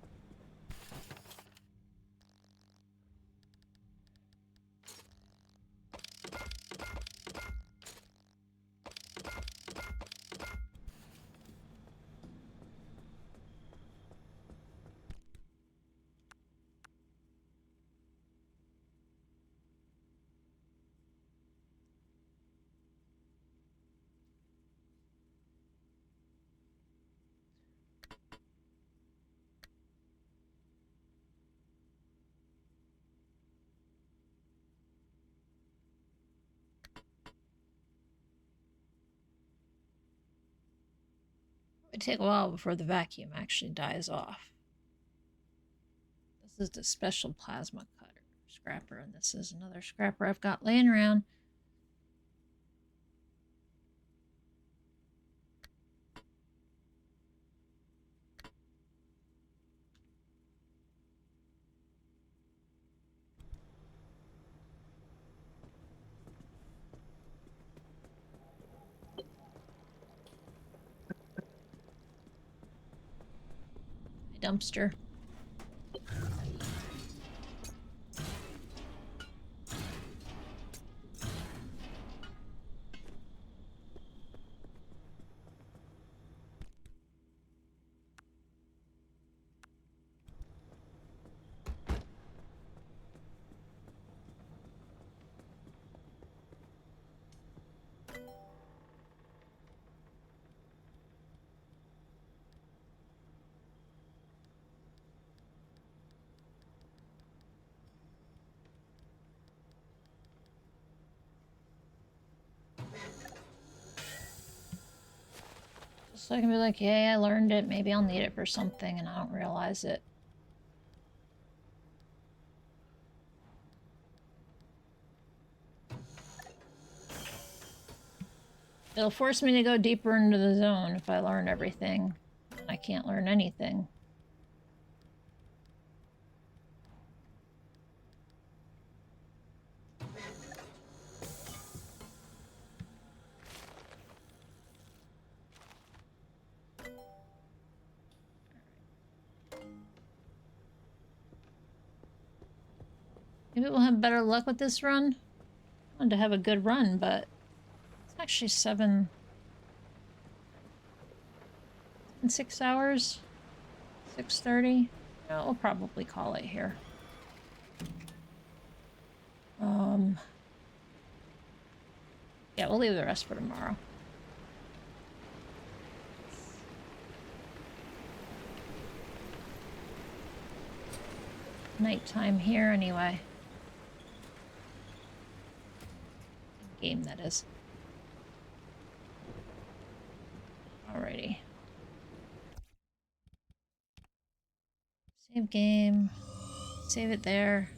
It would take a while before the vacuum actually dies off. This is the special plasma cutter scrapper, and this is another scrapper I've got laying around. Dumpster. So I can be like, yay, I learned it. Maybe I'll need it for something and I don't realize it. It'll force me to go deeper into the zone if I learn everything. I can't learn anything. Maybe we'll have better luck with this run. I wanted to have a good run, but it's actually 7 in 6 hours. 6:30. Yeah, we'll probably call it here. Yeah, we'll leave the rest for tomorrow. Nighttime here anyway. Game, that is. Alrighty. Save game. Save it there.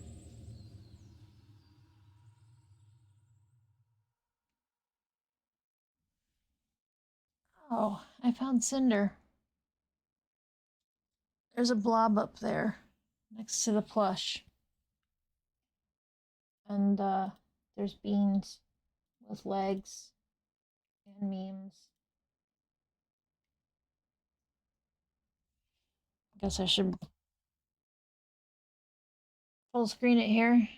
Oh, I found Cinder. There's a blob up there next to the plush. And there's beans with legs and memes. Guess I should full screen it here.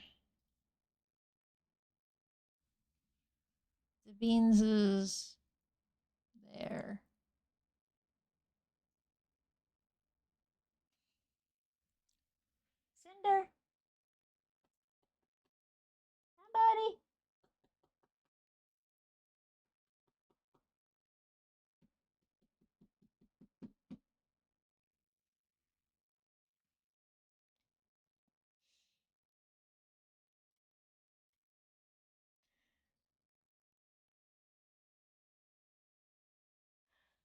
The beans is there. Cinder. Hi, buddy.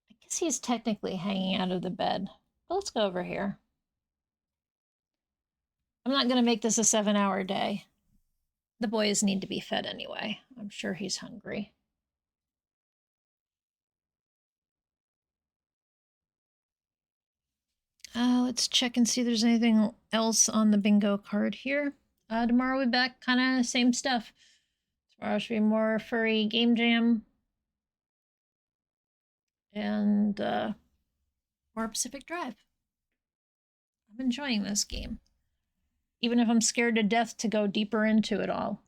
I guess he's technically hanging out of the bed. But let's go over here. I'm not going to make this a 7-hour day. The boys need to be fed anyway. I'm sure he's hungry. Let's check and see if there's anything else on the bingo card here. Tomorrow we'll be back, kind of same stuff. Tomorrow should be more Furry Game Jam. And more Pacific Drive. I'm enjoying this game. Even if I'm scared to death to go deeper into it all.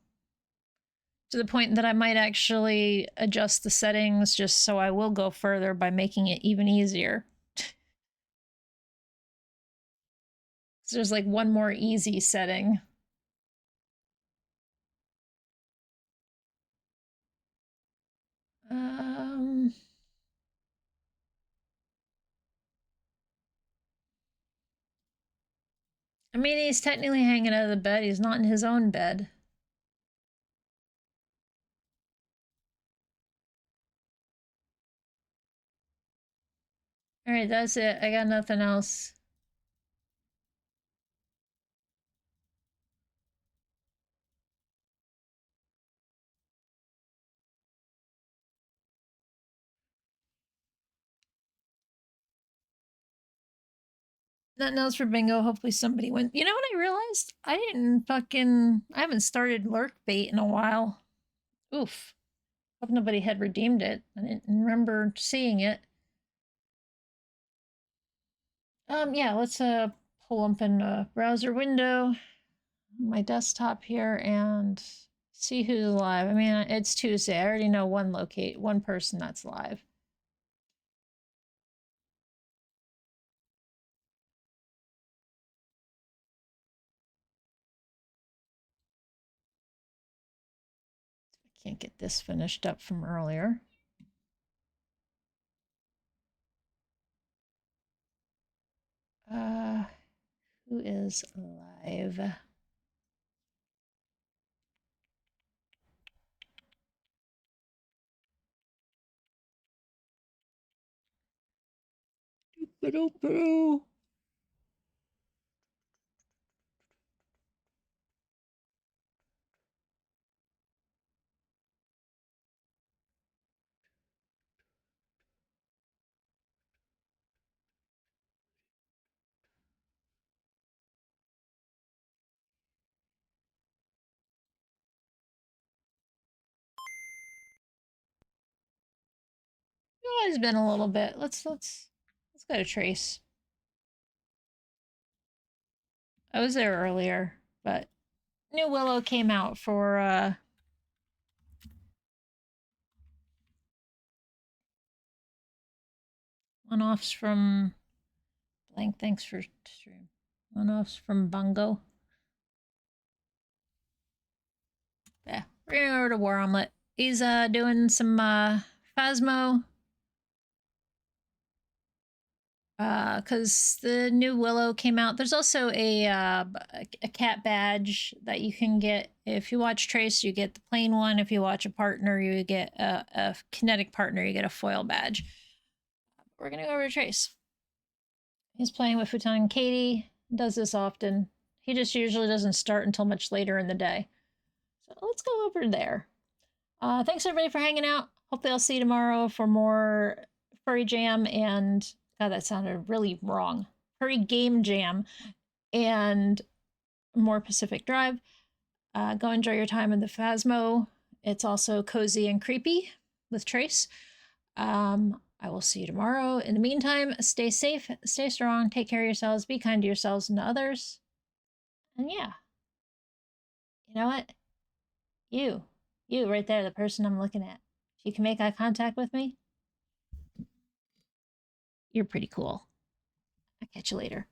To the point that I might actually adjust the settings just so I will go further by making it even easier. So there's like one more easy setting. I mean, he's technically hanging out of the bed. He's not in his own bed. Alright, that's it. I got nothing else. Nothing else for bingo. Hopefully somebody went. You know what I realized? I haven't started lurk bait in a while. Oof. Hope nobody had redeemed it. I didn't remember seeing it. Yeah, let's pull open a browser window, my desktop here, and see who's live. I mean, it's Tuesday. I already know one person that's live. I can't get this finished up from earlier. Who is live? You know, it's been a little bit. Let's go to Trace. I was there earlier, but New Willow came out for one-offs from blank. Thanks for stream. One-offs from Bungo. Yeah, we're gonna go over to War Omelet. He's doing some Phasmo. Because the new Willow came out. There's also a cat badge that you can get. If you watch Trace, you get the plain one. If you watch a partner, you get a kinetic partner, you get a foil badge. We're going to go over to Trace. He's playing with Futon and Katie. Does this often. He just usually doesn't start until much later in the day. So let's go over there. Thanks everybody for hanging out. Hopefully I'll see you tomorrow for more Furry Jam and... God, that sounded really wrong. Furry Game Jam and more Pacific Drive. Go enjoy your time in the Phasmo. It's also cozy and creepy with Trace. I will see you tomorrow. In the meantime, stay safe, stay strong, take care of yourselves, be kind to yourselves and to others. And yeah. You know what? You right there, the person I'm looking at. If you can make eye contact with me, you're pretty cool. I'll catch you later.